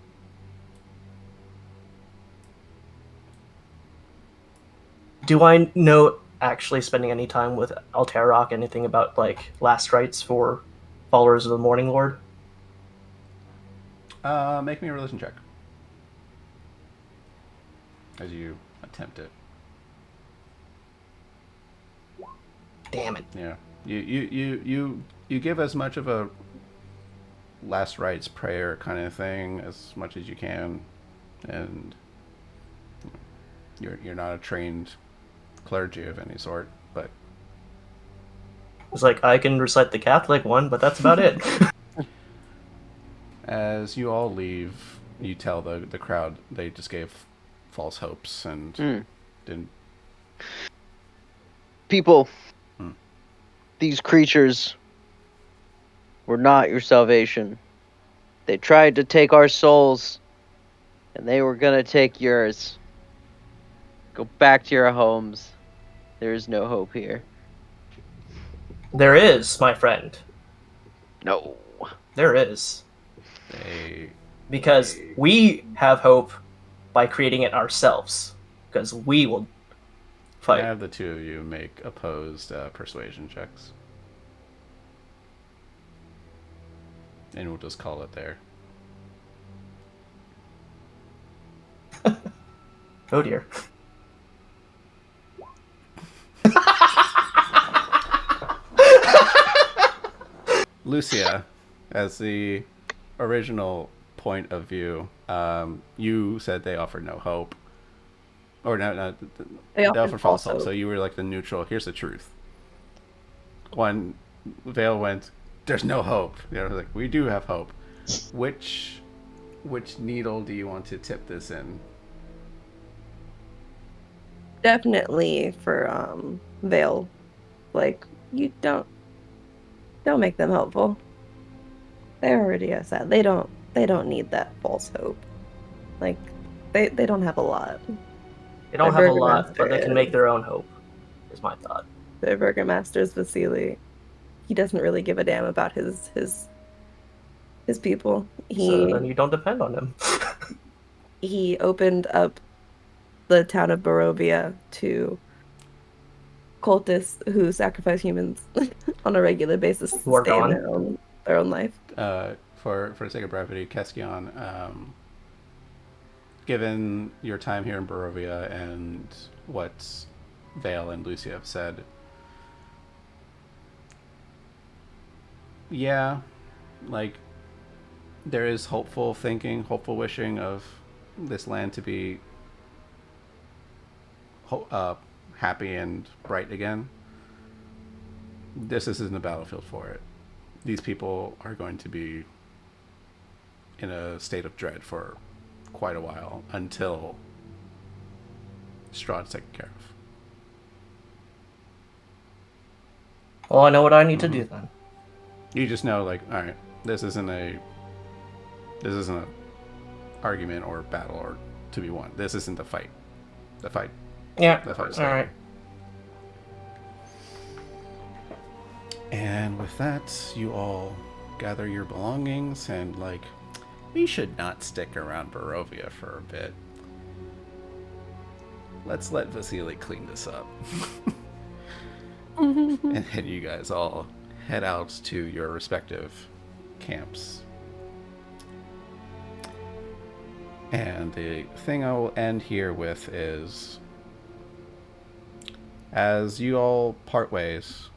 do I know actually spending any time with Alterrock anything about like last rites for followers of the Morning Lord? Make me a religion check as you attempt it. Damn it. Yeah, you give as much of a last rites prayer kind of thing as much as you can, and you're not a trained clergy of any sort, but It's like I can recite the Catholic one, but that's about it. as you all leave, you tell the crowd they just gave false hopes and didn't. People, these creatures were not your salvation. They tried to take our souls, and they were gonna take yours. Go back to your homes. There is no hope here. There is, my friend. No. There is. They Because we have hope by creating it ourselves. Because we will fight. have the two of you make opposed persuasion checks, and we'll just call it there. Oh dear. Lucia, as the original point of view, you said they offered no hope. Or no, They they offered offered false hope. hope. So you were like the neutral. Here's the truth. When Vale went, there's no hope. You know, like we do have hope. Which needle do you want to tip this in? Definitely for Vale. Like, you don't make them hopeful. They already are sad. They don't need that false hope. Like, they don't have a lot. They don't Their have a lot, but they Burgermaster can make their own hope, is my thought. Their Burgermaster's Vasily. He doesn't really give a damn about his people. So then you don't depend on him. He opened up the town of Barovia to cultists who sacrifice humans on a regular basis to Who are stay in gone? their own life. For the sake of brevity, Keskion, given your time here in Barovia and what Vale and Lucia have said, yeah, like there is hopeful thinking, hopeful wishing of this land to be happy and bright again. This isn't a battlefield for it. These people are going to be in a state of dread for quite a while until Strahd's taken care of. Well, I know what I need to do then. You just know, like, all right, this isn't a argument or battle or to be won. This isn't the fight. The fight. Yeah. The fight's All there. right. And with that, you all gather your belongings and, like, we should not stick around Barovia for a bit. Let's let Vasily clean this up. And then you guys all head out to your respective camps. And the thing I will end here with is, as you all part ways,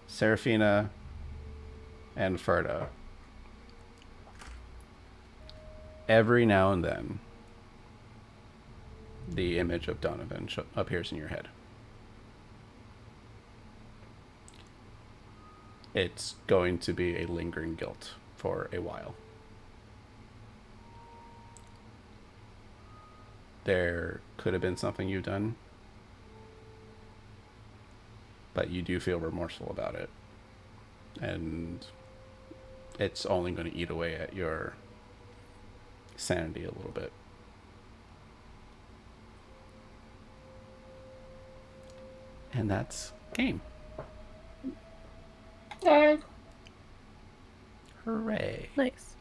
Seraphina and Ferda, every now and then, the image of Donovan appears in your head. It's going to be a lingering guilt for a while. There could have been something you've done, but you do feel remorseful about it. And it's only going to eat away at your sanity a little bit. And that's game. Alright. Hooray. Nice.